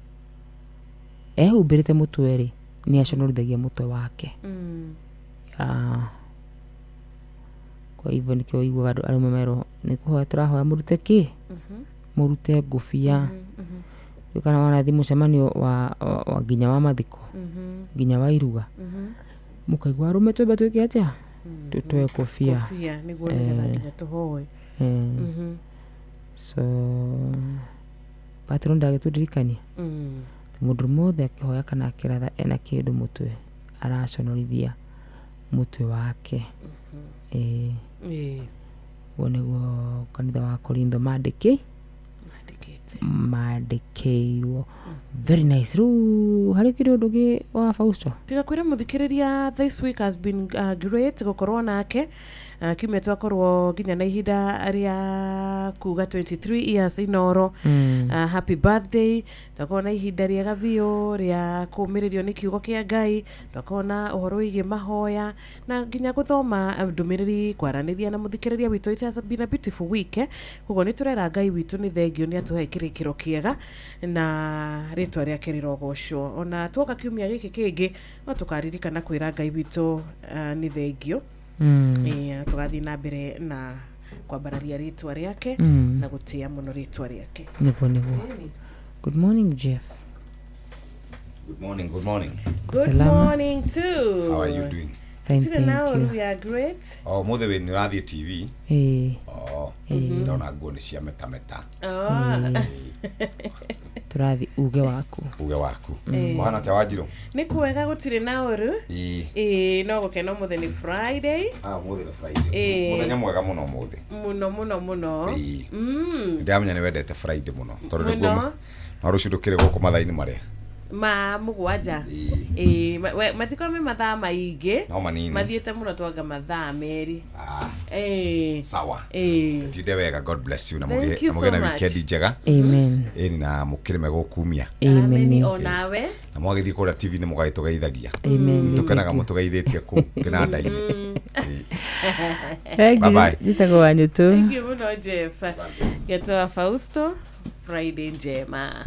ehumbirite mutwe ri ni aconorithagia mutwe wake kwa hivyo nikio igwa andu arume mero ni kuhoya turahoya murute ki murute ngufia yukana wana thimu cemanio wa ginya wa mathiko ginya wa iruga mukaigwa arume tweba twike atia tutoe kofia niguo nginya tuhoe so patron ndagitundirikania mundu mothe akihoya kana akiratha ena kindu mutwe araconorithia mutwe wake wonego kanitha wa Korintho mandikirwo very nice ru hari kiri undu gi wa Fausto tiga kwira muthikiriria this week has been great gukorwo nake kimwe twakorwo ginya na ihinda ria kuga 23 years inoro happy birthday twakorwo na ihinda ria biu ria kumiririo ni kiugo kia Ngai twakorwo na uhoro wigi mahoya na ginya guthoma ndumiriri kwaraniria na muthikiriria witu. It has been a beautiful week kugo ni turera Ngai witu ni thengio ni atuhe kirikiro kiega na ritwa ria kirirogocwo ona twoka kiumia giki kingi no tukaririkana kwira Ngai witu ni thengio tugathi na mbere na kwambararia ritwa riake na gutia muno ritwa riake niguo good morning Jeff. Good morning good morning too. How are you doing? Fine, thank you. We are great. Mothe we ni rathie TV ndona nguo ni cia metameta turathi uge waku mwana ta Wanjiru ni kwega gutire na oru no gukena muthe ni Friday muthe ni Friday muthenya mwega muno ndamenya ni wendete Friday muno tondu niguo no rucindukire guku mathaini maria mugwanja matikome mathaa maingi no manini mathiete muno twanga mathaa meri sawa tinde wega. God bless you na muge na weekend njega. Amen. Na mukirime gukumia. Amen. Onawe na mwagithii kura TV ni mugagitugeithagia. Amen. Tukenaga mutugeithitie ku kinanda-ini. Bye bye. Jitago wanyu tu. Thank you muno Jeff. Geto Fausto Friday njema.